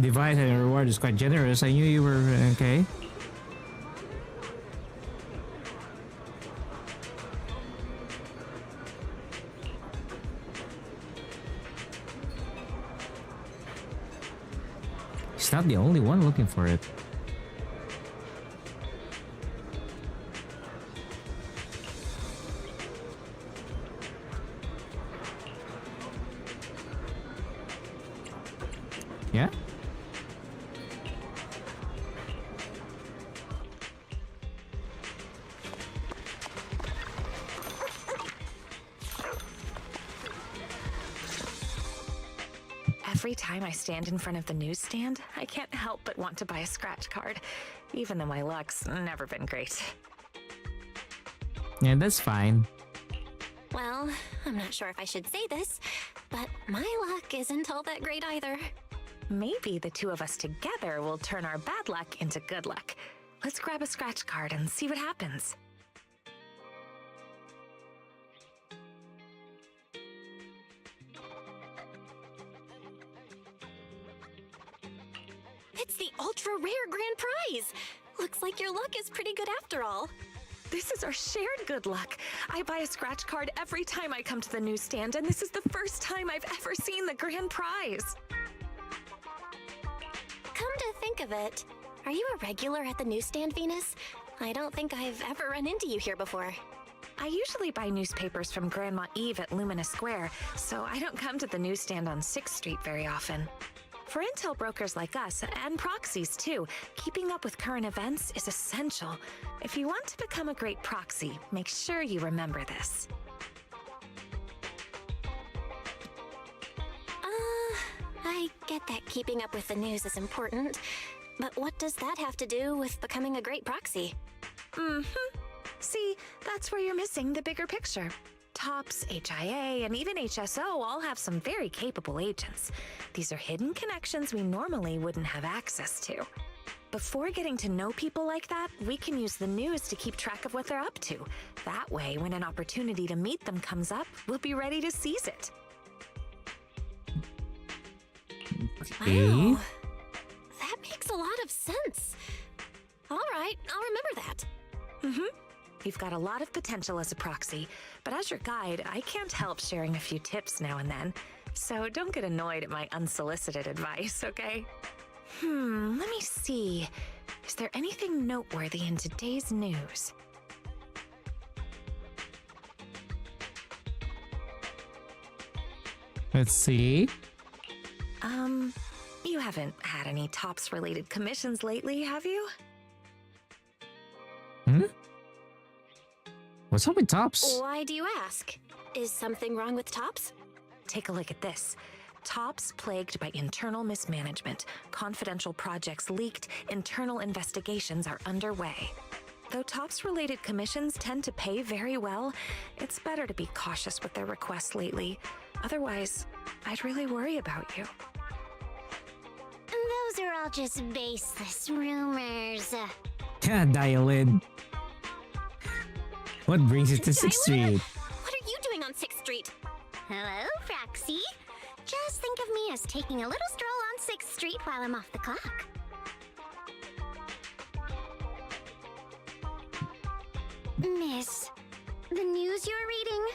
S1: Divide and reward is quite generous. I knew you were okay. He's not the only one looking for it. Yeah?
S15: Every time I stand in front of the newsstand, I can't help but want to buy a scratch card, even though my luck's never been great.
S1: Yeah, that's fine.
S5: Well, I'm not sure if I should say this, but my luck isn't all that great either.
S15: Maybe the two of us together will turn our bad luck into good luck. Let's grab a scratch card and see what happens.
S5: It's the ultra rare grand prize! Looks like your luck is pretty good after all.
S15: This is our shared good luck. I buy a scratch card every time I come to the newsstand, and this is the first time I've ever seen the grand prize.
S5: Come to think of it, are you a regular at the newsstand, Venus? I don't think I've ever run into you here before.
S15: I usually buy newspapers from Grandma Eve at Lumina Square, so I don't come to the newsstand on 6th Street very often. For intel brokers like us, and proxies too, keeping up with current events is essential. If you want to become a great proxy, make sure you remember this.
S5: I get that keeping up with the news is important, but what does that have to do with becoming a great proxy?
S15: See, that's where you're missing the bigger picture. TOPS, HIA, and even HSO all have some very capable agents. These are hidden connections we normally wouldn't have access to. Before getting to know people like that, we can use the news to keep track of what they're up to. That way, when an opportunity to meet them comes up, we'll be ready to seize it.
S5: Wow, that makes a lot of sense. All right, I'll remember that.
S15: You've got a lot of potential as a proxy, but as your guide, I can't help sharing a few tips now and then. So don't get annoyed at my unsolicited advice, okay? Let me see. Is there anything noteworthy in today's news?
S1: Let's see.
S15: You haven't had any TOPS-related commissions lately, have you?
S1: What's up with TOPS?
S5: Why do you ask? Is something wrong with TOPS?
S15: Take a look at this. TOPS plagued by internal mismanagement. Confidential projects leaked. Internal investigations are underway. Though TOPS-related commissions tend to pay very well, it's better to be cautious with their requests lately. Otherwise, I'd really worry about you.
S4: Those are all just baseless rumors.
S1: Dial in. What brings it to 6th Street?
S5: What are you doing on 6th Street?
S4: Hello, Proxy. Just think of me as taking a little stroll on 6th Street while I'm off the clock. Miss, the news you're reading?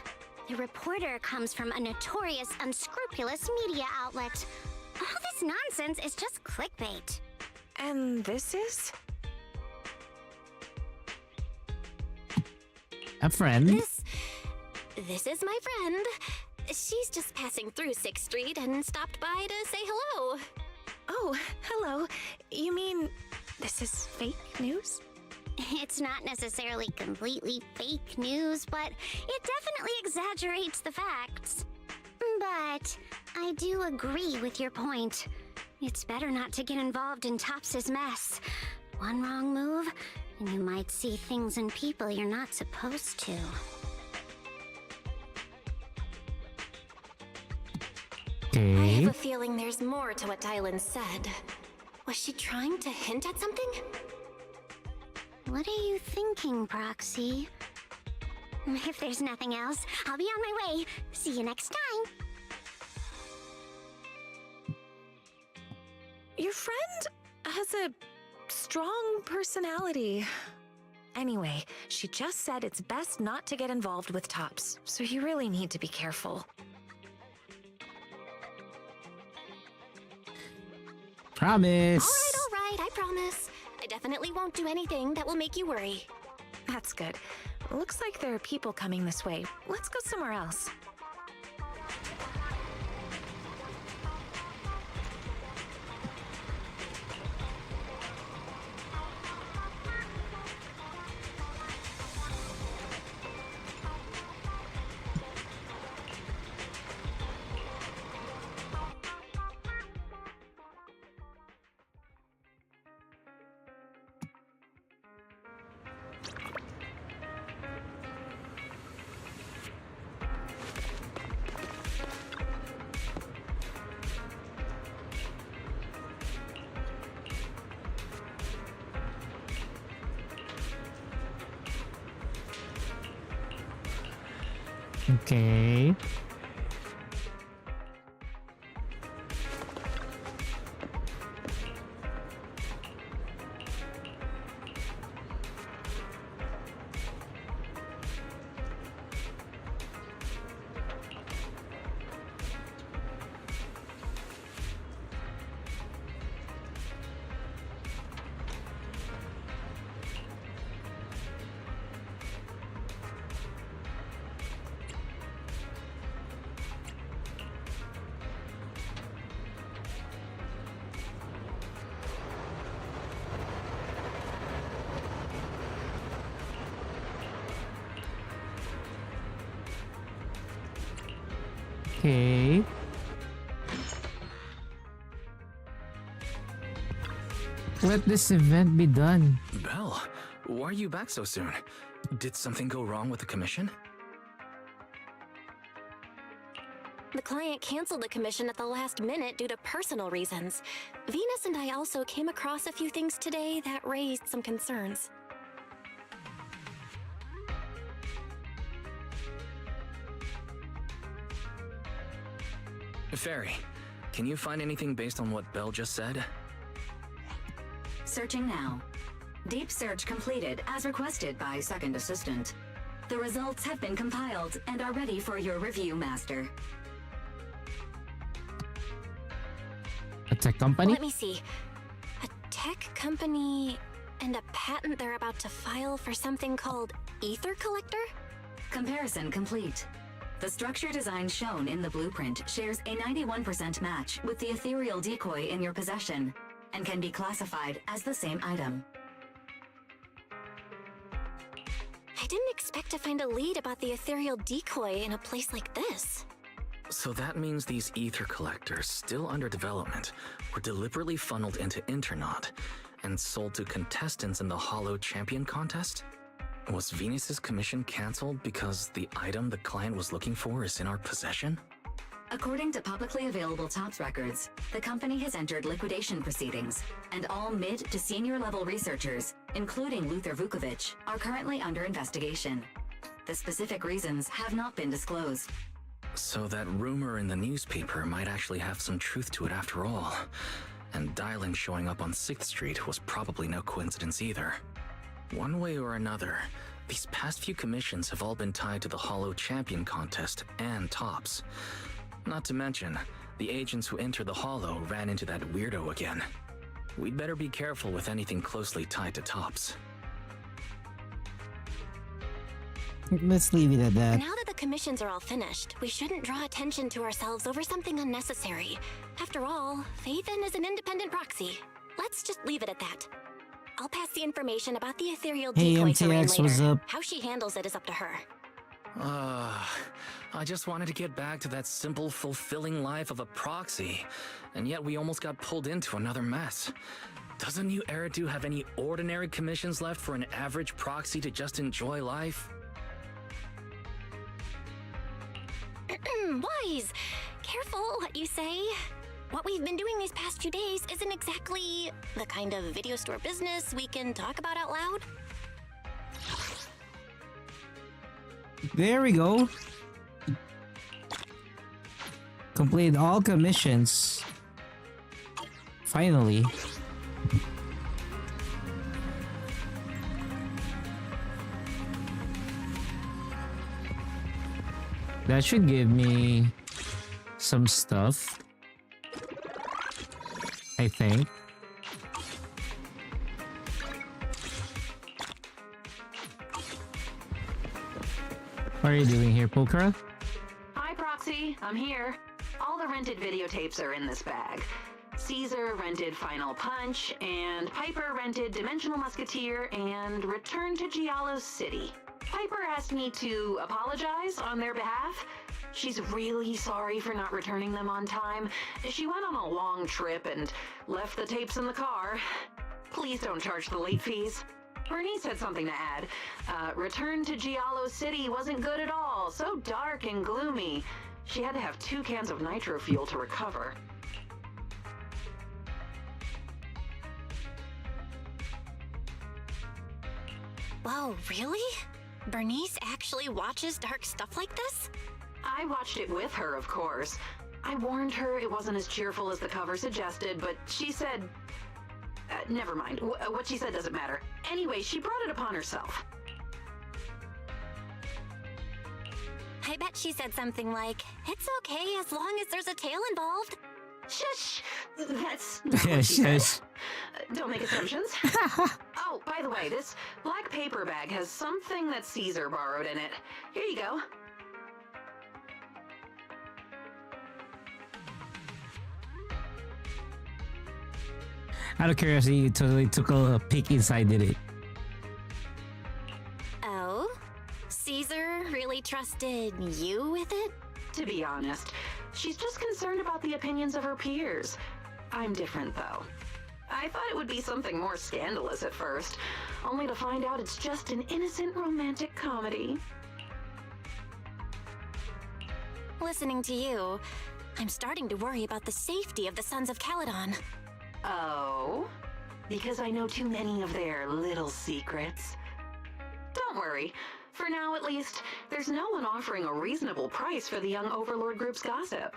S4: The reporter comes from a notorious, unscrupulous media outlet. All this nonsense is just clickbait.
S15: And this is?
S1: A friend?
S5: This is my friend. She's just passing through 6th Street and stopped by to say hello.
S15: Oh, hello. You mean this is fake news?
S4: It's not necessarily completely fake news, but it definitely exaggerates the facts. But I do agree with your point. It's better not to get involved in TOPS' mess. One wrong move, and you might see things and people you're not supposed to.
S5: I
S1: Okay.
S5: have a feeling there's more to what Dylan said. Was she trying to hint at something?
S4: What are you thinking, Proxy? If there's nothing else, I'll be on my way. See you next time.
S15: Your friend has a strong personality. Anyway, she just said it's best not to get involved with TOPS, so you really need to be careful.
S1: Promise.
S5: All right, I promise. I definitely won't do anything that will make you worry.
S15: That's good. Looks like there are people coming this way. Let's go somewhere else.
S1: Okay. Okay. Let this event be done.
S11: Belle, why are you back so soon? Did something go wrong with the commission?
S5: The client canceled the commission at the last minute due to personal reasons. Venus and I also came across a few things today that raised some concerns.
S11: Fairy, can you find anything based on what Belle just said?
S10: Searching now. Deep search completed as requested by Second Assistant. The results have been compiled and are ready for your review, Master.
S1: A tech company?
S5: Let me see. A tech company and a patent they're about to file for something called Ether Collector?
S10: Comparison complete. The structure design shown in the blueprint shares a 91% match with the ethereal decoy in your possession and can be classified as the same item.
S5: I didn't expect to find a lead about the ethereal decoy in a place like this.
S11: So that means these ether collectors, still under development, were deliberately funneled into Internaut and sold to contestants in the Hollow Champion contest? Was Venus's commission cancelled because the item the client was looking for is in our possession?
S10: According to publicly available TOPS records, the company has entered liquidation proceedings, and all mid to senior level researchers, including Luther Vukovic, are currently under investigation. The specific reasons have not been disclosed.
S11: So that rumor in the newspaper might actually have some truth to it after all. And Dylan showing up on 6th Street was probably no coincidence either. One way or another, these past few commissions have all been tied to the Hollow Champion contest and TOPS. Not to mention, the agents who entered the Hollow ran into that weirdo again. We'd better be careful with anything closely tied to TOPS.
S1: Let's leave it at that.
S5: Now that the commissions are all finished, we shouldn't draw attention to ourselves over something unnecessary. After all, Phaethon is an independent proxy. Let's just leave it at that. I'll pass the information about the ethereal
S1: Hey,
S5: decoy to Rain
S1: MTX,
S5: later.
S1: what's up?
S5: How she handles it is up to her.
S11: I just wanted to get back to that simple, fulfilling life of a proxy, and yet we almost got pulled into another mess. Doesn't New Eridu have any ordinary commissions left for an average proxy to just enjoy life?
S5: Wise! Careful what you say. What we've been doing these past few days isn't exactly the kind of video store business we can talk about out loud.
S1: There we go. Completed all commissions. Finally. That should give me some stuff, I think. What are you doing here, Pokora?
S13: Hi, Proxy. I'm here. All the rented videotapes are in this bag. Caesar rented Final Punch, and Piper rented Dimensional Musketeer and Return to Giallo's City. Piper asked me to apologize on their behalf. She's really sorry for not returning them on time. She went on a long trip and left the tapes in the car. Please don't charge the late fees. Bernice had something to add. Return to Giallo City wasn't good at all, so dark and gloomy. She had to have 2 cans of nitro fuel to recover.
S5: Whoa, really? Bernice actually watches dark stuff like this?
S13: I watched it with her, of course. I warned her it wasn't as cheerful as the cover suggested, but she said... never mind. What she said doesn't matter. Anyway, she brought it upon herself.
S5: I bet she said something like, "It's okay as long as there's a tail involved."
S13: Shush! That's not what she said.
S1: Shush.
S13: Don't make assumptions. Oh, by the way, this black paper bag has something that Caesar borrowed in it. Here you go.
S1: Out of curiosity, you totally took a peek inside, did it?
S5: Oh? Caesar really trusted you with it?
S13: To be honest, she's just concerned about the opinions of her peers. I'm different, though. I thought it would be something more scandalous at first, only to find out it's just an innocent romantic comedy.
S5: Listening to you, I'm starting to worry about the safety of the Sons of Caledon.
S13: Oh? Because I know too many of their little secrets? Don't worry. For now, at least, there's no one offering a reasonable price for the young Overlord group's gossip.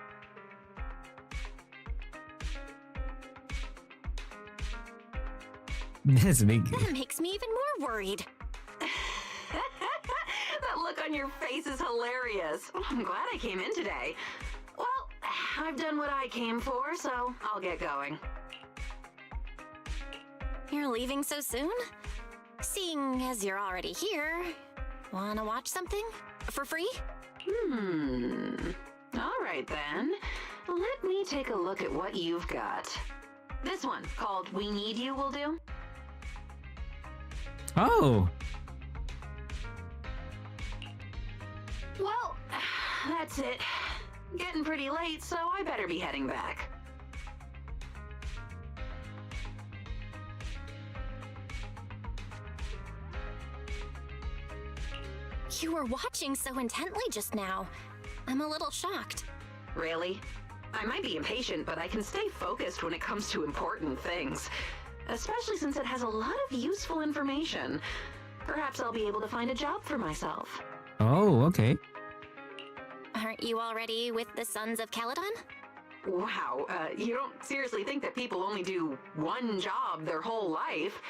S1: That's big.
S5: That makes me even more worried.
S13: That look on your face is hilarious. I'm glad I came in today. Well, I've done what I came for, so I'll get going.
S5: You're leaving so soon? Seeing as you're already here, wanna watch something? For free?
S13: All right then. Let me take a look at what you've got. This one, called We Need You, will do.
S1: Oh.
S13: Well, that's it. Getting pretty late, so I better be heading back.
S5: You were watching so intently just now. I'm a little shocked.
S13: Really? I might be impatient, but I can stay focused when it comes to important things. Especially since it has a lot of useful information. Perhaps I'll be able to find a job for myself.
S1: Oh, okay.
S5: Aren't you already with the Sons of Caledon?
S13: Wow, you don't seriously think that people only do one job their whole life?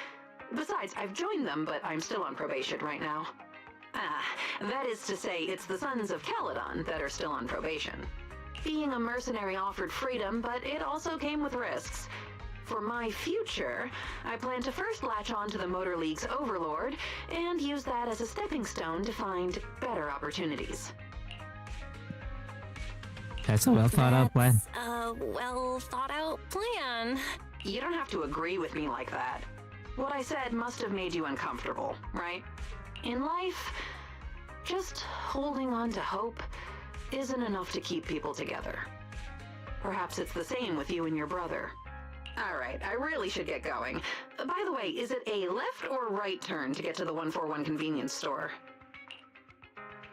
S13: Besides, I've joined them, but I'm still on probation right now. That is to say, it's the Sons of Caledon that are still on probation. Being a mercenary offered freedom, but it also came with risks. For my future, I plan to first latch on to the Motor League's Overlord and use that as a stepping stone to find better opportunities.
S1: That's a well thought out plan.
S5: A well thought out plan.
S13: You don't have to agree with me like that. What I said must have made you uncomfortable, right? In life, just holding on to hope isn't enough to keep people together. Perhaps it's the same with you and your brother. All right, I really should get going. By the way, is it a left or right turn to get to the 141 convenience store?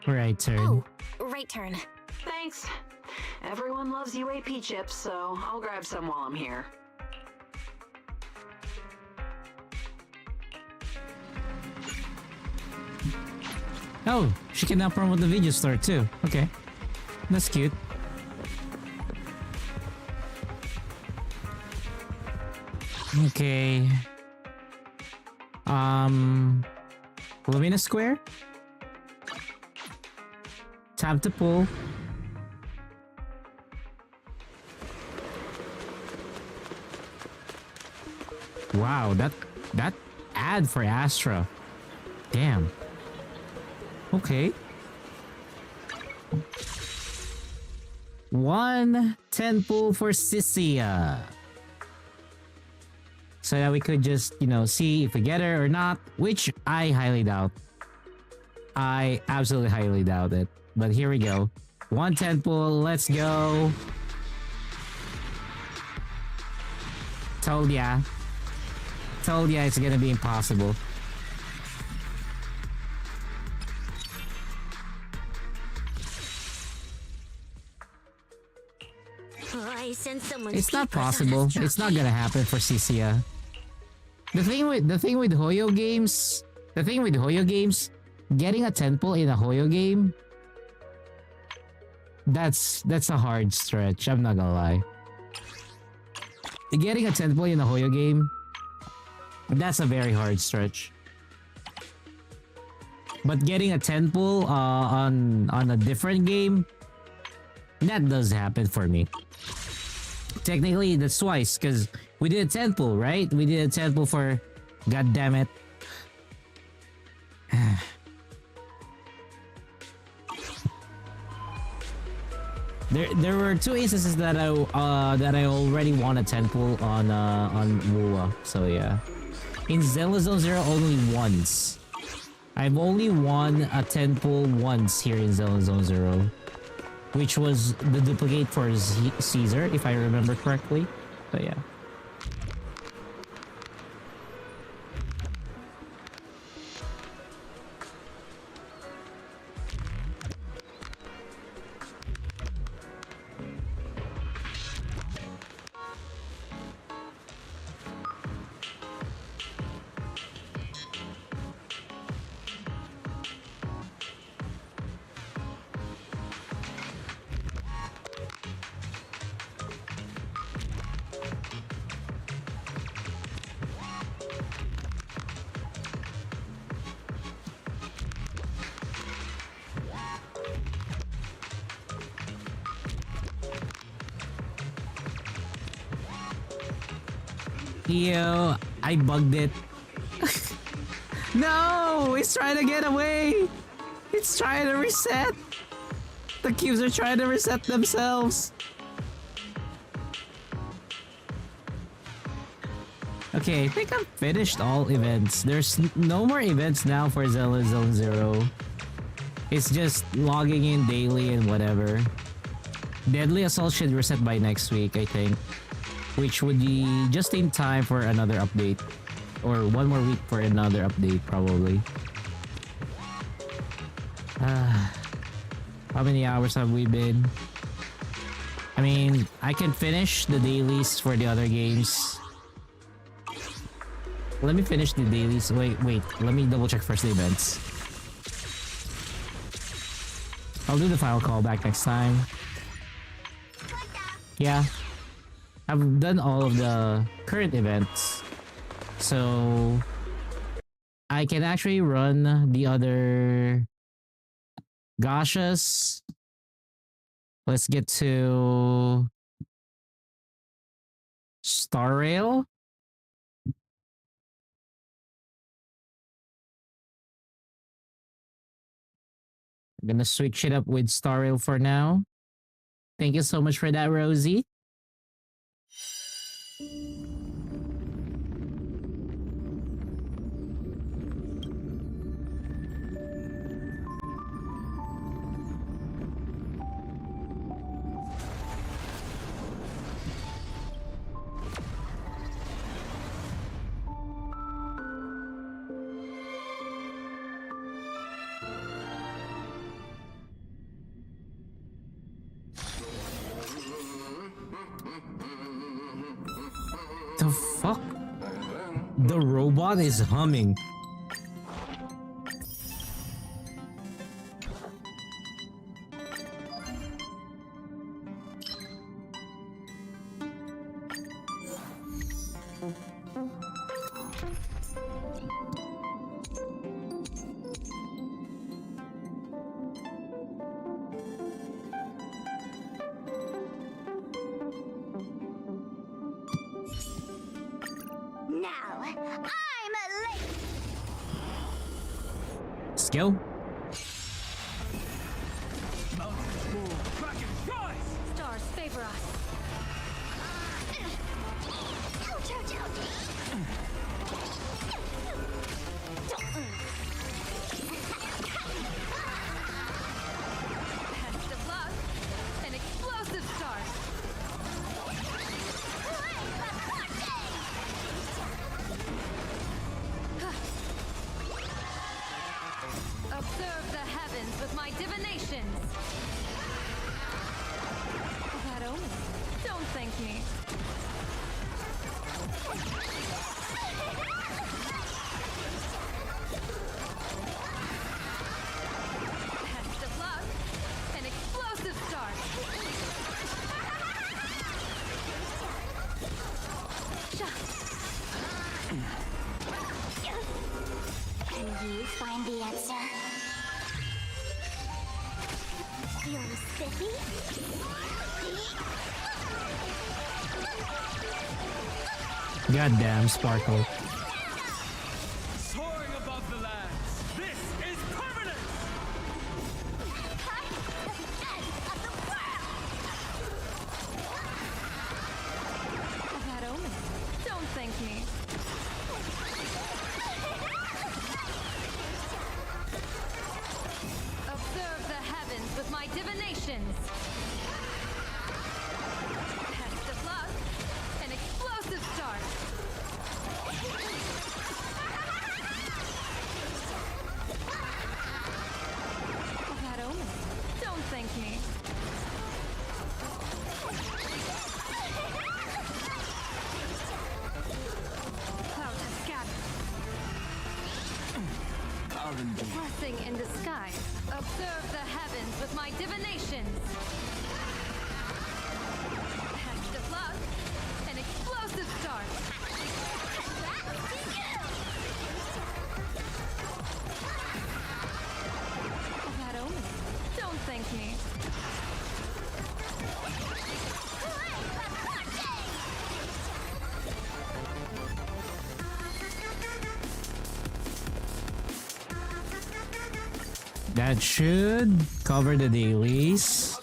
S1: Right turn.
S5: Oh, right turn.
S13: Thanks. Everyone loves UAP chips, so I'll grab some while I'm here.
S1: Oh, she can now promote the video store too. Okay. That's cute. Okay. Lumina Square? Time to pull. Wow, that ad for Astra. Damn. Okay. 110 pull for Sisia. So that we could just, see if we get her or not, which I highly doubt. I absolutely highly doubt it. But here we go. 110 pull, let's go. Told ya. Told ya it's gonna be impossible.
S4: Oh, I sense someone's
S1: It's not
S4: peepers on
S1: possible.
S4: us,
S1: It's not gonna happen for Sisia. The thing with Hoyo games, getting a 10 pull in a Hoyo game, that's a hard stretch. I'm not gonna lie. Getting a 10 pull in a Hoyo game, that's a very hard stretch. But getting a 10 pull on a different game, that does happen for me. Technically, that's twice, because we did a 10 pull, right? We did a 10 pull for... God damn it. There were 2 instances that I already won a 10 pull on Wua, so yeah. In Zelda Zone Zero, only once. I've only won a 10 pull once here in Zelda Zone Zero, which was the duplicate for Caesar, if I remember correctly. But yeah. Yo, I bugged it. No! It's trying to get away! It's trying to reset! The cubes are trying to reset themselves! Okay, I think I've finished all events. There's no more events now for Zelda Zone Zero. It's just logging in daily and whatever. Deadly Assault should reset by next week, I think. Which would be just in time for another update. Or 1 more week for another update, probably. How many hours have we been? I mean, I can finish the dailies for the other games. Let me finish the dailies. Wait. Let me double check first the events. I'll do the final callback next time. Yeah. I've done all of the current events. So I can actually run the other gashas. Let's get to Star Rail. I'm gonna switch it up with Star Rail for now. Thank you so much for that, Rosie. The fuck? The robot is humming. Let's go.
S4: Stars favor us.
S12: Best of luck. An explosive start.
S1: Goddamn Sparkle.
S16: Soaring above the lands, this is permanent!
S17: That omen. Don't thank me. Observe the heavens with my divinations. Test of luck. An explosive start. That omen. Don't thank me. Clouds have scattered. Blessing in disguise. Observe the heavens with my divinations. Test of luck. An explosive start. That omen. Don't thank me.
S1: That should cover the dailies.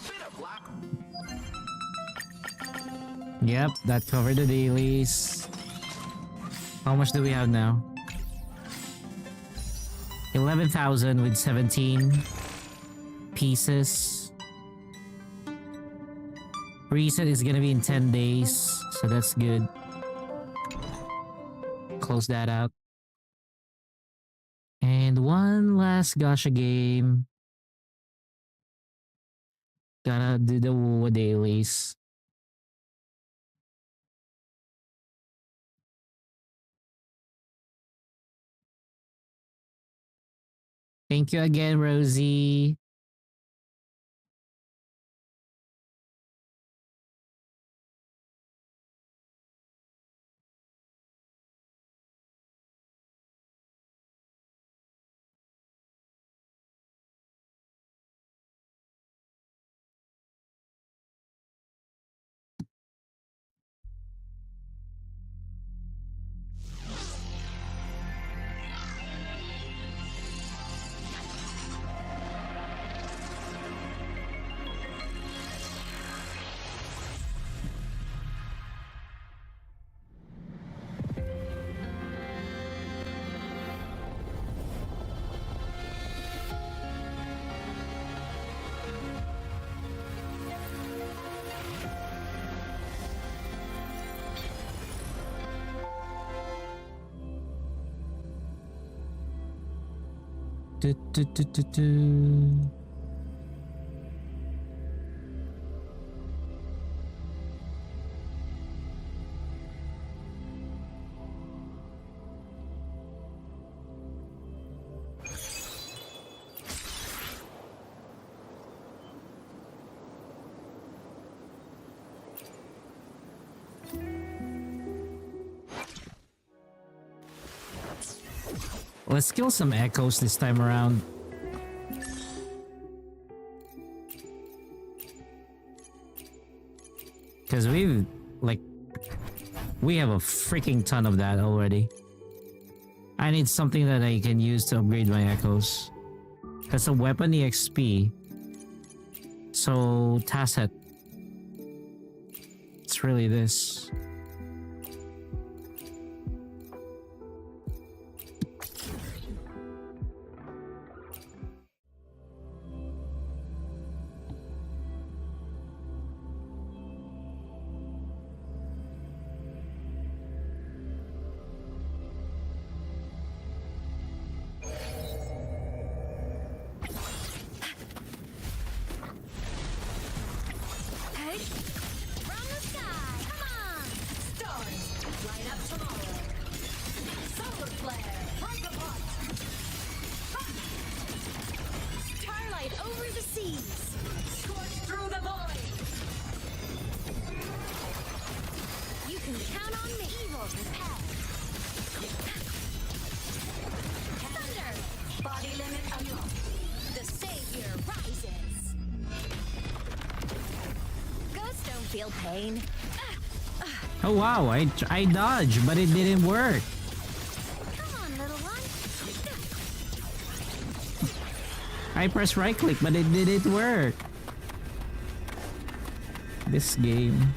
S1: Yep, that covered the dailies. How much do we have now? 11,000 with 17 pieces. Reset is gonna be in 10 days, so that's good. Close that out. And one last gacha game. Gotta do the WoW dailies. Thank you again, Rosie. Do, do, do, do, do. Let's kill some echoes this time around. Because we have a freaking ton of that already. I need something that I can use to upgrade my echoes. That's a weapon EXP. So, Tasset. It's really this.
S3: feel pain?
S1: Oh wow, I dodged, but it didn't work.
S3: Come on, little one.
S1: I pressed right click, but it didn't work. This game.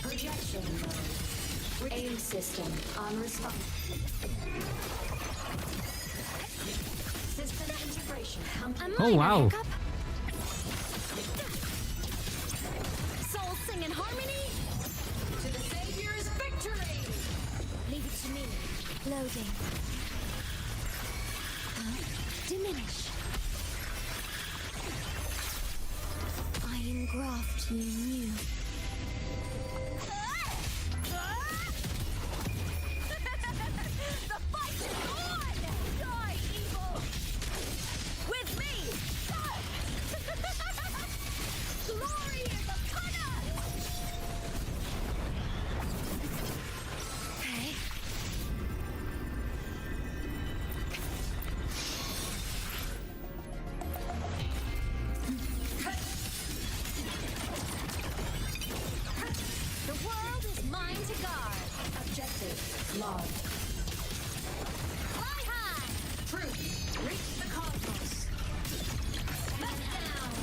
S10: Projection mode. Aim system on response. System integration.
S1: Oh wow.
S3: Soul sing in harmony.
S10: To the Savior's victory!
S3: Leave it to me. Loading. Diminish. I engraft you new. The fight is on! Die, evil! With me! Glory is upon us! Okay. The world is mine to guard.
S10: Objective logged.
S3: Fly high!
S10: Truth. Reach the cosmos.
S3: Back down!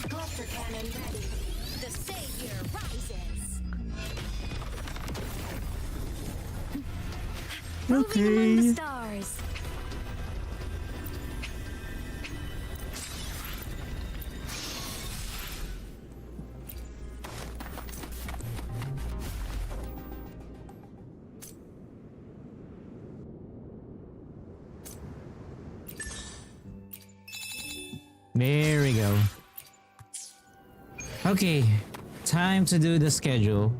S10: Cluster cannon ready.
S3: The savior rises. Moving among the stars.
S1: There we go. Okay, time to do the schedule.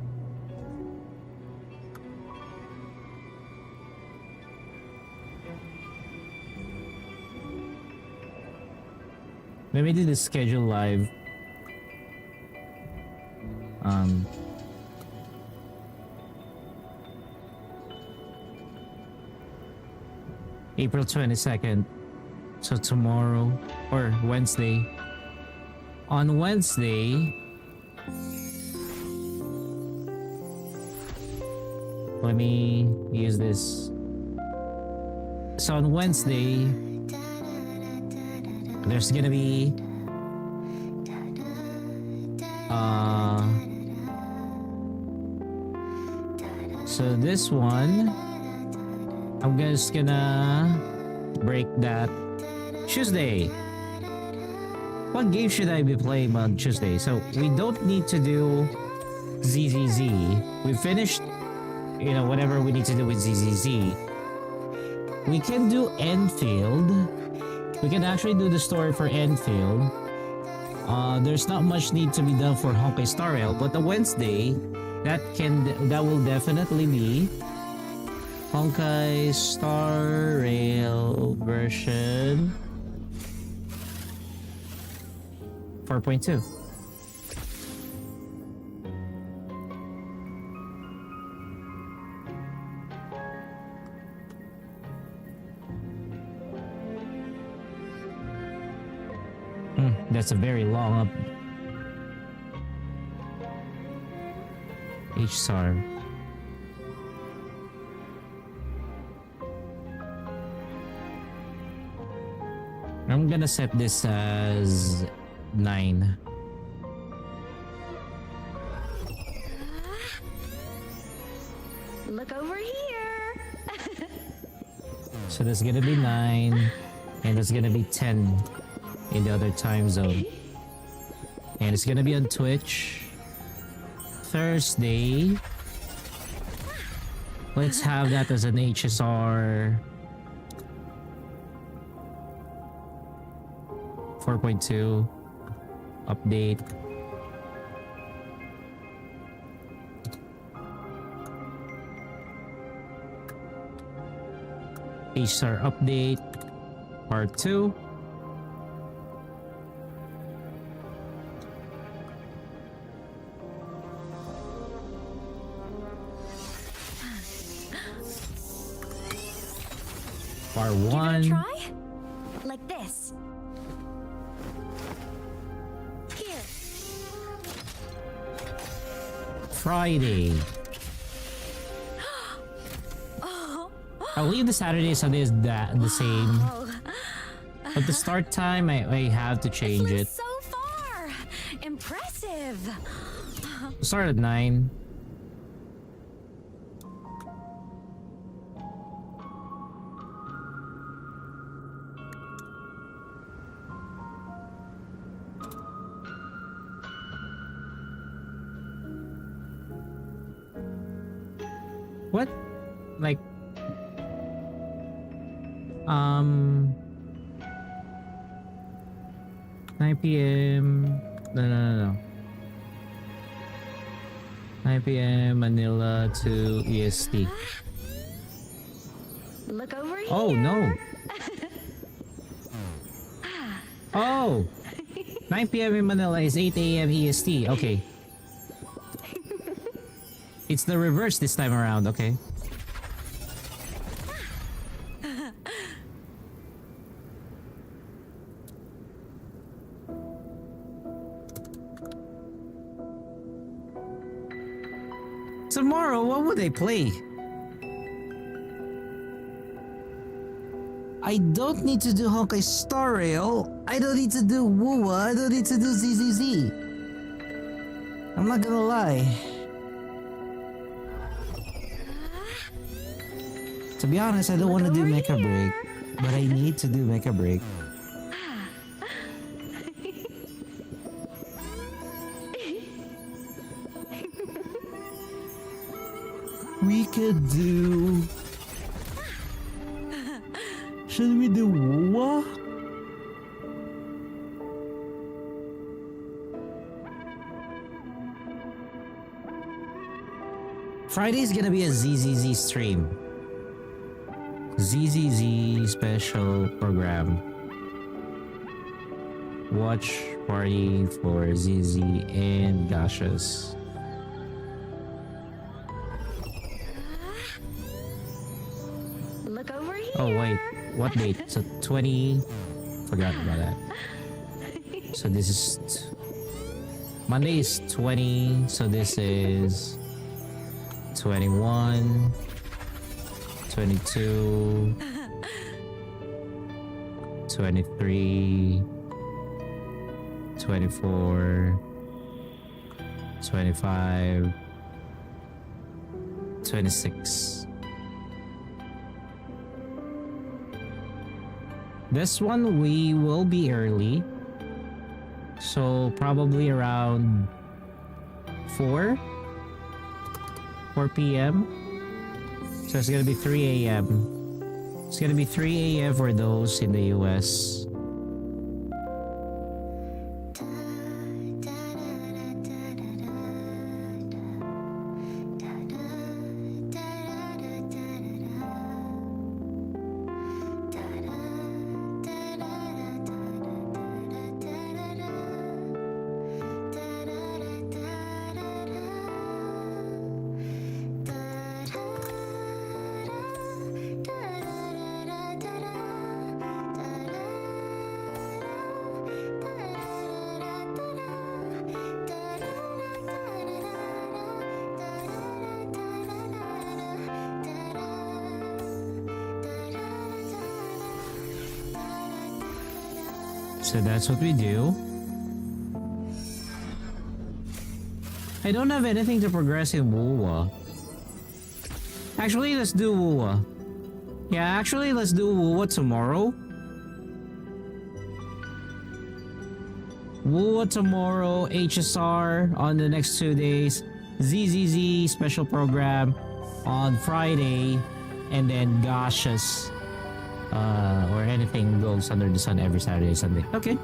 S1: Let me do the schedule live. April 22nd. So tomorrow or Wednesday. On Wednesday, let me use this. So on Wednesday, there's gonna be so this one, I'm just gonna break that Tuesday. What game should I be playing on Tuesday? So we don't need to do ZZZ. We finished, whatever we need to do with ZZZ. We can do Enfield. We can actually do the story for Enfield. There's not much need to be done for Honkai Star Rail, but the Wednesday, that will definitely be Honkai Star Rail version 4.2. That's a very long up. HSAR. I'm gonna set this as 9.
S3: Look over here.
S1: So there's gonna be 9, and there's gonna be 10 in the other time zone. And it's gonna be on Twitch Thursday. Let's have that as an HSR 4.2 update. HSR update Part 2. Part 1.
S5: Try? Like this. Here.
S1: Friday. I believe the Saturday and Sunday is the same. But the start time, I have to change it.
S5: So far! Impressive!
S1: Start at 9. What? Like 9 p.m. No. 9 p.m. Manila to EST.
S5: Look over here.
S1: Oh no. Oh. 9 p.m. in Manila is 8 a.m. EST. Okay. It's the reverse this time around. Okay. Tomorrow, what would I play? I don't need to do Honkai Star Rail. I don't need to do Wuwa. I don't need to do ZZZ. I'm not gonna lie. To be honest, I don't want to do Mecha Break, but I need to do Mecha Break. We could do... Should we do Wuwa? Friday's gonna be a ZZZ stream. ZZZ special program. Watch party for ZZ and Gashas.
S5: Look over here.
S1: Oh wait, what date? So 20... Forgot about that. So this is... Monday is 20, so this is... 21... 22... 23... 24... 25... 26... This one we will be early. So probably around 4 p.m. So it's gonna be 3 a.m. It's gonna be 3 a.m. for those in the US. So that's what we do. I don't have anything to progress in Wuwa. Actually, let's do Wuwa. Yeah, actually, let's do Wuwa tomorrow. Wuwa tomorrow, HSR on the next 2 days, ZZZ special program on Friday, and then Gashas. Or anything goes under the sun every Saturday and Sunday. Okay.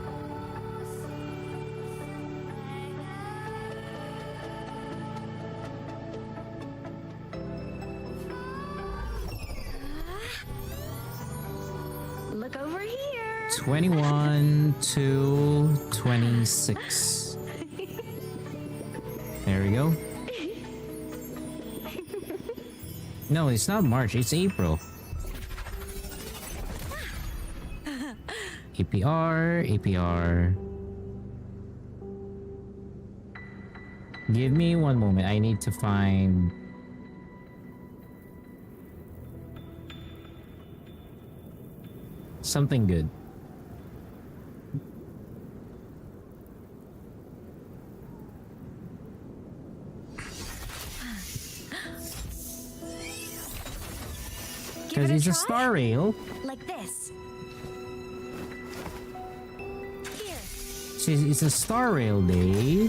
S5: Look over here.
S1: 21 to 26. There we go. No, it's not March, it's April. APR. Give me one moment. I need to find something good. Because it's a star rail.
S5: Like this.
S1: It's a star rail day.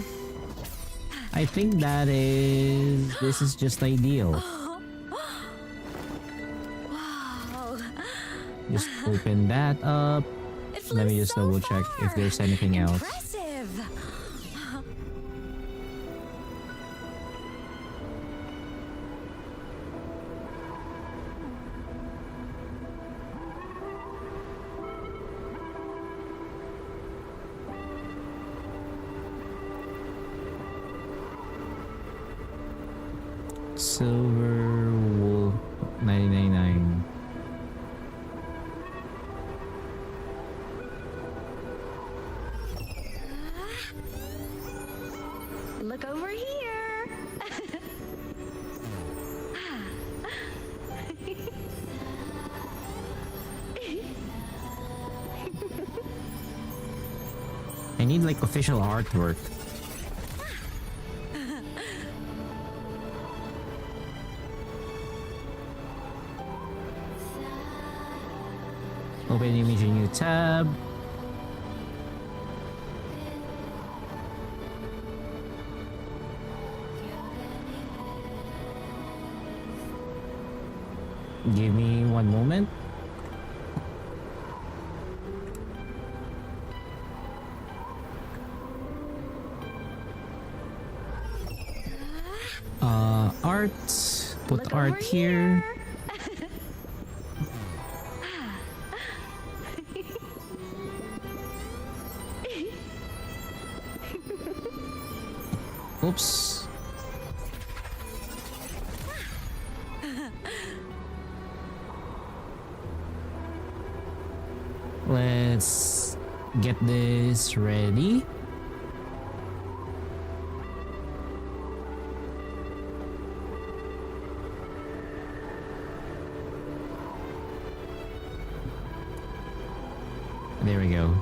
S1: I think this is just ideal.
S5: Wow.
S1: Just open that up. Let me just double check if there's anything else.
S5: Impressive.
S1: Silver wool 999.
S5: Look over here.
S1: I need like official artwork. Open image in new tab. Give me one moment. Art. Put art here. Oops. Let's get this ready. There we go.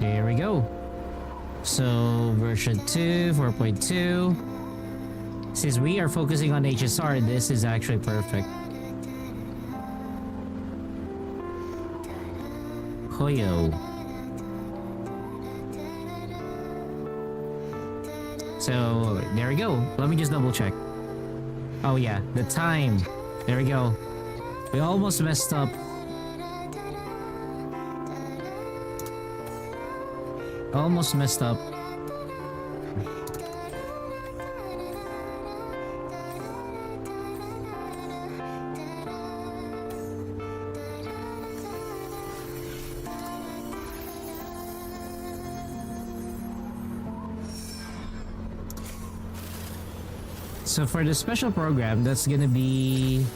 S1: There we go. So version 2, 4.2. Since we are focusing on HSR, this is actually perfect. Hoyo. So there we go. Let me just double check. Oh yeah, the time. There we go. We almost messed up. Almost messed up. So for the special program, that's gonna be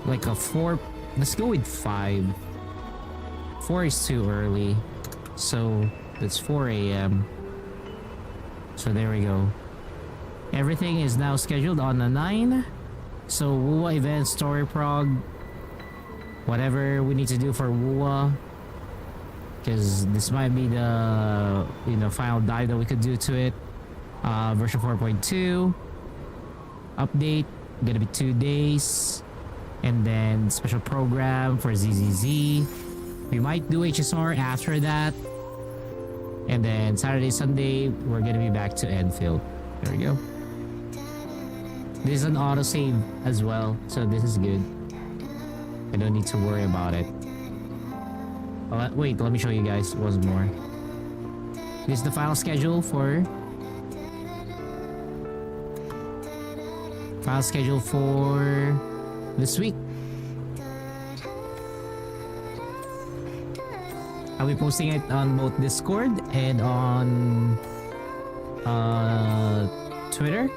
S1: like a 4. Let's go with 5. 4 is too early. So it's 4 a.m. So there we go. Everything is now scheduled on the 9. So WUA event, story prog, whatever we need to do for WUA, because this might be the final dive that we could do to it. Version 4.2 update, gonna be 2 days, and then special program for ZZZ. We might do HSR after that. And then Saturday, Sunday, we're gonna be back to Enfield. There we go. This is an autosave as well, so this is good. I don't need to worry about it. Wait, let me show you guys once more. This is the final schedule for this week. I'll be posting it on both Discord and on Twitter,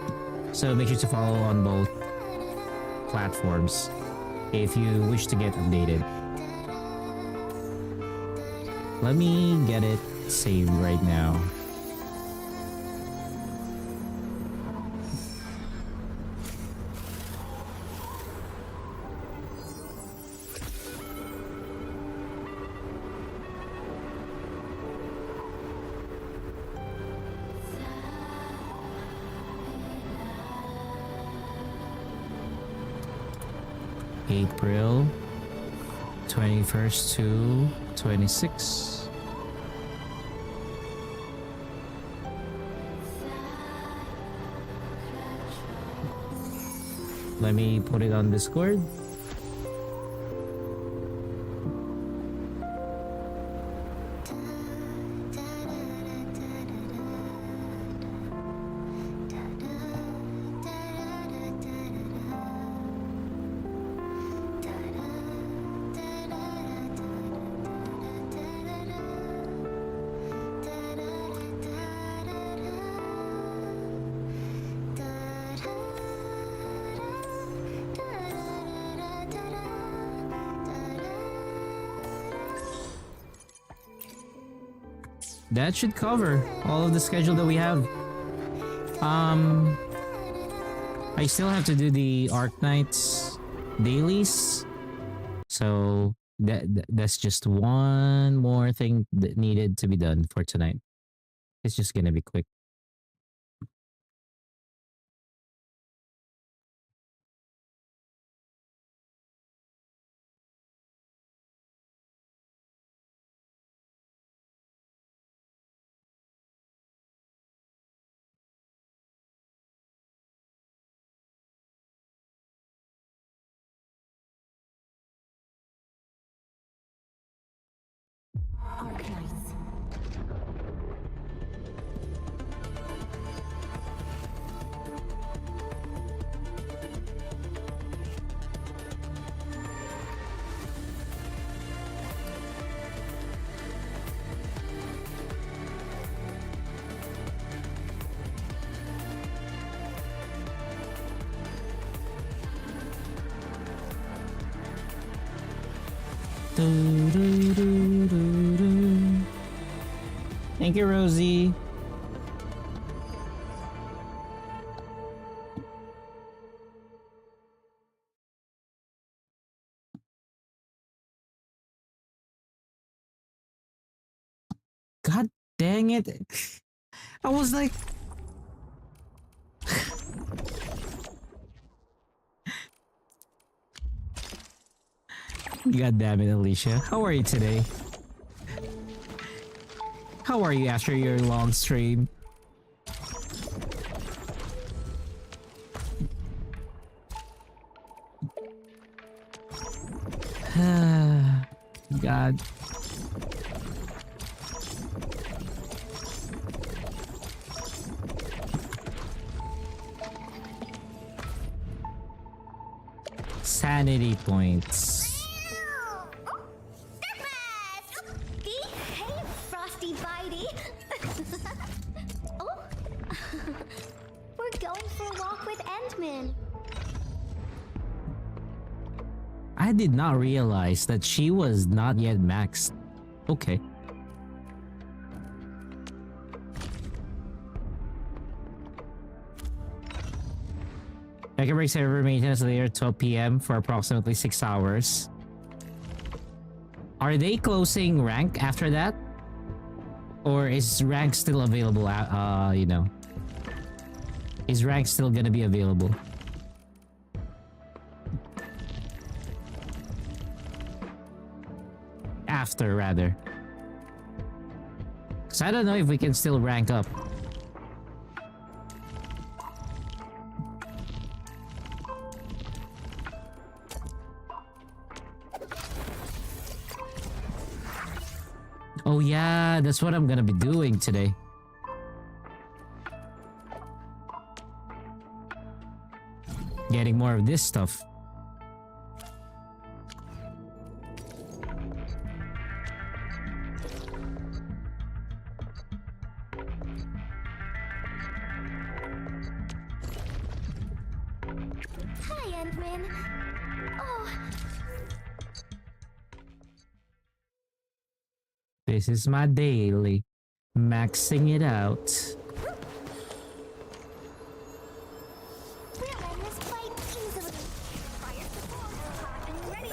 S1: so make sure to follow on both platforms if you wish to get updated. Let me get it saved right now. April 21st to 26th. Let me put it on Discord. That should cover all of the schedule that we have. I still have to do the Arknights dailies, so that's just one more thing that needed to be done for tonight. It's just gonna be quick. Thank you, Rosie. God dang it. I was like... God damn it, Alicia. How are you today? How are you after your long stream? God. Sanity points.
S4: Hey, Frosty Bitey. Oh, we're going for a walk with Endman.
S1: I did not realize that she was not yet maxed. Okay. I can break server maintenance later at 12 p.m. for approximately 6 hours. Are they closing rank after that? Or is rank still available? You know. Is rank still gonna be available? After, rather. Because I don't know if we can still rank up. Oh yeah, that's what I'm gonna be doing today. Getting more of this stuff.
S4: Hi, Endwin. Oh,
S1: This is my daily. Maxing it out.
S4: we'll end this fight easily. Fire support hot and ready.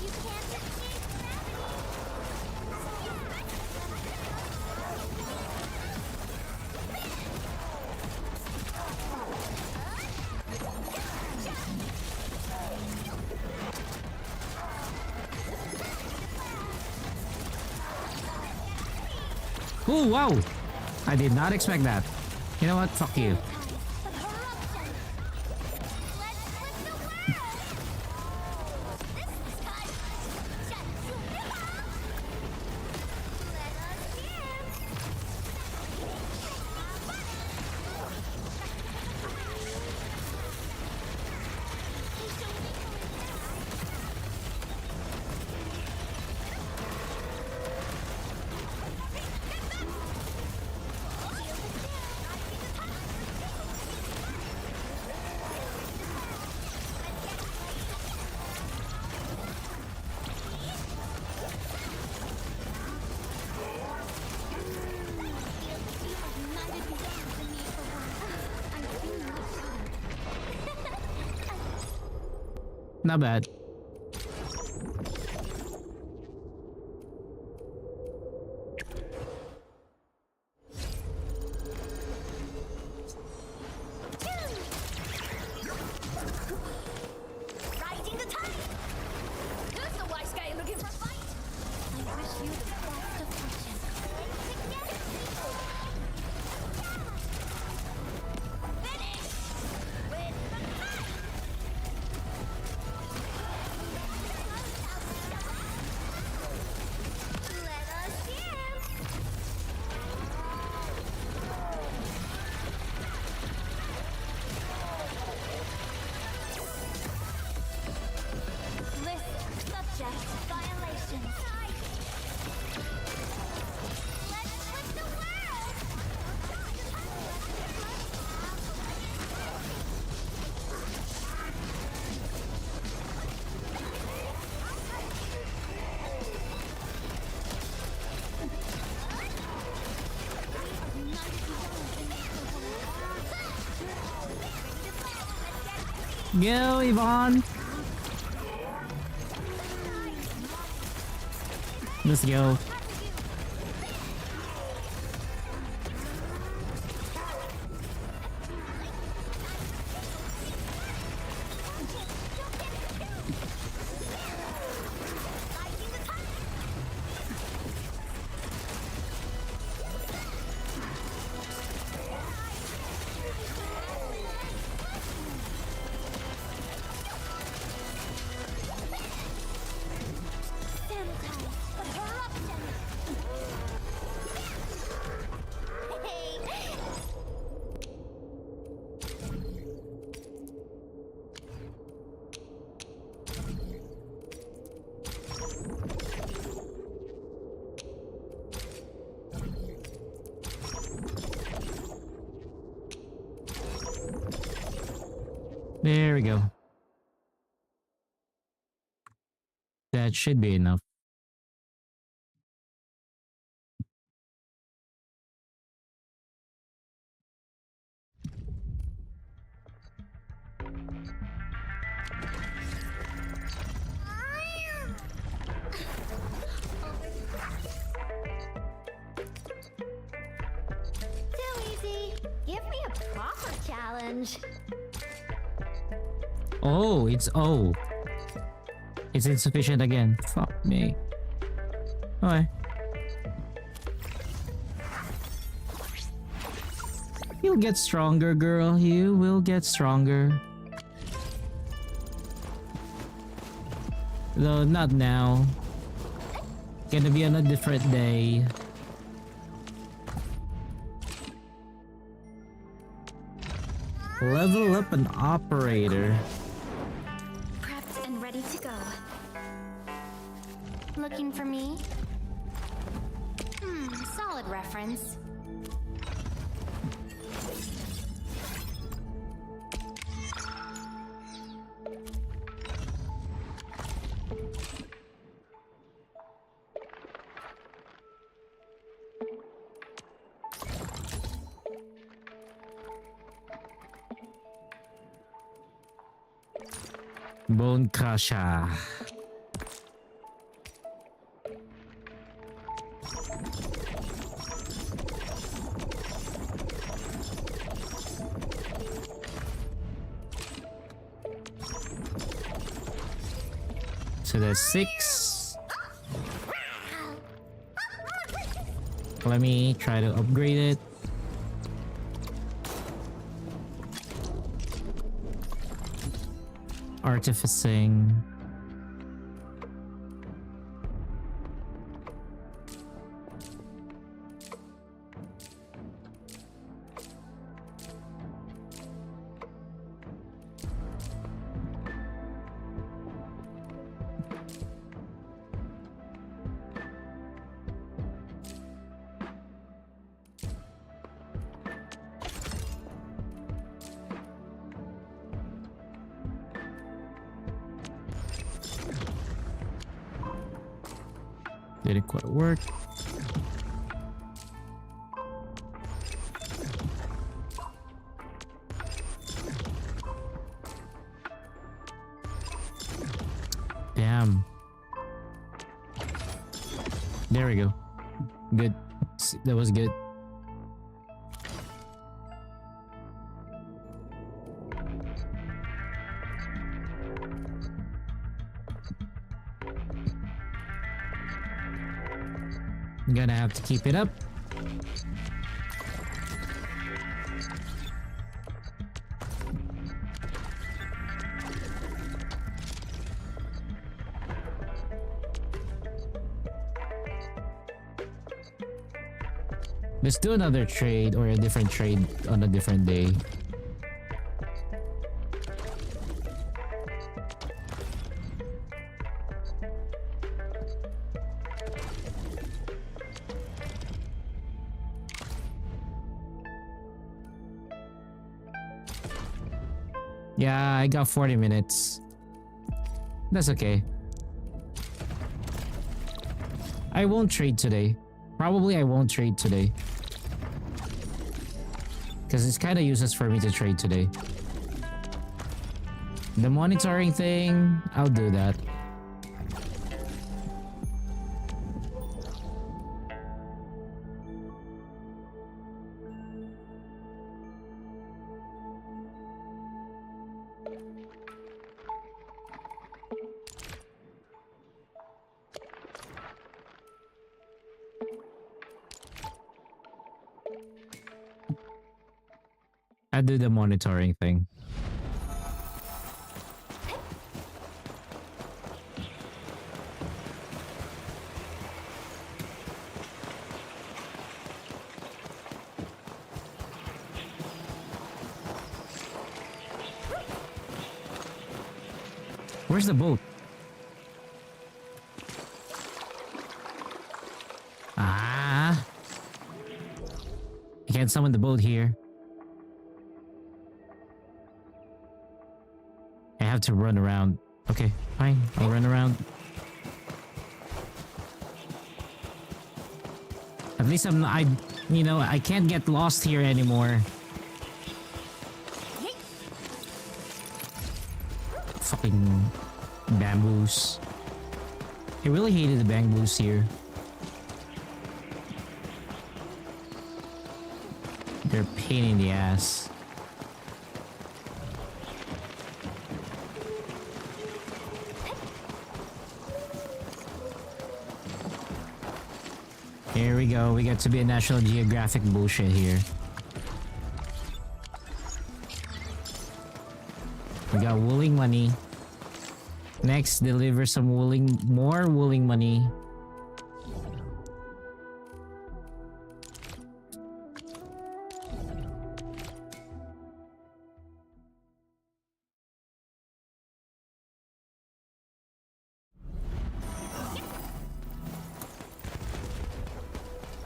S4: You can't escape
S1: Oh wow! I did not expect that. You know what? Fuck you. Not bad.
S4: Riding the tide. Who's the wise guy looking for fight? I wish you the best of fortune. Finish with the knife. Let us in. List subject violations. Let's flip the world.
S1: Go, Yvonne. Let's go. There we go. That should be enough.
S4: Too easy. Give me a proper challenge.
S1: Oh, it's O. It's insufficient again. Fuck me. Okay. You'll get stronger, girl. You will get stronger. Though not now. Gonna be on a different day. Level up an operator.
S4: Prepped and ready to go. Looking for me? Solid reference.
S1: Bone Crusher. So there's 6. Let me try to upgrade it. Artificing. Didn't quite work. Damn. There we go. Good. That was good. I'm gonna have to keep it up. Let's do another trade or a different trade on a different day. Yeah, I got 40 minutes. That's okay. I won't trade today. Probably I won't trade today. Because it's kind of useless for me to trade today. The monitoring thing, I'll do that. I'll do the monitoring thing. Where's the boat? Ah! I can't summon the boat here. I have to run around. Okay, fine. I'll run around. At least I'm not, I can't get lost here anymore. Fucking bamboos. I really hated the bamboos here. They're a pain in the ass. Here we go. We get to be a National Geographic bullshit here. We got wooling money. Next, deliver some more wooling money.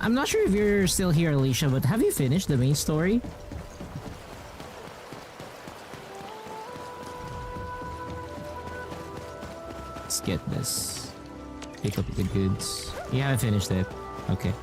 S1: I'm not sure if you're still here, Alicia, but have you finished the main story? Let's get this. Pick up the goods. You haven't finished it. Okay.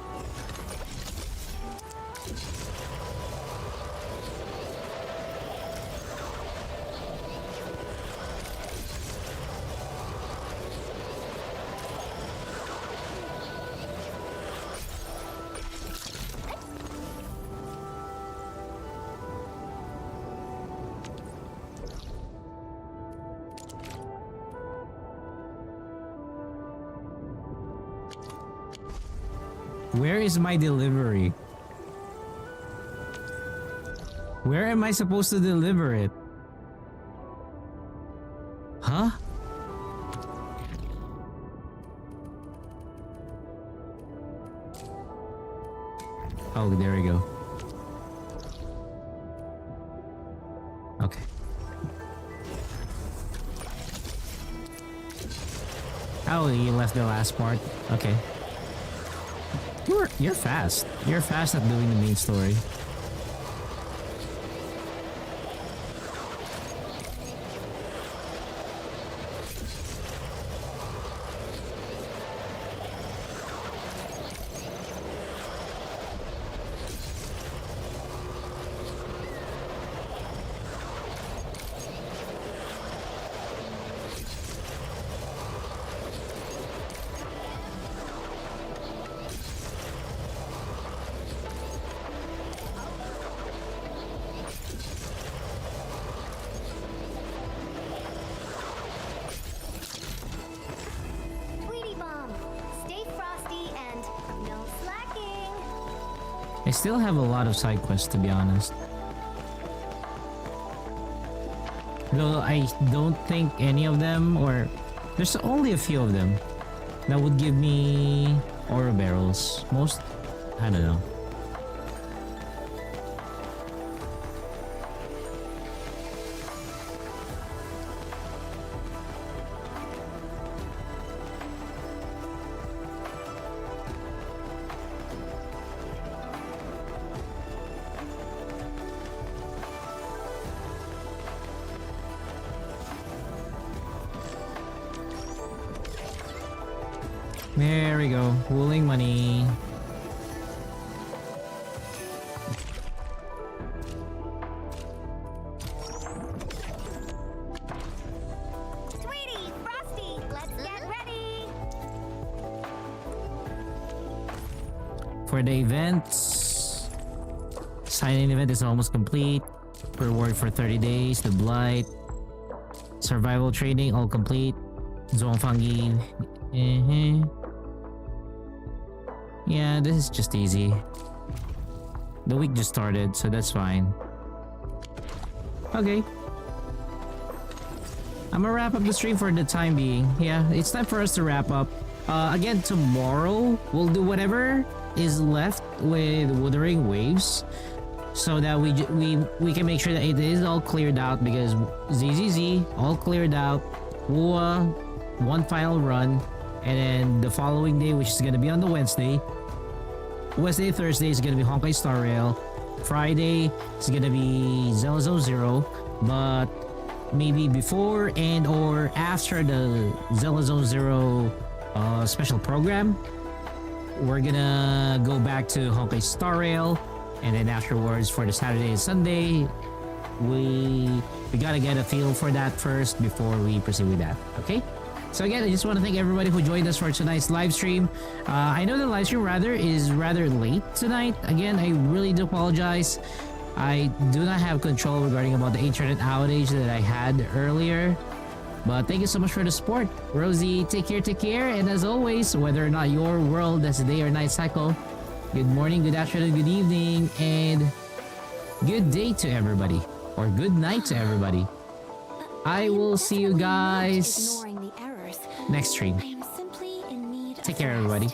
S1: Where is my delivery? Where am I supposed to deliver it? Huh? Oh, there we go. Okay. Oh, you left the last part. Okay. You're fast. You're fast at doing the main story. I still have a lot of side quests, to be honest. Though I don't think any of them, or there's only a few of them that would give me ore barrels. Most, I don't know. There we go. Pooling money.
S4: Tweety, Frosty, let's get ready.
S1: For the events, sign-in event is almost complete. Reward for 30 days. The Blight. Survival training all complete. Zone Fungi. Yeah, this is just easy. The week just started, so that's fine. Okay. I'm gonna wrap up the stream for the time being. Yeah, it's time for us to wrap up. Again, tomorrow we'll do whatever is left with Wuthering Waves, so that we can make sure that it is all cleared out, because ZZZ all cleared out. WUA, one final run, and then the following day, which is gonna be on the Wednesday, Thursday is gonna be Honkai Star Rail. Friday is gonna be Zelazone Zero, but maybe before and or after the Zelazone Zero special program, we're gonna go back to Honkai Star Rail, and then afterwards for the Saturday and Sunday, we gotta get a feel for that first before we proceed with that. Okay. So again, I just want to thank everybody who joined us for tonight's live stream. I know the live stream is rather late tonight. Again, I really do apologize. I do not have control regarding about the internet outage that I had earlier. But thank you so much for the support. Rosie, take care. And as always, whether or not your world has a day or night cycle, good morning, good afternoon, good evening, and good day to everybody. Or good night to everybody. I will see you guys next stream. Take care, everybody.